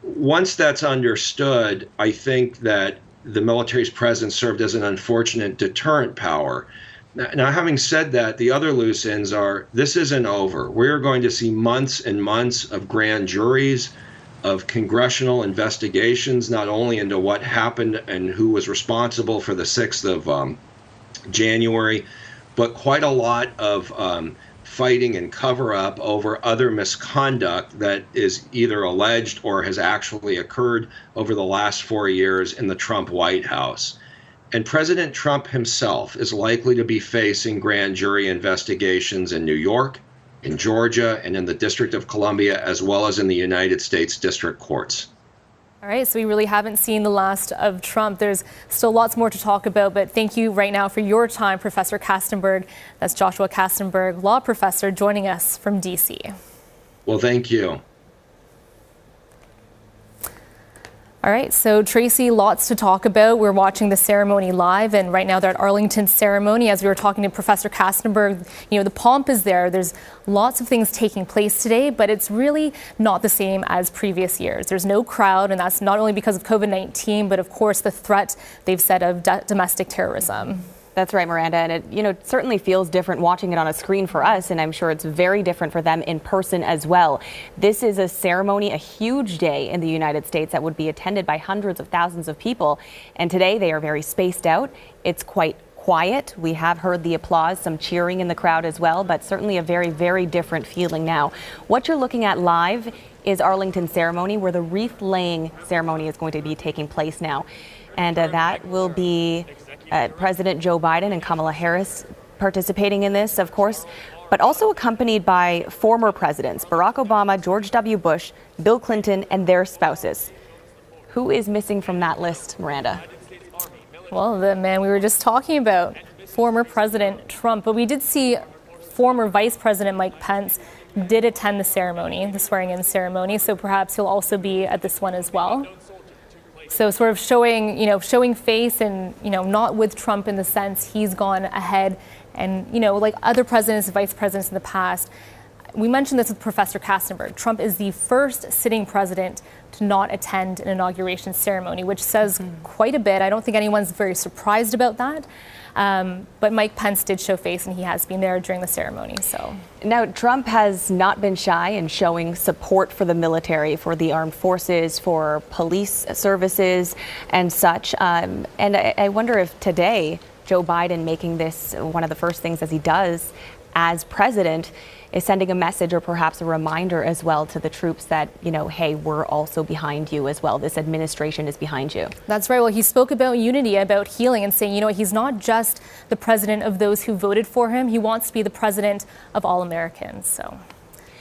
Once that's understood, I think that the military's presence served as an unfortunate deterrent power. Now, having said that, the other loose ends are, this isn't over. We're going to see months and months of grand juries, of congressional investigations, not only into what happened and who was responsible for the 6th of January, but quite a lot of fighting and cover-up over other misconduct that is either alleged or has actually occurred over the last 4 years in the Trump White House. And President Trump himself is likely to be facing grand jury investigations in New York, in Georgia, and in the District of Columbia, as well as in the United States district courts. All right, so we really haven't seen the last of Trump. There's still lots more to talk about, but thank you right now for your time, Professor Kastenberg. That's Joshua Kastenberg, law professor, joining us from D.C. Well, thank you. All right, so Tracy, lots to talk about. We're watching the ceremony live, and right now they're at Arlington ceremony. As we were talking to Professor Kastenberg, the pomp is there. There's lots of things taking place today, but it's really not the same as previous years. There's no crowd, and that's not only because of COVID-19, but of course the threat they've said of domestic terrorism. That's right, Miranda, and it certainly feels different watching it on a screen for us, and I'm sure it's very different for them in person as well. This is a ceremony, a huge day in the United States that would be attended by hundreds of thousands of people, and today they are very spaced out. It's quite quiet. We have heard the applause, some cheering in the crowd as well, but certainly a very, very different feeling now. What you're looking at live is Arlington ceremony, where the wreath-laying ceremony is going to be taking place now, and that will be President Joe Biden and Kamala Harris participating in this. Of course, but also accompanied by former presidents Barack Obama, George W. Bush, Bill Clinton, and their spouses. Who is missing from that list, Miranda? Well, the man we were just talking about, former President Trump. But we did see former Vice President Mike Pence did attend the ceremony, the swearing-in ceremony, so perhaps he'll also be at this one as well. So sort of showing face and, not with Trump in the sense he's gone ahead and, like other presidents and vice presidents in the past. We mentioned this with Professor Kastenberg. Trump is the first sitting president to not attend an inauguration ceremony, which says quite a bit. I don't think anyone's very surprised about that. But Mike Pence did show face, and he has been there during the ceremony. So now, Trump has not been shy in showing support for the military, for the armed forces, for police services and such. And I wonder if today Joe Biden making this one of the first things as he does as president is sending a message or perhaps a reminder as well to the troops that, hey, we're also behind you as well. This administration is behind you. That's right. Well, he spoke about unity, about healing, and saying, he's not just the president of those who voted for him. He wants to be the president of all Americans. So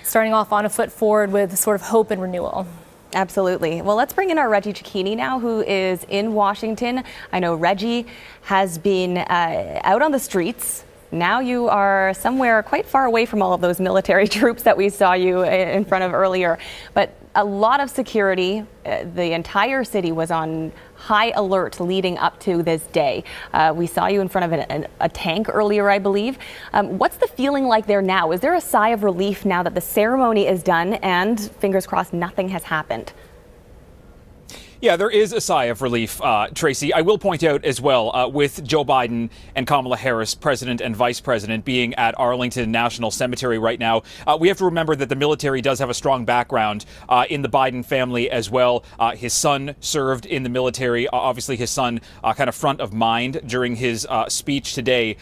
starting off on a foot forward with sort of hope and renewal. Absolutely. Well, let's bring in our Reggie Cicchini now, who is in Washington. I know Reggie has been out on the streets. Now you are somewhere quite far away from all of those military troops that we saw you in front of earlier. But a lot of security. The entire city was on high alert leading up to this day. We saw you in front of a tank earlier, I believe. What's the feeling like there now? Is there a sigh of relief now that the ceremony is done and, fingers crossed, nothing has happened? Yeah, there is a sigh of relief, Tracy. I will point out as well, with Joe Biden and Kamala Harris, president and vice president, being at Arlington National Cemetery right now, we have to remember that the military does have a strong background in the Biden family as well. His son served in the military. Obviously, his son kind of front of mind during his speech today,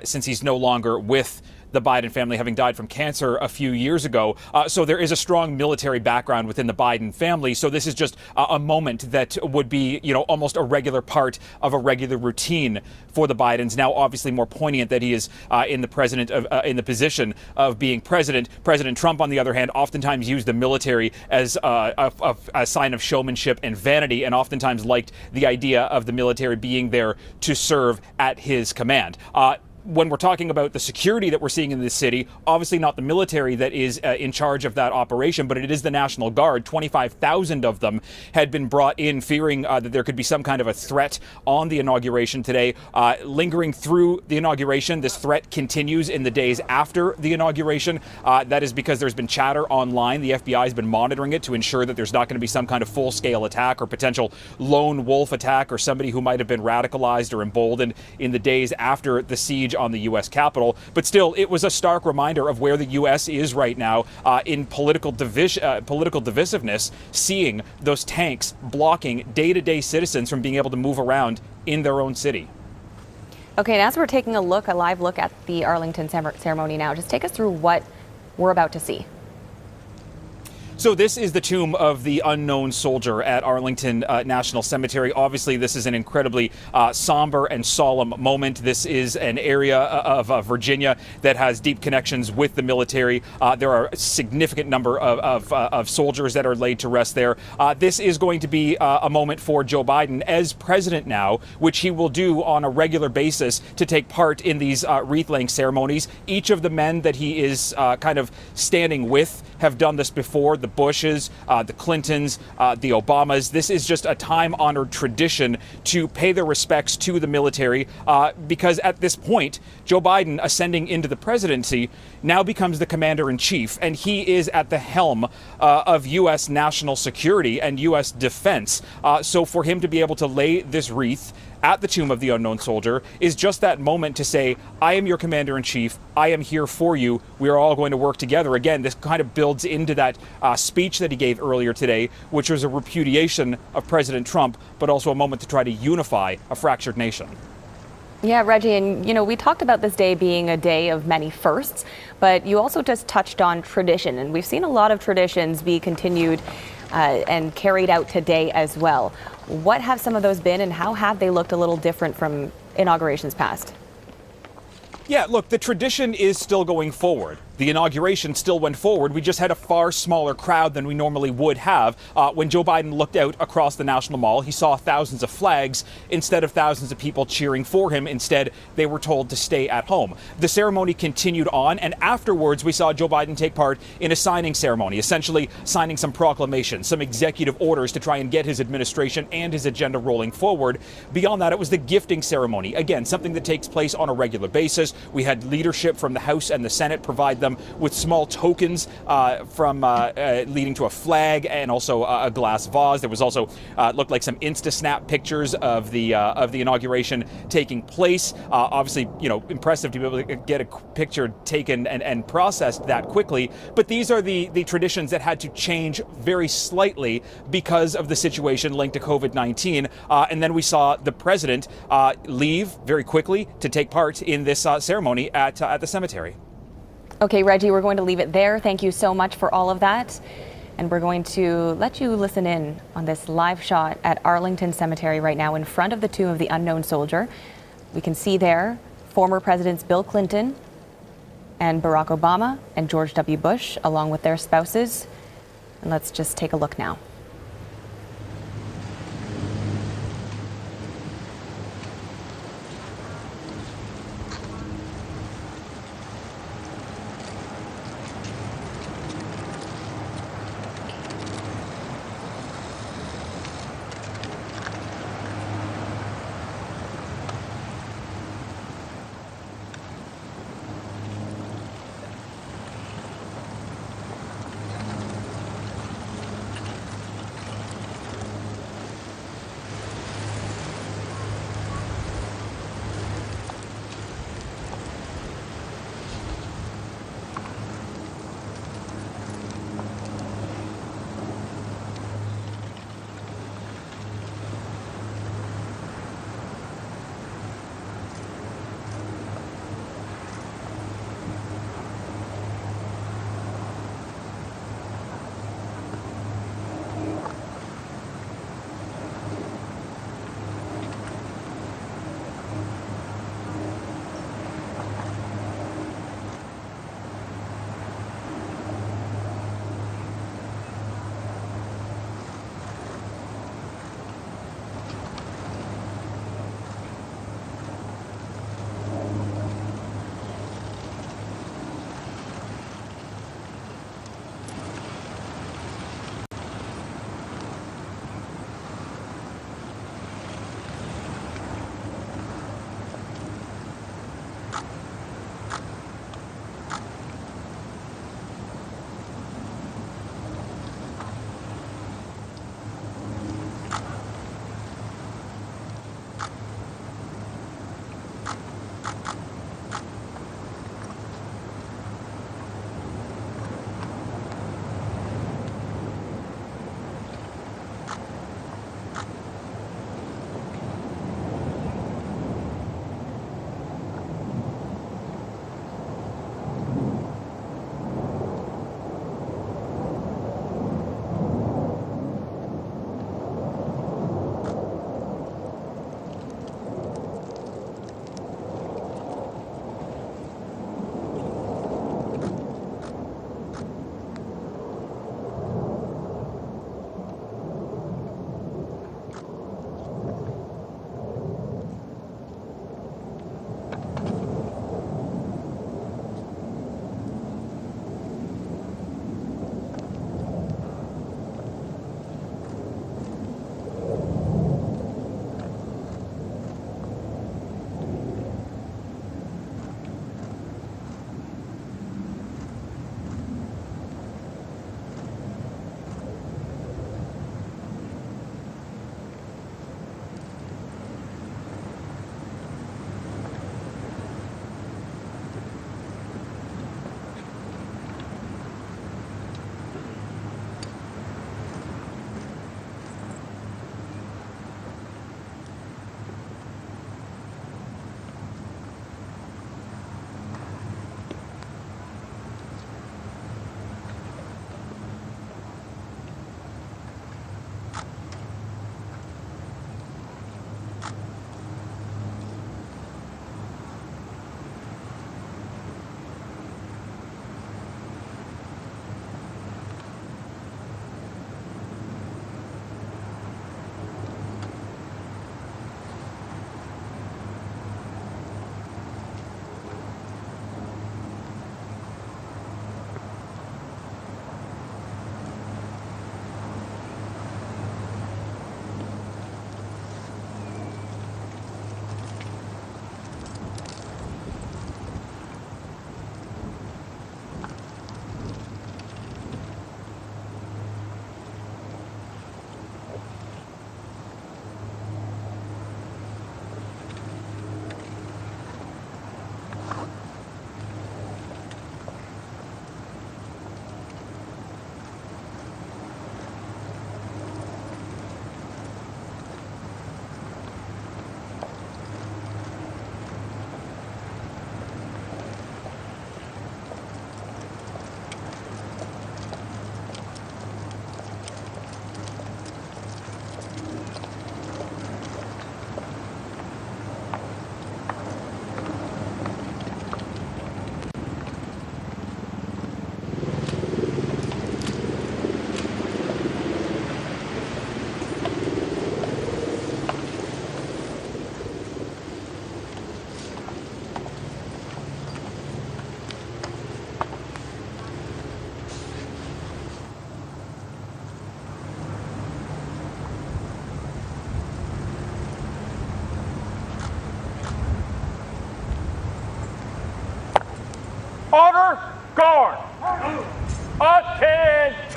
since he's no longer with the Biden family, having died from cancer a few years ago. So there is a strong military background within the Biden family. So this is just a moment that would be, almost a regular part of a regular routine for the Bidens. Now, obviously more poignant that he is in the position of being president. President Trump, on the other hand, oftentimes used the military as a sign of showmanship and vanity, and oftentimes liked the idea of the military being there to serve at his command. When we're talking about the security that we're seeing in this city, obviously not the military that is in charge of that operation, but it is the National Guard. 25,000 of them had been brought in, fearing that there could be some kind of a threat on the inauguration today. Lingering through the inauguration, this threat continues in the days after the inauguration. That is because there's been chatter online. The FBI has been monitoring it to ensure that there's not going to be some kind of full-scale attack or potential lone wolf attack or somebody who might have been radicalized or emboldened in the days after the siege on the U.S. Capitol. But still, it was a stark reminder of where the U.S. is right now in political divisiveness, seeing those tanks blocking day-to-day citizens from being able to move around in their own city. Okay, and as we're taking a live look at the Arlington ceremony now, just take us through what we're about to see. So this is the tomb of the unknown soldier at Arlington National Cemetery. Obviously, this is an incredibly somber and solemn moment. This is an area of Virginia that has deep connections with the military. There are a significant number of soldiers that are laid to rest there. This is going to be a moment for Joe Biden as president now, which he will do on a regular basis to take part in these wreath-laying ceremonies. Each of the men that he is kind of standing with have done this before. The Bushes, the Clintons, the Obamas. This is just a time-honored tradition to pay their respects to the military because at this point, Joe Biden, ascending into the presidency, now becomes the commander-in-chief, and he is at the helm of U.S. national security and U.S. defense. So for him to be able to lay this wreath at the tomb of the unknown soldier is just that moment to say, I am your commander-in-chief. I am here for you. We are all going to work together. Again, this kind of builds into that speech that he gave earlier today, which was a repudiation of President Trump, but also a moment to try to unify a fractured nation. Yeah, Reggie, and we talked about this day being a day of many firsts, but you also just touched on tradition, and we've seen a lot of traditions be continued and carried out today as well. What have some of those been, and how have they looked a little different from inaugurations past? Yeah, look, the tradition is still going forward. The inauguration still went forward. We just had a far smaller crowd than we normally would have. When Joe Biden looked out across the National Mall, he saw thousands of flags instead of thousands of people cheering for him. Instead, they were told to stay at home. The ceremony continued on, and afterwards we saw Joe Biden take part in a signing ceremony, essentially signing some proclamations, some executive orders to try and get his administration and his agenda rolling forward. Beyond that, it was the gifting ceremony. Again, something that takes place on a regular basis. We had leadership from the House and the Senate provide them with small tokens from leading to a flag and also a glass vase. There was also looked like some Insta-snap pictures of the inauguration taking place. Obviously, impressive to be able to get a picture taken and processed that quickly. But these are the traditions that had to change very slightly because of the situation linked to COVID-19. And then we saw the president leave very quickly to take part in this ceremony at the cemetery. Okay, Reggie, we're going to leave it there. Thank you so much for all of that. And we're going to let you listen in on this live shot at Arlington Cemetery right now in front of the tomb of the unknown soldier. We can see there former Presidents Bill Clinton and Barack Obama and George W. Bush, along with their spouses. And let's just take a look now. Guard! Attention!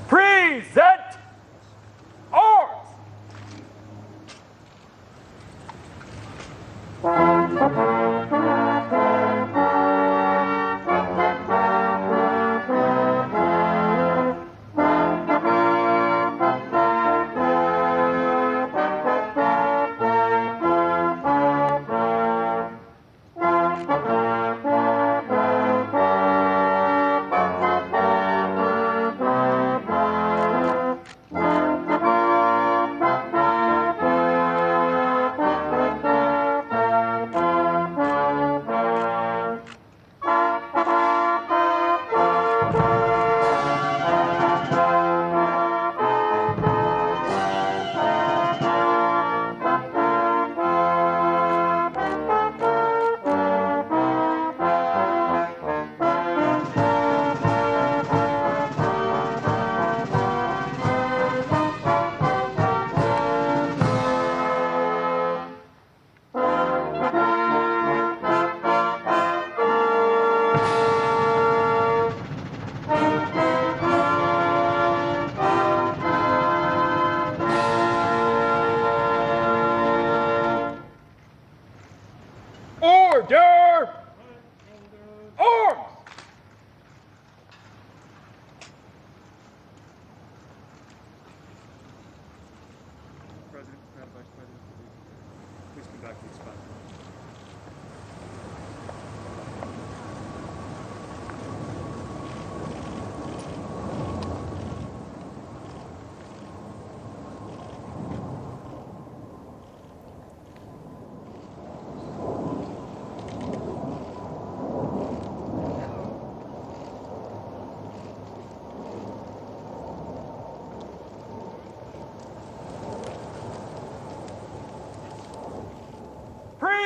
Present arms! Order! Arms! President, Madam Vice President, please come back to the spot. Present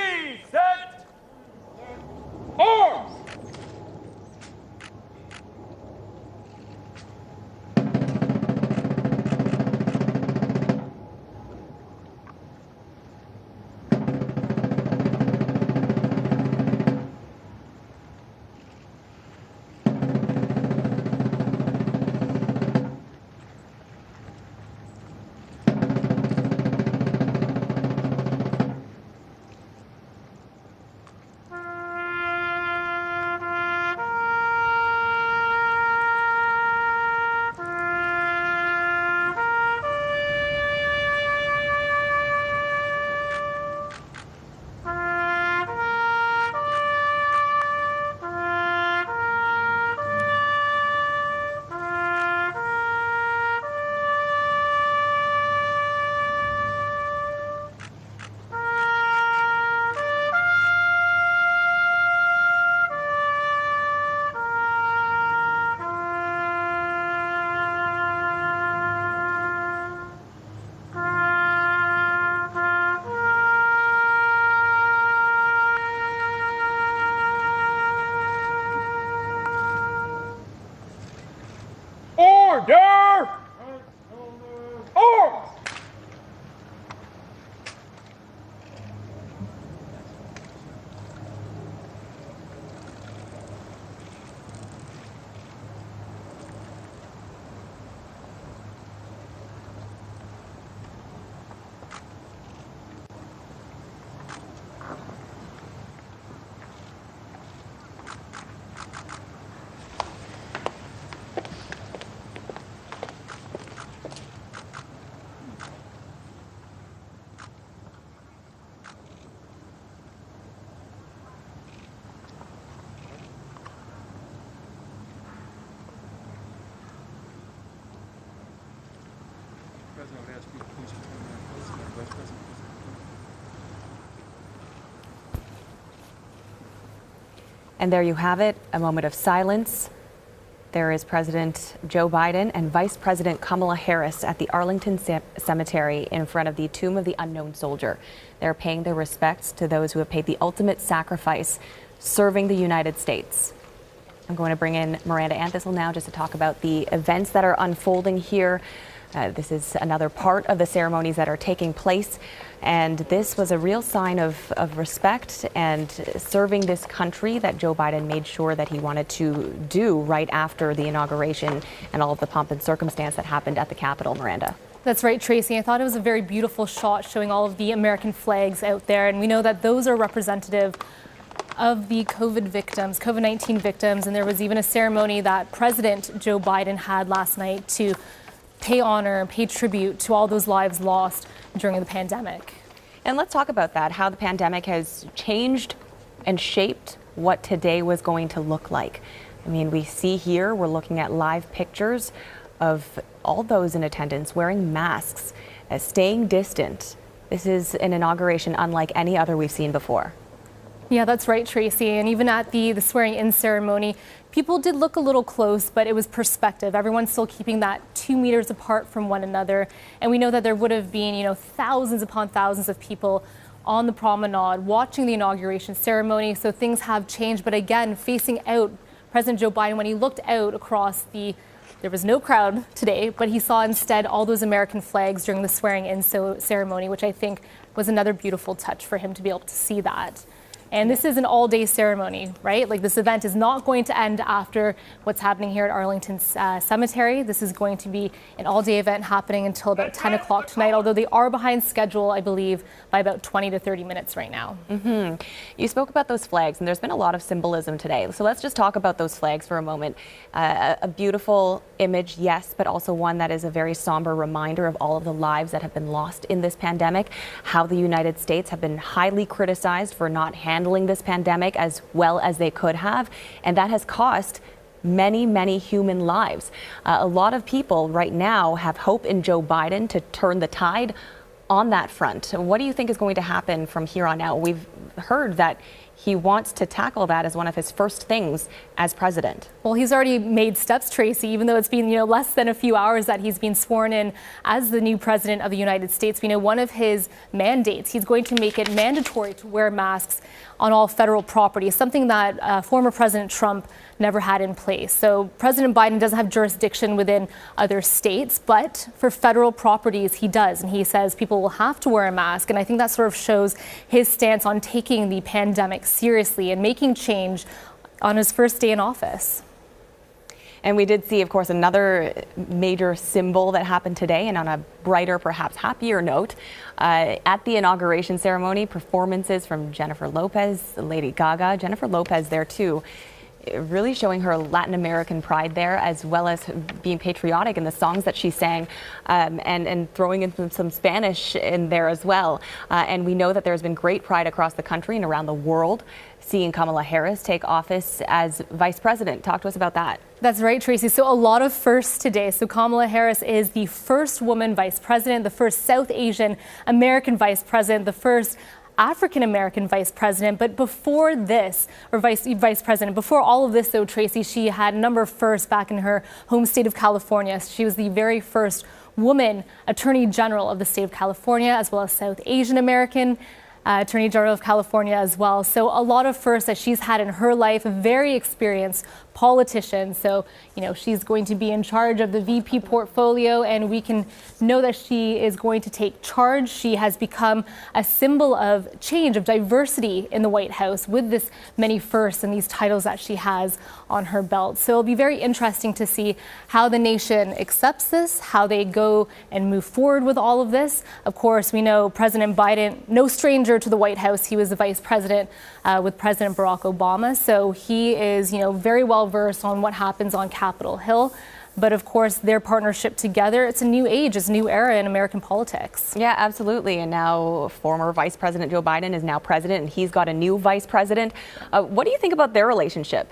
President, I'll ask you to please return my place, Vice President. And there you have it, a moment of silence. There is President Joe Biden and Vice President Kamala Harris at the Arlington Cemetery in front of the Tomb of the Unknown Soldier. They're paying their respects to those who have paid the ultimate sacrifice serving the United States. I'm going to bring in Miranda Anthistle now just to talk about the events that are unfolding here. This is another part of the ceremonies that are taking place. And this was a real sign of respect and serving this country that Joe Biden made sure that he wanted to do right after the inauguration and all of the pomp and circumstance that happened at the Capitol. Miranda. That's right, Tracy. I thought it was a very beautiful shot showing all of the American flags out there. And we know that those are representative of the COVID-19 victims. And there was even a ceremony that President Joe Biden had last night to pay honor and pay tribute to all those lives lost during the pandemic. And let's talk about that, how the pandemic has changed and shaped what today was going to look like. I mean, we see here, we're looking at live pictures of all those in attendance wearing masks, staying distant. This is an inauguration unlike any other we've seen before. Yeah, that's right, Tracy. And even at the swearing-in ceremony, people did look a little close, but it was perspective. Everyone's still keeping that 2 meters apart from one another. And we know that there would have been, thousands upon thousands of people on the promenade watching the inauguration ceremony. So things have changed. But again, facing out, President Joe Biden, when he looked out across there was no crowd today, but he saw instead all those American flags during the swearing-in ceremony, which I think was another beautiful touch for him to be able to see that. And this is an all-day ceremony, right? Like, this event is not going to end after what's happening here at Arlington Cemetery. This is going to be an all-day event happening until about 10 o'clock tonight, although they are behind schedule, I believe, by about 20 to 30 minutes right now. Mm-hmm. You spoke about those flags, and there's been a lot of symbolism today. So let's just talk about those flags for a moment. A beautiful image, yes, but also one that is a very somber reminder of all of the lives that have been lost in this pandemic, how the United States have been highly criticized for not handling this pandemic as well as they could have, and that has cost many, many human lives. A lot of people right now have hope in Joe Biden to turn the tide on that front. What do you think is going to happen from here on out? We've heard that he wants to tackle that as one of his first things as president. Well, he's already made steps, Tracy, even though it's been less than a few hours that he's been sworn in as the new president of the United States. We know one of his mandates, he's going to make it mandatory to wear masks on all federal property, something that former President Trump never had in place. So President Biden doesn't have jurisdiction within other states, but for federal properties, he does. And he says people will have to wear a mask. And I think that sort of shows his stance on taking the pandemic seriously and making change on his first day in office. And we did see, of course, another major symbol that happened today, and on a brighter, perhaps happier note, at the inauguration ceremony, performances from Jennifer Lopez, Lady Gaga, Jennifer Lopez there too, really showing her Latin American pride there, as well as being patriotic in the songs that she sang, and throwing in some Spanish in there as well. And we know that there's been great pride across the country and around the world seeing Kamala Harris take office as vice president. Talk to us about that. That's right, Tracy. So a lot of firsts today. So Kamala Harris is the first woman vice president, the first South Asian American vice president, the first African-American vice president. But before this, or vice president, before all of this though, Tracy, she had a number of firsts back in her home state of California. She was the very first woman attorney general of the state of California, as well as South Asian American Attorney General of California as well. So a lot of firsts that she's had in her life, a very experienced politician. So, she's going to be in charge of the VP portfolio, and we can know that she is going to take charge. She has become a symbol of change, of diversity in the White House with this many firsts and these titles that she has on her belt. So it'll be very interesting to see how the nation accepts this, how they go and move forward with all of this. Of course, we know President Biden, no stranger to the White House. He was the vice president with President Barack Obama. So he is, very well versed on what happens on Capitol Hill. But of course, their partnership together, it's a new age, it's a new era in American politics. Yeah, absolutely. And now former Vice President Joe Biden is now president, and he's got a new vice president. What do you think about their relationship?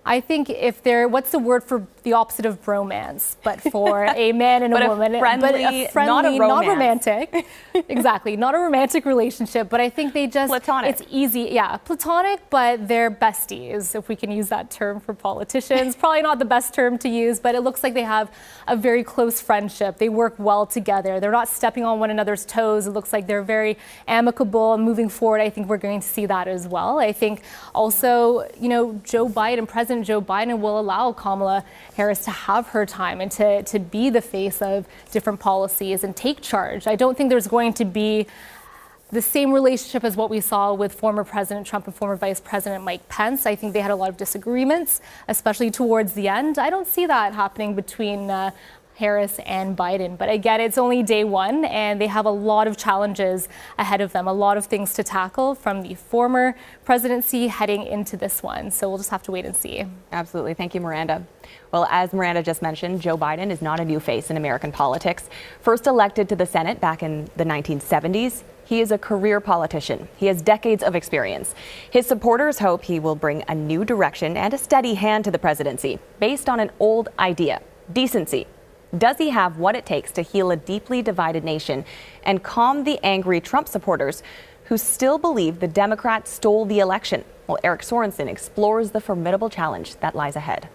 I think if they're, what's the word for the opposite of bromance, but for a man and a woman, but a friendly, not romantic, exactly, not a romantic relationship, but I think they just, platonic. It's easy, yeah, platonic, but they're besties, if we can use that term for politicians. Probably not the best term to use, but it looks like they have a very close friendship. They work well together. They're not stepping on one another's toes. It looks like they're very amicable, and moving forward, I think we're going to see that as well. I think also, you know, President Joe Biden will allow Kamala Harris to have her time and to be the face of different policies and take charge. I don't think there's going to be the same relationship as what we saw with former President Trump and former Vice President Mike Pence. I think they had a lot of disagreements, especially towards the end. I don't see that happening between Harris and Biden. But again, it's only day one, and they have a lot of challenges ahead of them, a lot of things to tackle from the former presidency heading into this one. So we'll just have to wait and see. Absolutely. Thank you, Miranda. Well, as Miranda just mentioned, Joe Biden is not a new face in American politics. First elected to the Senate back in the 1970s, he is a career politician. He has decades of experience. His supporters hope he will bring a new direction and a steady hand to the presidency based on an old idea: decency. Does he have what it takes to heal a deeply divided nation and calm the angry Trump supporters who still believe the Democrats stole the election? Well, Eric Sorensen explores the formidable challenge that lies ahead.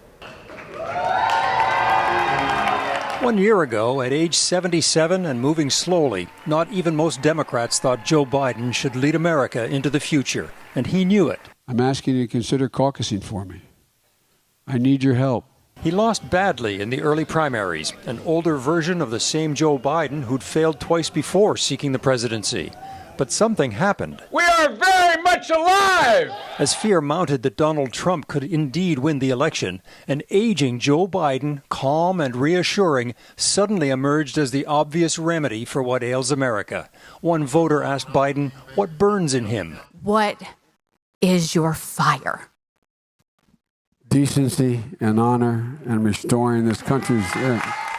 1 year ago, at age 77 and moving slowly, not even most Democrats thought Joe Biden should lead America into the future, and he knew it. I'm asking you to consider caucusing for me. I need your help. He lost badly in the early primaries, an older version of the same Joe Biden who'd failed twice before seeking the presidency. But something happened. We are very much alive! As fear mounted that Donald Trump could indeed win the election, an aging Joe Biden, calm and reassuring, suddenly emerged as the obvious remedy for what ails America. One voter asked Biden what burns in him. What is your fire? Decency and honor and restoring this country's...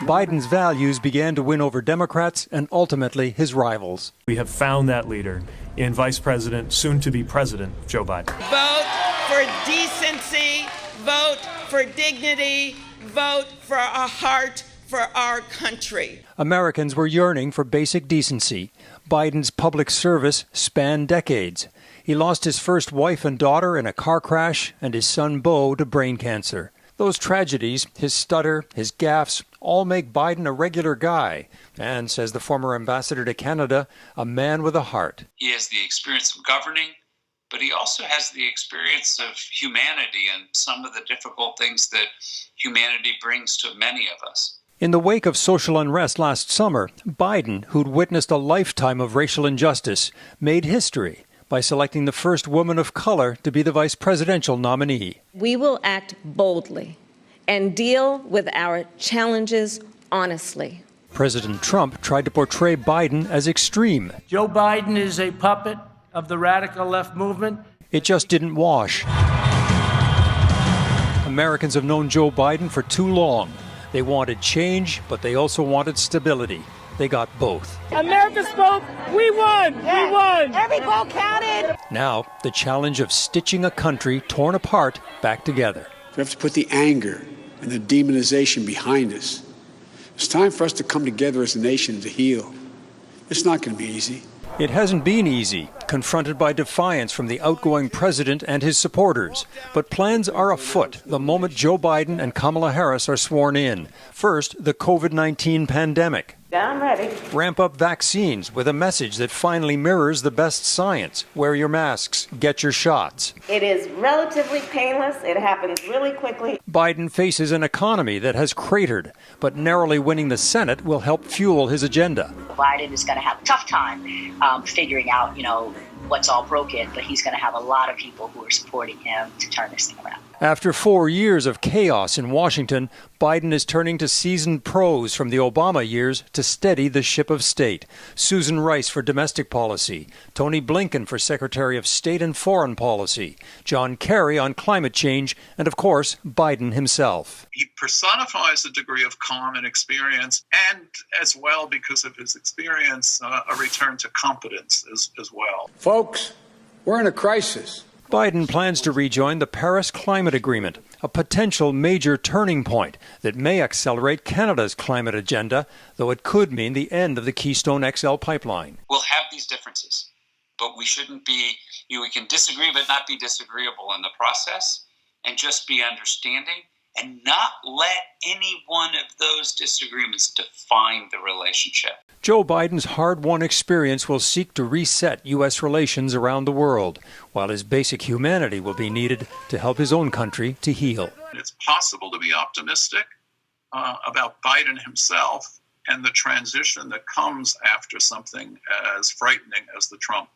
Biden's values began to win over Democrats and ultimately his rivals. We have found that leader in Vice President, soon to be President, Joe Biden. Vote for decency, vote for dignity, vote for a heart for our country. Americans were yearning for basic decency. Biden's public service spanned decades. He lost his first wife and daughter in a car crash and his son Beau to brain cancer. Those tragedies, his stutter, his gaffes, all make Biden a regular guy. And, says the former ambassador to Canada, a man with a heart. He has the experience of governing, but he also has the experience of humanity and some of the difficult things that humanity brings to many of us. In the wake of social unrest last summer, Biden, who'd witnessed a lifetime of racial injustice, made history by selecting the first woman of color to be the vice presidential nominee. We will act boldly and deal with our challenges honestly. President Trump tried to portray Biden as extreme. Joe Biden is a puppet of the radical left movement. It just didn't wash. Americans have known Joe Biden for too long. They wanted change, but they also wanted stability. They got both. America spoke. We won. We won. Every vote counted. Now, the challenge of stitching a country torn apart back together. We have to put the anger and the demonization behind us. It's time for us to come together as a nation to heal. It's not going to be easy. It hasn't been easy, confronted by defiance from the outgoing president and his supporters. But plans are afoot the moment Joe Biden and Kamala Harris are sworn in. First, the COVID-19 pandemic. I'm ready. Ramp up vaccines with a message that finally mirrors the best science. Wear your masks, get your shots. It is relatively painless. It happens really quickly. Biden faces an economy that has cratered, but narrowly winning the Senate will help fuel his agenda. Biden is going to have a tough time figuring out, what's all broken, but he's going to have a lot of people who are supporting him to turn this thing around. After 4 years of chaos in Washington, Biden is turning to seasoned pros from the Obama years to steady the ship of state. Susan Rice for domestic policy, Tony Blinken for Secretary of State and Foreign Policy, John Kerry on climate change, and of course, Biden himself. He personifies a degree of calm and experience, and as well, because of his experience, a return to competence as well. Folks, we're in a crisis. Biden plans to rejoin the Paris Climate Agreement, a potential major turning point that may accelerate Canada's climate agenda, though it could mean the end of the Keystone XL pipeline. We'll have these differences, but we shouldn't be, we can disagree but not be disagreeable in the process, and just be understanding and not let any one of those disagreements define the relationship. Joe Biden's hard-won experience will seek to reset U.S. relations around the world, while his basic humanity will be needed to help his own country to heal. It's possible to be optimistic about Biden himself and the transition that comes after something as frightening as the Trump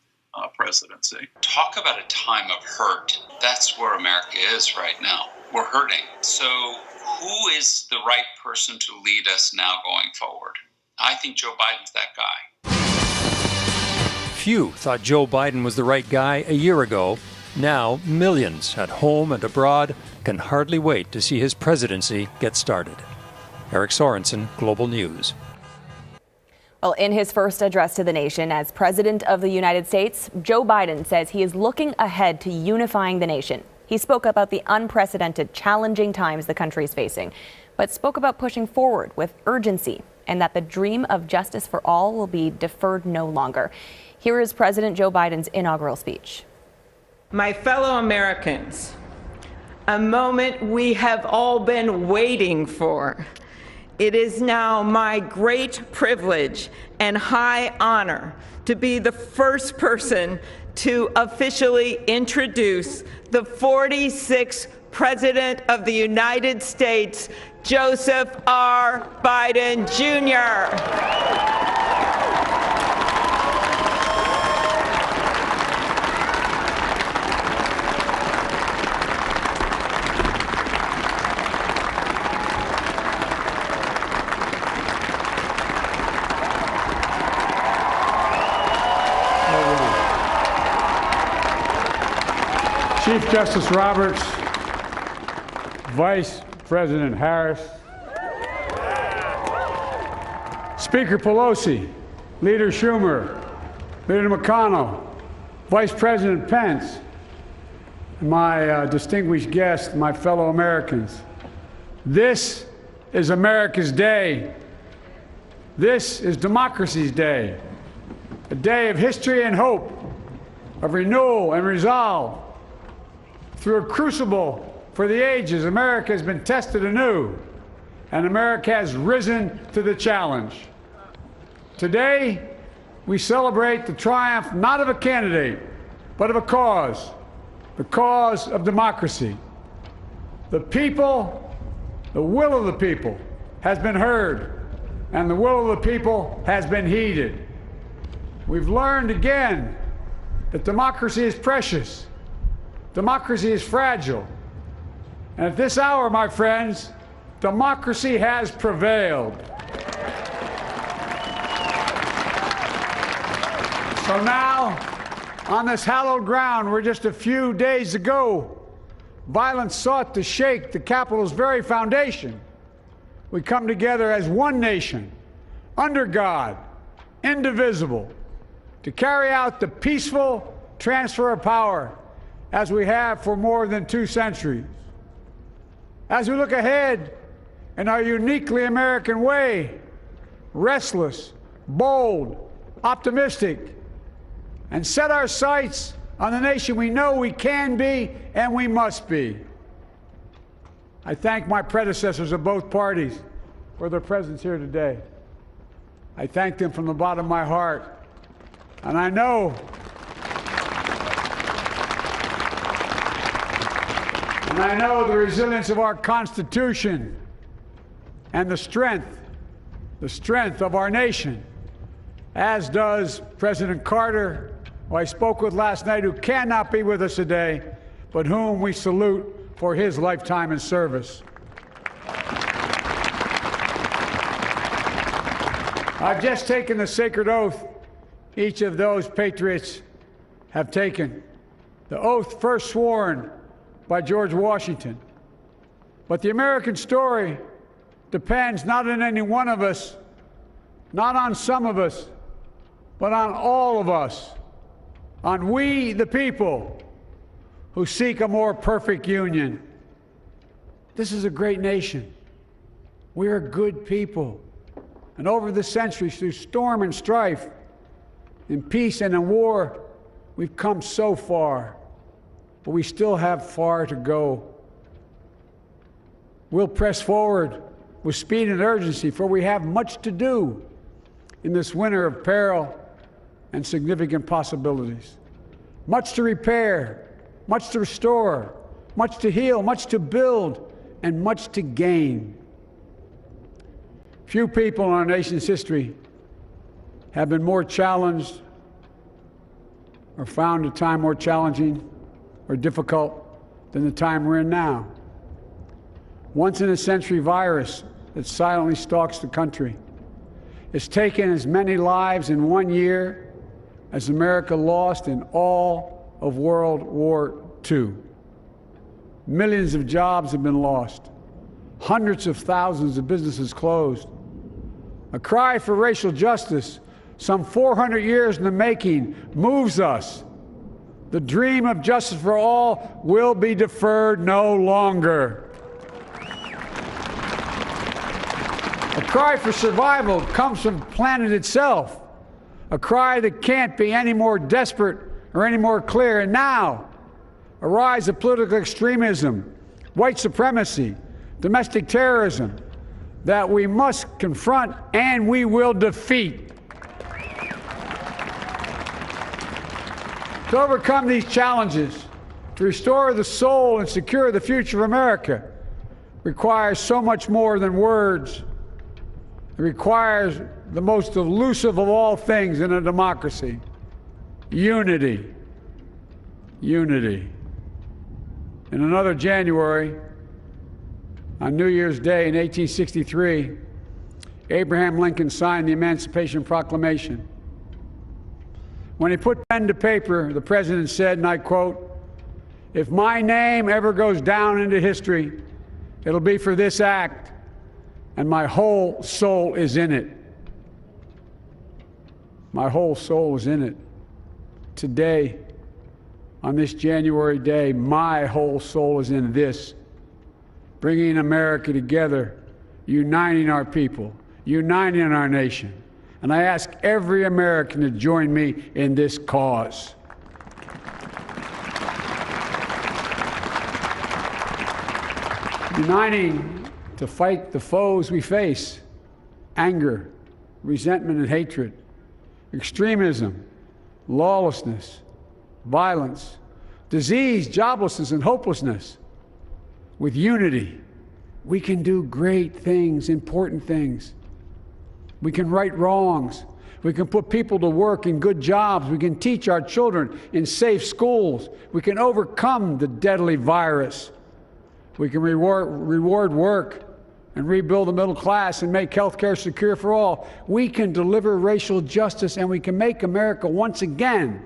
presidency. Talk about a time of hurt. That's where America is right now. We're hurting. So who is the right person to lead us now going forward? I think Joe Biden's that guy. Few thought Joe Biden was the right guy a year ago. Now, millions at home and abroad can hardly wait to see his presidency get started. Eric Sorensen, Global News. Well, in his first address to the nation as President of the United States, Joe Biden says he is looking ahead to unifying the nation. He spoke about the unprecedented, challenging times the country is facing, but spoke about pushing forward with urgency and that the dream of justice for all will be deferred no longer. Here is President Joe Biden's inaugural speech. My fellow Americans, a moment we have all been waiting for. It is now my great privilege and high honor to be the first person to officially introduce the 46th President of the United States, Joseph R. Biden, Jr. Chief Justice Roberts, Vice President Harris, Speaker Pelosi, Leader Schumer, Leader McConnell, Vice President Pence, and my distinguished guests, my fellow Americans. This is America's day. This is democracy's day, a day of history and hope, of renewal and resolve. Through a crucible for the ages, America has been tested anew, and America has risen to the challenge. Today, we celebrate the triumph not of a candidate, but of a cause, the cause of democracy. The people, the will of the people has been heard, and the will of the people has been heeded. We've learned again that democracy is precious. Democracy is fragile. And at this hour, my friends, democracy has prevailed. So now, on this hallowed ground where just a few days ago, violence sought to shake the Capitol's very foundation, we come together as one nation, under God, indivisible, to carry out the peaceful transfer of power as we have for more than 2 centuries. As we look ahead in our uniquely American way, restless, bold, optimistic, and set our sights on the nation we know we can be and we must be. I thank my predecessors of both parties for their presence here today. I thank them from the bottom of my heart. And I know the resilience of our Constitution and the strength of our nation, as does President Carter, who I spoke with last night, who cannot be with us today, but whom we salute for his lifetime in service. I've just taken the sacred oath each of those patriots have taken, the oath first sworn by George Washington. But the American story depends not on any one of us, not on some of us, but on all of us, on we the people, who seek a more perfect union. This is a great nation. We are good people. And over the centuries, through storm and strife, in peace and in war, we've come so far, but we still have far to go. We'll press forward with speed and urgency, for we have much to do in this winter of peril and significant possibilities. Much to repair, much to restore, much to heal, much to build, and much to gain. Few people in our nation's history have been more challenged or found a time more challenging or difficult than the time we're in now. Once-in-a-century virus that silently stalks the country. It's taken as many lives in 1 year as America lost in all of World War II. Millions of jobs have been lost. Hundreds of thousands of businesses closed. A cry for racial justice, some 400 years in the making, moves us. The dream of justice for all will be deferred no longer. A cry for survival comes from the planet itself, a cry that can't be any more desperate or any more clear. And now, a rise of political extremism, white supremacy, domestic terrorism, that we must confront and we will defeat. To overcome these challenges, to restore the soul and secure the future of America, requires so much more than words. It requires the most elusive of all things in a democracy: unity. Unity. In another January, on New Year's Day in 1863, Abraham Lincoln signed the Emancipation Proclamation. When he put pen to paper, the president said, and I quote, "If my name ever goes down into history, it'll be for this act, and my whole soul is in it." My whole soul is in it. Today, on this January day, my whole soul is in this. Bringing America together, uniting our people, uniting our nation. And I ask every American to join me in this cause. Uniting to fight the foes we face: anger, resentment and hatred, extremism, lawlessness, violence, disease, joblessness, and hopelessness. With unity, we can do great things, important things. We can right wrongs. We can put people to work in good jobs. We can teach our children in safe schools. We can overcome the deadly virus. We can reward work and rebuild the middle class and make health care secure for all. We can deliver racial justice, and we can make America once again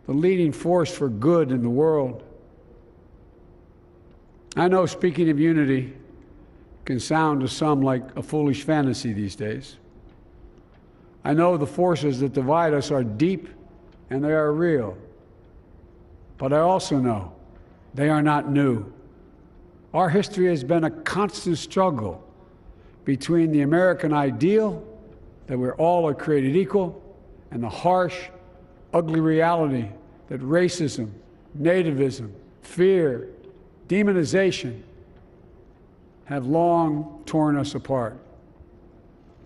the leading force for good in the world. I know speaking of unity can sound to some like a foolish fantasy these days. I know the forces that divide us are deep and they are real. But I also know they are not new. Our history has been a constant struggle between the American ideal that we're all created equal and the harsh, ugly reality that racism, nativism, fear, demonization have long torn us apart.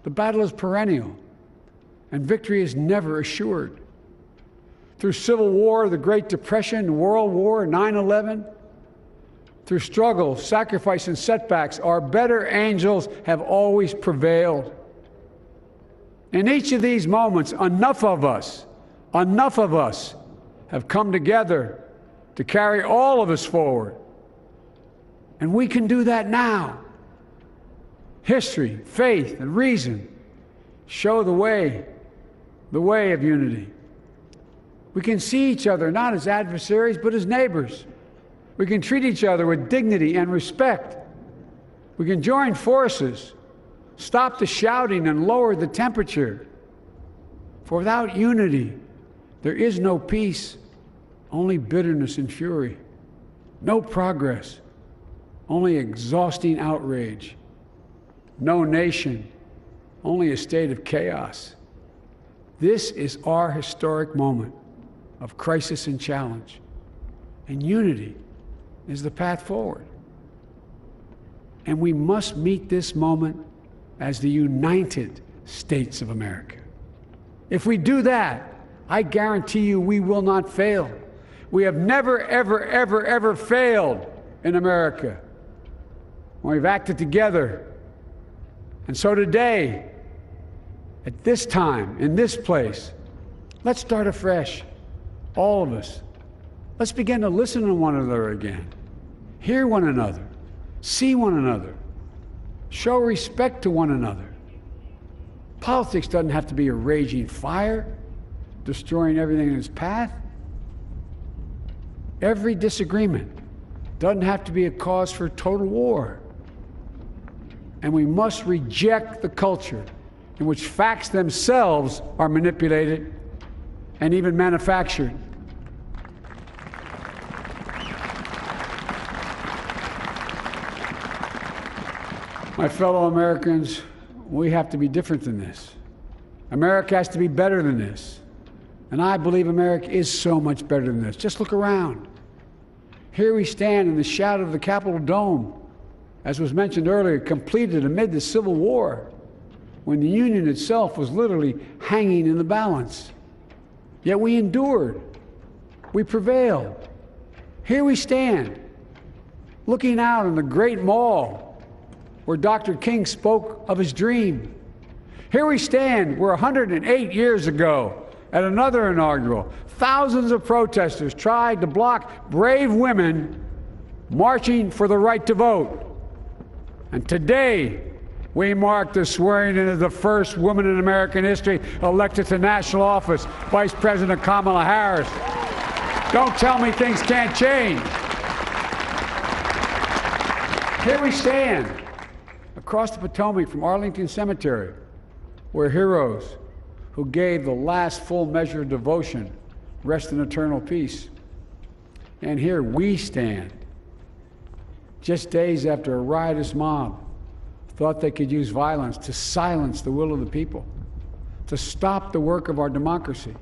The battle is perennial, and victory is never assured. Through Civil War, the Great Depression, World War, 9/11, through struggle, sacrifice, and setbacks, our better angels have always prevailed. In each of these moments, enough of us have come together to carry all of us forward. And we can do that now. History, faith, and reason show the way of unity. We can see each other not as adversaries, but as neighbors. We can treat each other with dignity and respect. We can join forces, stop the shouting, and lower the temperature. For without unity, there is no peace, only bitterness and fury. No progress, only exhausting outrage. No nation, only a state of chaos. This is our historic moment of crisis and challenge, and unity is the path forward. And we must meet this moment as the United States of America. If we do that, I guarantee you we will not fail. We have never, ever, ever, ever failed in America when we've acted together. And so today, at this time, in this place, let's start afresh, all of us. Let's begin to listen to one another again, hear one another, see one another, show respect to one another. Politics doesn't have to be a raging fire, destroying everything in its path. Every disagreement doesn't have to be a cause for total war. And we must reject the culture in which facts themselves are manipulated and even manufactured. My fellow Americans, we have to be different than this. America has to be better than this. And I believe America is so much better than this. Just look around. Here we stand in the shadow of the Capitol Dome, as was mentioned earlier, completed amid the Civil War, when the Union itself was literally hanging in the balance. Yet we endured. We prevailed. Here we stand, looking out on the great mall where Dr. King spoke of his dream. Here we stand where 108 years ago, at another inaugural, thousands of protesters tried to block brave women marching for the right to vote. And today, we mark the swearing in of the first woman in American history elected to national office, Vice President Kamala Harris. Don't tell me things can't change. Here we stand, across the Potomac from Arlington Cemetery, where heroes who gave the last full measure of devotion rest in eternal peace. And here we stand, just days after a riotous mob thought they could use violence to silence the will of the people, to stop the work of our democracy,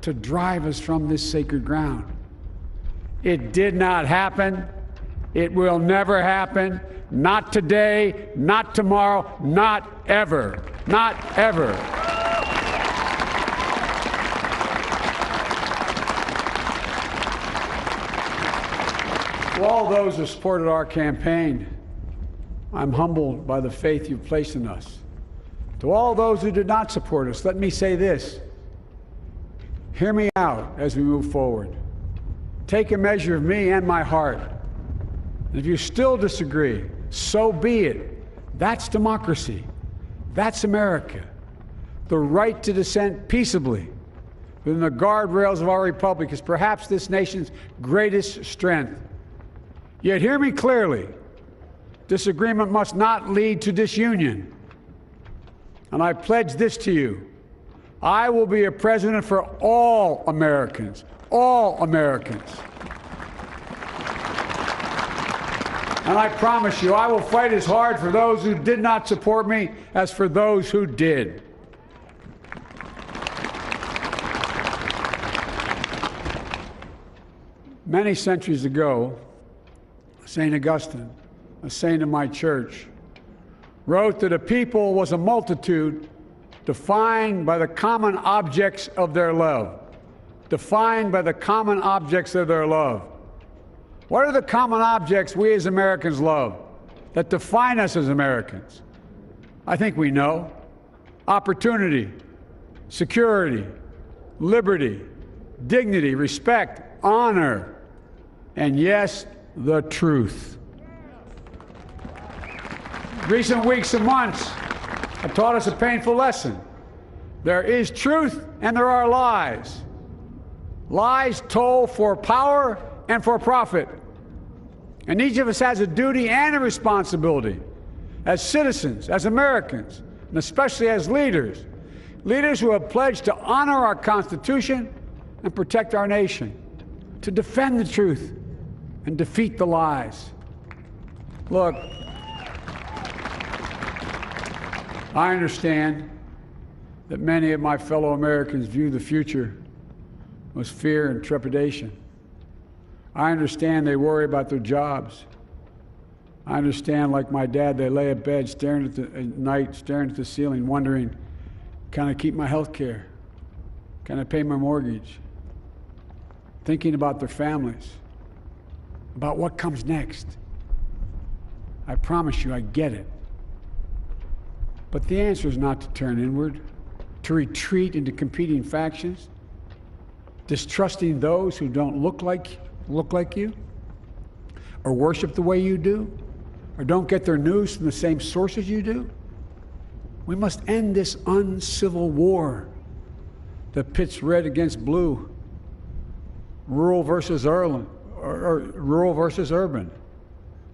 to drive us from this sacred ground. It did not happen. It will never happen. Not today, not tomorrow, not ever. Not ever. To all those who supported our campaign, I'm humbled by the faith you've placed in us. To all those who did not support us, let me say this. Hear me out as we move forward. Take a measure of me and my heart. And if you still disagree, so be it. That's democracy. That's America. The right to dissent peaceably within the guardrails of our republic is perhaps this nation's greatest strength. Yet hear me clearly. Disagreement must not lead to disunion. And I pledge this to you. I will be a president for all Americans. All Americans. And I promise you, I will fight as hard for those who did not support me as for those who did. Many centuries ago, St. Augustine, a saint of my church, wrote that a people was a multitude defined by the common objects of their love. Defined by the common objects of their love. What are the common objects we as Americans love that define us as Americans? I think we know. Opportunity, security, liberty, dignity, respect, honor, and yes, the truth. Recent weeks and months have taught us a painful lesson. There is truth and there are lies. Lies told for power and for profit. And each of us has a duty and a responsibility as citizens, as Americans, and especially as leaders. Leaders who have pledged to honor our Constitution and protect our nation. to defend the truth and defeat the lies. Look, I understand that many of my fellow Americans view the future with fear and trepidation. I understand they worry about their jobs. I understand, like my dad, they lay at bed at night, staring at the ceiling, wondering, can I keep my health care? Can I pay my mortgage? Thinking about their families, about what comes next. I promise you, I get it. But the answer is not to turn inward, to retreat into competing factions, distrusting those who don't look like you, or worship the way you do, or don't get their news from the same sources you do. We must end this uncivil war that pits red against blue, rural versus urban,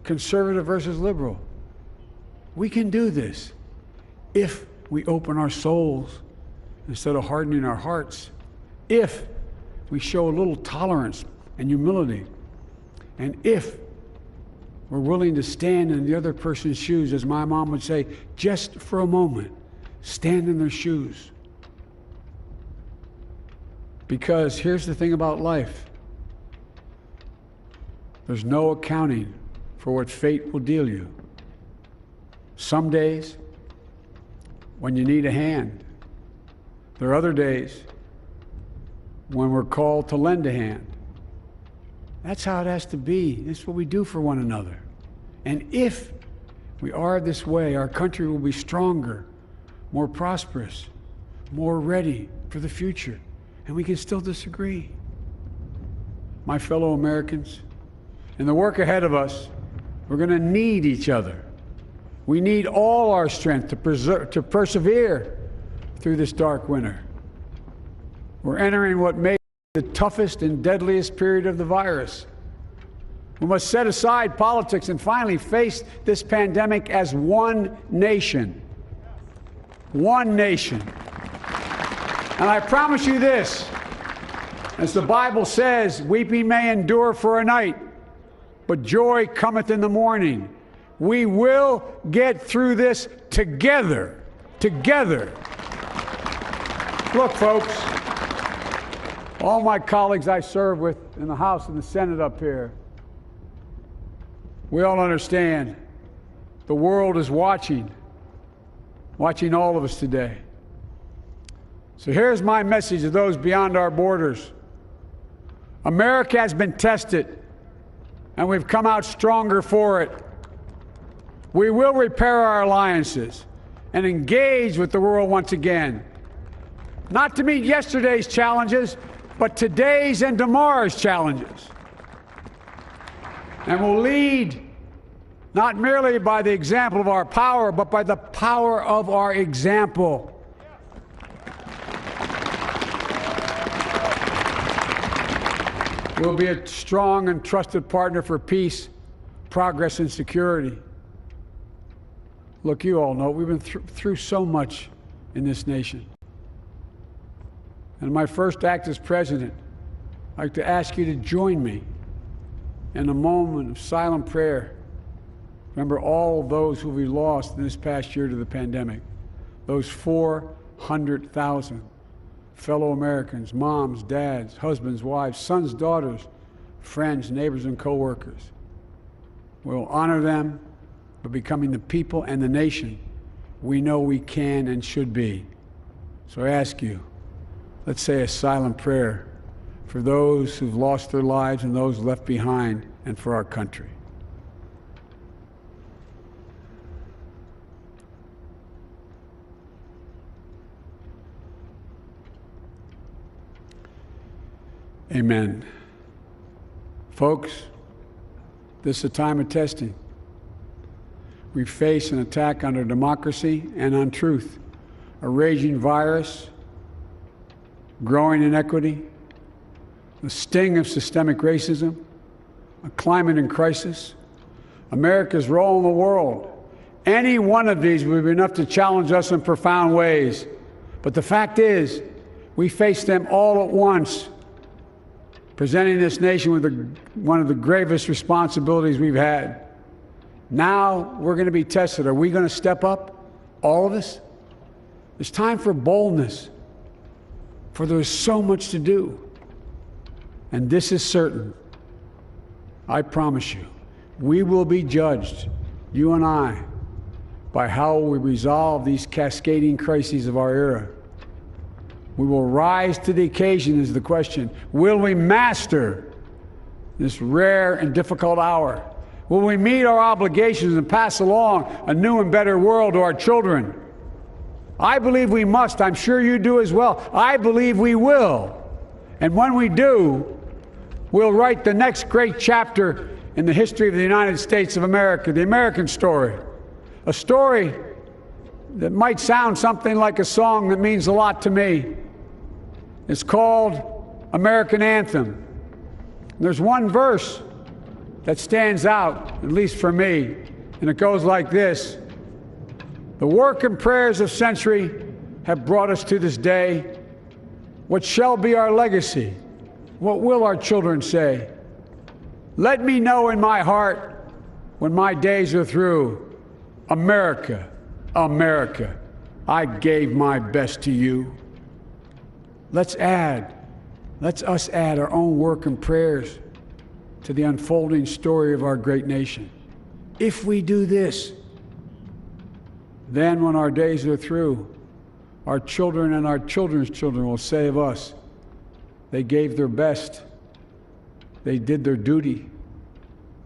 conservative versus liberal. We can do this if we open our souls instead of hardening our hearts, if we show a little tolerance and humility, and if we're willing to stand in the other person's shoes, as my mom would say, just for a moment, stand in their shoes. Because here's the thing about life. There's no accounting for what fate will deal you. Some days, when you need a hand. There are other days when we're called to lend a hand. That's how it has to be. This is what we do for one another. And if we are this way, our country will be stronger, more prosperous, more ready for the future. And we can still disagree. My fellow Americans, in the work ahead of us, we're going to need each other. We need all our strength to persevere through this dark winter. We're entering what may be the toughest and deadliest period of the virus. We must set aside politics and finally face this pandemic as one nation. One nation. And I promise you this, as the Bible says, weeping may endure for a night, but joy cometh in the morning. We will get through this together. Together. Look, folks, all my colleagues I serve with in the House and the Senate up here, we all understand the world is watching all of us today. So here's my message to those beyond our borders. America has been tested, and we've come out stronger for it. We will repair our alliances and engage with the world once again. Not to meet yesterday's challenges, but today's and tomorrow's challenges. And we'll lead not merely by the example of our power, but by the power of our example. We'll be a strong and trusted partner for peace, progress, and security. Look, you all know we've been through so much in this nation. And in my first act as president, I'd like to ask you to join me in a moment of silent prayer. Remember all those who we lost in this past year to the pandemic. Those 400,000 fellow Americans, moms, dads, husbands, wives, sons, daughters, friends, neighbors, and co-workers. We'll honor them by becoming the people and the nation we know we can and should be. So I ask you, let's say a silent prayer for those who've lost their lives and those left behind, and for our country. Amen. Folks, this is a time of testing. We face an attack on our democracy and on truth, a raging virus, growing inequity, the sting of systemic racism, a climate in crisis, America's role in the world. Any one of these would be enough to challenge us in profound ways. But the fact is, we face them all at once. presenting this nation with one of the gravest responsibilities we've had. Now we're going to be tested. Are we going to step up, all of us? It's time for boldness, for there's so much to do. And this is certain. I promise you, we will be judged, you and I, by how we resolve these cascading crises of our era. We will rise to the occasion is the question. Will we master this rare and difficult hour? Will we meet our obligations and pass along a new and better world to our children? I believe we must. I'm sure you do as well. I believe we will. And when we do, we'll write the next great chapter in the history of the United States of America, the American story. A story that might sound something like a song that means a lot to me. It's called American Anthem. There's one verse that stands out, at least for me, and it goes like this. The work and prayers of century have brought us to this day. What shall be our legacy? What will our children say? Let me know in my heart when my days are through. America, America, I gave my best to you. Let's us add our own work and prayers to the unfolding story of our great nation. If we do this, then when our days are through, our children and our children's children will say of us, they gave their best, they did their duty,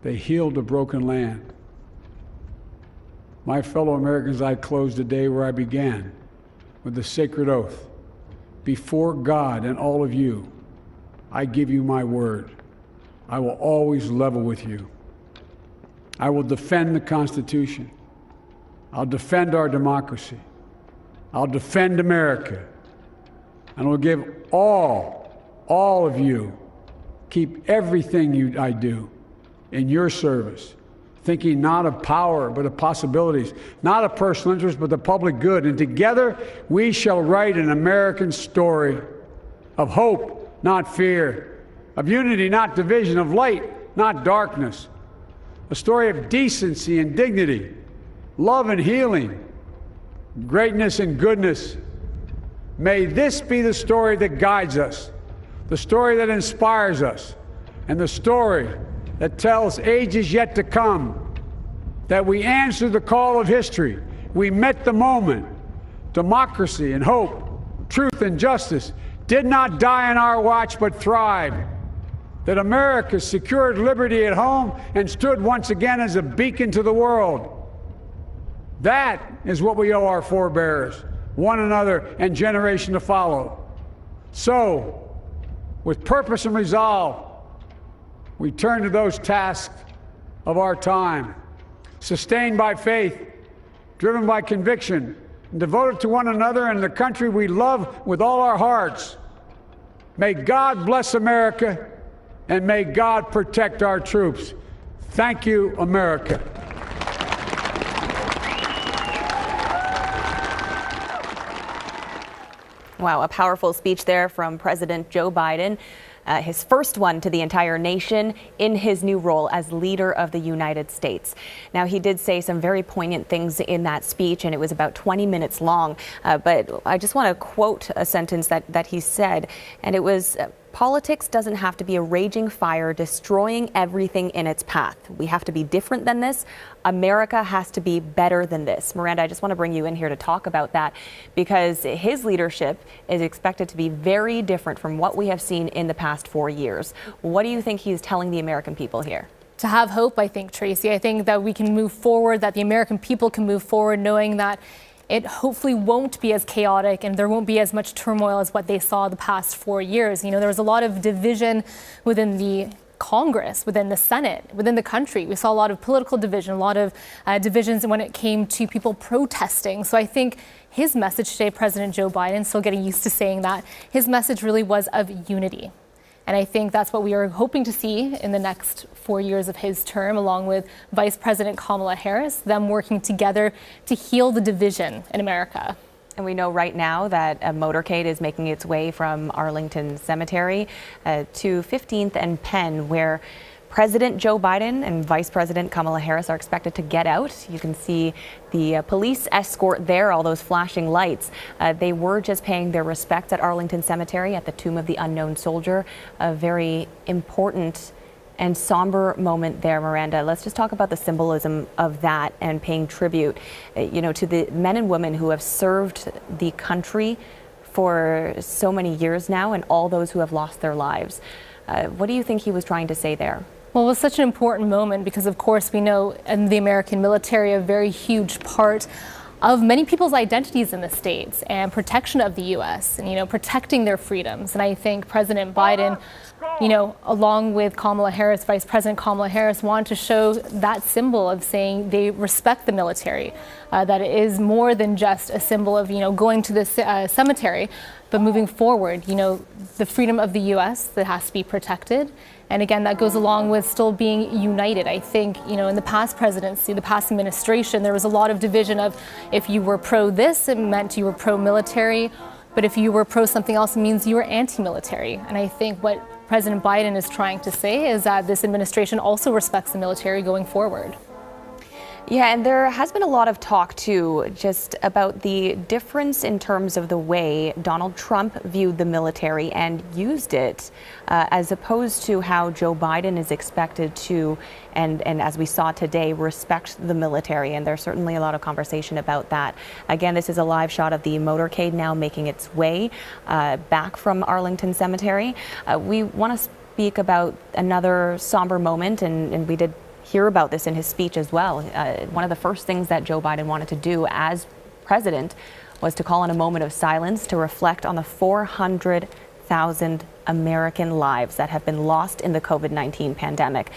they healed a broken land. My fellow Americans, I close the day where I began, with the sacred oath. Before God and all of you, I give you my word. I will always level with you. I will defend the Constitution. I'll defend our democracy. I'll defend America. And I'll give all of you, keep everything I do in your service, thinking not of power, but of possibilities, not of personal interest, but the public good. And together, we shall write an American story of hope, not fear, of unity, not division, of light, not darkness, a story of decency and dignity, love and healing, greatness and goodness. May this be the story that guides us, the story that inspires us, and the story that tells ages yet to come that we answered the call of history. We met the moment. Democracy and hope, truth and justice did not die on our watch but thrived. That America secured liberty at home and stood once again as a beacon to the world. That is what we owe our forebears, one another, and generation to follow. So, with purpose and resolve, we turn to those tasks of our time, sustained by faith, driven by conviction, and devoted to one another and the country we love with all our hearts. May God bless America, and may God protect our troops. Thank you, America. Wow, a powerful speech there from President Joe Biden. His first one to the entire nation in his new role as leader of the United States. Now, he did say some very poignant things in that speech, and it was about 20 minutes long. But I just want to quote a sentence that he said, and it was, politics doesn't have to be a raging fire destroying everything in its path. We have to be different than this. America has to be better than this. Miranda, I just want to bring you in here to talk about that, because his leadership is expected to be very different from what we have seen in the past 4 years. What do you think he's telling the American people here? To have hope, I think, Tracy. I think that we can move forward, that the American people can move forward knowing that it hopefully won't be as chaotic and there won't be as much turmoil as what they saw the past 4 years. You know, there was a lot of division within the Congress, within the Senate, within the country. We saw a lot of political division, a lot of divisions when it came to people protesting. So I think his message today, President Joe Biden, still getting used to saying that, his message really was of unity. And I think that's what we are hoping to see in the next 4 years of his term, along with Vice President Kamala Harris, them working together to heal the division in America. And we know right now that a motorcade is making its way from Arlington Cemetery to 15th and Penn, where President Joe Biden and Vice President Kamala Harris are expected to get out. You can see the police escort there, all those flashing lights. They were just paying their respects at Arlington Cemetery at the Tomb of the Unknown Soldier. A very important and somber moment there, Miranda. Let's just talk about the symbolism of that and paying tribute, to the men and women who have served the country for so many years now, and all those who have lost their lives. What do you think he was trying to say there? Well, it was such an important moment because, of course, we know in the American military a very huge part of many people's identities in the States and protection of the U.S. and, protecting their freedoms. And I think President Biden, along with Kamala Harris, Vice President Kamala Harris, wanted to show that symbol of saying they respect the military, that it is more than just a symbol of, going to the cemetery, but moving forward, the freedom of the U.S. that has to be protected. And again, that goes along with still being united. I think, in the past presidency, the past administration, there was a lot of division of if you were pro this, it meant you were pro-military. But if you were pro something else, it means you were anti-military. And I think what President Biden is trying to say is that this administration also respects the military going forward. Yeah, and there has been a lot of talk, too, just about the difference in terms of the way Donald Trump viewed the military and used it, as opposed to how Joe Biden is expected to, and as we saw today, respect the military. And there's certainly a lot of conversation about that. Again, this is a live shot of the motorcade now making its way back from Arlington Cemetery. We want to speak about another somber moment, and we did hear about this in his speech as well. One of the first things that Joe Biden wanted to do as president was to call on a moment of silence to reflect on the 400,000 American lives that have been lost in the COVID-19 pandemic.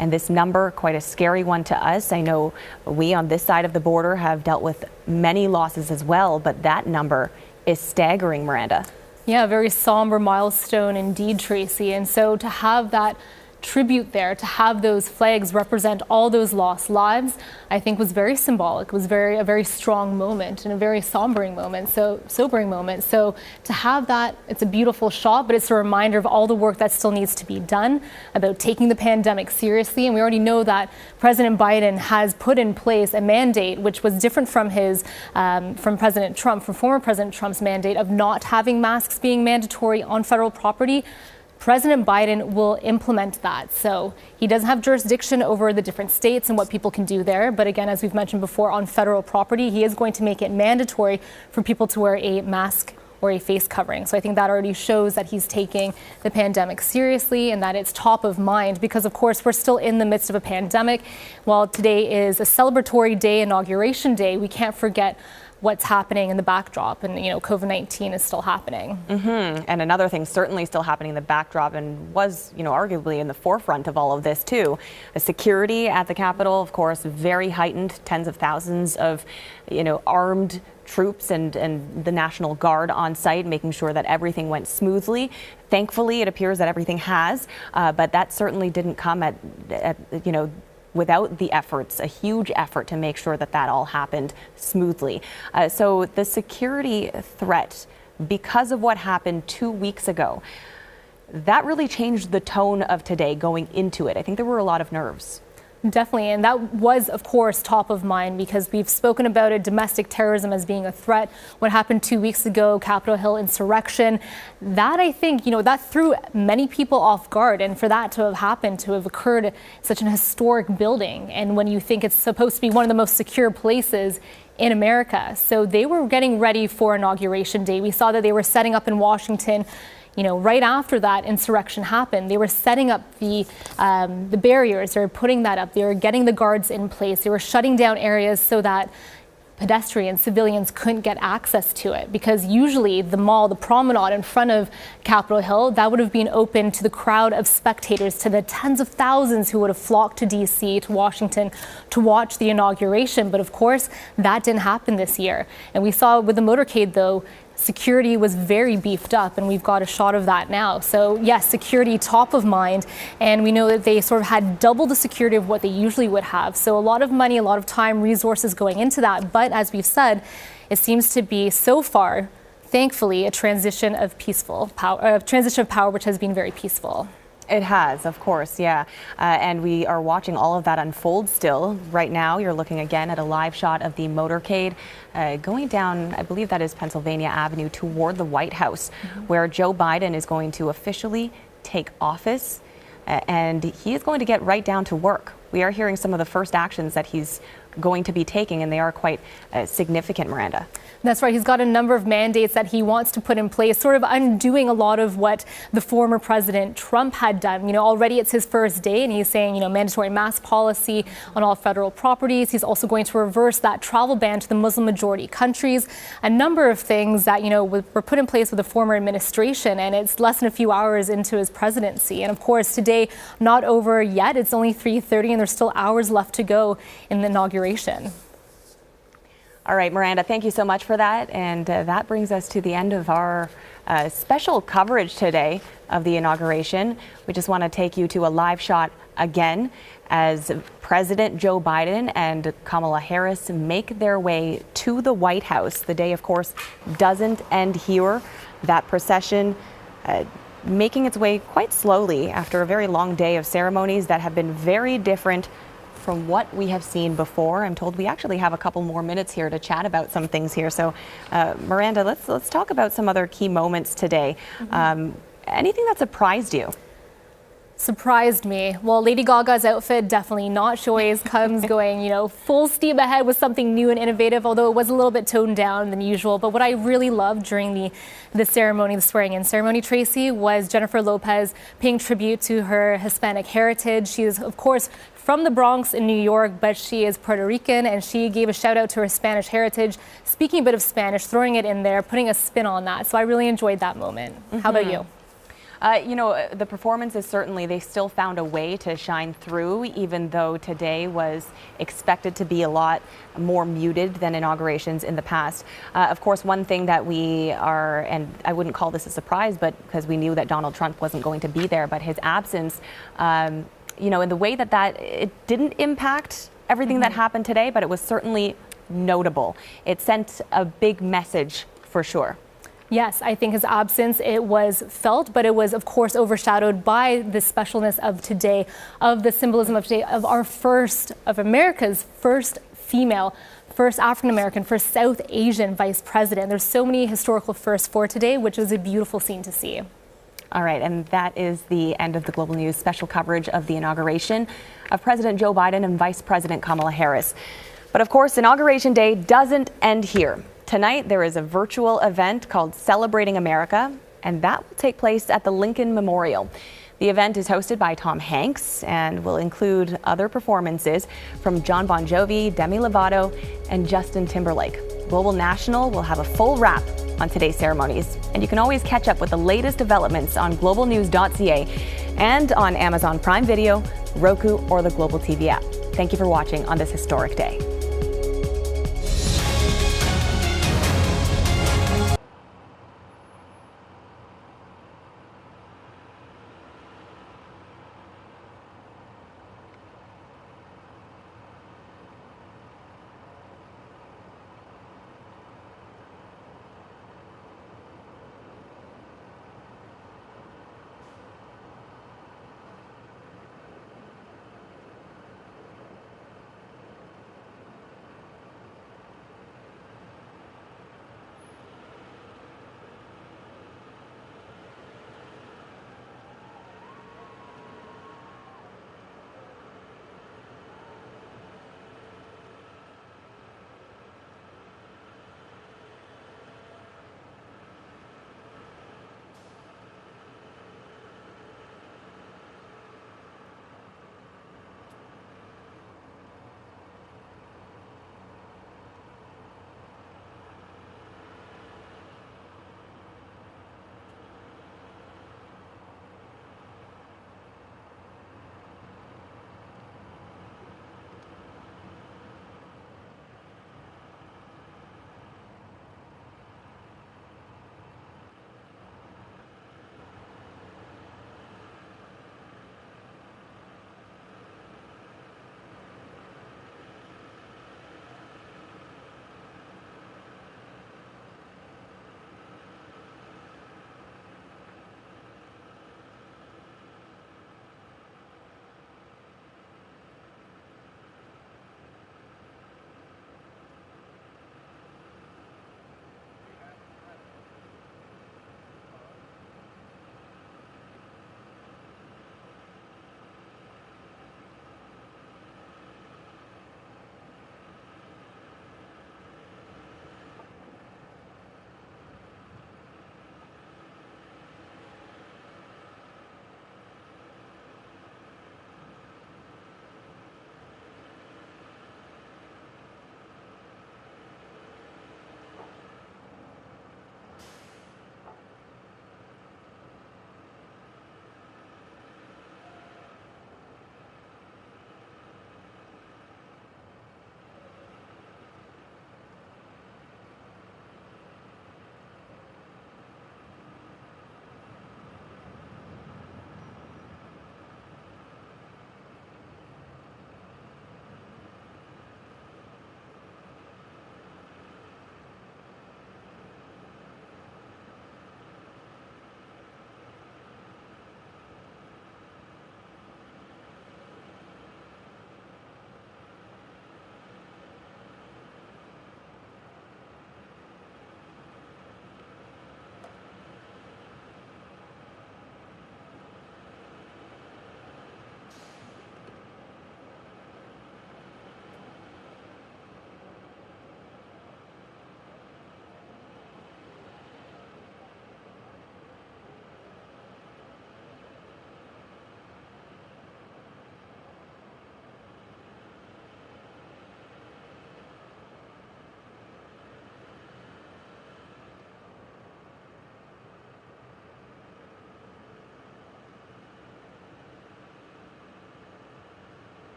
And this number, quite a scary one to us. I know we on this side of the border have dealt with many losses as well, but that number is staggering, Miranda. Yeah, a very somber milestone indeed, Tracy. And so to have that tribute there, to have those flags represent all those lost lives, I think was very symbolic. It was a very strong moment and a very sobering moment. So to have that, it's a beautiful shot, but it's a reminder of all the work that still needs to be done about taking the pandemic seriously. And we already know that President Biden has put in place a mandate, which was different from his, from President Trump, from former President Trump's mandate of not having masks being mandatory on federal property. President Biden will implement that. So he doesn't have jurisdiction over the different states and what people can do there. But again, as we've mentioned before, on federal property, he is going to make it mandatory for people to wear a mask or a face covering. So I think that already shows that he's taking the pandemic seriously and that it's top of mind because, of course, we're still in the midst of a pandemic. While today is a celebratory day, Inauguration Day, we can't forget what's happening in the backdrop, and COVID-19 is still happening. And another thing certainly still happening in the backdrop and was arguably in the forefront of all of this too. The security at the Capitol, of course, very heightened, tens of thousands of armed troops and the National Guard on site, making sure that everything went smoothly. Thankfully, it appears that everything has, but that certainly didn't come at without the efforts, a huge effort to make sure that that all happened smoothly. So the security threat, because of what happened 2 weeks ago, that really changed the tone of today going into it. I think there were a lot of nerves. Definitely, and that was, of course, top of mind because we've spoken about it, domestic terrorism as being a threat. What happened 2 weeks ago, Capitol Hill insurrection, that I think, that threw many people off guard. And for that to have happened, to have occurred in such an historic building, and when you think it's supposed to be one of the most secure places in America. So they were getting ready for Inauguration Day. We saw that they were setting up in Washington. Right after that insurrection happened, they were setting up the barriers. They were putting that up. They were getting the guards in place. They were shutting down areas so that pedestrians, civilians couldn't get access to it, because usually the mall, the promenade in front of Capitol Hill, that would have been open to the crowd of spectators, to the tens of thousands who would have flocked to DC, to Washington, to watch the inauguration. But of course, that didn't happen this year. And we saw with the motorcade, though, security was very beefed up, and we've got a shot of that now. So yes, security top of mind, and we know that they sort of had double the security of what they usually would have. So a lot of money, a lot of time, resources going into that. But as we've said, it seems to be so far, thankfully, a transition of power, which has been very peaceful. It has, of course, yeah. And we are watching all of that unfold still. Right now, you're looking again at a live shot of the motorcade going down, I believe that is Pennsylvania Avenue, toward the White House, where Joe Biden is going to officially take office. And he is going to get right down to work. We are hearing some of the first actions that he's going to be taking, and they are quite significant, Miranda. That's right. He's got a number of mandates that he wants to put in place, sort of undoing a lot of what the former President Trump had done. You know, already it's his first day, and he's saying, you know, mandatory mask policy on all federal properties. He's also going to reverse that travel ban to the Muslim majority countries. A number of things that, you know, were put in place with the former administration, and it's less than a few hours into his presidency. And of course, today, not over yet. It's only 3:30, and there's still hours left to go in the inauguration. All right, Miranda, thank you so much for that. And that brings us to the end of our special coverage today of the inauguration. We just want to take you to a live shot again as President Joe Biden and Kamala Harris make their way to the White House. The day, of course, doesn't end here. That procession making its way quite slowly after a very long day of ceremonies that have been very different from what we have seen before. I'm told we actually have a couple more minutes here to chat about some things here. So, Miranda, let's talk about some other key moments today. Anything that surprised you? Surprised me. Well, Lady Gaga's outfit, definitely not. She always comes going, you know, full steam ahead with something new and innovative, although it was a little bit toned down than usual. But what I really loved during the ceremony, the swearing-in ceremony, Tracy, was Jennifer Lopez paying tribute to her Hispanic heritage. She is, of course, from the Bronx in New York, but she is Puerto Rican, and she gave a shout out to her Spanish heritage, speaking a bit of Spanish, throwing it in there, putting a spin on that. So I really enjoyed that moment. How about you? You know, the performances, certainly, they still found a way to shine through, even though today was expected to be a lot more muted than inaugurations in the past. Of course, one thing that we are, and I wouldn't call this a surprise, but because we knew that Donald Trump wasn't going to be there, but his absence, you know, in the way that it didn't impact everything that happened today, but it was certainly notable. It sent a big message for sure. Yes, I think his absence, it was felt, but it was, of course, overshadowed by the specialness of today, of the symbolism of today, of America's first female, first African-American, first South Asian vice president. There's so many historical firsts for today, which was a beautiful scene to see. All right, and that is the end of the Global News special coverage of the inauguration of President Joe Biden and Vice President Kamala Harris. But of course, Inauguration Day doesn't end here. Tonight, there is a virtual event called Celebrating America, and that will take place at the Lincoln Memorial. The event is hosted by Tom Hanks and will include other performances from John Bon Jovi, Demi Lovato, and Justin Timberlake. Global National will have a full wrap on today's ceremonies, and you can always catch up with the latest developments on globalnews.ca and on Amazon Prime Video, Roku, or the Global TV app. Thank you for watching on this historic day.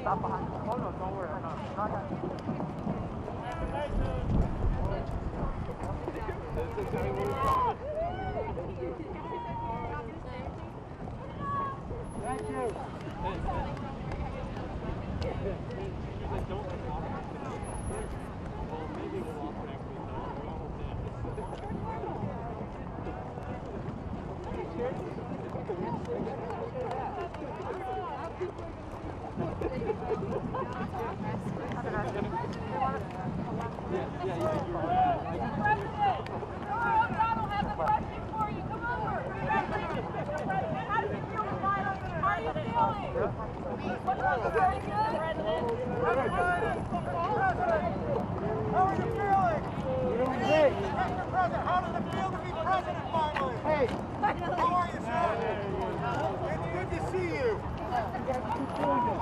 stop behind. Oh no, don't worry. Not yet. Thank you.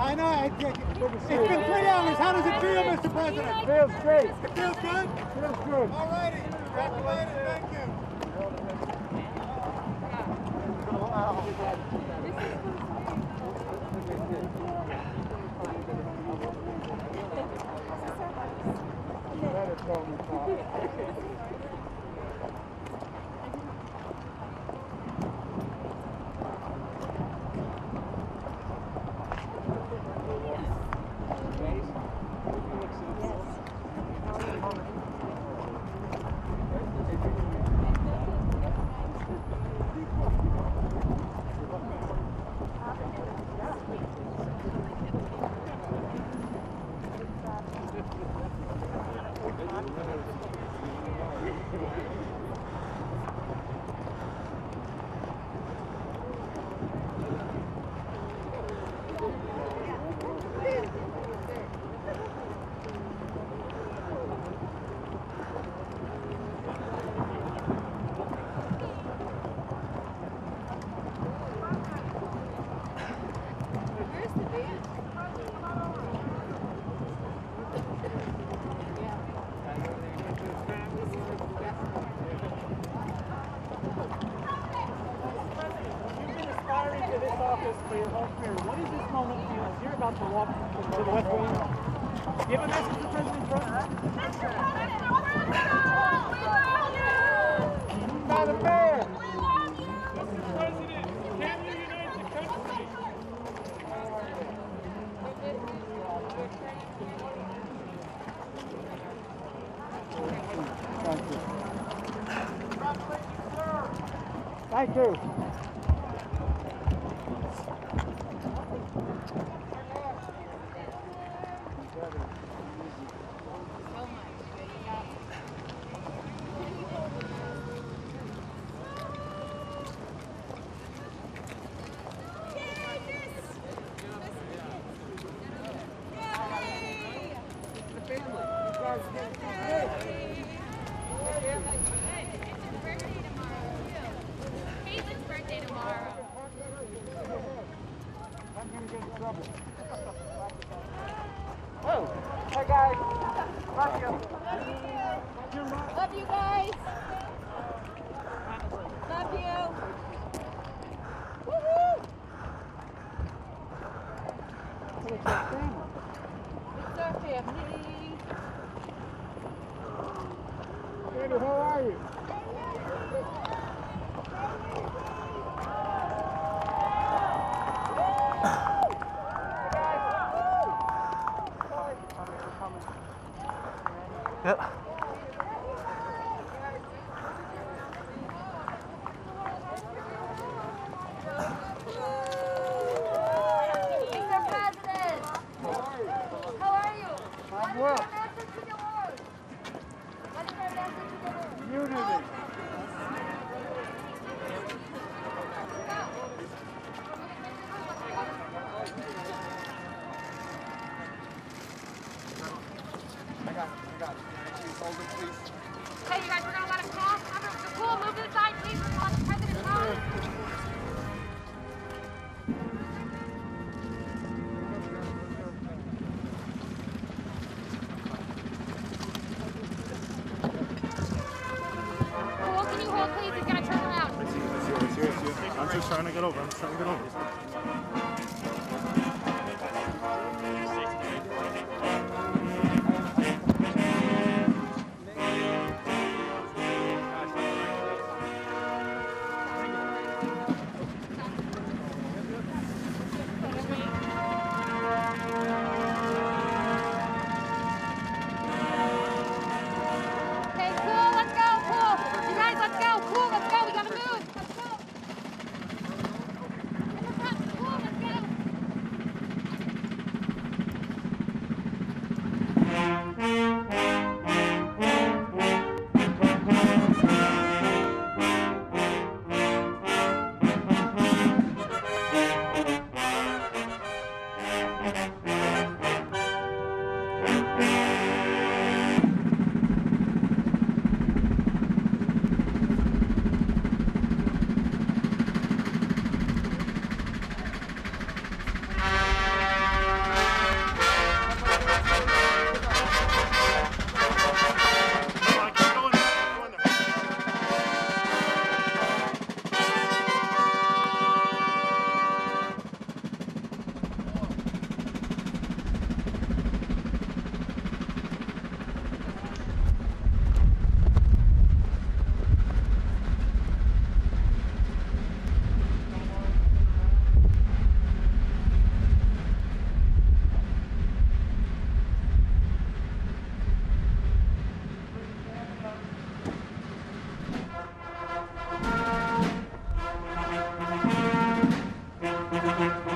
I know. It's been 3 hours. How does it feel, Mr. President? It feels great. It feels good? It feels good. All righty. Congratulations. Thank you. For your whole career, what does this moment feel as you're about to walk to the West Wing? Do you have a message to President Trump? By the mayor! Mr. President, can you unite the country? Thank you. Thank you. Hey guys, love you. Love you guys. Love you. Woohoo! It's our family. It's our family. Katie, how are you? Yep. Mr. President, how are you? I'm well. What is your message to the world? What is your message to the world? Unity. I got it. Hold it, please. Hey, you guys, we're gonna let him cross. The pool, move to the side, please. We're gonna let the president cross. Pool, can you hold, please? He's gonna turn around. I see. I'm just trying to get over. Bye.